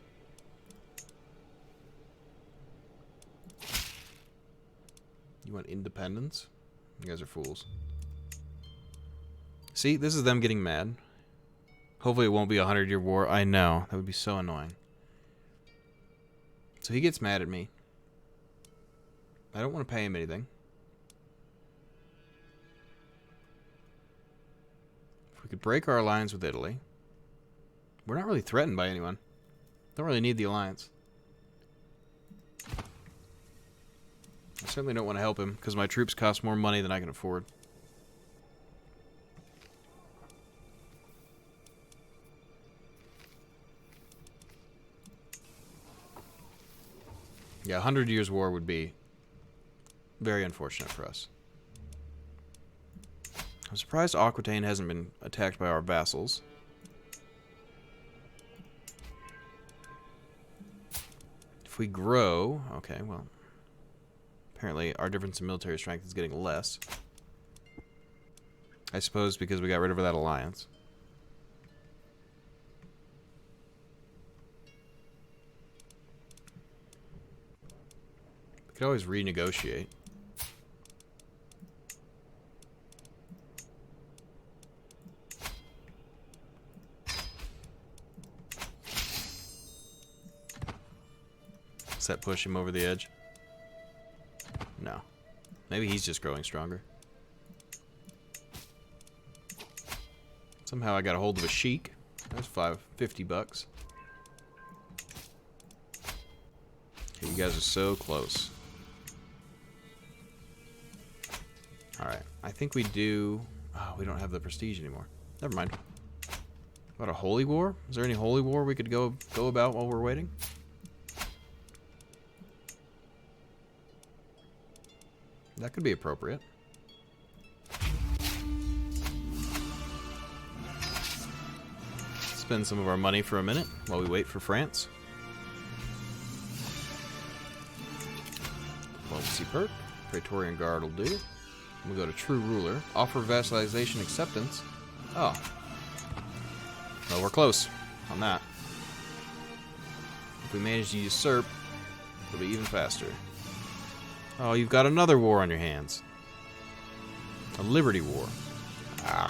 You want independence? You guys are fools. See, this is them getting mad. Hopefully it won't be a 100-year war. I know. That would be so annoying. So he gets mad at me. I don't want to pay him anything. If we could break our alliance with Italy. We're not really threatened by anyone. Don't really need the alliance. certainly don't want to help him, because my troops cost more money than I can afford. Yeah, 100 Years' War would be very unfortunate for us. I'm surprised Aquitaine hasn't been attacked by our vassals. If we grow... Okay, well... Apparently our difference in military strength is getting less. I suppose because we got rid of that alliance. We could always renegotiate. Does that push him over the edge? No. Maybe he's just growing stronger. Somehow I got a hold of a sheik. That's $50 bucks. Okay, you guys are so close. Alright, I think we do... Oh, we don't have the prestige anymore. Never mind. What, a holy war? Is there any holy war we could go about while we're waiting? That could be appropriate. Spend some of our money for a minute while we wait for France. Diplomacy perk. Praetorian Guard will do. We'll go to True Ruler. Offer vassalization acceptance. Oh. Well, we're close on that. If we manage to usurp, it'll be even faster. Oh, you've got another war on your hands. A Liberty War. Ah.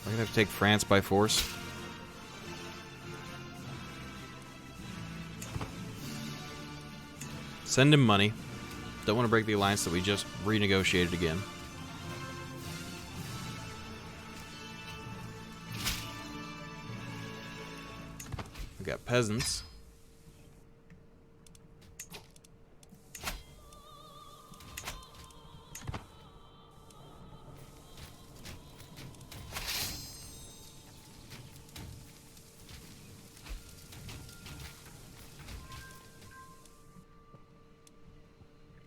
We're gonna have to take France by force. Send him money. Don't want to break the alliance that we just renegotiated again. We got peasants.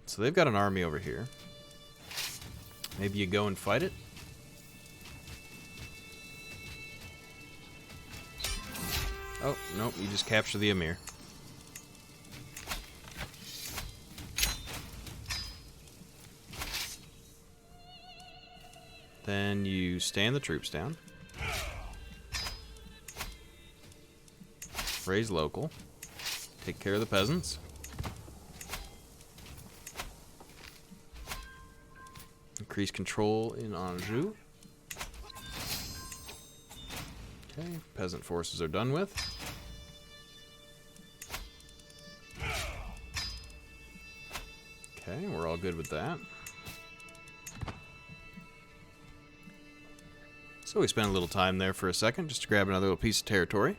So they've got an army over here. Maybe you go and fight it? Oh, nope, you just capture the Emir. Then you stand the troops down. Raise local. Take care of the peasants. Increase control in Anjou. Okay, peasant forces are done with. Okay, we're all good with that. So we spent a little time there for a second just to grab another little piece of territory.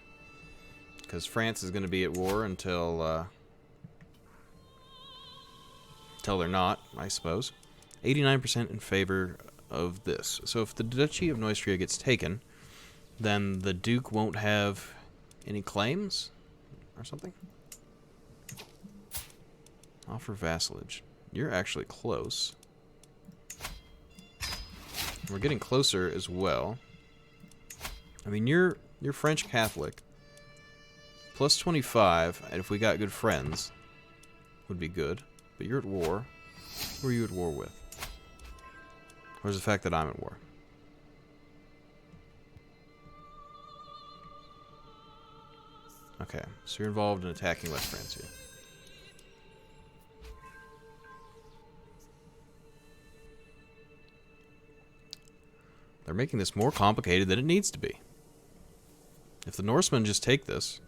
Because France is going to be at war until they're not, I suppose. 89% in favor of this. So if the Duchy of Neustria gets taken, then the Duke won't have any claims or something? Offer vassalage. You're actually close. We're getting closer as well. I mean, you're French Catholic. Plus 25, and if we got good friends, would be good. But you're at war. Who are you at war with? Where's the fact that I'm at war? Okay, so you're involved in attacking West Francia. They're making this more complicated than it needs to be. If the Norsemen just take this,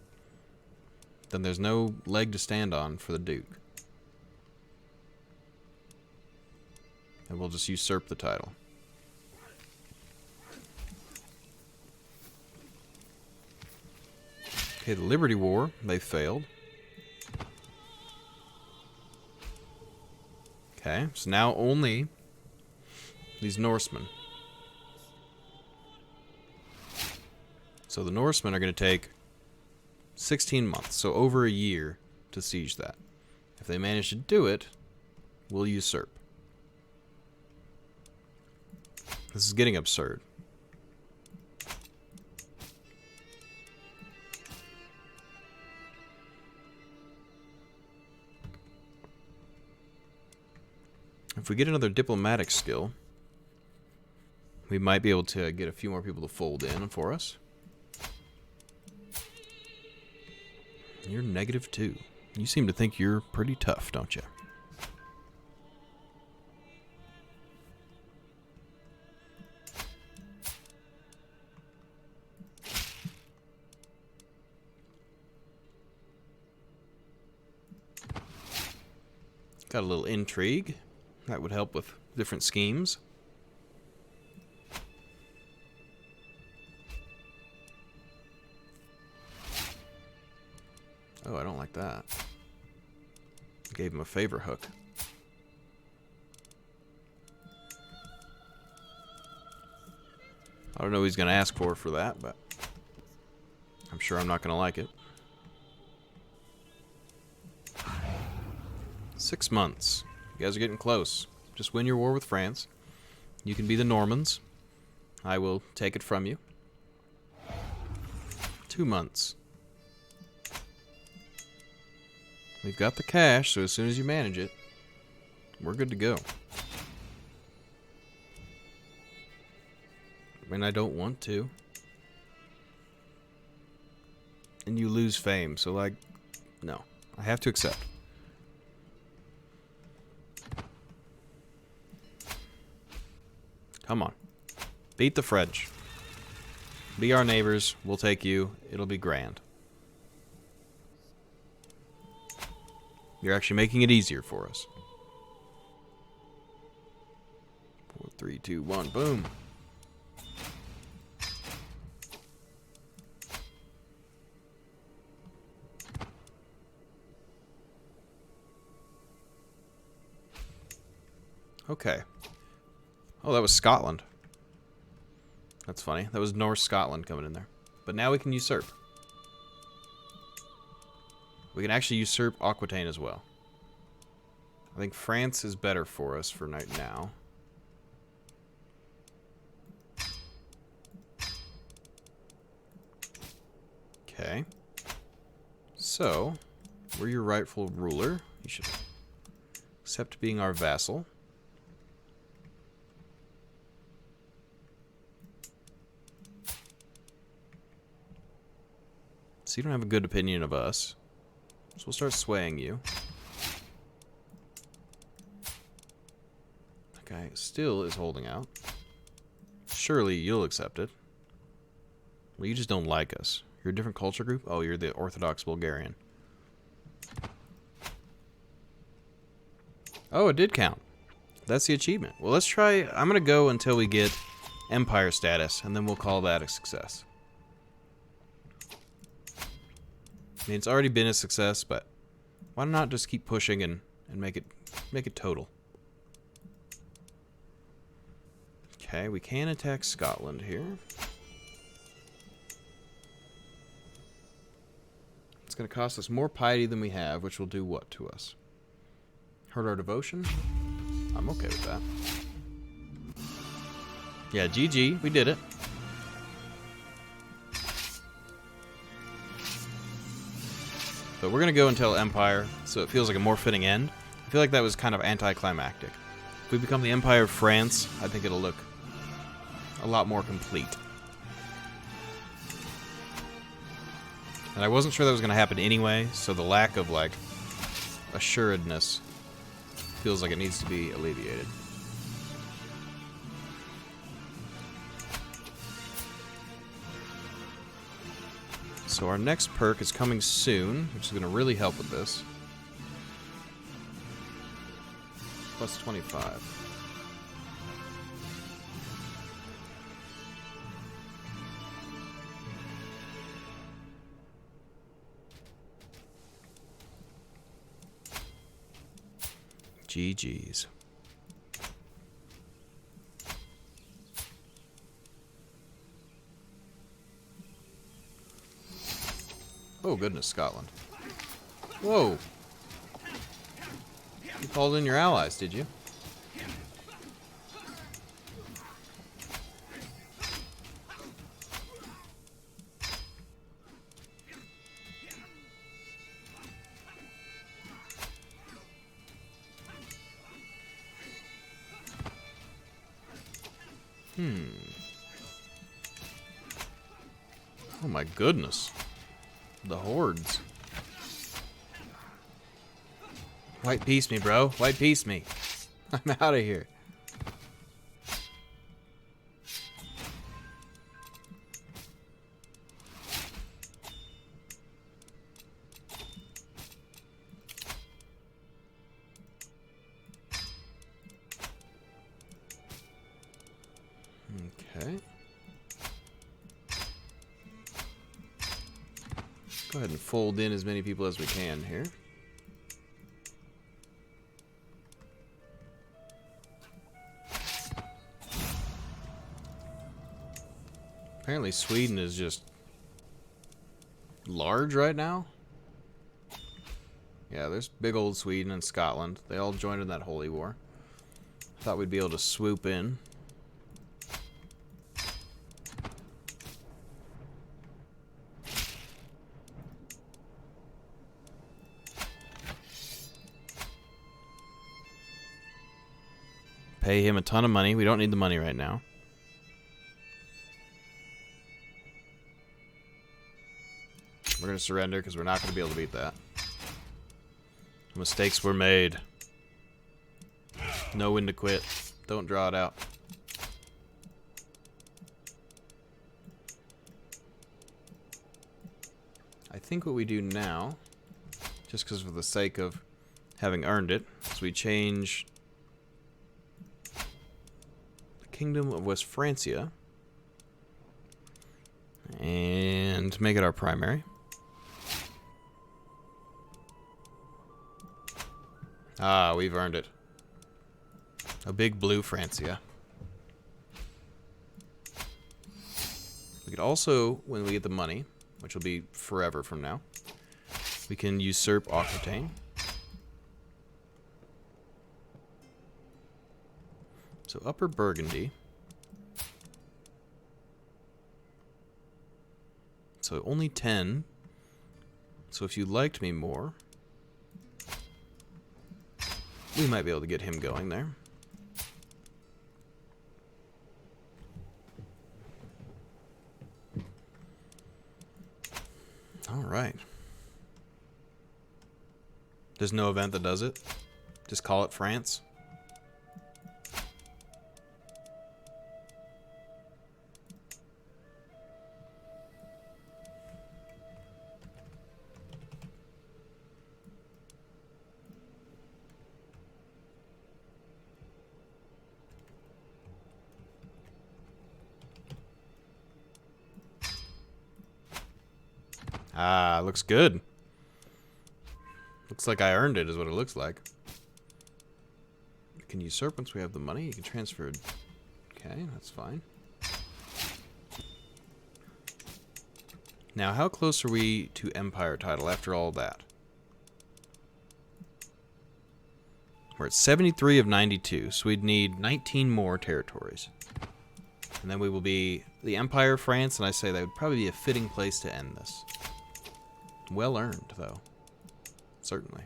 then there's no leg to stand on for the Duke. And we'll just usurp the title. Okay, the Liberty War, they failed. Okay, so now only these Norsemen. So the Norsemen are going to take 16 months, so over a year to siege that. If they manage to do it, we'll usurp. This is getting absurd. If we get another diplomatic skill, we might be able to get a few more people to fold in for us. You're -2. You seem to think you're pretty tough, don't you? Got a little intrigue. That would help with different schemes. Oh, I don't like that. Gave him a favor hook. I don't know what he's going to ask for that, but I'm sure I'm not going to like it. 6 months. You guys are getting close. Just win your war with France. You can be the Normans. I will take it from you. 2 months. We've got the cash, so as soon as you manage it, we're good to go. I mean, I don't want to. And you lose fame, so like, no. I have to accept. Come on. Beat the French. Be our neighbors. We'll take you. It'll be grand. You're actually making it easier for us. 4, 3, 2, 1. Boom. Okay. Oh, that was Scotland. That's funny. That was North Scotland coming in there. But now we can usurp. We can actually usurp Aquitaine as well. I think France is better for us for right now. Okay. So, we're your rightful ruler. You should accept being our vassal. So you don't have a good opinion of us. So we'll start swaying you. That guy still is holding out. Surely you'll accept it. Well, you just don't like us. You're a different culture group? Oh, you're the Orthodox Bulgarian. Oh, it did count. That's the achievement. Well, let's try... I'm going to go until we get Empire status, and then we'll call that a success. I mean, it's already been a success, but why not just keep pushing and make it total? Okay, we can attack Scotland here. It's going to cost us more piety than we have, which will do what to us? Hurt our devotion? I'm okay with that. Yeah, GG, we did it. But we're going to go until Empire, so it feels like a more fitting end. I feel like that was kind of anticlimactic. If we become the Empire of France, I think it'll look a lot more complete. And I wasn't sure that was going to happen anyway, so the lack of, like, assuredness feels like it needs to be alleviated. So our next perk is coming soon, which is going to really help with this. Plus 25. GG's. Oh, goodness, Scotland. Whoa. You called in your allies, did you? Oh my goodness. The hordes. White peace me, bro. White peace me. I'm out of here. Okay. Go ahead and fold in as many people as we can here. Apparently Sweden is just large right now. Yeah, there's big old Sweden and Scotland. They all joined in that holy war. Thought we'd be able to swoop in. Pay him a ton of money. We don't need the money right now. We're going to surrender because we're not going to be able to beat that. Mistakes were made. Know when to quit. Don't draw it out. I think what we do now, just because for the sake of having earned it, is we change the Kingdom of West Francia and make it our primary. Ah, we've earned it. A big blue Francia. We could also, when we get the money, which will be forever from now, we can usurp Aquitaine. So Upper Burgundy. So only 10. So if you liked me more, we might be able to get him going there. All right. There's no event that does it. Just call it France. Ah, looks good. Looks like I earned it is what it looks like. You can usurp once we have the money. You can transfer. Okay, that's fine. Now, how close are we to Empire title after all that? We're at 73 of 92, so we'd need 19 more territories. And then we will be the Empire of France, and I say that would probably be a fitting place to end this. Well earned, though. Certainly.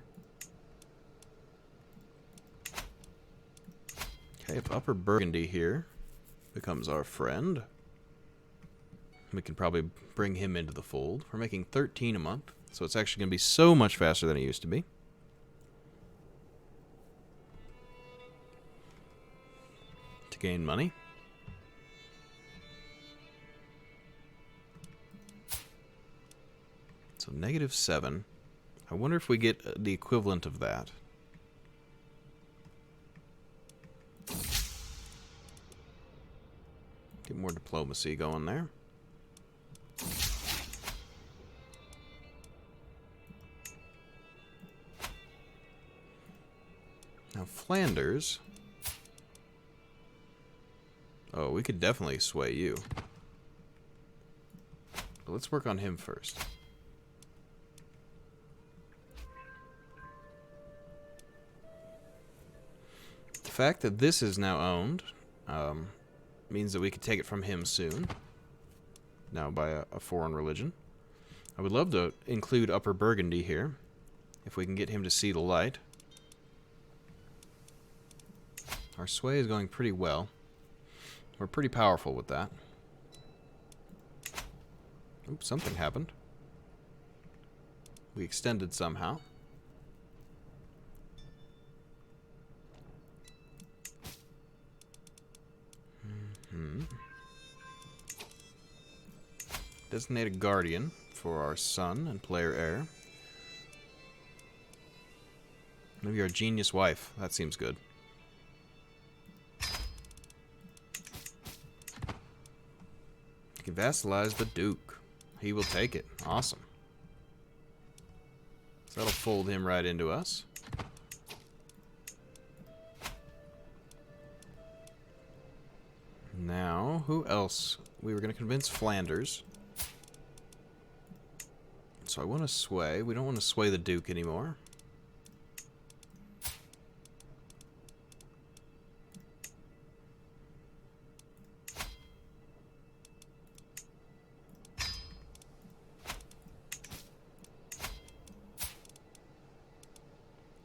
Okay, if Upper Burgundy here becomes our friend, we can probably bring him into the fold. We're making 13 a month, so it's actually going to be so much faster than it used to be. To gain money. So -7. I wonder if we get the equivalent of that. Get more diplomacy going there. Now, Flanders. Oh, we could definitely sway you. But let's work on him first. The fact that this is now owned means that we could take it from him soon. Now by a foreign religion. I would love to include Upper Burgundy here, if we can get him to see the light. Our sway is going pretty well. We're pretty powerful with that. Oops, something happened. We extended somehow. Designate a guardian for our son and player heir. Maybe our genius wife. That seems good. You can vassalize the Duke. He will take it. Awesome. So that'll fold him right into us. Now, who else? We were going to convince Flanders. So I want to sway. We don't want to sway the Duke anymore.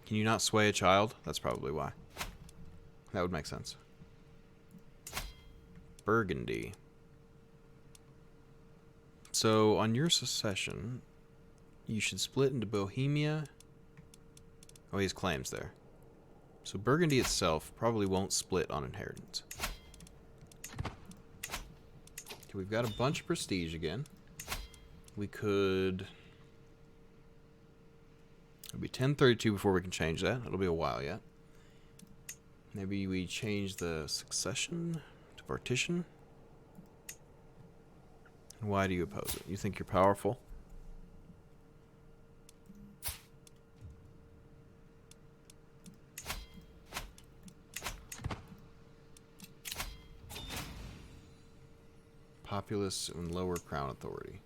Can you not sway a child? That's probably why. That would make sense. Burgundy. So on your succession, you should split into Bohemia. Oh, he has claims there. So Burgundy itself probably won't split on inheritance. Okay, we've got a bunch of prestige again. We could... It'll be 1032 before we can change that. It'll be a while yet. Maybe we change the succession to partition. Why do you oppose it? You think you're powerful? Populace and lower crown authority.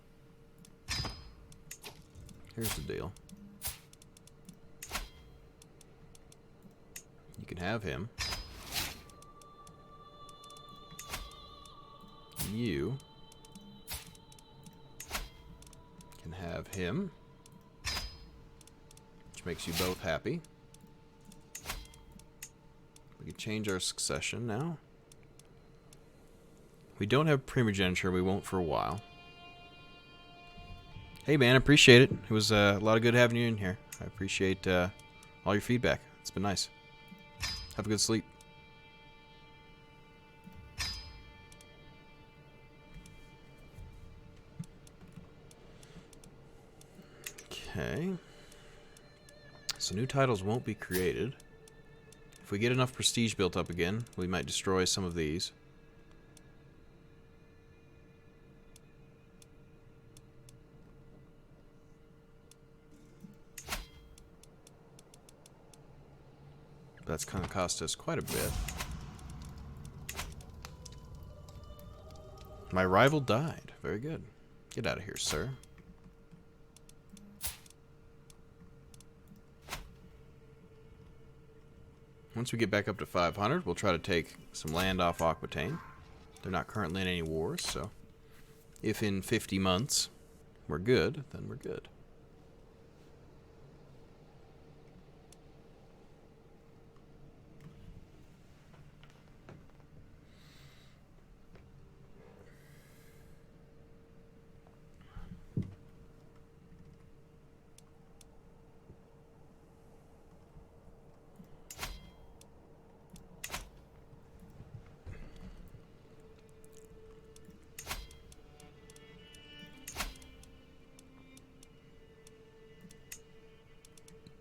Here's the deal. You can have him. You can have him, which makes you both happy. We can change our succession now. We don't have primogeniture. We won't for a while. Hey, man, I appreciate it. It was a lot of good having you in here. I appreciate all your feedback. It's been nice. Have a good sleep. Okay. So new titles won't be created. If we get enough prestige built up again, we might destroy some of these. That's kind of cost us quite a bit. My rival died. Very good. Get out of here, sir. Once we get back up to 500, we'll try to take some land off Aquitaine. They're not currently in any wars, so if in 50 months we're good, then we're good.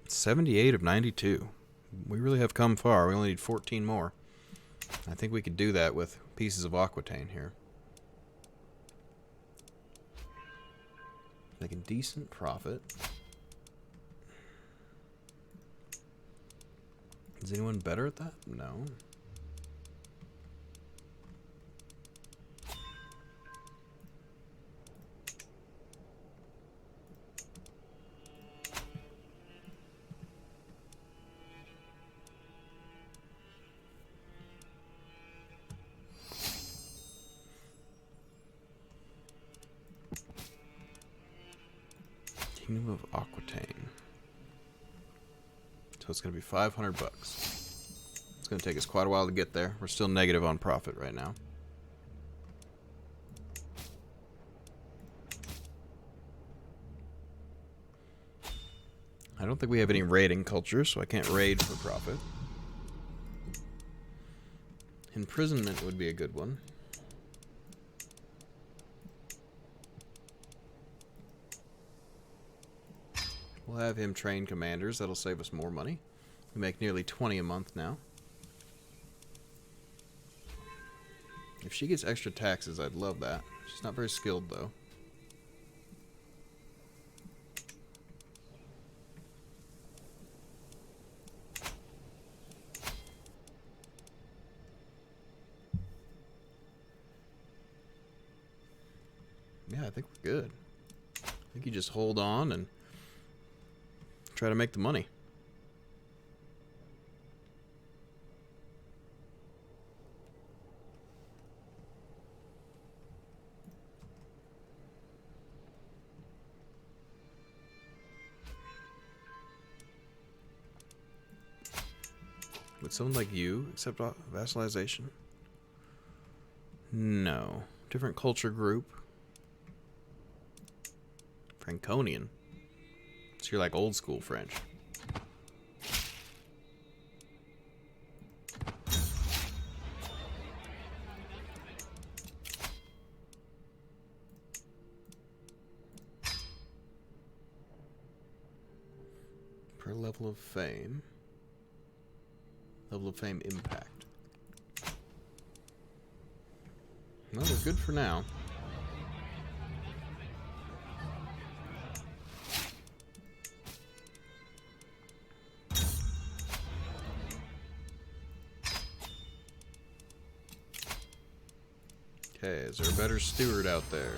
$78 of 92. We really have come far. We only need 14 more. I think we could do that with pieces of Aquitaine here. Making decent profit. Is anyone better at that? No. Kingdom of Aquitaine. So it's going to be 500 bucks. It's going to take us quite a while to get there. We're still negative on profit right now. I don't think we have any raiding culture, so I can't raid for profit. Imprisonment would be a good one. We'll have him train commanders. That'll save us more money. We make nearly 20 a month now. If she gets extra taxes, I'd love that. She's not very skilled, though. Yeah, I think we're good. I think you just hold on and try to make the money. Would someone like you accept vassalization? No. Different culture group. Franconian. So you're like old school French. Per level of fame. Level of fame impact. Well, we're good for now. Okay, is there a better steward out there?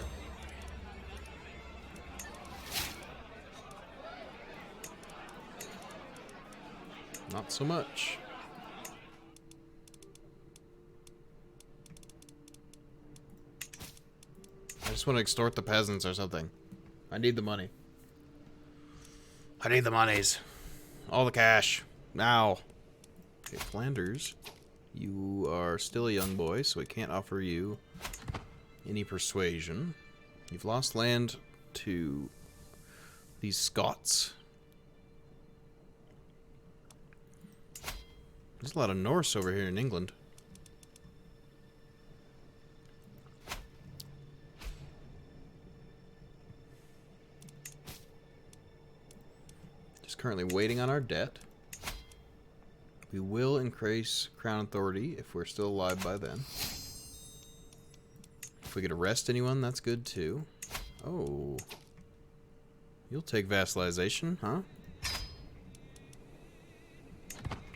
Not so much. I just want to extort the peasants or something. I need the money. I need the monies. All the cash. Now. Okay, Flanders. You are still a young boy, so I can't offer you any persuasion. You've lost land to these Scots. There's a lot of Norse over here in England. Just currently waiting on our debt. We will increase crown authority if we're still alive by then. If we could arrest anyone, that's good too. Oh. You'll take vassalization, huh?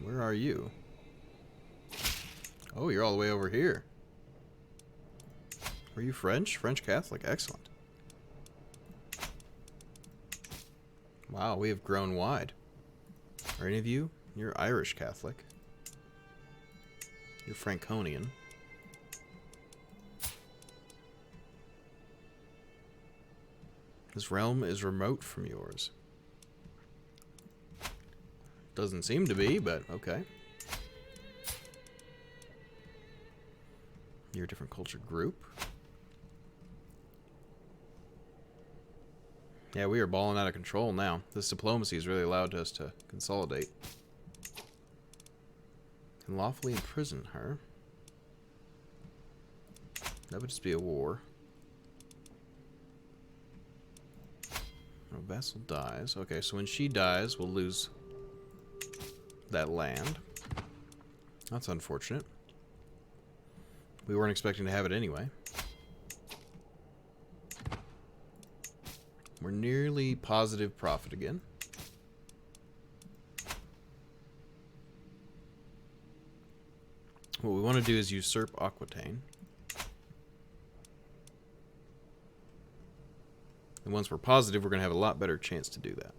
Where are you? Oh, you're all the way over here. Are you French? French Catholic? Excellent. Wow, we have grown wide. Are any of you? You're Irish Catholic. You're Franconian. This realm is remote from yours. Doesn't seem to be, but okay. You're a different culture group. Yeah, we are balling out of control now. This diplomacy has really allowed us to consolidate. Can lawfully imprison her. That would just be a war. A vassal dies. Okay, so when she dies, we'll lose that land. That's unfortunate. We weren't expecting to have it anyway. We're nearly positive profit again. what we want to do is usurp Aquitaine. And once we're positive, we're going to have a lot better chance to do that.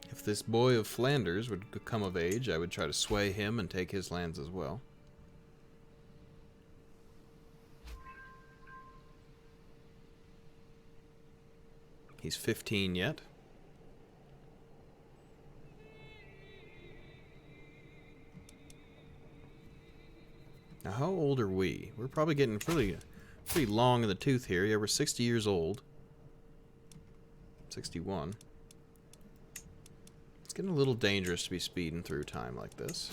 If this boy of Flanders would come of age, I would try to sway him and take his lands as well. He's 15 yet. Now, how old are we? We're probably getting pretty long in the tooth here. Yeah, we're 60 years old. 61. It's getting a little dangerous to be speeding through time like this.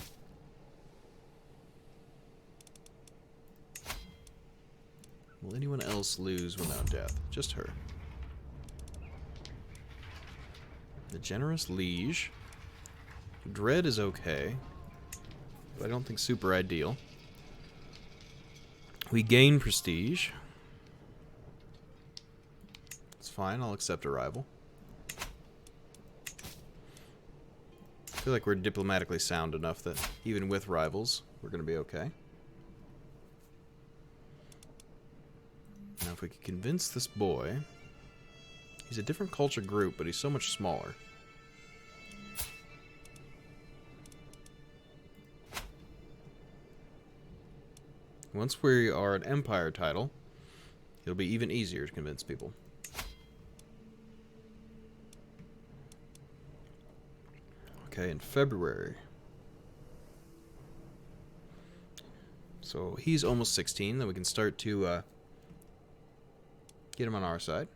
Will anyone else lose without death? Just her. The Generous Liege. Dread is okay, but I don't think super ideal. We gain prestige. It's fine, I'll accept a rival. I feel like we're diplomatically sound enough that even with rivals, we're going to be okay. Now if we could convince this boy... He's a different culture group, but he's so much smaller. Once we are an empire title, it'll be even easier to convince people. Okay, in February. So he's almost 16, then we can start to get him on our side.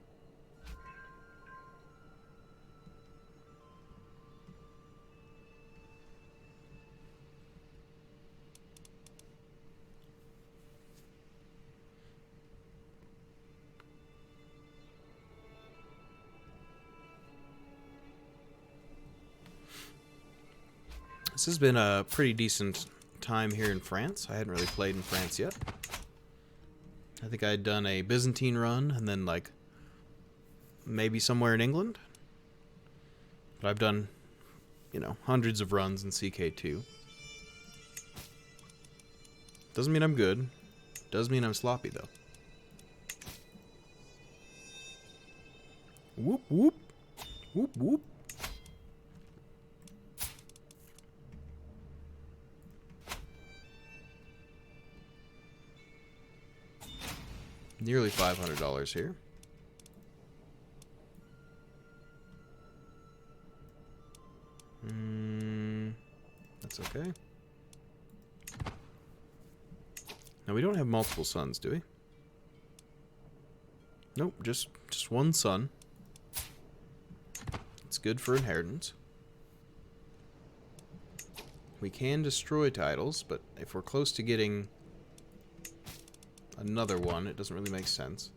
This has been a pretty decent time here in France. I hadn't really played in France yet. I think I had done a Byzantine run and then like maybe somewhere in England. But I've done, you know, hundreds of runs in CK2. Doesn't mean I'm good. Does mean I'm sloppy though. Whoop whoop. Whoop whoop. Nearly $500 here. That's okay. Now we don't have multiple sons, do we? Nope, just one son. It's good for inheritance. We can destroy titles, but if we're close to getting another one, it doesn't really make sense.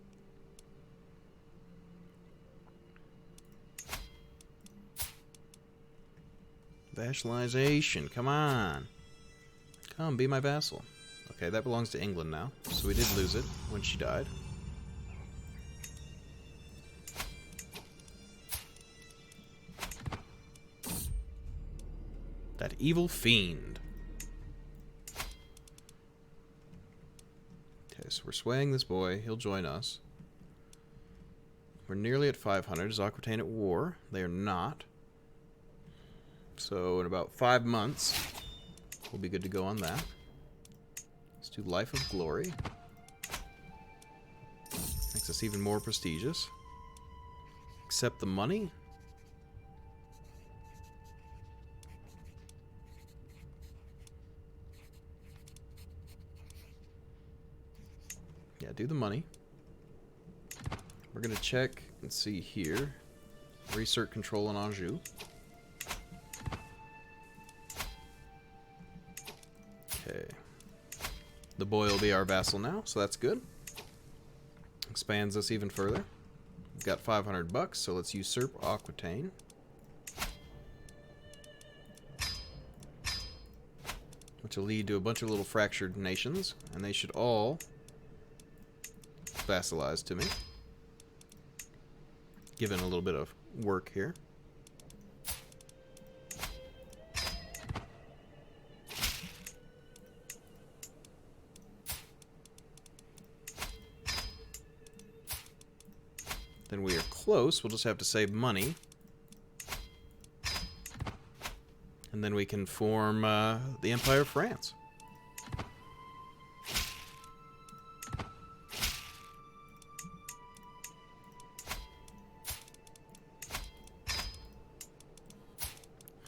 Vassalization, come on. Come, be my vassal. Okay, that belongs to England now, so we did lose it when she died. That evil fiend. So we're swaying this boy. He'll join us. We're nearly at 500. Is Aquitaine at war? They are not. So in about 5 months, we'll be good to go on that. Let's do Life of Glory. Makes us even more prestigious. Accept the money. Yeah, do the money. We're going to check and see here. Reassert control on Anjou. Okay. The boy will be our vassal now, so that's good. Expands us even further. We've got 500 bucks, so let's usurp Aquitaine. Which will lead to a bunch of little fractured nations, and they should all vassalize to me. Given a little bit of work here. then we are close. We'll just have to save money. And then we can form the Empire of France.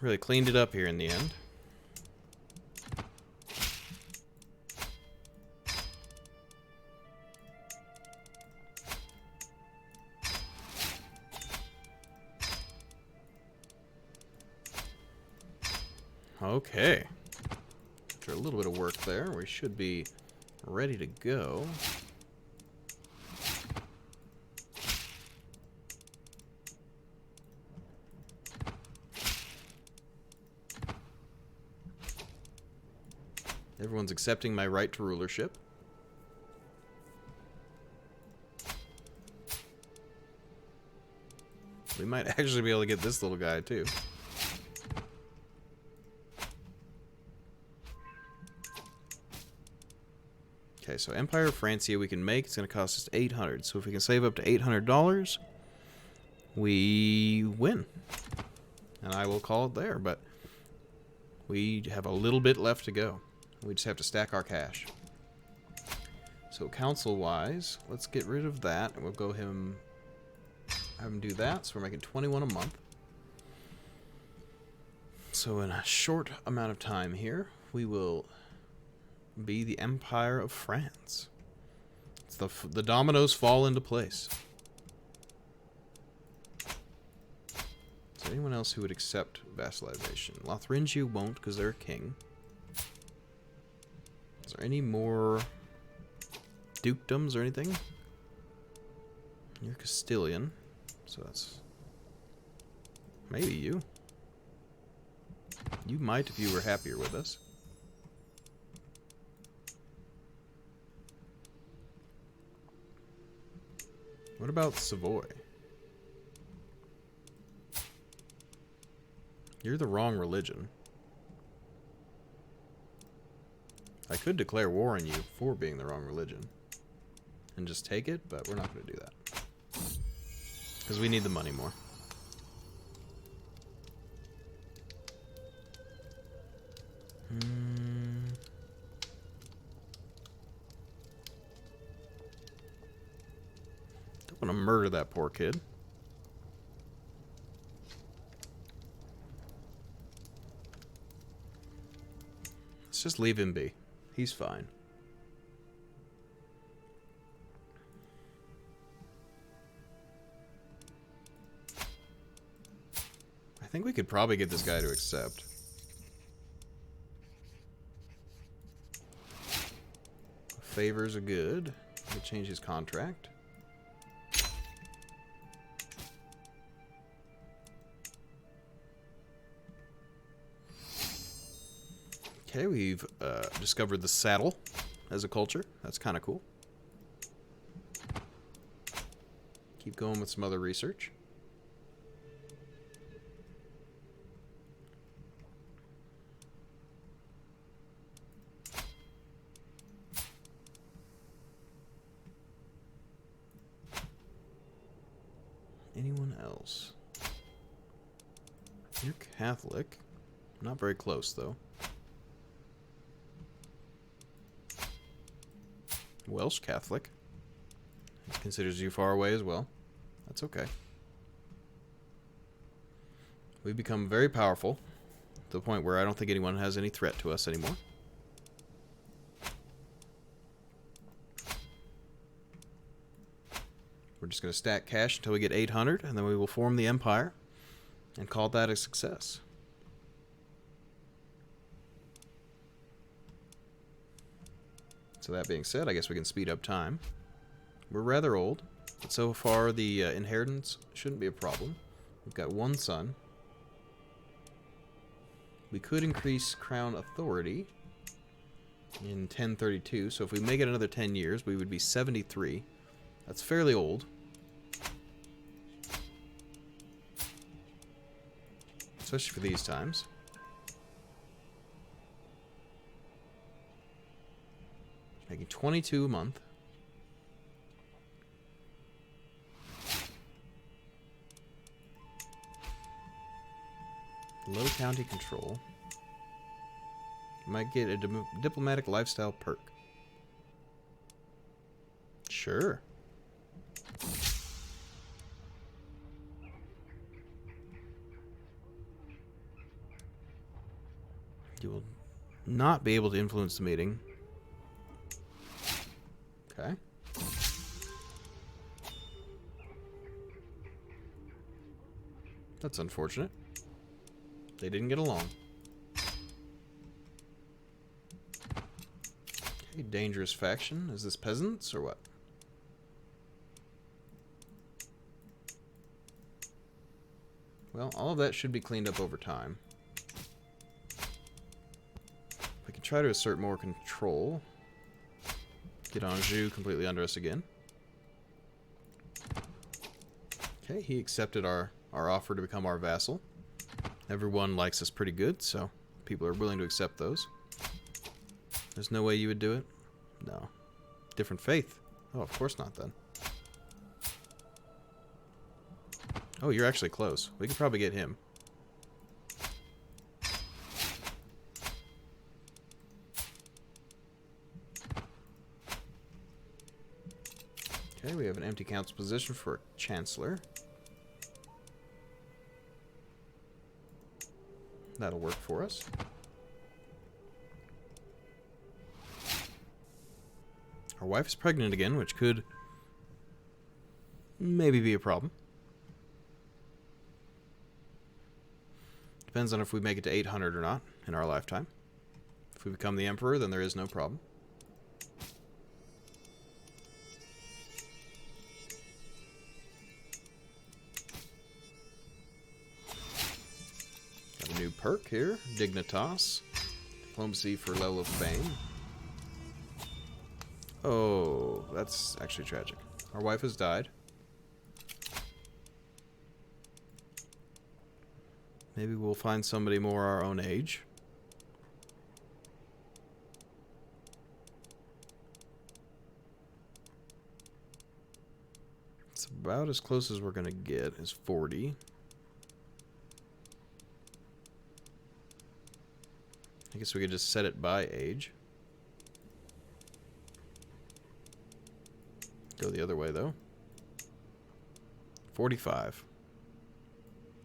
Really cleaned it up here in the end. Okay. After a little bit of work there, we should be ready to go. Everyone's accepting my right to rulership. We might actually be able to get this little guy, too. Okay, so Empire of Francia we can make. It's going to cost us 800. So if we can save up to $800, we win. And I will call it there, but we have a little bit left to go. We just have to stack our cash. So council-wise, let's get rid of that, and we'll go have him do that. So we're making 21 a month. So in a short amount of time here, we will be the Empire of France. It's the dominoes fall into place. Is there anyone else who would accept vassalization? Lotharingia won't because they're a king. Is there any more dukedoms or anything? You're Castilian, so that's maybe you. You might if you were happier with us. What about Savoy? You're the wrong religion. I could declare war on you for being the wrong religion and just take it, but we're not going to do that because we need the money more. Don't want to murder that poor kid. Let's just leave him be. He's fine. I think we could probably get this guy to accept. Favors are good. We can change his contract. Okay, we've discovered the saddle as a culture. That's kind of cool. Keep going with some other research. Anyone else? You're Catholic. Not very close, though. Welsh Catholic. He considers you far away as well. That's okay. We've become very powerful to the point where I don't think anyone has any threat to us anymore. We're just going to stack cash until we get 800, and then we will form the empire and call that a success. So that being said, I guess we can speed up time. We're rather old, but so far the inheritance shouldn't be a problem. We've got one son. We could increase crown authority in 1032, so if we make it another 10 years, we would be 73. That's fairly old. Especially for these times. Making 22 a month. Low county control. Might get a diplomatic lifestyle perk. Sure. You will not be able to influence the meeting. Okay. That's unfortunate. They didn't get along. Okay, dangerous faction. Is this peasants or what? Well, all of that should be cleaned up over time. We can try to assert more control. Get Anjou completely under us again. Okay, he accepted our offer to become our vassal. Everyone likes us pretty good, so people are willing to accept those. There's no way you would do it? No. Different faith? Oh, of course not then. Oh, you're actually close. We could probably get him. Okay, we have an empty council position for a chancellor. That'll work for us. Our wife is pregnant again, which could maybe be a problem. Depends on if we make it to 800 or not in our lifetime. If we become the emperor, then there is no problem. Got a new perk here, Dignitas. Diplomacy for level of fame. Oh, that's actually tragic. Our wife has died. Maybe we'll find somebody more our own age. It's about as close as we're going to get, is 40. I guess we could just set it by age. Go the other way, though. 45.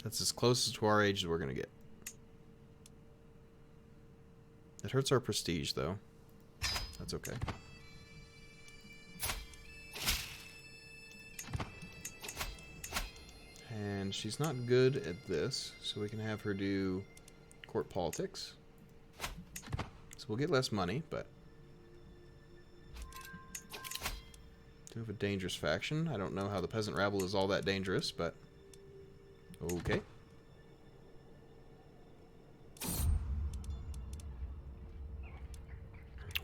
That's as close to our age as we're going to get. It hurts our prestige, though. That's okay. And she's not good at this, so we can have her do court politics. So we'll get less money, but... do have a dangerous faction. I don't know how the peasant rabble is all that dangerous, but... okay.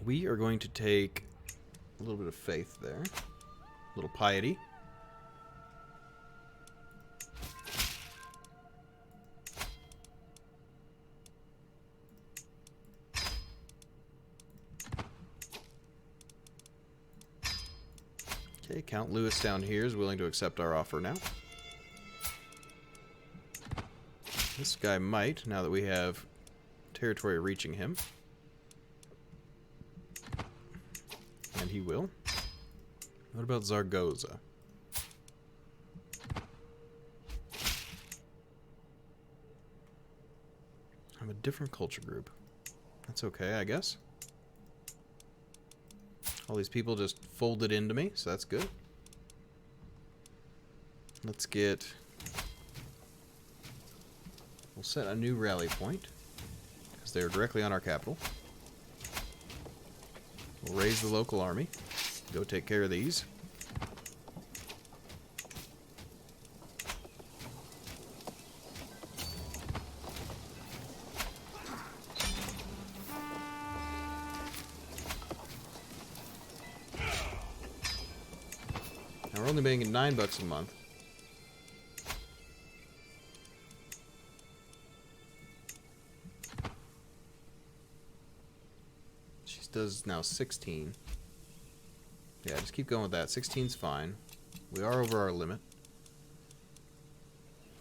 We are going to take a little bit of faith there. A little piety. Okay, Count Louis down here is willing to accept our offer now. This guy might, now that we have territory reaching him. And he will. What about Zaragoza? I'm a different culture group. That's okay, I guess. All these people just folded into me, so that's good. Let's get... we'll set a new rally point, because they're directly on our capital. We'll raise the local army. Go take care of these. Now we're only making $9 a month. Does now 16. Yeah, just keep going with that. 16's fine. We are over our limit.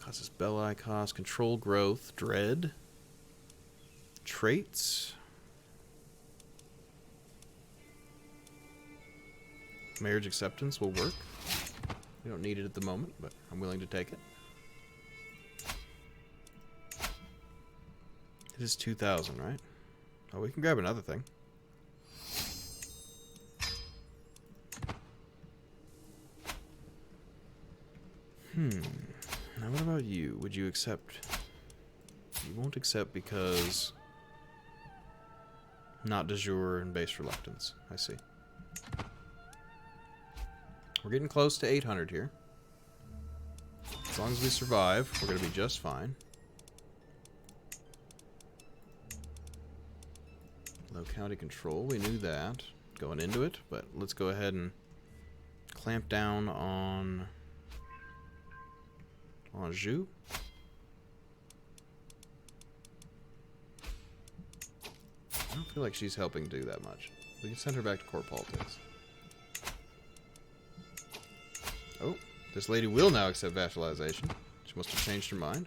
Causes belli cost, control growth, dread. Traits. Marriage acceptance will work. We don't need it at the moment, but I'm willing to take it. It is 2,000, right? Oh, we can grab another thing. Now what about you? Would you accept? You won't accept because not de jure and base reluctance. I see. We're getting close to 800 here. As long as we survive, we're going to be just fine. Low county control, we knew that going into it, but let's go ahead and clamp down on Anjou. I don't feel like she's helping do that much. We can send her back to court politics. Oh, this lady will now accept vassalization. She must have changed her mind.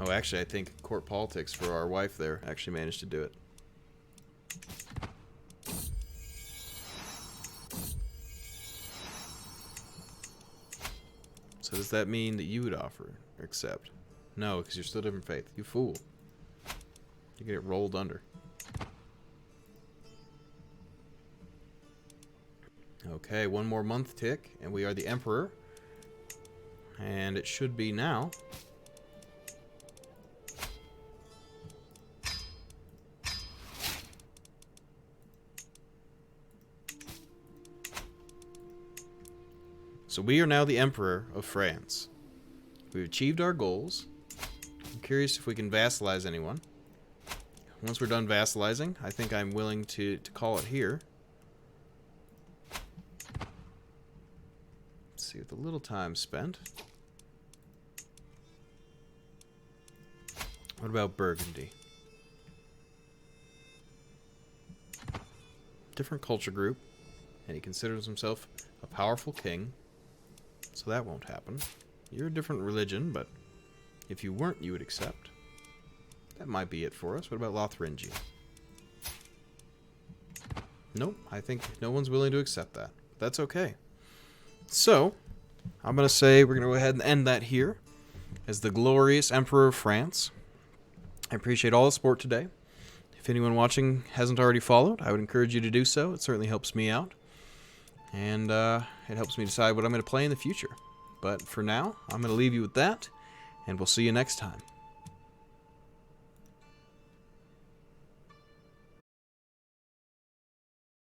Oh, actually, I think court politics for our wife there actually managed to do it. So does that mean that you would offer or accept? No, because you're still different faith. You fool. You get it rolled under. Okay, one more month tick, and we are the Emperor. And it should be now. So we are now the Emperor of France. We've achieved our goals. I'm curious if we can vassalize anyone. Once we're done vassalizing, I think I'm willing to call it here. Let's see, with a little time spent. What about Burgundy? Different culture group, and he considers himself a powerful king. So that won't happen. You're a different religion, but if you weren't, you would accept. That might be it for us. What about Lothringia? Nope, I think no one's willing to accept that. That's okay. So, I'm going to say we're going to go ahead and end that here as the glorious Emperor of France. I appreciate all the support today. If anyone watching hasn't already followed, I would encourage you to do so. It certainly helps me out. And it helps me decide what I'm going to play in the future. But for now, I'm going to leave you with that, and we'll see you next time.